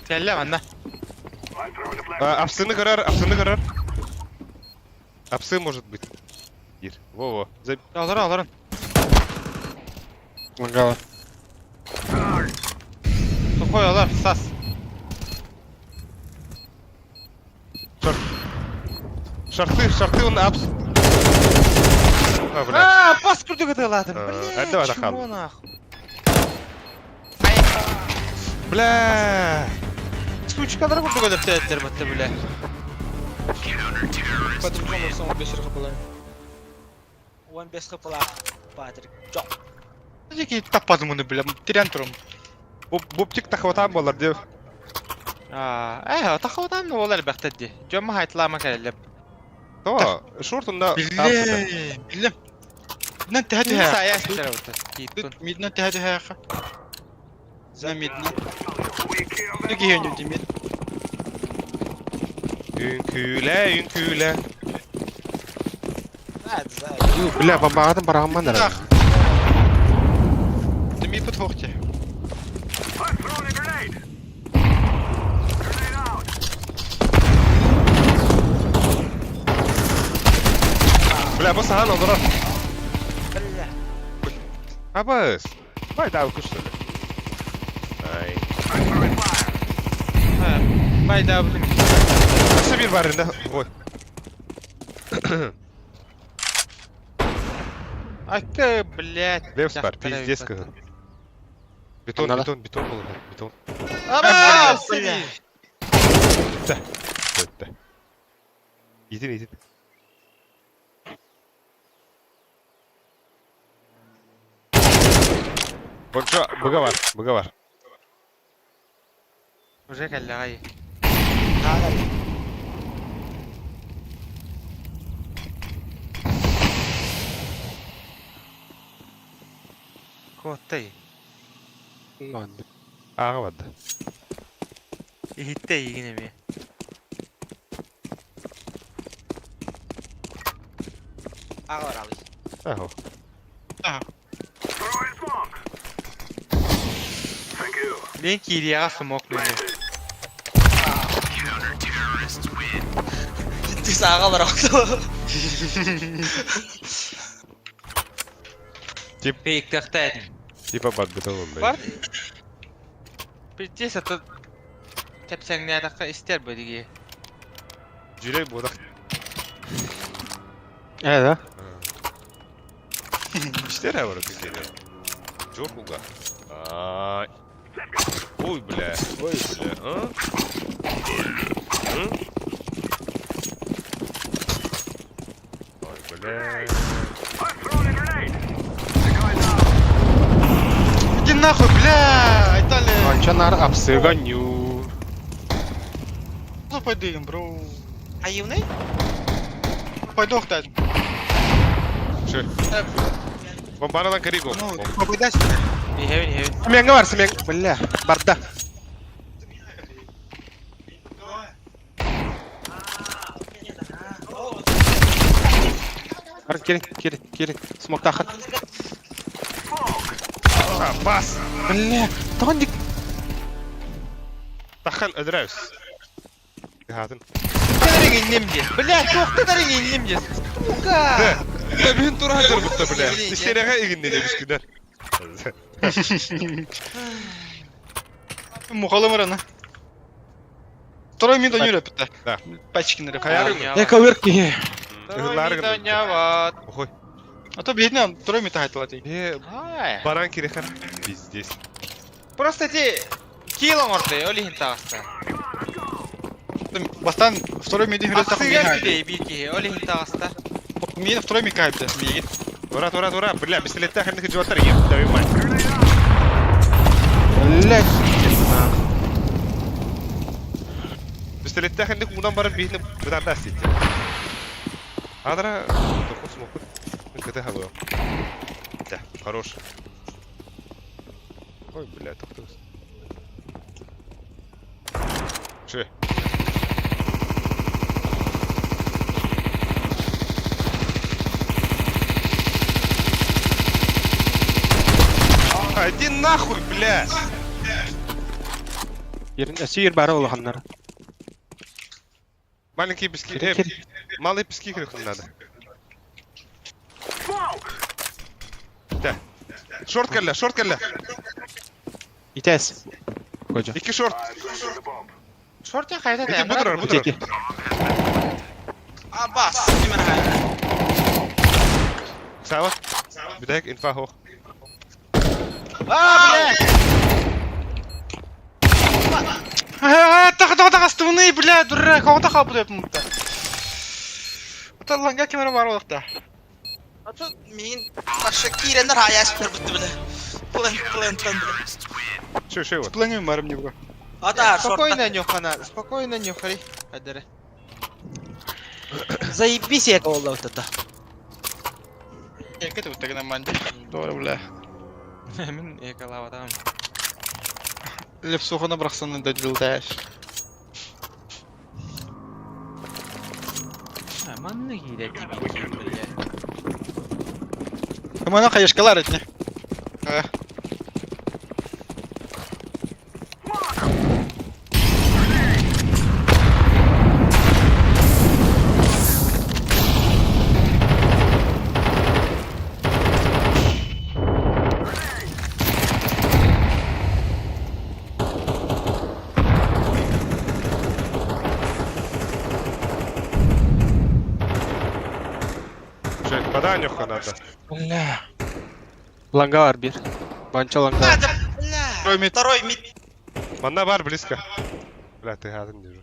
Kelle bana. Апсыны кырар. Апсы может быть. Ир. Во. Alırım. Мангала. Su koyuyorlar sas. Шарты он апс. Бля. Pas kurduk atıyorlardı. Hadi bana kal. Bля. Скучкалар kurduk atıyorlar battı bile. По-другому son 15 kapılar. 15 kapılar. Patrick. Çok. Ki tapadım onu bile. Tren turum. Bu ptik takvatan bollar diyor. Takıvadan ne olur baktı. Cöme haytlama kellim. Tamam. Şortunda Bildim. Midden tehdi ha. Saya ister orta. Midden tehdi ha. Sen midden. Ne giyiyorsun diye mid. Ünküle. Bля, бабагадан бараган нара. De mid på tvårtje. Bля, bu sahan olur. Abas. Vai dar o custo. Ay. Bayda buldum. Aşağı bir var elinde. Oy. Akı blять. Лев спар, пиздец как. Бетон был, бетон. Aba seni. Ötte. Gidin. Bonço, buga var. Уже kelle ay. Kottay. Ладно. Ağa vardı. Hitte yine mi? Ağır abi. Aho. Link iriya smoke ne? Ciddi sağa bıraktı. Fake tahtaydım. Типа под бетоном, Var. да. Bir satı tepsen ne dakika ister böyle diye. Jüle bu da. Да. İşte ne var o kızıyla? Çok uga. Ay. Oy bля. Ha? Hı? Oy bля. Иди нахуй, бля! Айтали. Анчанар апсыганю. Ну пойдем, бро. Ayıvnay? Пойду хтать. Şey. Bombalardan kari go. Ну, попадайся. Heaven. Semengga var, semeng. Bля, barda. Келin. Смок тахат. Bas. Bля, тагын ник. Tahan ödürəyiz. Hatın. Тәдәрің иннем де. Бля, тоқтатарың иннем де. Сука! Ya ben tura hacer butta bile. İşlerine egin ne demiş gider. Мухалым рано. Второй мид он юрит, да. Да. Пачки на Kayarım. Я коверки. Ihlarım. Ойнават. Охой. А то бедный, второй мид айтыл атей. Ай. Баран кирехер. Biz здесь. Просто те килом орды, олихин тағыста. Бастан второй мид юрит так Ақсыгар мид. күдей бейки, олихин тағыста. Мид второй мид кайпты. Мид. Тура. Бля, пистолетта хәрнеке жуаттар ем. Давай май. Бля. Пистолетта хәрнеке удан барып бейне бұдан да істейді. Адыра. Тоқы смоку. Кіті хабы. Да, хорош. Ой, бля, тоқтыңыз. Че? Иди нахуй, бля! Yerin esir bari olğanlar. Маленький пески. Малый пески крикнуть надо. Да. Шорт кәллә. Итәс. Koca. İki short. Шорт я қайда Ити да? Öteki. Абас, немен қайда? Сава. Бидайк инфа хоқ. Бля! Тағы астымыны, бля, дурак, қауыта қапы деп мұнта. Ата ланга кемері бар олықта. Ата мен ташы кирендер хаяш бір бітті біле. Плен. Че вот. Плануем барым не бұға. Ата, Спокойно нюхари. Әдірі. заебись я олда вот это. Екі тұғыттағы наманды. Doğru бля. Мен екалап атамын. Лепсухана брақсаны да ділдәш. Манны кейді дебеке, бля. Кымана қайышқалар етіне. Че, подай нюха надо. Bля. Langa var bir. Bança langa var. Второй мид. Манна бар близко. Бля, ты гаден держу.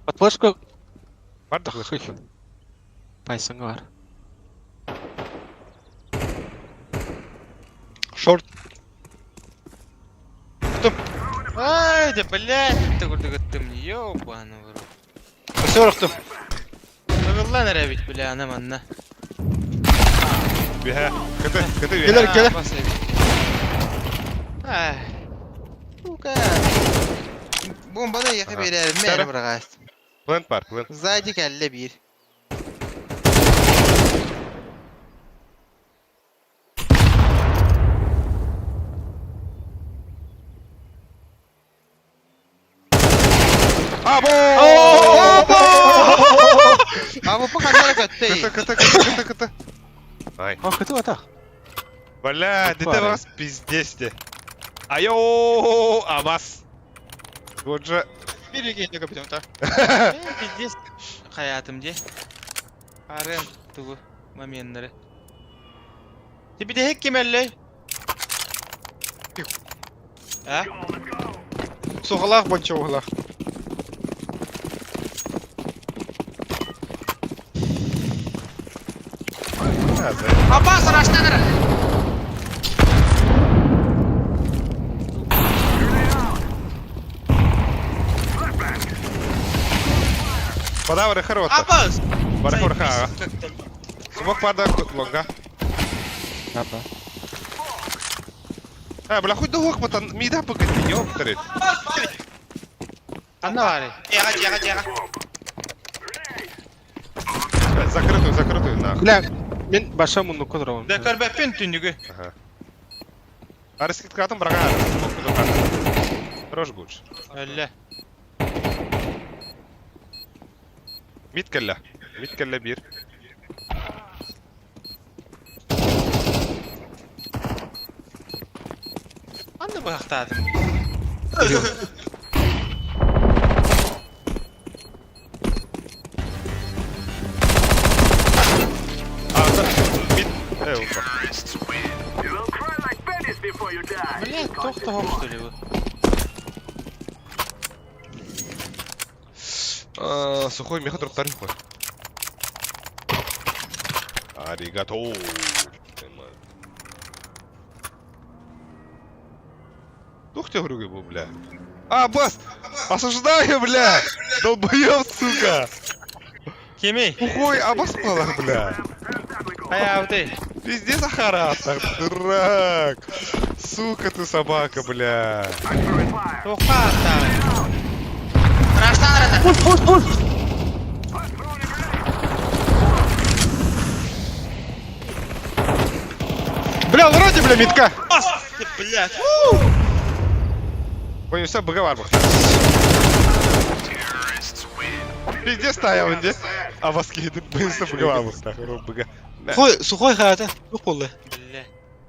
Подпошку. Бар да флешка. Пайсanga var. Шорт. Айда, блядь, ты күрдігіттім, ёбаны бұру. Все ұрықтым.Ығыллан әрәбет, бля, ана манна. Биха. Кыты. Келер. Ай. Сука. Бомбаны яқы берәрім, Сәрі. мәрі бірғас. Плент бар. Зайди кәлі бір. Абу пақанлары көттей. Кыты. Ай. Ah, kötü ata. Бля, Тут ты бар, вас пиздесте. Айо, амас. Вот же. Bir iki kapitан ta. Пиздес. Hayatımda. Arın tuğu momenleri. Bir de hek kemerle. Ha? Soğalaq bonça oğlaq. Abbas araçlanır. Подавай хорошо. Abbas. Барах бараха. Смог пада лонга. Apa? Бля, хоть дух потом мида погоди, ёптарит. Анна бар. Тихо. Закрытую, нахуй. Бля, мен баша мунуку турабам. Да карбапен түнүгү. Ага. Арыскит катым брага. Рож гуч. Әллә. Миткелле бир. Анна бактадым. Мит. Опа. Бля, тохта хоп что ли вы? Сухой меха дроптар хой. Аригато. Ух ты, говорю, бля. Бас! Осуждаю, бля! Долбоёб, сука! Кеми? Ухой, бас палах, бля! Ая ты. Пиздец, Ахарата, дурак! Сука ты собака, бля! Тохта. Бля, вроде, бля, митка. Блядь. Понял, все, боговар был. Пиздец стоял, где? А вас кидает, быстро боговар был, нахуй, бога. Сухой хата. Yok oldu. Бля.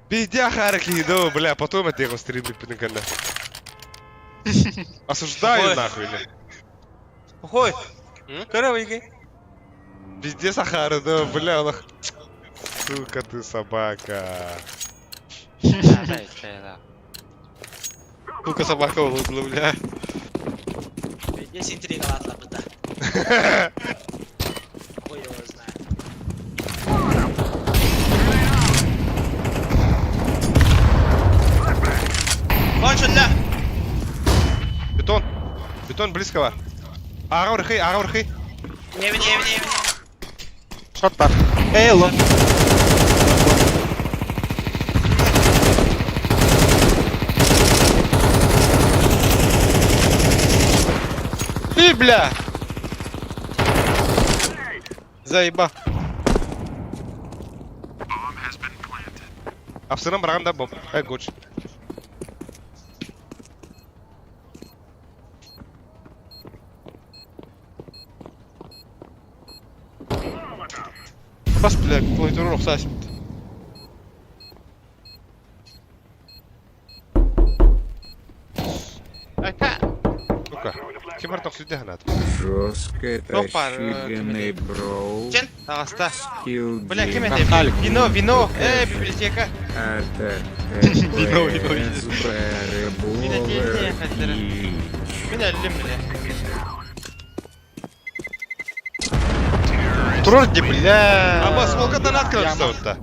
Пиздя хараки иду, бля, потом это его стримлю пинкана. Осуждаю, нахуй, бля. Хой. Каравайги. Пиздец, Ахара, да, бля, он... Сука ты собака. Сука собака oldu, бля. Есть интрига, ладно, да. Ой, его знаю. Кончил, ля. Бетон близкого. Ага, урхи. Не. Shot var. Elo. Ты, бля! Заеба. Афсырым барганда бом. Гуч. Bas, bля, клавиатуру рұқсат. Сука. Кем артық сүйде ханат? Жестко Жоқ бар, тащиганный броу. Сен ағаста. Скилл Бля, кем гейм. это? Вино. Библиотека. Это Вино. Мен әкеліне қадірі. Мен әлім, бля. Турорди, бля. Абас, сколько донат красавца?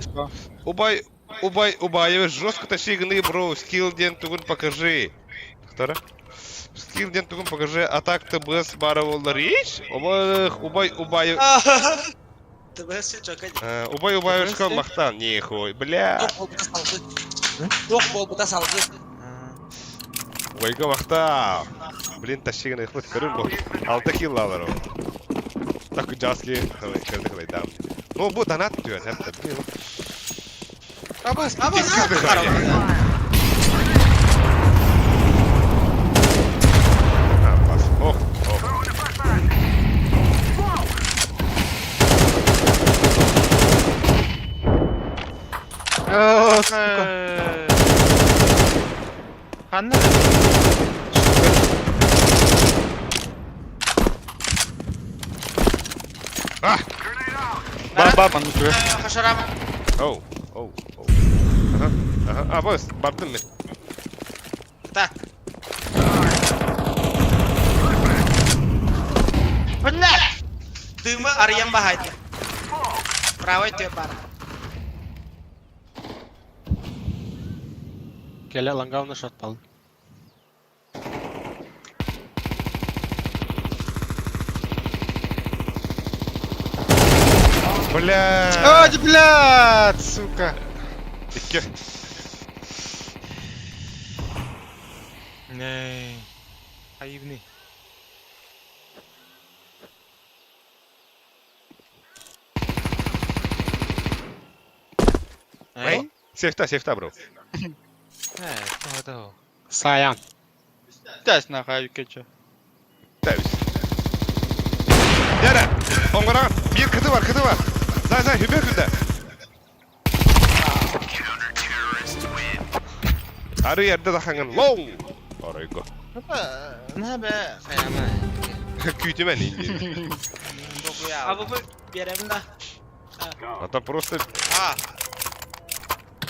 Убай, жестко тащи гны, бро. Скилл ден тугун покажи. Втора? Скилл ден тугун покажи. Атак ТБС бара волна речь? Убай. Ты бы все чё, Убай, школ махтан. Нихуй, бля. Yok bol bu da saldı. Убайга махтан. Блин, тащи гны, хоть көрін бұл. 6 килл алар ол. Так, джаски. Кірді қылай дам. Ну, бұл донат түйен, әпті. Абас, Ох. Ханна. Бар, манутура. Хашарама. Оу. Ага, бос, бардым мен. Так. Бля! Дымы арьям бахайды. Правой төп бар. Келе лангауна shot палды. Бля. Ай, блядь, сука. İki. Ne? Ayıp ne? Hey. Sefta bro. Evet, o. Sayan. Ders nahaya geçiyor. Tabii. Yere. Onlara bir kıtı var. Zay hübekünde. Arı yerde daha hangen long. Oraya go. Ne be? Kayama. Kütümen indi. Abi bu verem de. Hatta просто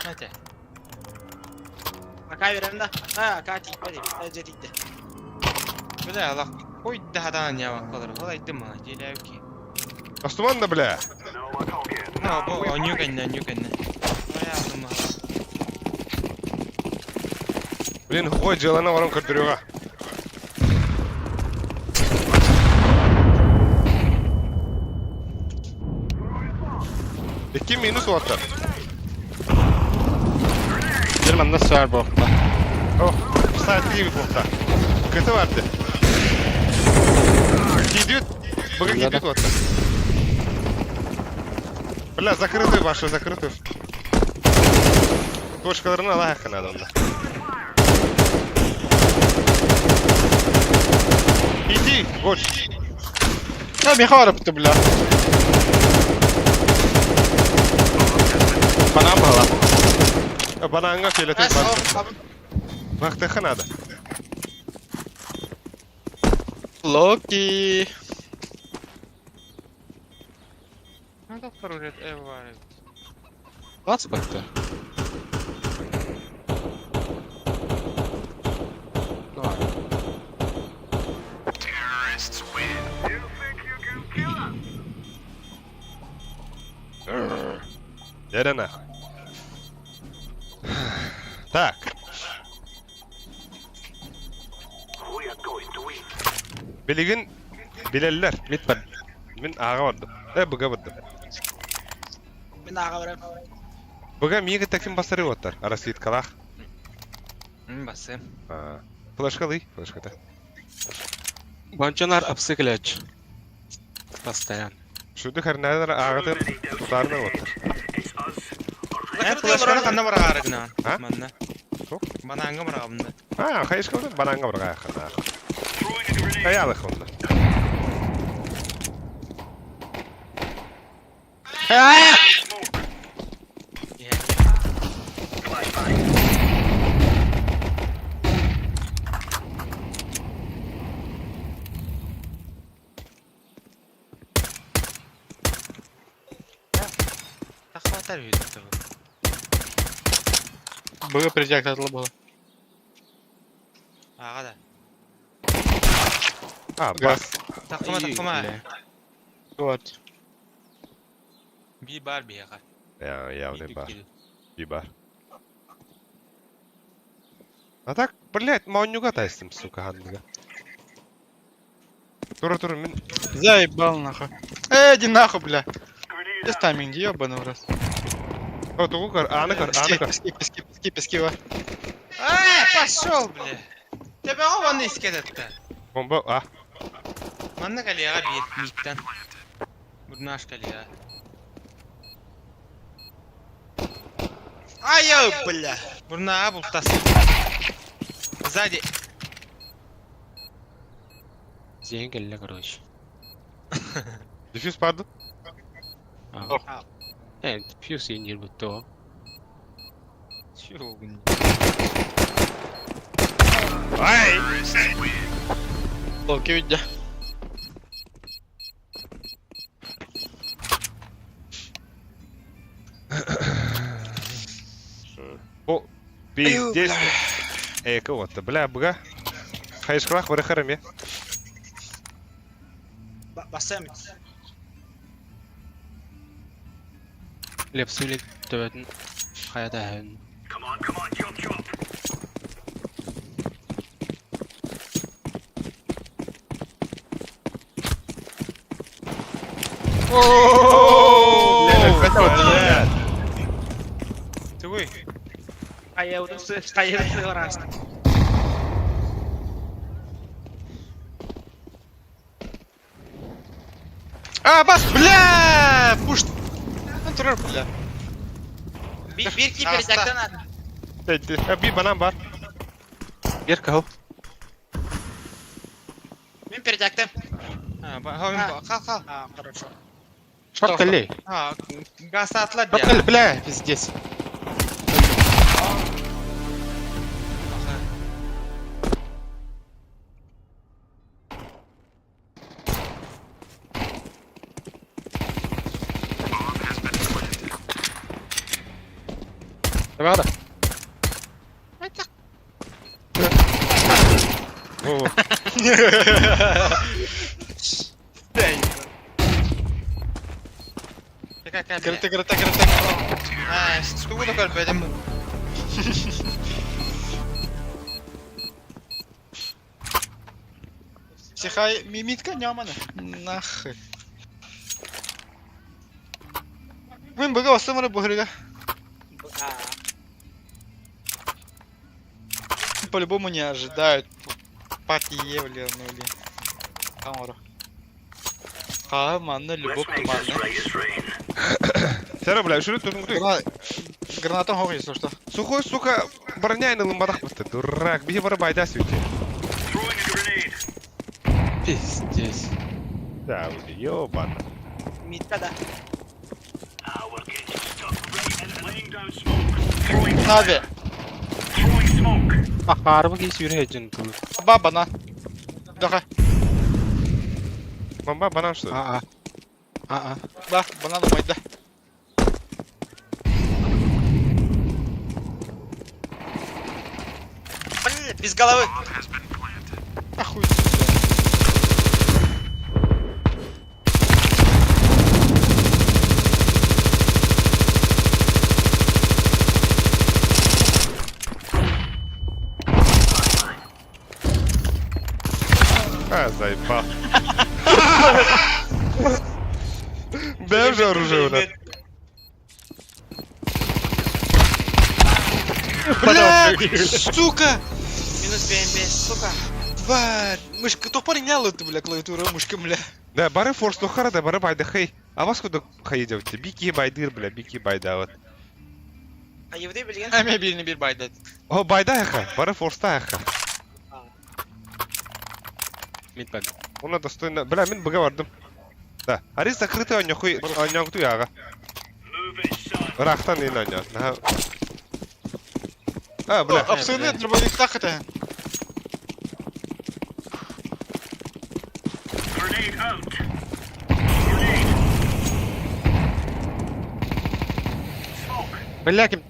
Hadi. Akay verem de. Ha, kati. Hadi. Jetikte. Böyle Allah. Koy daha ya bak kalır. Kolay değil mi? Geliyor ki. Osman da bля. Ha bu oynuyor kendine. Hayatım ha. Блин, ой, жалана варам кырдырыга. İki minus orta. Bilmem nasıl var bu okta. Oh, saatli gibi orta. Kötü vardı. Gidiyor. Bugün gidiyor orta. Бля, закрытый ваша, закрытый. Точкаларını ala yakın adamda. İdi, gol. Ya bir haraptı bla. Bana mı lan? Bana anga fiyatı var. Bak da kanada. Loki. Ne da projet ev var. Nasıl baktı? Yerine. Так. Bilgin bileller. Mitben. Min ağa vardım. Buga vardım. Ben ağa verem. Buga miye takım basarı otar. Arası it kalak. Basayım. Флешка флешка-то. Bonçalar apsıkılaç. Pastayan. Şurada her nerede ağadır tutarına otar. Flaşkаны қанда бар арыгына. Ha? Манна. Çok. Bana аңга бар абында. Ha, kayış kaldı. Bana anga bırak ayakına. Kayalık onda. Тахватар үйдікті бұл. Быгы приезжак татылы было. Аға да. Ha, bas. Тақыма. Вот. Bir бар бияға. Ya ne бар. Bir бар. А так, блядь, маунюга тайстым, сука, хандыга. Тура, мен... Заебал нахуй. Иди нахуй, бля. Без тайминги, ёбаный в раз. О, тугу кар, аны кар. Пески, var. Пошел, бля. Тебе ованды искедетті. Bomba, ah. Манна калияға bir миттен. Бурнаш калияға. Ай, бля. Бурнаға бұлтасы. Сзади. Зенгелі, короче. Дефьюз паду. Fuse indir bitti o. Чего? Ay! Loki видя. O, пиздец. Кого-то, бля, бга. Хайшклах, вырахарам я. Басем. Lepsilik dövdün. Hayata hön. Oh! Tugui. Kayığı orası. Bas, bля! Пуш! Контроль, bля. Bir keeper izaktan at. Bir banam var. Bir kahve. Ben перезактım. Kal. Хорошо. Short коллей. Gaz atla Short ya. коллей, бля, пиздец. Давай, да. Oo. Крыто. Stugu da kalbedim. Сихай, мимитка нямана. Нахуй. Мен бага осамара бухрига. По-любому не ожидают. Патие, бля, ну ли. Камора. Манна, любовь туманна. Сера, бля, шурит tutun kutuy. Гранатом хох, если что. Сухой, сука, броня ылымбадак бутты. Дурак, бихи бары байда сүйте. Пиздец. Да, уди, ёбана. Mitkada. Нави. Harbi geç yürü hecin kılı. Бабана. Даха. Bomba bana что? Aa. Да, банана майда. Блин, без головы. Охуй. Заебал. Дай уже оружие у нас. Бля, сука! Минус БМБ, сука. Тварь! Мышка, то поняла ты, бля, клавиатура, мышка, бля. Да, бары форс тухара, да бары байда хей. А вас куда хайдевте? Бики байдыр, бля, бики байда вот. А евдей білген? Әме біріне бір байды. О, байда яха, бары форста яха. Мидбаг. Она достойна. Бля, мен бага бардым. Да, ари закрытый оньохуй, оньохту яга. Рахтан ин оньох. Бля. Абсолютно дробовик так это. Бля, ким.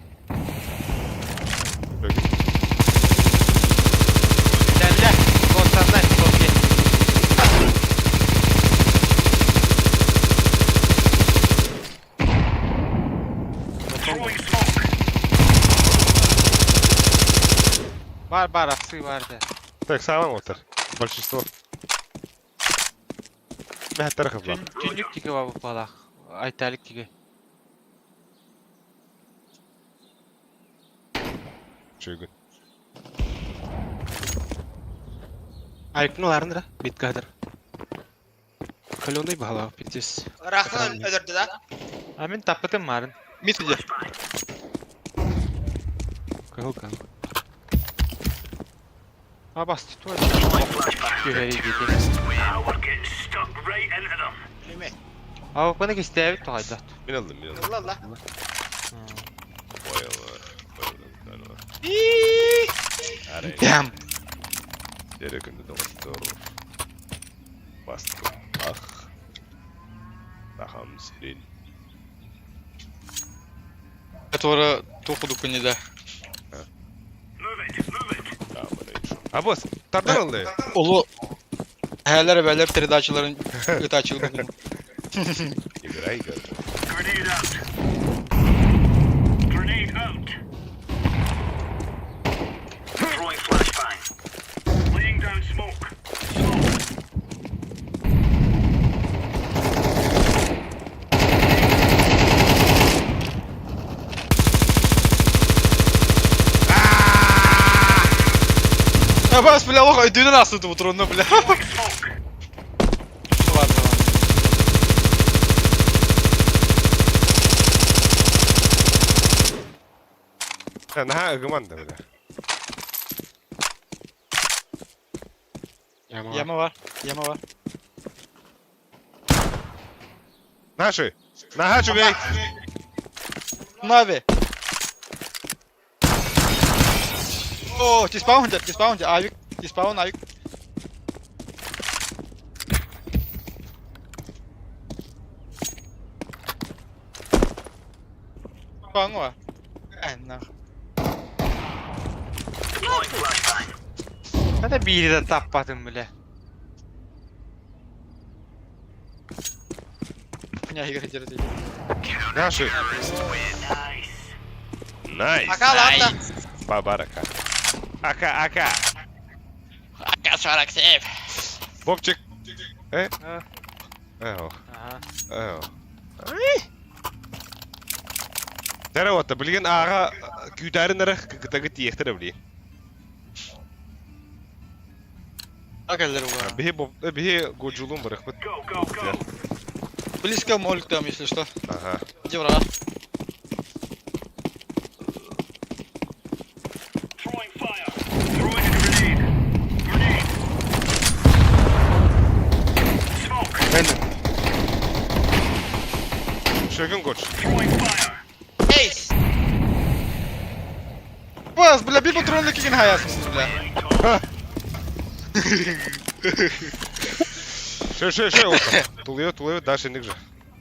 Bля, вот сознать, окей. Бар, аксы бар да. Так, сам отыр. Большинство. Бәһәт тарихы бар. Тюнлük тиге бар балақ. Айталық тиге. Чөгін. Айкны ларындыра, биткадыр. Калёный бала, пиздец. Рахтан öldürdü da. Мен таппытым марын. Мид где? Калкан. Басты туа. Жүгері кетен. Бana кестәбит тоғайдат. Мен алдым. Allah. Бям. Дерекінді доғыттыр. Бастым. Тахам сирен. Которая тоходу не да. Абос, тардан алды. Olu Hələr bələr передачаларын ытачылы бүгін. Играй, гад. Abbas, bля, ох, ödüğünü nasıl tuttu bu turunda, bля. Var, tamam. Naha ıgıman da böyle. Yama var. Yama var. Наши! Наха, чугай! Mavi. Oo, dispawn, Ayvik. Dispawn, Ayvik. Dispawn var. Enna. Ben de biri de tapmadım bile. Ya, Igor, держи. Наши! Найс! Aka lan da. Бабарака. Ака, ака! Aka şarak sev. Бобчик! Э? А. Эо. Aha. Эо. Тәрі отты, білген аға күйдәрін әрі кітағы тиектірі білейін. Aka eller var. Бігі годжулун барық бұд. Близко молик там, если что. Ага. Иди врага. Шөгін гоч. Ace. Bas, bля, bir patronla kikin hayasınız, bля. Шö, отты. Тулıyor, даш ендік же.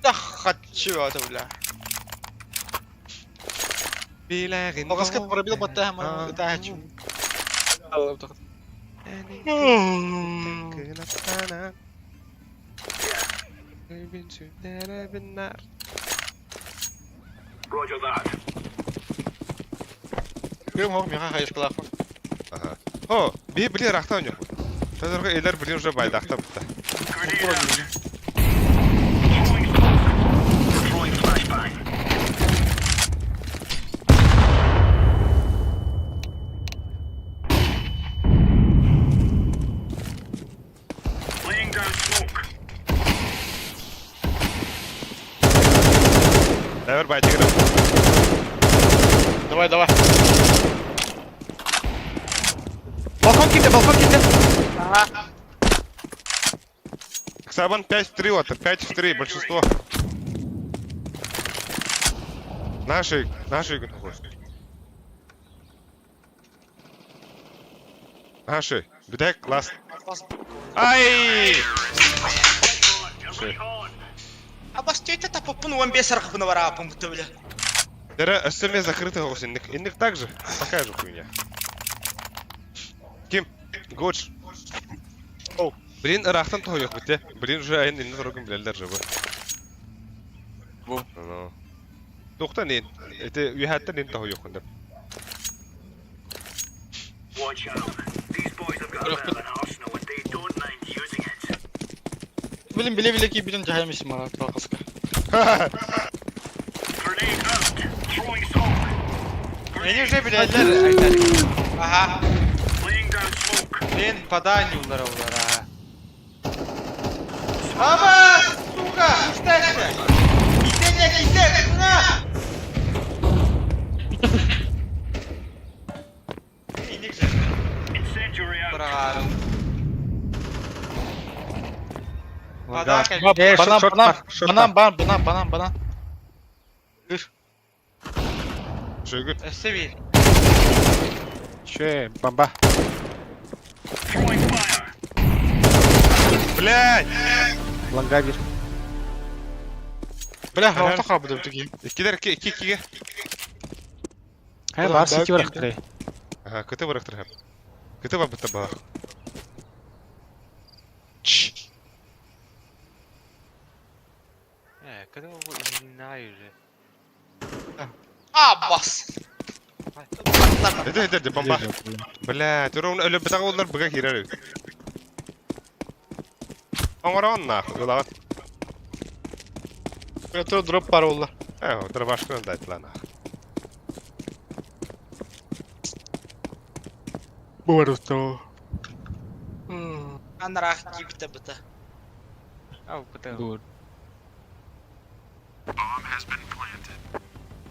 Да хочу это, бля. Биләғін Оғасқа пробил батта hem это хочу. Кем хок миха хайш кылах. Ага. О, би біле рақтан жоқ. Тазырға елер білен уже байдақта бітті. Дәвір байты кіріп. Давай, давай. Балкон килді. Ксабан 5-3 отты, 5-3, большинство. Наши игры. Наши. Бедек, класс. Ай! Abbas тетя тапопун 15 арқыпыны бар апым бұты, бля. Дәрі үстіме закрытый голос, ендік так же. Такая же хуйня. Ким? Годж. Оу. Блин, рахтан toho yok bitti. Блин, уже ayın elini sorgun bilerler же bu. Bu. No. Dokta neyin? Ete üyehatta neyin toho yok onda. Bilin bile ki bilin cahilmişim var artık arkası. Beni уже bilenler aytar. Aha. Ben поданюлар олар, aha. Ama, сука, üstte. İsteyecek, buna. İndik sen. Bırakalım. Банан. Şöyle. Östevi. Че, бомба. Блядь! Ланга bir. Бля, хавата хабы да бітігі. İkiге. Бар сети бар ақтырай. Ага, көті бырықтыр хәп. Көті бар бітті бағақ. Когда его именаю же. Abbas. Hadi bomba. Блядь, уровень ölü bir oldular bıga girer. Аңғара онна, ұлағат. Это дроп бар олар. Отыр башқынан да айтылан. Бар ұстау. Анарах кибита быта. Ау, кыты. Dur.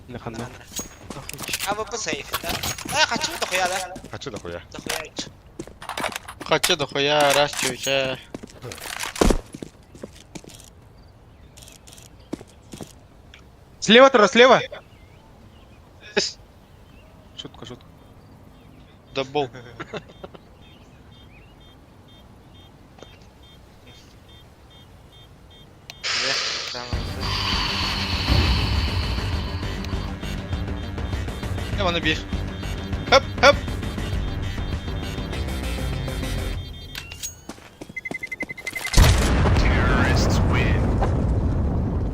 Ne kanna? АВП сейф, да? Хочу дохуя, да? Хочу дохуя. Дохуя ич. Хочу дохуя, раз чуча. Слева, Тора, слева! Шутка, шутка. Дабл. Я вон б'єш. Хоп, хоп.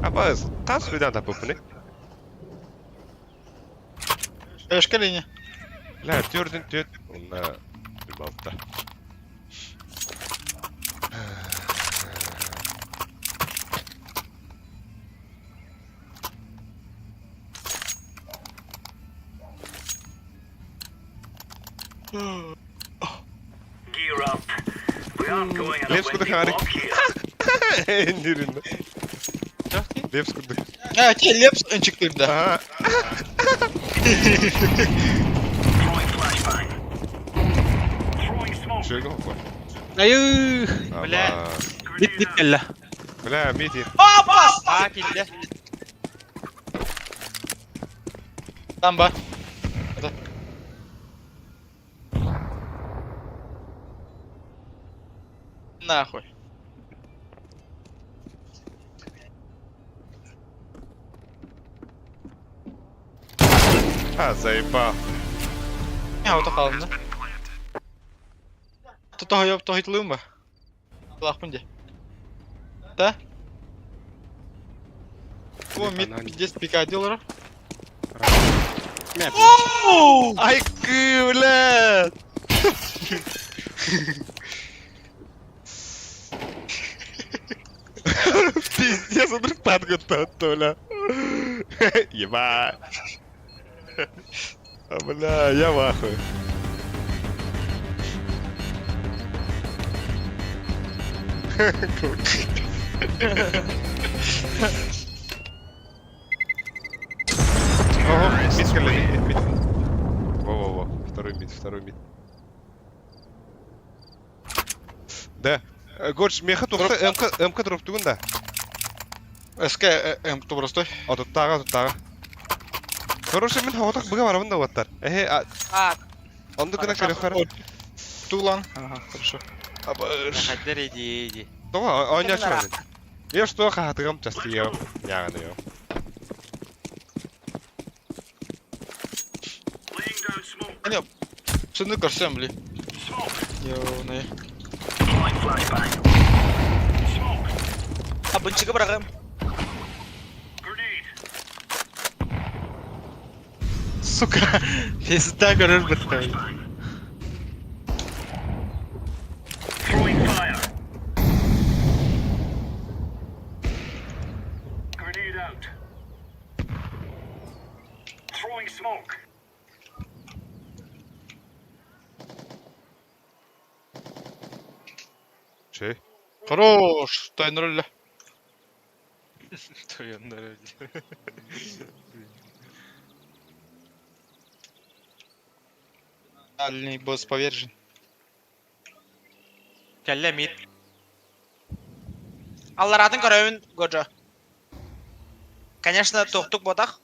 Abbas, taas midään tapupuni. Öşkelini. Lähet työrtin työt. On jumalta. Levskudde Harry. İndirin. Levskudde. Ha, kelleps ön çıktı bir de. Aha. Şöyle hoppa. Ayy! Bля. Bit kella. Bля, мити. А, килде. Там ба. Нахуй. А, заебал. Ya o da kaldı. Tutoho yok, tohitlığım var. Allah bunca. Da? Bu mid pidес пика diyorlar. Ай, блядь! Пиздец, он вдруг подготовил, Толя. Ебать. А, бля, я в ахуе. Ого, мид скорее, мид. Во-во-во, второй мид. Да. Горч, меха тоқта МК дроп тугун да. СК М просто. Туттага. Хороший мен хаватак быга барабын да ваттар. Онды кына көрө хара. Тулан. Ага, хорошо. Хаддер иди. Тога, ойня чуган. Я что хатыгам частия. Яганы yo. Hani şunu görsem bile. Yo ne? Bunchiga bırakayım. Сука! Пизда, görür bıttı. Şey. Хорош. Тайнерle. Тояндар öldü. Дальний босс повержен. Kelle mid. Алларадын көрөбүн Годжо. Конечно, тоқтук бодак.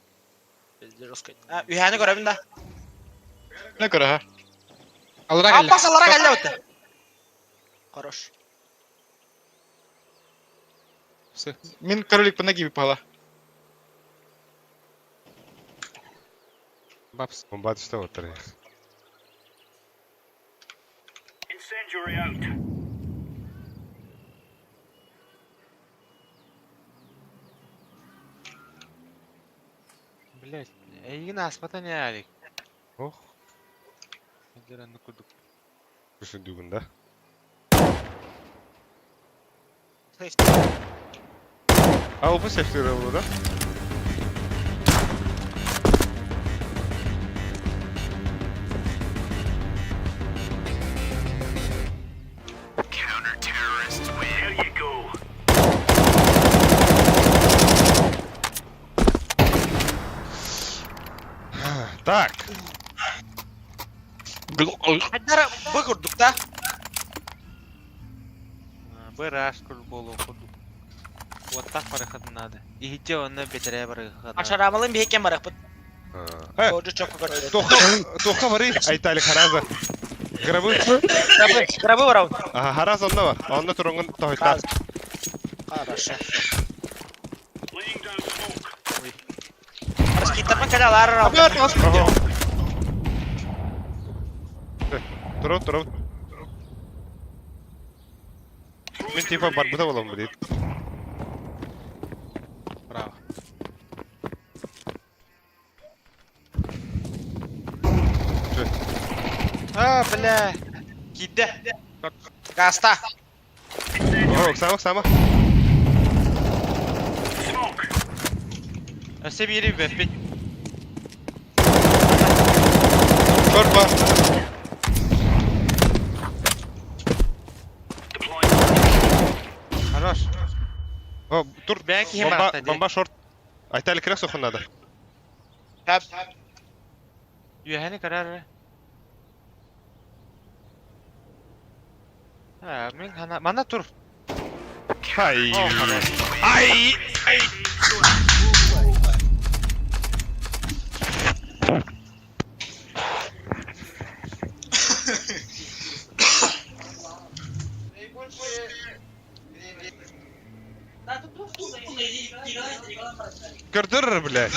Bizde жестко. Üyhəni көрөбүн да. Ne göre ha? Allara geldi. Abbas allara geldi ötü. Хорош. Min кролик по ноги выпала. Бабс. Он бат что вот трек. Блять, Игна, испытание Алик. Ох, Хаддер анны кудук. düşün düğün da. А, bu sektörü burada. Так. Хадара быгырдык да. Бырашкур болу худу. Вот так барахат надо. Ихте онна бетере барахат. Ашарамалын бейкен барак бут. Тоже чок көрдү. Тоха бары айтали хараза. Грабы. Грабы барау. Ага, хараз онна бар. Онна туруңун тохтар. Хорошо. Раскитапан кадалар. Туру. Мен типа барбыта болом дейт. Браво. Бля. Киде. Гаста. О, сама. Öse bir yeri bir. Short бар. Хорош. О, тур. Belki hem attı. Бомба шорт. Айтали кирек сохун надо. Тап. Yüheni karar. Ha, men bana tur. Ай. Ay. Кырдыр, бля.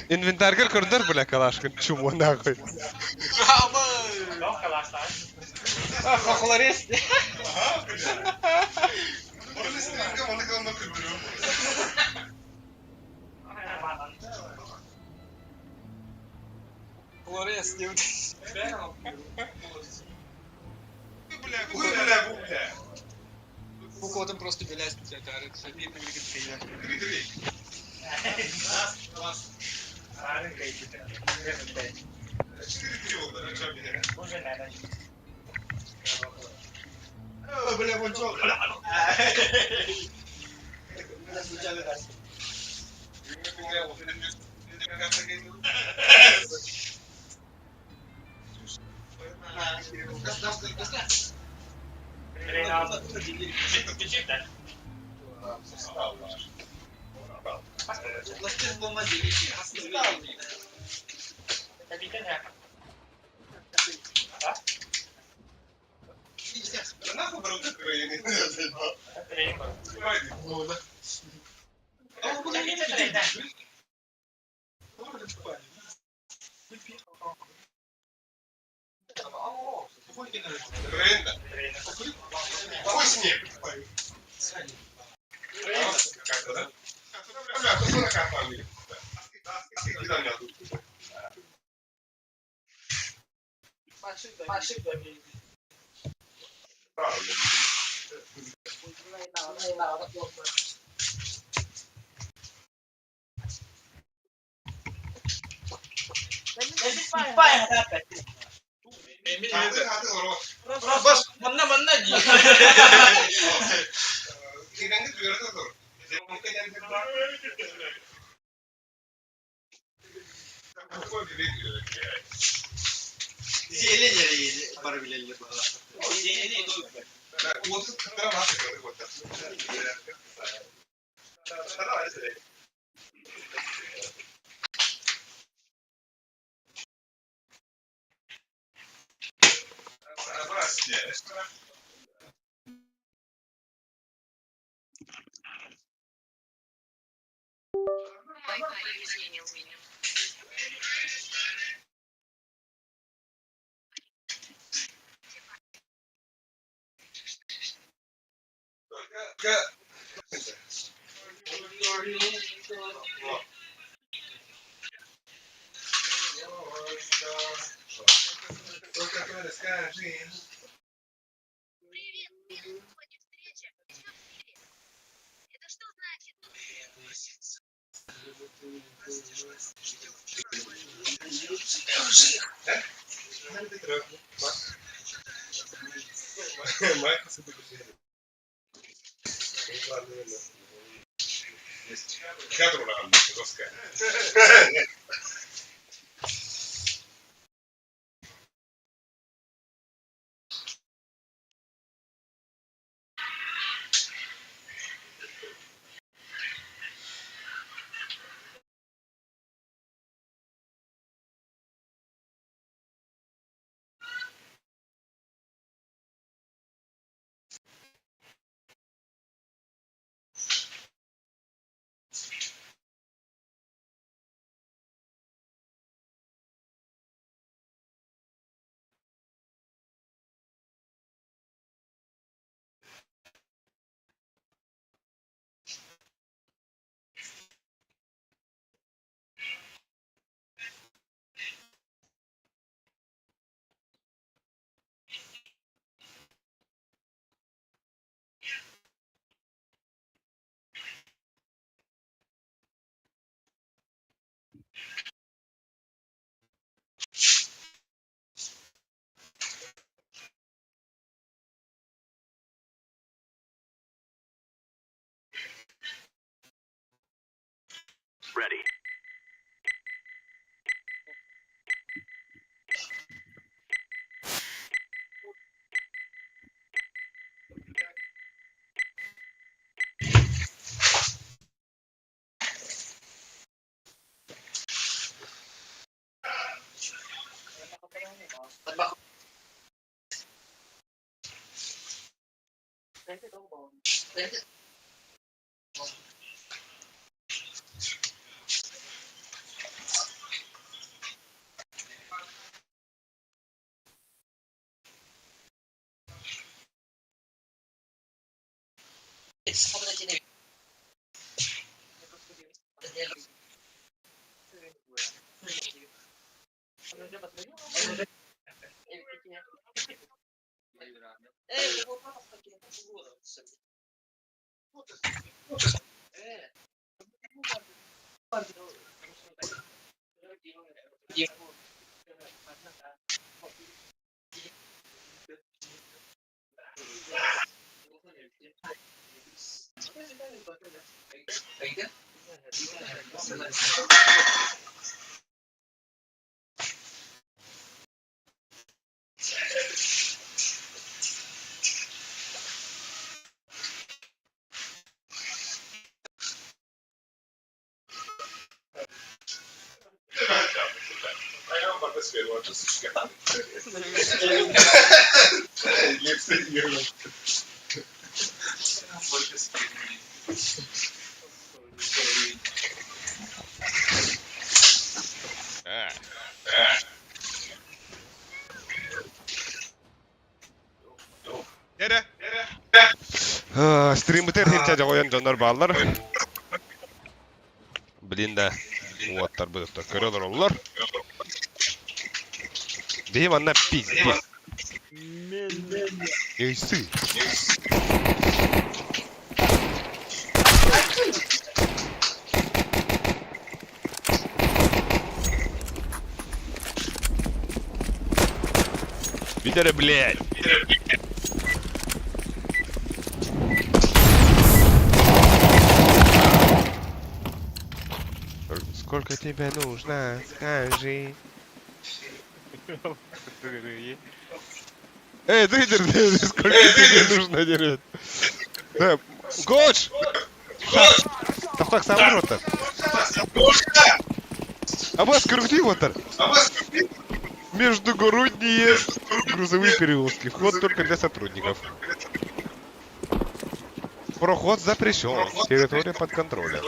Инвентарьга кырдыр, бля, калашкин. Чумо нахуй. Хохларис. Хохларис, бля. Буквотом просто белясь, бля, кажется. Видно, бля, вон чё. बस बनना जी Stream biter hinçe koyan canlar bağlar. Bilin de uattar bıdıkta körüyorlar onlar. Deyim anna pizdi. Neyse. Bir de blядь. Сколько тебе нужно, скажи. Эй, ты сколько тебе нужно, дерет? Да, Гоч! Так, сам рота. Аббас, крути вот. Междугородние грузовые перевозки. Вход только для сотрудников. Проход запрещен. Территория под контролем.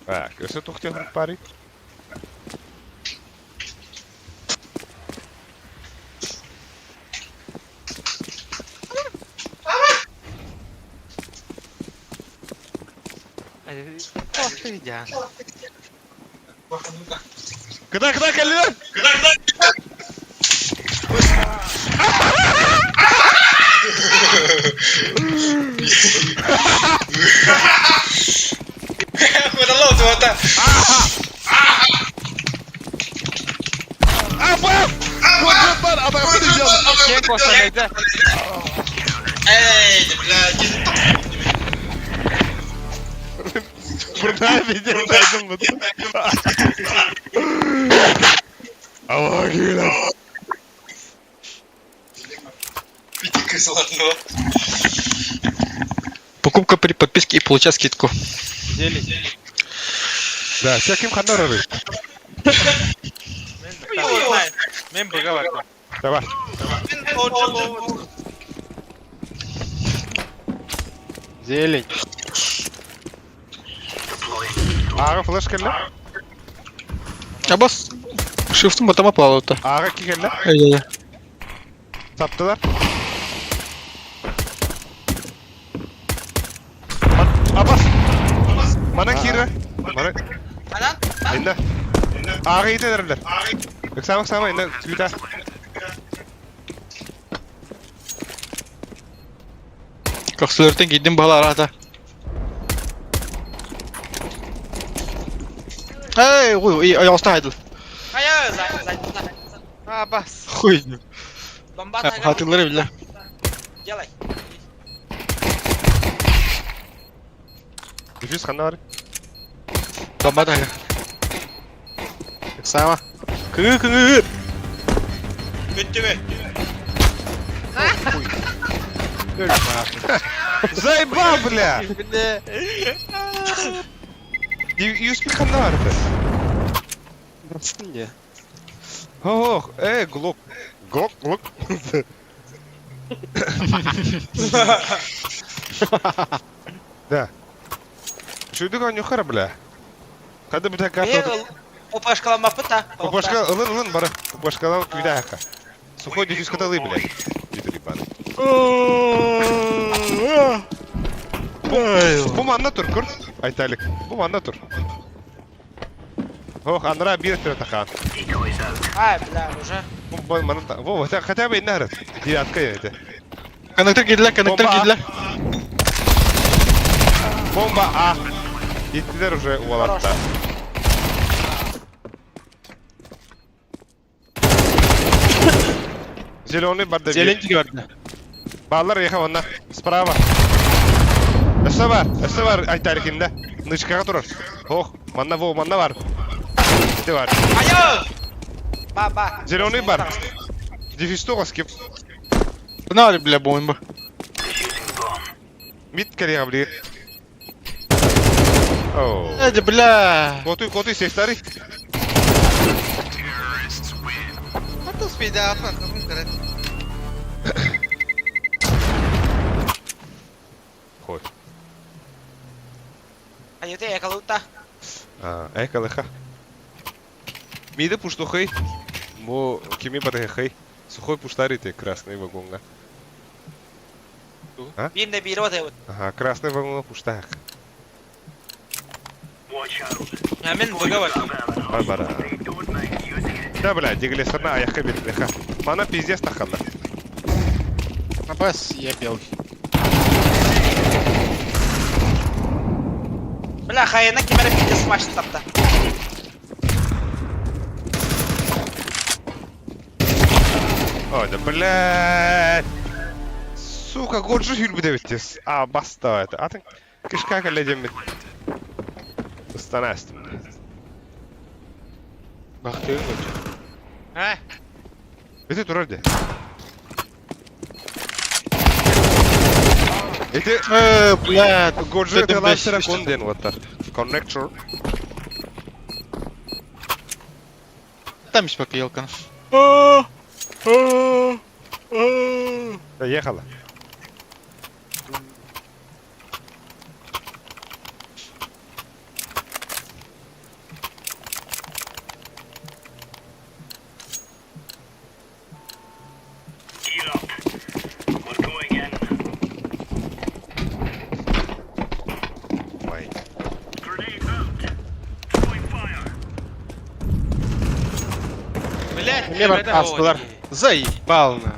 Так, если тут хотел парень. Куда, Калина? Хватало золота. Кен космонавты. Эй, блядь. Burada videodaydım bu. Allah gülüm. Пятика золотого. Покупка при подписке и получать скидку. Да, всяким ханарары. Мен быга бардым. Давай. Зелень. Ага, флеш келді. Аббас шифтым ботама плавают. Ага, ки келді. Ай-яй-яй. Саптылар. Аббас. Мана кирі. Мана. Енді. Ага, ете дәрілер. Өксама, енді түйта. Как слертен гиддим бала арата. Эй, ой, я устал. Аббас. Хуй. Hatırları bile. Дефис ханна бар. Бомба да. Так само. Кы. Көттүбө. Заебал, бля! USP ханна бар. Не. Ох, глок. Глок. Да. Шуйдук анюхара, бля. Кады бутак карта. Опашкаламаппы та. Упашка, ылын бара. Упашкалан күйдәка. Сухой дефис каталы, бля. Дитри бан. Бу манна тур, кур. Айталик. Бу манна тур. Ох, Анра бир тахан. Ай, бля, уже. Бу манна. Во, хотя бы иннарат. Девятка это. Коннектор кидлер. Бомба А. Иттилер уже уалатта. Зеленый барды. Зеленый gördü. Баллар яха ванна. Справа. Эссе бар айтарикинде. Нычкага турар. Ох, манна бар. Ите бар. Айо! Ба. Зеленый бар. Дефистога скип. Бuna bile bomba. Мид керега бли. Оу. Hadi bля. Коты сестари. Хата спида апа, кабун карат. Хой. Айо те якалута. Экалыха. Миды пуштухай. Мо кими бадахай. Сухой пуштарите красный вагонга. Бинде биро те. Ага, красный вагонга пуштах. Мен богавал. Бара. Да, бля, диглесарна аяққа бетлеха. Мана пиздец тахалла. Напас я белый. Бля, хайна кемере биде смашты тапта. Ой, да блядь. Сука, горжу хюлбі деветтес. Баста это. Атын кишка калледем мен. Станастым. Бахты. Это турарде. Это Блядь. горжу это лайсера конден ваттар. Коннектор. Там еще пока елка. Ехала. Блядь, Мне бар заебал на.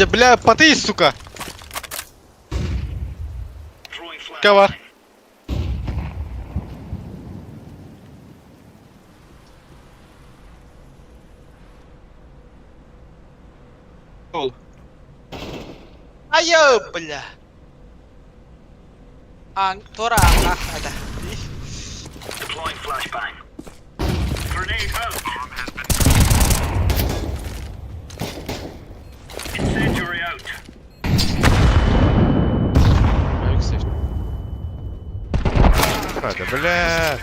Бля, поты, сука. Кого? Айо, бля. Тора, ada. Да, бля.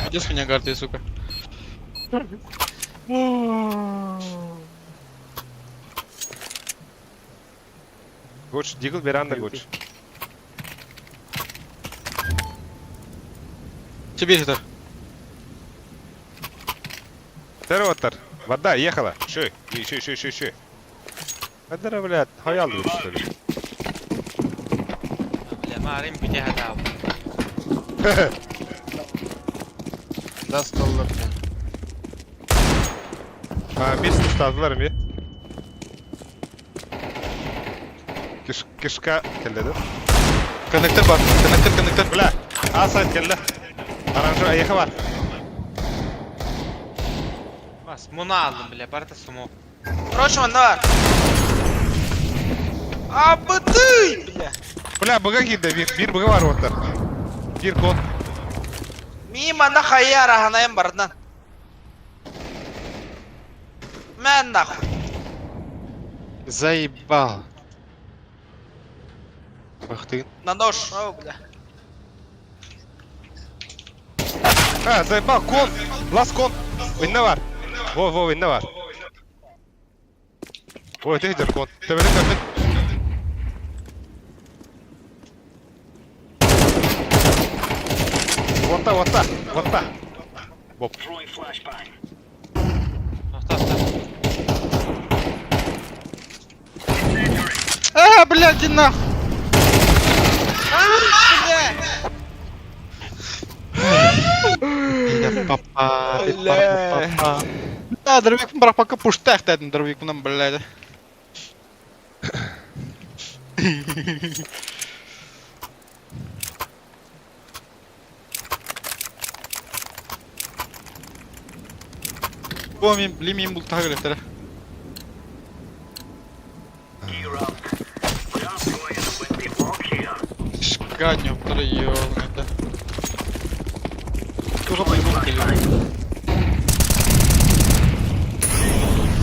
Иди с меня карты, сука. Гоч, дигл веранда гоч. Тебе это. Терватар. Вода ехала. Шой. Адара, блядь, хаял что ли? Бля, марим бите хатау. Досталlar. Biz ustadılar mı? Kışka kelledi. Коннектор бар. Коннектор. Бля, асайт келді. Оранжевый аяқы бар. Бас, мұны алдым, бля, барда сумок. Короче, он да. Абыты! Бля. Бля, быга килді, bir bıga var orta. Bir kon. Мимо нахуй я раганаем бардан. Мен нахуй. Заебал. Ах ты. На нож. О, бля. Заебал, kon. Last kon. Önüne var. Во, önüne var. Ой, öte gider kon. Tebrik ederim. Вот так. Боп. Блядь, иди нахуй! Папа, папа. Да, дровик бірақ пока пуштах дедім дровик мұнан біледі. Бұл мен білмеймін бұл тағы керектері. Шкадня, второй ёбаный. Тоже поебал келем.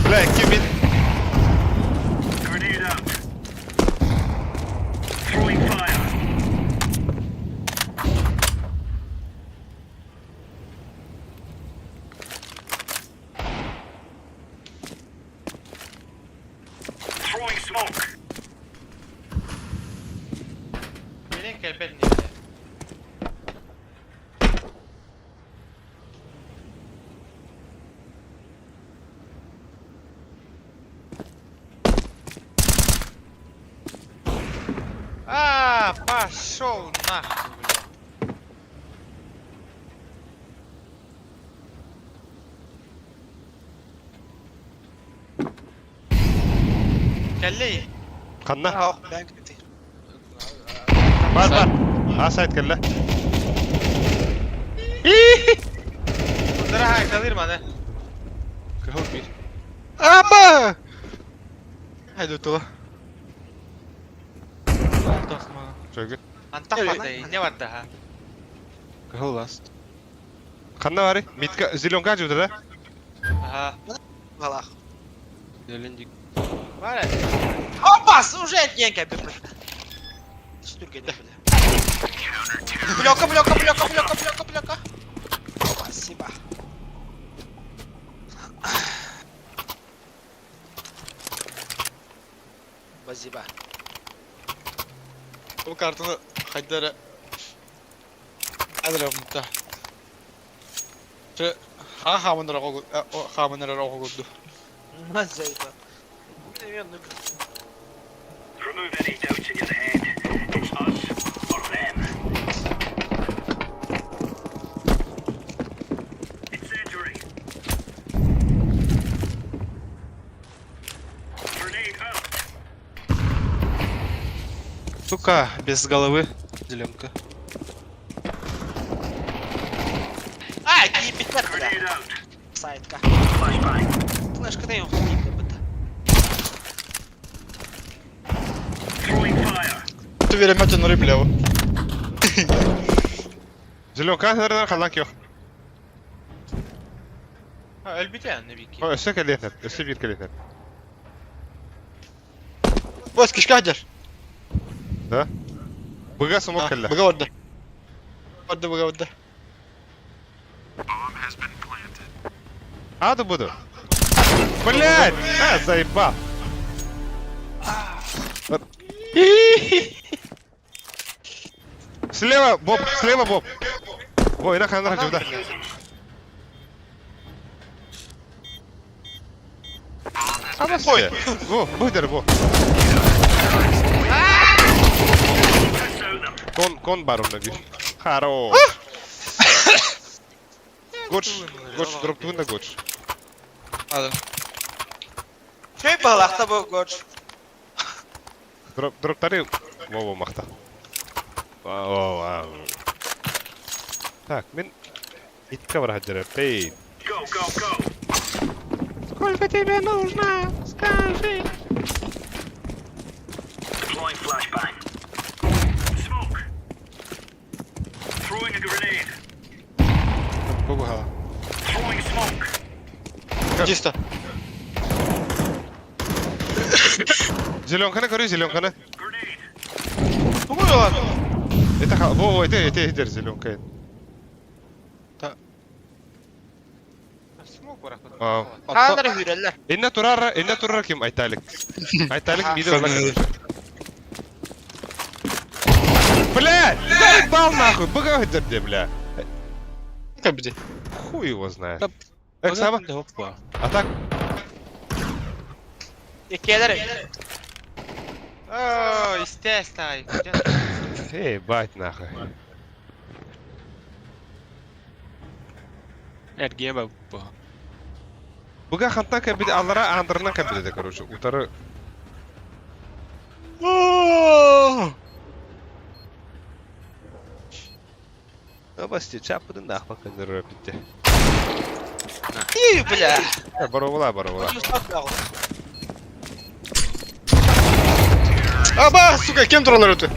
Бля, кибит. Benim kelbel neydi? Пошел нахуй, бля. Kelleyi. Kanna. اه ben gitti. Var. Sait kelle. Bunlara hay kalır bana. Kahol bir. Аба! Haydi otur. Şöyle. Antak vardı, ne vardı ha? Kahol last. Kanna var. Mitka zilon kaç ödedi? Aha. Valla. Зелендик. Var ya. Опа! Уже деньги бля. Стургеде бля. Блока. Спасибо. Спасибо. Bu kartını Haydar'a Adra mutta. Şu hamınlara koydu. Nasıl yapar? Remove any doubts in your head. It's us or them. Incendiary. Grenade out. Сука, без головы. Зеленка. Ай, не битер, бля. Grenade out. Сайтка. Flashbang. Флешка-то его хлеб, бля. Throwing fire. Ты веремете на рыблеву. Zilon kaç nereden kalak yok. Ha ölbütü yani ne bileyim. O öse kelle yeter. Öse bir kelle yeter. Bas kişka Haydar. Da. Bıga smoke kelle. Bıga orada. Orada. Hadi budur. Блядь! Заебал. Слева, Боб. Ой, нахуй, да. Ой, выдер, во. Кон баронна bir. Хорош. Гоч, дроп твинна гоч. Alın. Şey balakta bu goç. Дроптары. Во, махта. Вау. Так, мен итка бар хаджара. Пей. Go. Сколько тебе нужно? Скажи. Бугу hala. Чисто. Зеленканы көрі, зеленканы. Бугу yolar. Это зеленка. Смок бар ахын. Aa. Kanları hüreller. Inne turar kim Aytalik. Aytalik mide ulan. Бля, заебал нахуй, бога де, бля. Как бы. Хуй его знает. Да, Эксаба? Hoppa. А так? İkiyeler. О, истестай. Эй, бать нахуй. Ergiye bak bu. Бога хантан кабиде, аллара андырынан кабиде, короче. Утары... Обасти, чапыдын да ахпак кандыры өпітте. İyi bile. Баровула. Aba suka kim duralar ötü?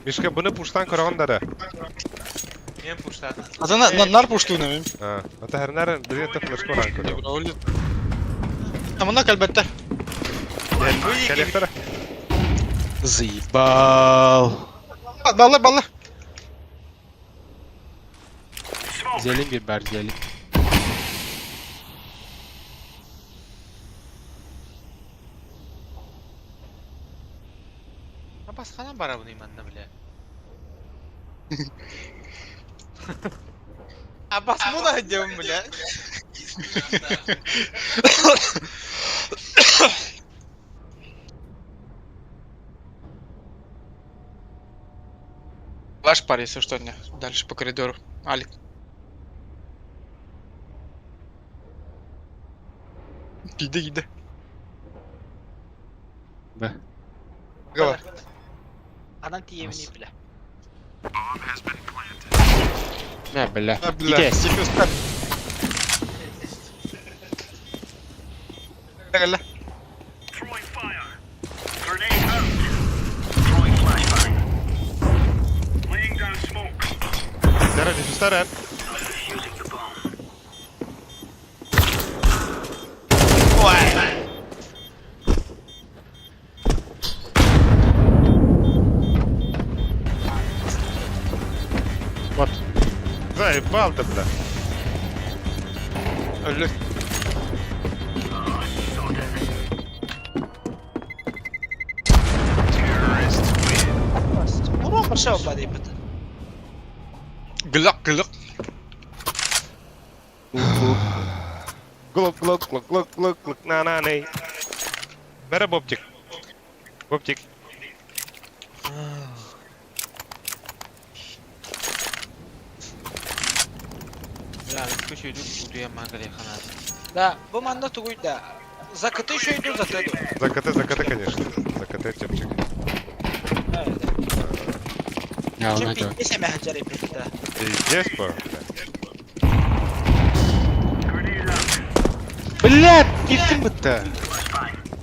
Мишка, бұны пуштан көрағандары. Мен пуштадым. Azana nar puştuğunu muyum? Ата хәрнәрін бірге флешка оран көрі. Ama elbette. Коллектора. Заебал. Ballar. Зелень bir ber зелень. Басқана бара бұны иманна біле. Абас мұна өдеуім біле. Ваш пар, если что, не. Дальше по коридору. Алик. Gitti. Be. Gava. Adam TV'ni bile. Ne bile. Gide. Gel. Дәрі, дефистар ән. Вот. Заебал ты, бля. Öldü. Vurma bir şey olmadı ipet. Gılak. Глук, на-на-ней. Бәрі Бобчик. Бобчик. Yani köşeydi kutuya mangale kanat. Да, bu manda tuğuy da. Zakıtı şuydu zaten. Закаты, конечно. Закаты, Чепчик. Evet. Ya ona Çünkü gör. bitmese mehacer ipette. Пиздец, по. Блядь, gittim bitti.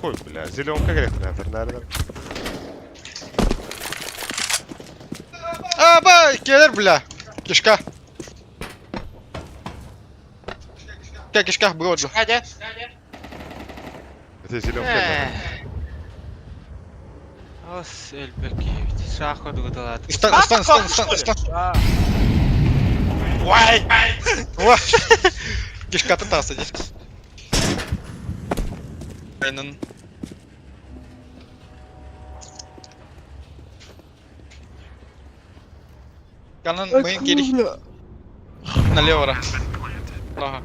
Хуй, бля. Зеленка грех, бля. Фернардан. Aba gelir bile. Kişka. Gel kişka bu oldu. Hadi. Это зеленка. Os elbekiyevit. Şahkodu gıdalat. İstan. Vay. Vay. Kişka tası. Aynen. Kanan main kiri. Налево. Ага.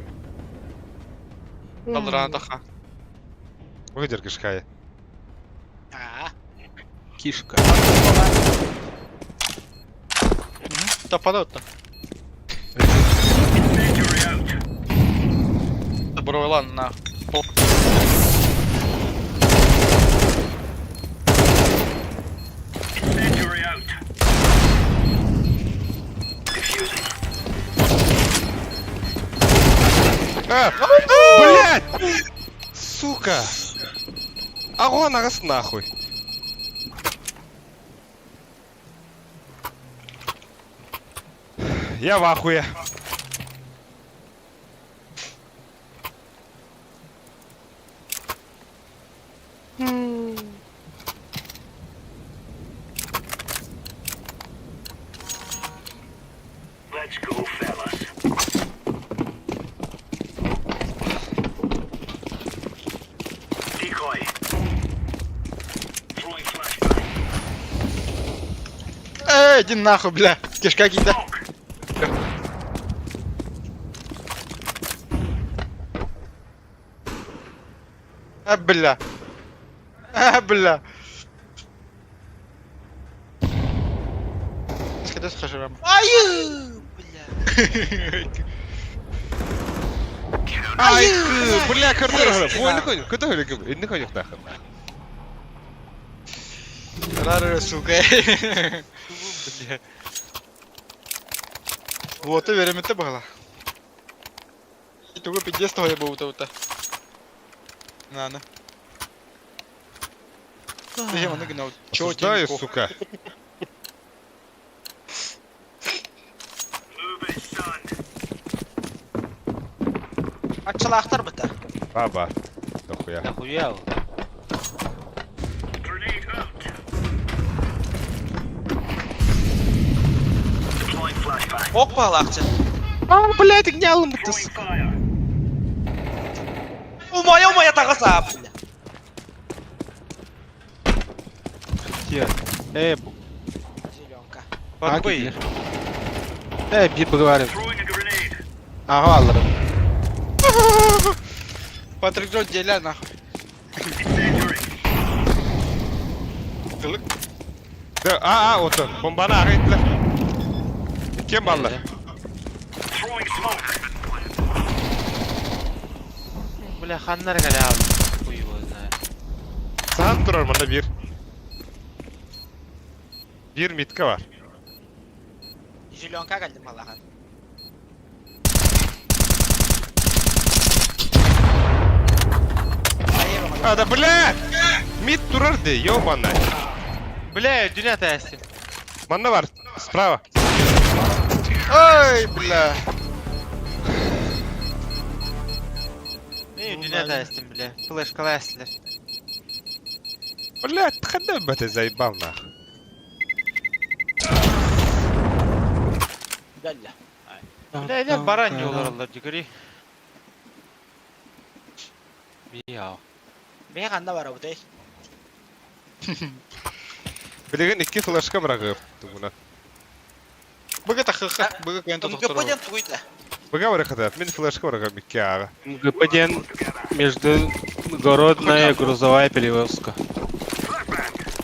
Kaldıran daha. Выдер кишкая. Кишка. Tapada otta. Olan na. Блять! Сука! Огонь раз нахуй! Я в ахуе. Иди нахуй, бля. Кишка кида. Бля. Бля. Сходи схожу вам. Аю! Бля. Ай, бля, картина. Ой, не ходим. Куда ходим? Не ходим нахуй. Рары, сука. Вот и время это было. И туго 50 я был тут. Надо. Я не гнал. Осуждаю, сука. Акчалахтар быта. Баба. Дохуя. Нахуя? Ок балакчы. Блядь, гнялым ты, сука. Умая тагаса, бля. Зеленка. Подбый. Bir поговорим. Ага, алırım. Патрик Джон деля нахуй. Кылык. Да, вот он. Бомбаны ағайдылар. Кем баллар? Бля, ханнар галяв. Хуй его знает. Саған тұрар мында bir. Bir mitка var. Зеленка geldim Allah'ın. А, да бля! Мид тұрар де, ёбаный. Бля, dünya тәсім. Манда бар, справа. Ой, бля. Не, dünya тәсім, бля. Флеш класслер. Бля, ты когда бы ты заебал нахуй? Geldi. Бля, не баран не оларалар, жүгірі. Бияу. Benim kanda var bu değil. Білеген 2 флешка бұрағып. Быга тахыха, быга кайын Тут тотуктуру. гопаден тугуйда. Бұға бұры қадап, мен флешка бұрағып 2 аға. ГПДен междугородная грузовая перевозка.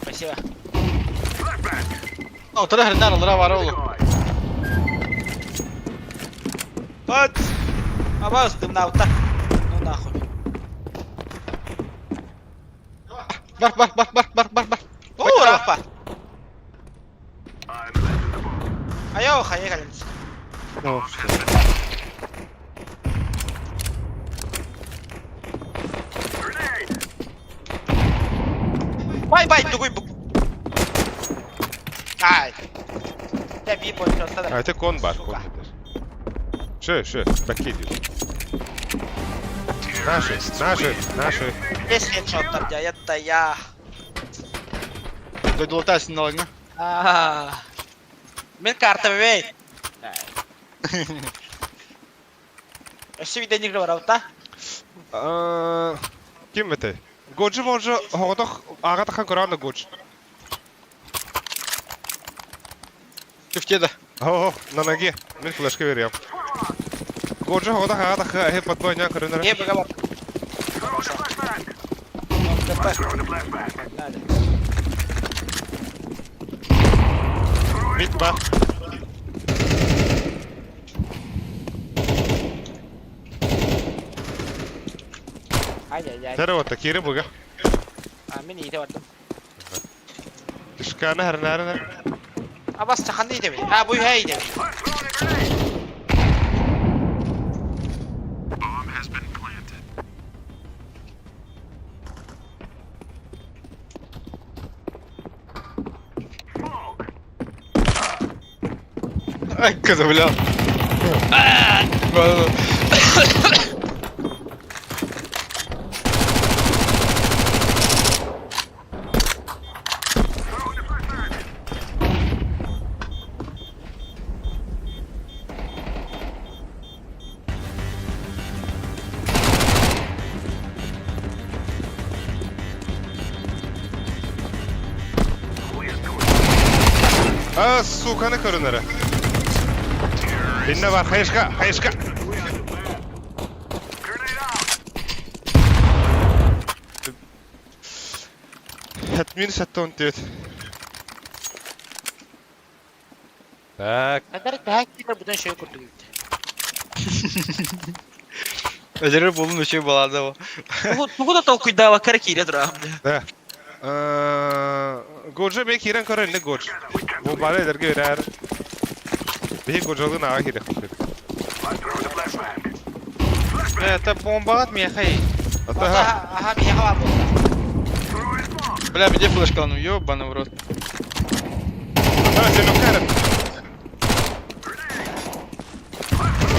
Спасибо. О, тогда хрена алыра var oğlum. Тот. Абаз дым на утак. Ну нахуй. Бар. О, рахпа. Айо, хае галимс. Бай, тугуй бук. Ай. Я bir boyunca da. А, это кон бар, кон етер. Шö, бәкке дейді. Наши. Есть хедшоттар ya, это я. Дойдулатайсың алыңа. Мен карта бей. Еще видео не говорил, да? Кем это? Годжи може, хоғытық аға таққан көрағында Годж. Кіфтеді. О, на ноге. Мен флешка берем. Годжи хоғытық аға таққа әйіп подбойнян көрінер. Не, бігабар. Мид бар. Ay. Tere otta kiri buga. Amin iyi de vardım. Düşkana her nerede? Abbas çakan iyi de mi? Ha bu iyi de mi? Ay kızı bile. Sukana karınları. Binne var, hayışka. Hatmini sattı onu diyor. Tak. Kadar daha gibi buradan şey kurdu gitti. Özellikle bulun bir şey buladı o. Tugu da tokuydu hava kara kire duram. Gorja bek hiren karan ne gorj. Bu bana ederge verer. Behi gorjalığın ağa hire. Ta bomba atmaya hay. Ata Aha bir hava bu. Бля, где флешка? Ну ёбаный в рот. sen o karın.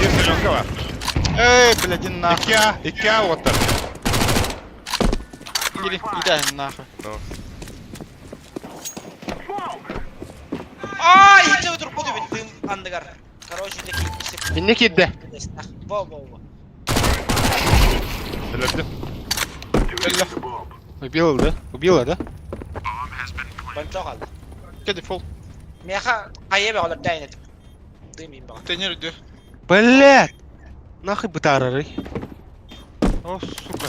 Bir sen o var. Эй, блядь, иди нахуй. İki ağa otar. Иди нахуй. Ay hiç oturup kodu bittim andıgar. Karojindeki ikisi. Minne kidde. Во. Öldüm. Убила, да? Ben çok aldım. Кеди фол. Meha kayıya be olur dayan ettim. Duymayayım bak. Тренер иди. Блядь! Нахуй бытарары. О, сука.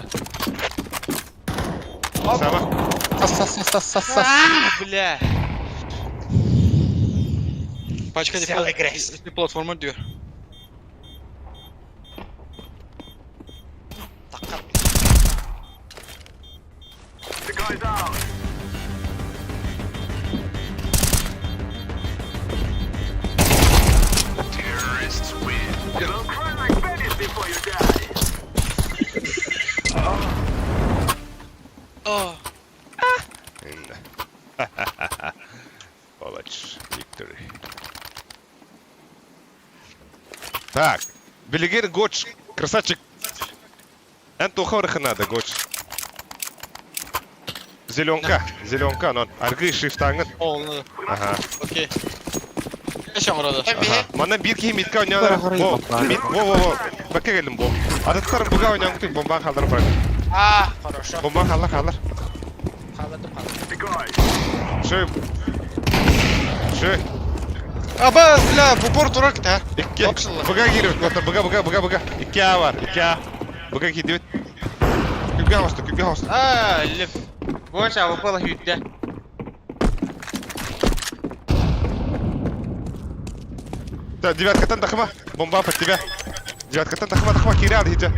Sabah. Сас. Бля. Пачка Сел играть. Если платформа diyor. Takar. Palaч. Victory. Так. Белигер Гоч. Красавчик. Энто хорха надо, Гоч. Зеленка, но аргы шифтанган. Oldu. Ага. Okey. Yaşam orada. Mana bir ki mitka oynayanlar. Во. Bakka geldim bu. Adatkar buga oynayan kutu bomba kaldırıp bırak. Ah, хорошо. Bomba kaldır. Kaldırdım. Şöy. Aba, bля, в упор дурак da. İki. Buga giriyor. Buga. İki A var. Buga gidiyor. Kübge hasta. А, лев. Больше а выпало хюдде. Да, девяткатан тахма. Бомба под тебя. Девяткатан тахма. Кириан хитя.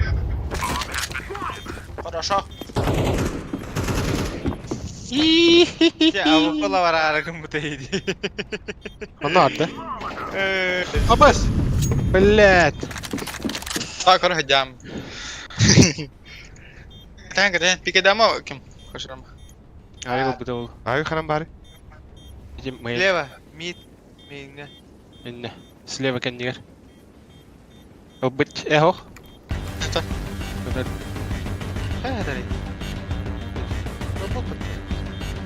Хорошо. А выпало варараком бутейди. Надо. Абас! Блядь! Так, оргадям. Kanka pike de ama kim? Koşarım. Айгыл бутал. Ай ханам бari. Идем мы. Лево. Мид. Мидне. Инне. Слева кандигар. Обыть эхо. Это. Это ли?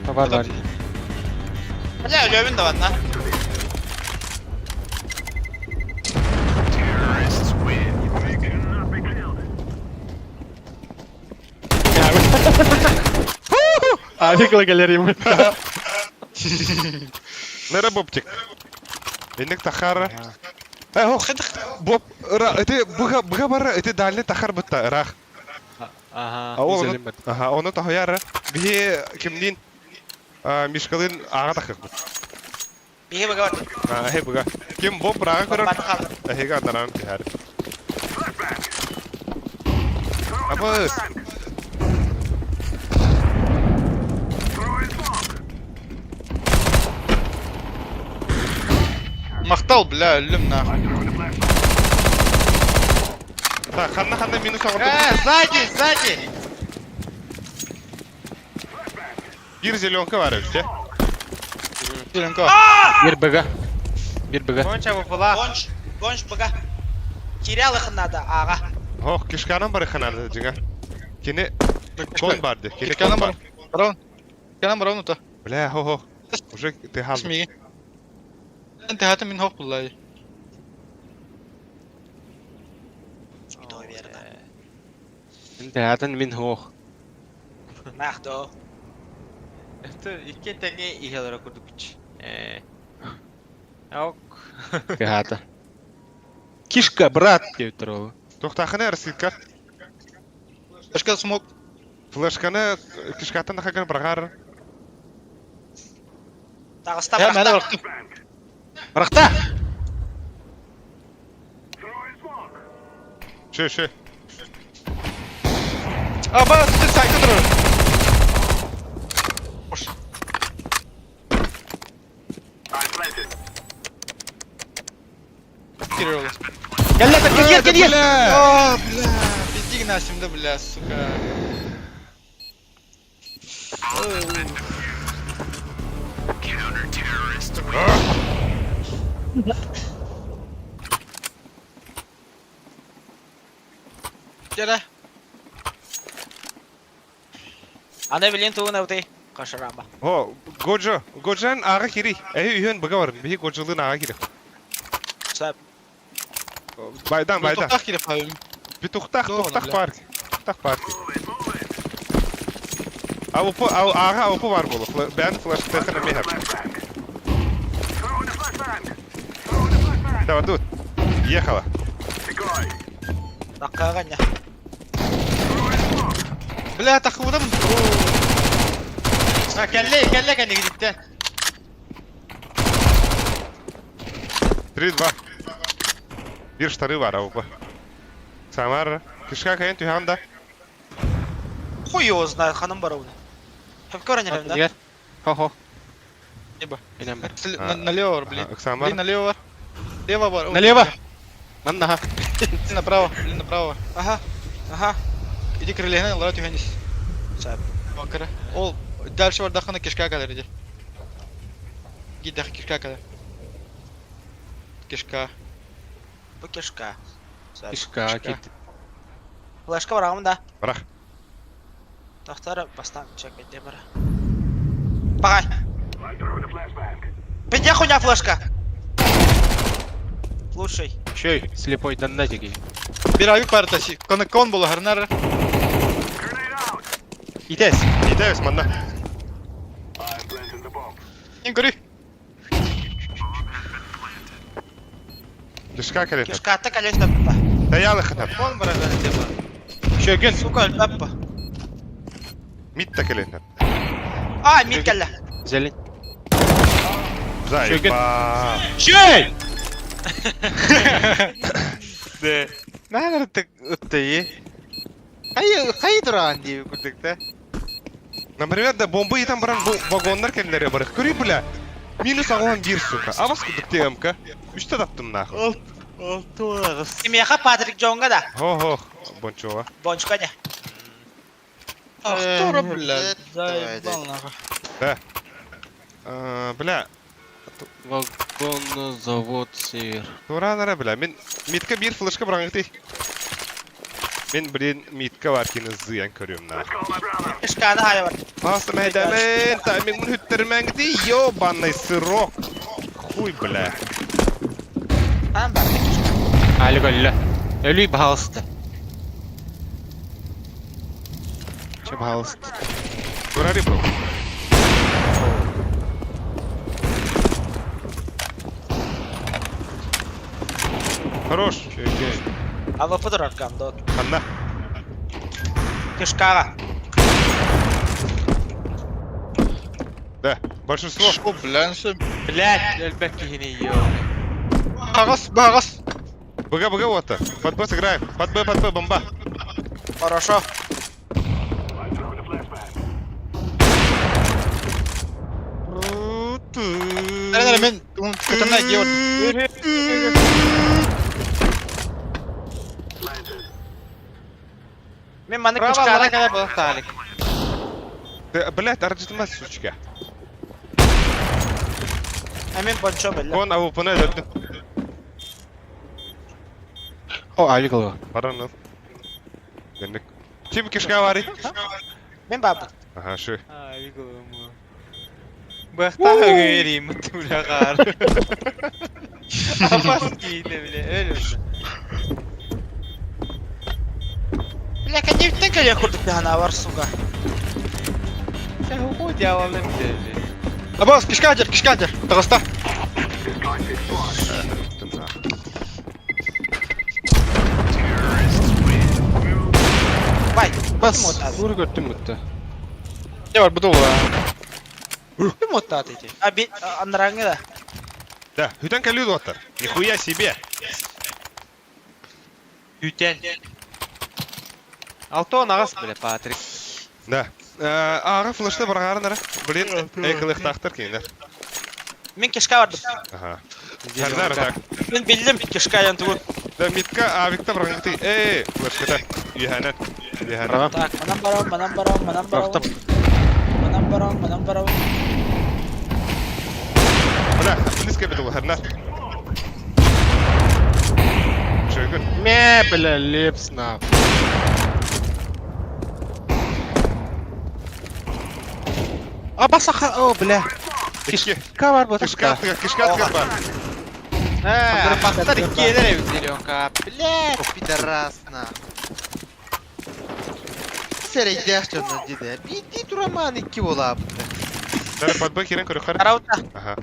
Var. Bля, Lövin de var lan. Айгыл галерея. Nere bobcik? İnnek tahara. Hoş. Bob. Ete buga barra. Ete dalle tahar bitta. Rah. Ага. Onu tahoyara. Bihi kimliğin mishkalın ağa takık. Bir bak var. He buga. Kim bob rağa kurar? Ben kaldım. He gandaran tihar. Abas. Ақтал, бля, өлім нахуй. Так, ханна минус оғырды. Сзади! Bir зеленка var öyle. Зеленко. Bir быга. Bir быга. Конча выпала. Гонш бага. Кирял их надо, ага. Hoh, kişkanın barı kanalı cıga. Kini kon bardı. Kini Кишканам kon бар. bar. Барон. Кишканам бар, онута. Bля, ho. Уже ты haldı. Смеги. Энти хаты мин хоқ буллай. Inte hatan min hoch. Нахто. Это иккен тәне ихелара курдук бич. Ок. Hata. Кишка, брат, деп тұр ол. Toxtaqını arsitka. Флешка смок. Флешканы kişkatan hakan bargar. Тағыста Мәне бақта. барықтым. Барақта! Şu. Аба, ты сайты тұрыр. Хош. Кирилл. Кел! О, бля, пизди Насимді, бля, сука. Жара. Аны білен туын әуті. Қашырамба. Ho, Gojan ağa kiri. Üyün baga var. Bir Gojalığın ağa kiri. Сәп. Baydan. Тоқтақ керек қайым. Bir toxtaq Doğru, park. Toxtaq park. Ağa avupu var bolu. Ben flash tekene mehab. Давай, тут. Ехала. Таққаға не. Бля, тақывыдым. Кәлле кәне гидиттен. 3-2. Bir штары var avupu. Самара. Kışka kayın tühanda. Хуй его знает, ханым бар ауны. Хевка ранерем, да? Егер. Хо. Ебо. Инем бар. Налево бар, блин. Самара. Блин, налево бар. Лево бар. Налево! Маннаха. Блин, направо. Ага. Иди крыльяны, лара тюхенис. Сәп. Bakara. Ol, дальше бар дахана кишка кадar иди. Гид дах кишка кадar. Кишка. Бұ кешка. Сәп. Кишка, кет. Флешка бар ағымда. Bırak. Тақтары бастан чекетте бара. Бағай. Пенде хуйня флешка. Слушай. Шөй, слепой донатик. Bir ayık var taşı. Kon bolu harnar. İteyiz manna. İn görü. Kışka kayın. Кешка атты кәлес тәппа. Dayalı kıtab. Кон барага дема. Шөгін. Сука өлтәппа. Mit de kayın. Ай, мид кәлі. Зелень. Zayba. Шөй! Де. Нагар тек өттөйі. Қай тұрған дейбі күрдік та? Например, да бомбы и там баран вагонlar kendileri barık. Көрей бля. Минус ағылан bir сука. Авас күдік TMK. Үшті таптым нахуй. Алты оғыз. Имеха Патрик Джонга да. Ho. Bonçova. Бончка не. Ақтора, бля. Заебал нахуй. Бля. Вагон, завод, сыр. Туранара бля. Мен mitke bir flashka bırakın. Men bilin mitke var ki zıyan körüyorum nahuy. Кешканы хайы бар. Bastım hedemin. Timing bunu hüttürmen gidi. Yo banay sırok. Хуй бля. Ханым бар. Айлы өлі. Өлі бағалысты. Че бағалысты? Турари бро. Хорош. АВП тұр арқамда. Ханна. Кешкаға. Да. Большинство. Шо, бля, нсым. Блядь, өлбәк кейіне ё. Бағас. БГ вот. Под Б сыграем. Под Б, бомба. Хорошо. Мен, кытымна ие бар. Мен маны Право, кышканы ладно. kadar bulak talik. Блядь, аржитмас, сучка. Мен пончо белле. Вон АВП'ны öldürdüm. O Ali kılığı. Paranın. Günlük. Kim kişka var it? Мен бабы. Aha şu. Ай, гылымы. Бахта гырим, тулягар. Апас кейді біле, өлімді. Бля, кәдевіттен кәле құрдық бігана бар, сука. Сән хуқу диавалны біле. Abbas kışkadır. Tağısta. Бай, Bas. Vur göttüm bitti. Ne var bu da ola? Kim modda atıydı? Abi, anlaranga da. Да, hüten kalıyor dostlar. Нихуя себе. Hüten. Алтон ағас біле, Патрик. Да. Аға флешты барғарынара. Блин, экылық тақтыр кейіндер. Мен кешка бардым. Ага. Сәрдар так. Мен білдім кешка янтуы. Да, митка авикта барғанғыты. Флешката. Үйханат. Так, манан барам. Манан барам. Бля, близко бедул, хернат. Шögün. Me bile lipsna. Abbas akar. O bile. İki. Kişka var bu Kışka var. Haa, бахтар ikkiyeler evdeliyon ka. Блядь. Пидорас, нахуй. Серейдяш жондан жеде. Бити тураман 2 болабы. Дәрі подбой керен көрі қар. Караута. Ага.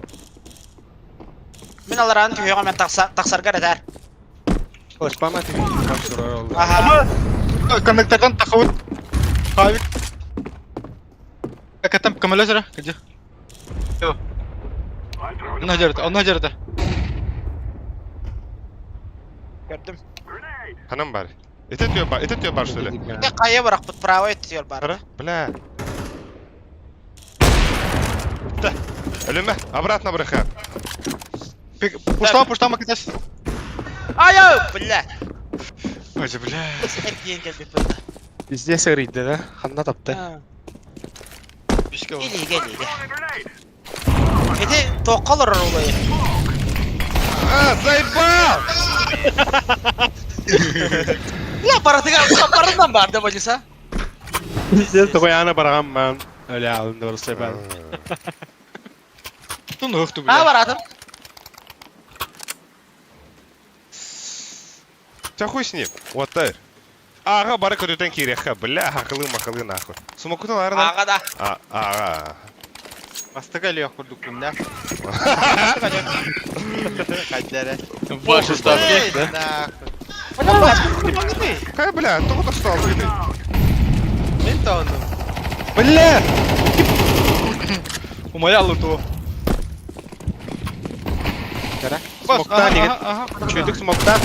Мен алараны түйеға мен тақсарға рәдәр. Osman'a TV. Aha. Konnektörden takavut. Kavik. Katam kamera zara. Kaçı. Yo. Onu hacarda. Gördüm. Hanım bari. Etet diyor bar söyle. Bir de kayaya bırak bu bravo etiyor bari. Kara. Bля. Да. Ölüme. Обратно bırakayım. Пуштама катась. Ай, бля. Hacı bля. Hep yiyen geldi burada. Везде сырыйды, да? Ханна тапты. Geliyor. Eti toqqalır olayı. Заебал! Ya aparatından vardı bacısa. Bizde toyana barağım ben. Öyle alındı orası ben. Tutun hıhtı bile. Ha aparatım. Да хуй с ним. Вот так. Аға бары көрден керекқа. Бля, хақылы нахуй. Сумокутын арда. Ağa da. Аға. Bastık Ali yok kurduk bunda. Kaçlara. Ваши ставки. Нахуй. Кай, бля, только встал. Мен тоным. Бля! Умолял ту. Смокта деген. Çöydük smokta.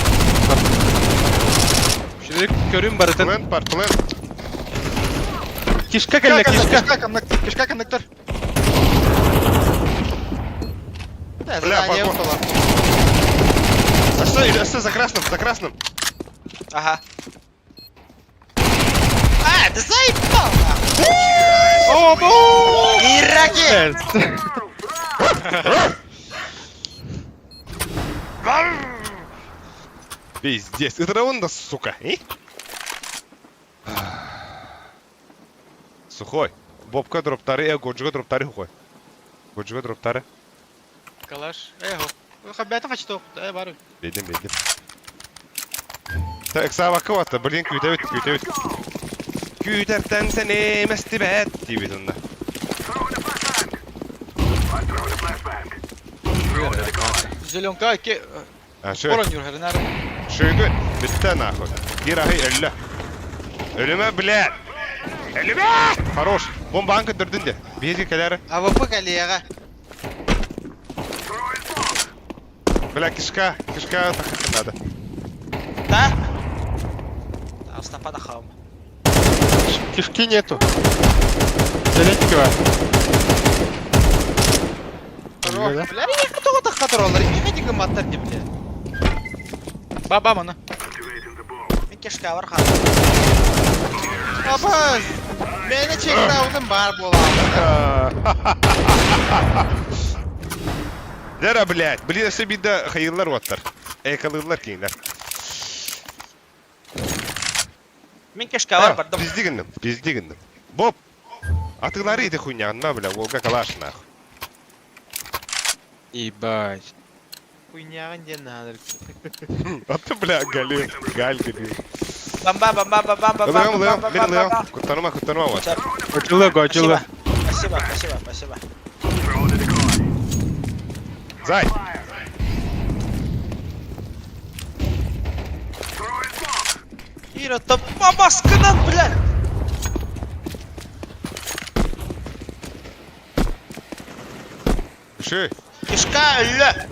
Çöydük körüm barıtın. Плен, пар, плен. Kişka kelle kişka. Кишка коннектор. Да, Бля, задание погон. около. Стой, за красным. Aha. А, да заебал! О, бу! Ираки! Пиздец. Это равно, сука. Сухой. Бобка дроптары, Годжига дроптары хухой. Годжига дроптары. Калаш. Эхо. Хаббятın kaçtı. Var. Bildim. Так, сабаққа баттı. Блин, küyte bit. Küyterten seni mestibet diye bit onda. Зеленка iki. Şöyle. Oran yürü nerede? Şöyle. Bitti nahut. Bir ahi elle. Ölüme bile. Ölüme! Хорош. Бомбанка дырдын де. Бези каляры. АВП коллега. Бля, кишка тахать надо. Да? Да, стопа хаум. Кишки нету. Зеленки var. Бля, Кто тахтар олар? Эме деген маттар деп биле. Баба мана. Мен кешке бар хан. Апас. Мені чекдаудым бар болам. Дера, блядь. Блин, все бида хайырлар ваттар. Экалырлар кейнер. Мен кешке бар бардым. Пиздигіннім. Боб. Атылары еті хуйняғынма, бля, олға калаш нах. Ебать. Хуйняган ден надыр. Аты, бля, галим. Галь, галим. Бамба. Лыгам. Кутаныма вот. Очылы. Спасибо. Зай. Ира, да бабаскынан, блядь! Ши. Кишка өлі!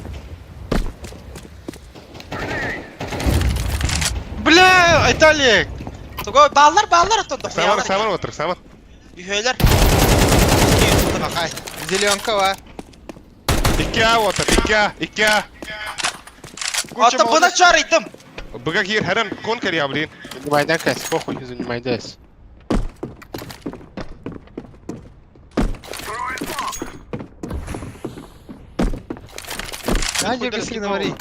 Бля, Айталик! Тугой, баллар оттуда. Саман отыр, саман. Үйхейлер. Бакай. Зеленка ва. Икя отыр, икя. Аты бұны чарыйтым. Быга кир, харан, кон кәрия, блин. Занимайдас, похуй, занимайдас. На, дергайся, говори.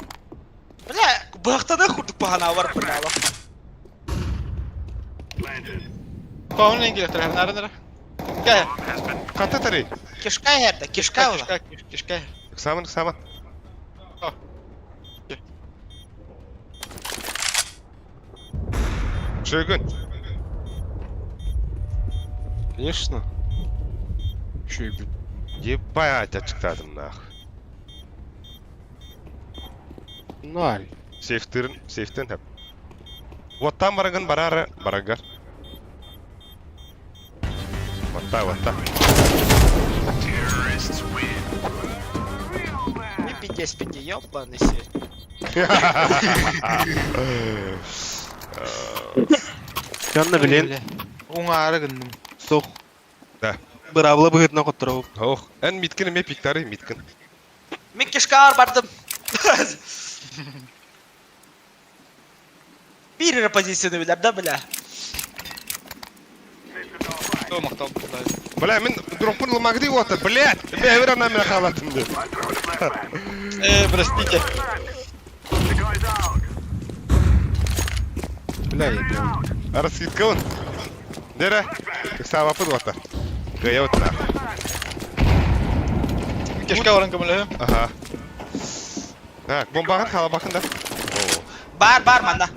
Бля, бұқтада құрдық бағана бар бұна ала. Кауын енгелі тұрар, нары. Гая. Қаты тарай. Кишка ерді, кишка ола. Кишка. Саман. Шөйгін. Конечно. Шөйгін. Ебать, ачықтадым, нах. Ноль. Сейфтен хеп. Оттан барагын барагар. Отта. Не пиздец, ёбаный свет. Жанна білен. Оңары күннің. Соқ. Да. Бір абла бұғытына қоттырау. Ох, ән миткін еме пиктары, миткін. Мен кишка бардым. Bir позицияны білер, да, бля? Бля, мен дроппын лымағды отыр, блядь! Бәвір ана мен қалатым деп. Простите. Бля, ебем. Раскидка он. Дера, савапын отыр. Гая отыр. Кишка орын көмілі. Ага. Так, бомбаған қалабақын да. Бар, манда.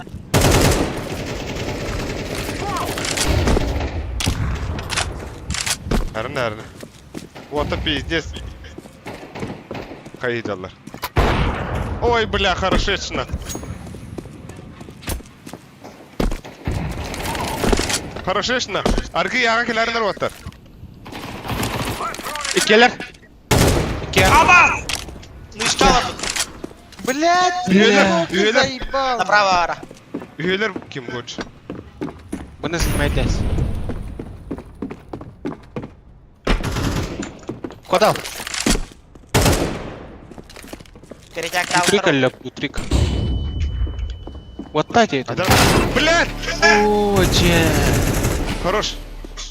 Әрін. Отыр пиздец. Қайдалар. Ой, бля, хорошечно. Хорошечно. Арғы яға келерінер отыр. Икелер. Аба! Ну и что? Блядь, Үйелер. заебал. Направо ара. Үйелер кем көтші. Бұны занимайдас. Кодал. Перетяг Утрик там. әлі, утрик. Отта дейді. Блядь! О, че. Хорош.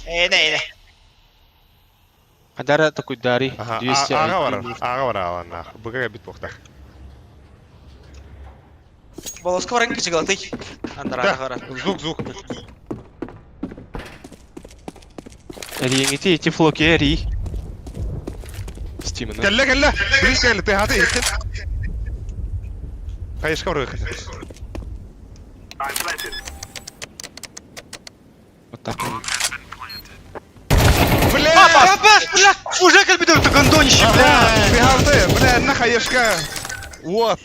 Эйде. Адара такой дари. Ага, 200 аға бар ағаланна. Бұға бит боқтақ. Волоска варен кичи галатый. Андара гара. Звук. Әриеңеті еті флоке әри. Стимена. Кәлі. Біліш кәлі, ты хаты еттен. Қайышқа бұрға қайшы. Вот так. Блядь! Уже как бы гондонище, Бля, ты хаты, бля, на қайышқа. Вот.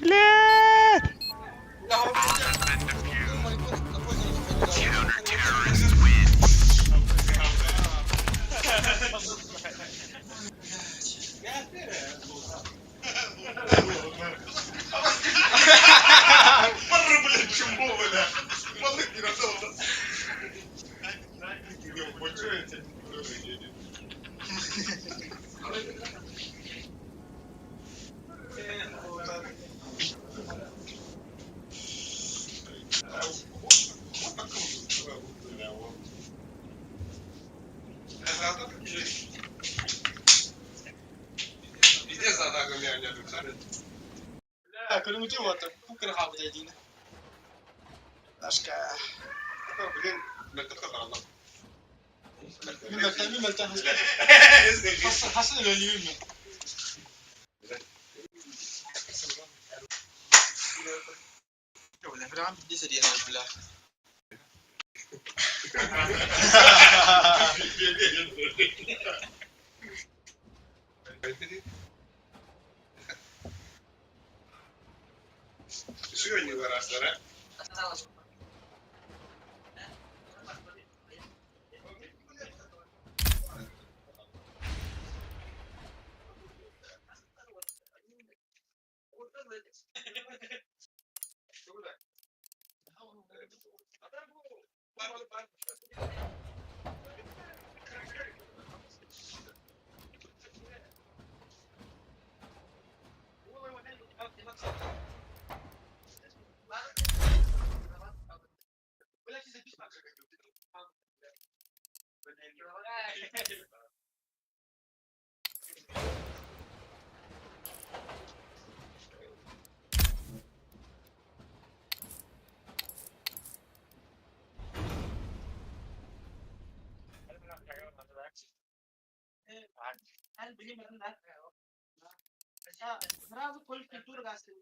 Блядь! Kırmızı vardı. Bu kırık abi dediğini. Başka. Mümkün Hasan ölüyüm mü? Öyle bir an bitti seriye bile. Сегодня вырос, да? Осталось. Сразу культуру гасил.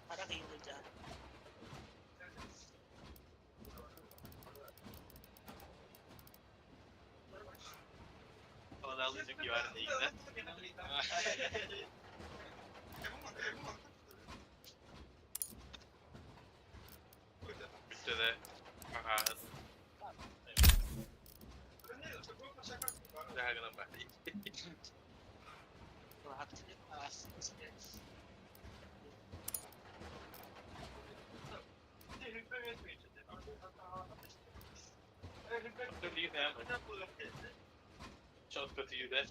Para kıyılacak. Bana alacak güvenli yine. Bitti de. Aha. Daha kadar bak. Çok kötüydü.